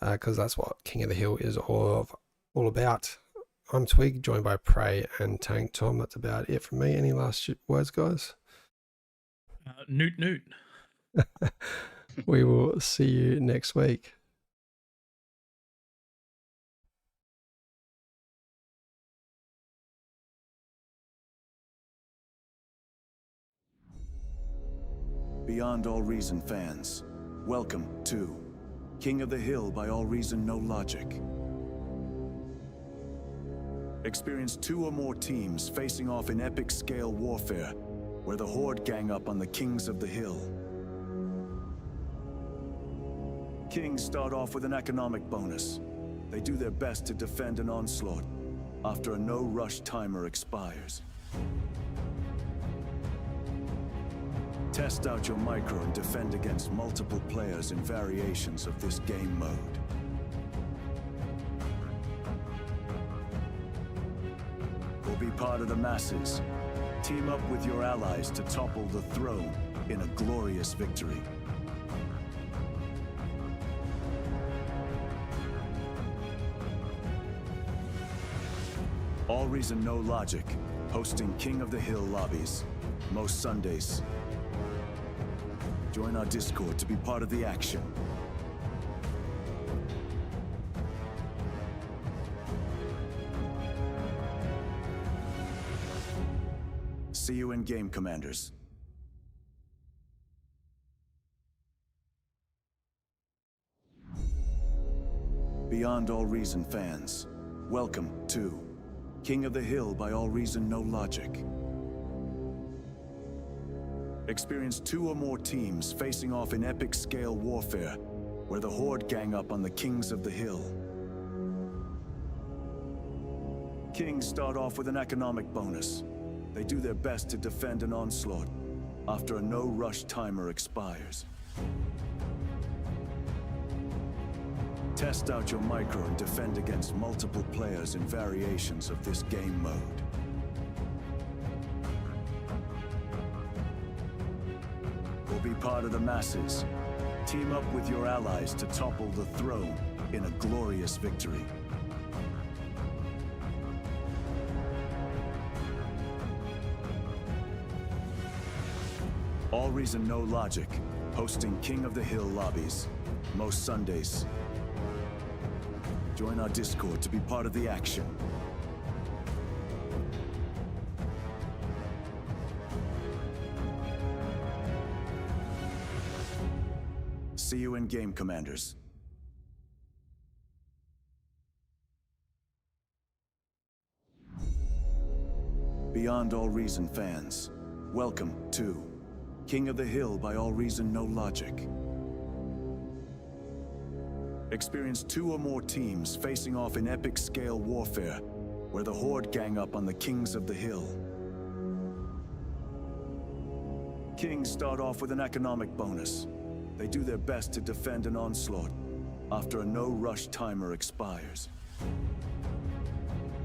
because that's what King of the Hill is all about. I'm Twig, joined by Prey and Tank Tom. That's about it from me. Any last words, guys? Newt Newt. We will see you next week. Beyond All Reason fans, welcome to King of the Hill by All Reason No Logic. Experience 2 or more teams facing off in epic scale warfare, where the Horde gang up on the Kings of the Hill. Kings start off with an economic bonus. They do their best to defend an onslaught after a no-rush timer expires. Test out your micro and defend against multiple players in variations of this game mode. Or be part of the masses. Team up with your allies to topple the throne in a glorious victory. All Reason No Logic, hosting King of the Hill lobbies, most Sundays. Join our Discord to be part of the action. See you in game, Commanders. Beyond All Reason fans, welcome to King of the Hill by All Reason No Logic. Experience 2 or more teams facing off in epic scale warfare, where the Horde gang up on the Kings of the Hill. Kings start off with an economic bonus. They do their best to defend an onslaught after a no-rush timer expires. Test out your micro and defend against multiple players in variations of this game mode. Or be part of the masses. Team up with your allies to topple the throne in a glorious victory. AllReasonNoLogic, hosting King of the Hill lobbies, most Sundays. Join our Discord to be part of the action. See you in game, Commanders. Beyond All Reason fans, welcome to King of the Hill by AllReasonNoLogic. Experience 2 or more teams facing off in epic scale warfare, where the Horde gang up on the Kings of the Hill. Kings start off with an economic bonus. They do their best to defend an onslaught after a no-rush timer expires.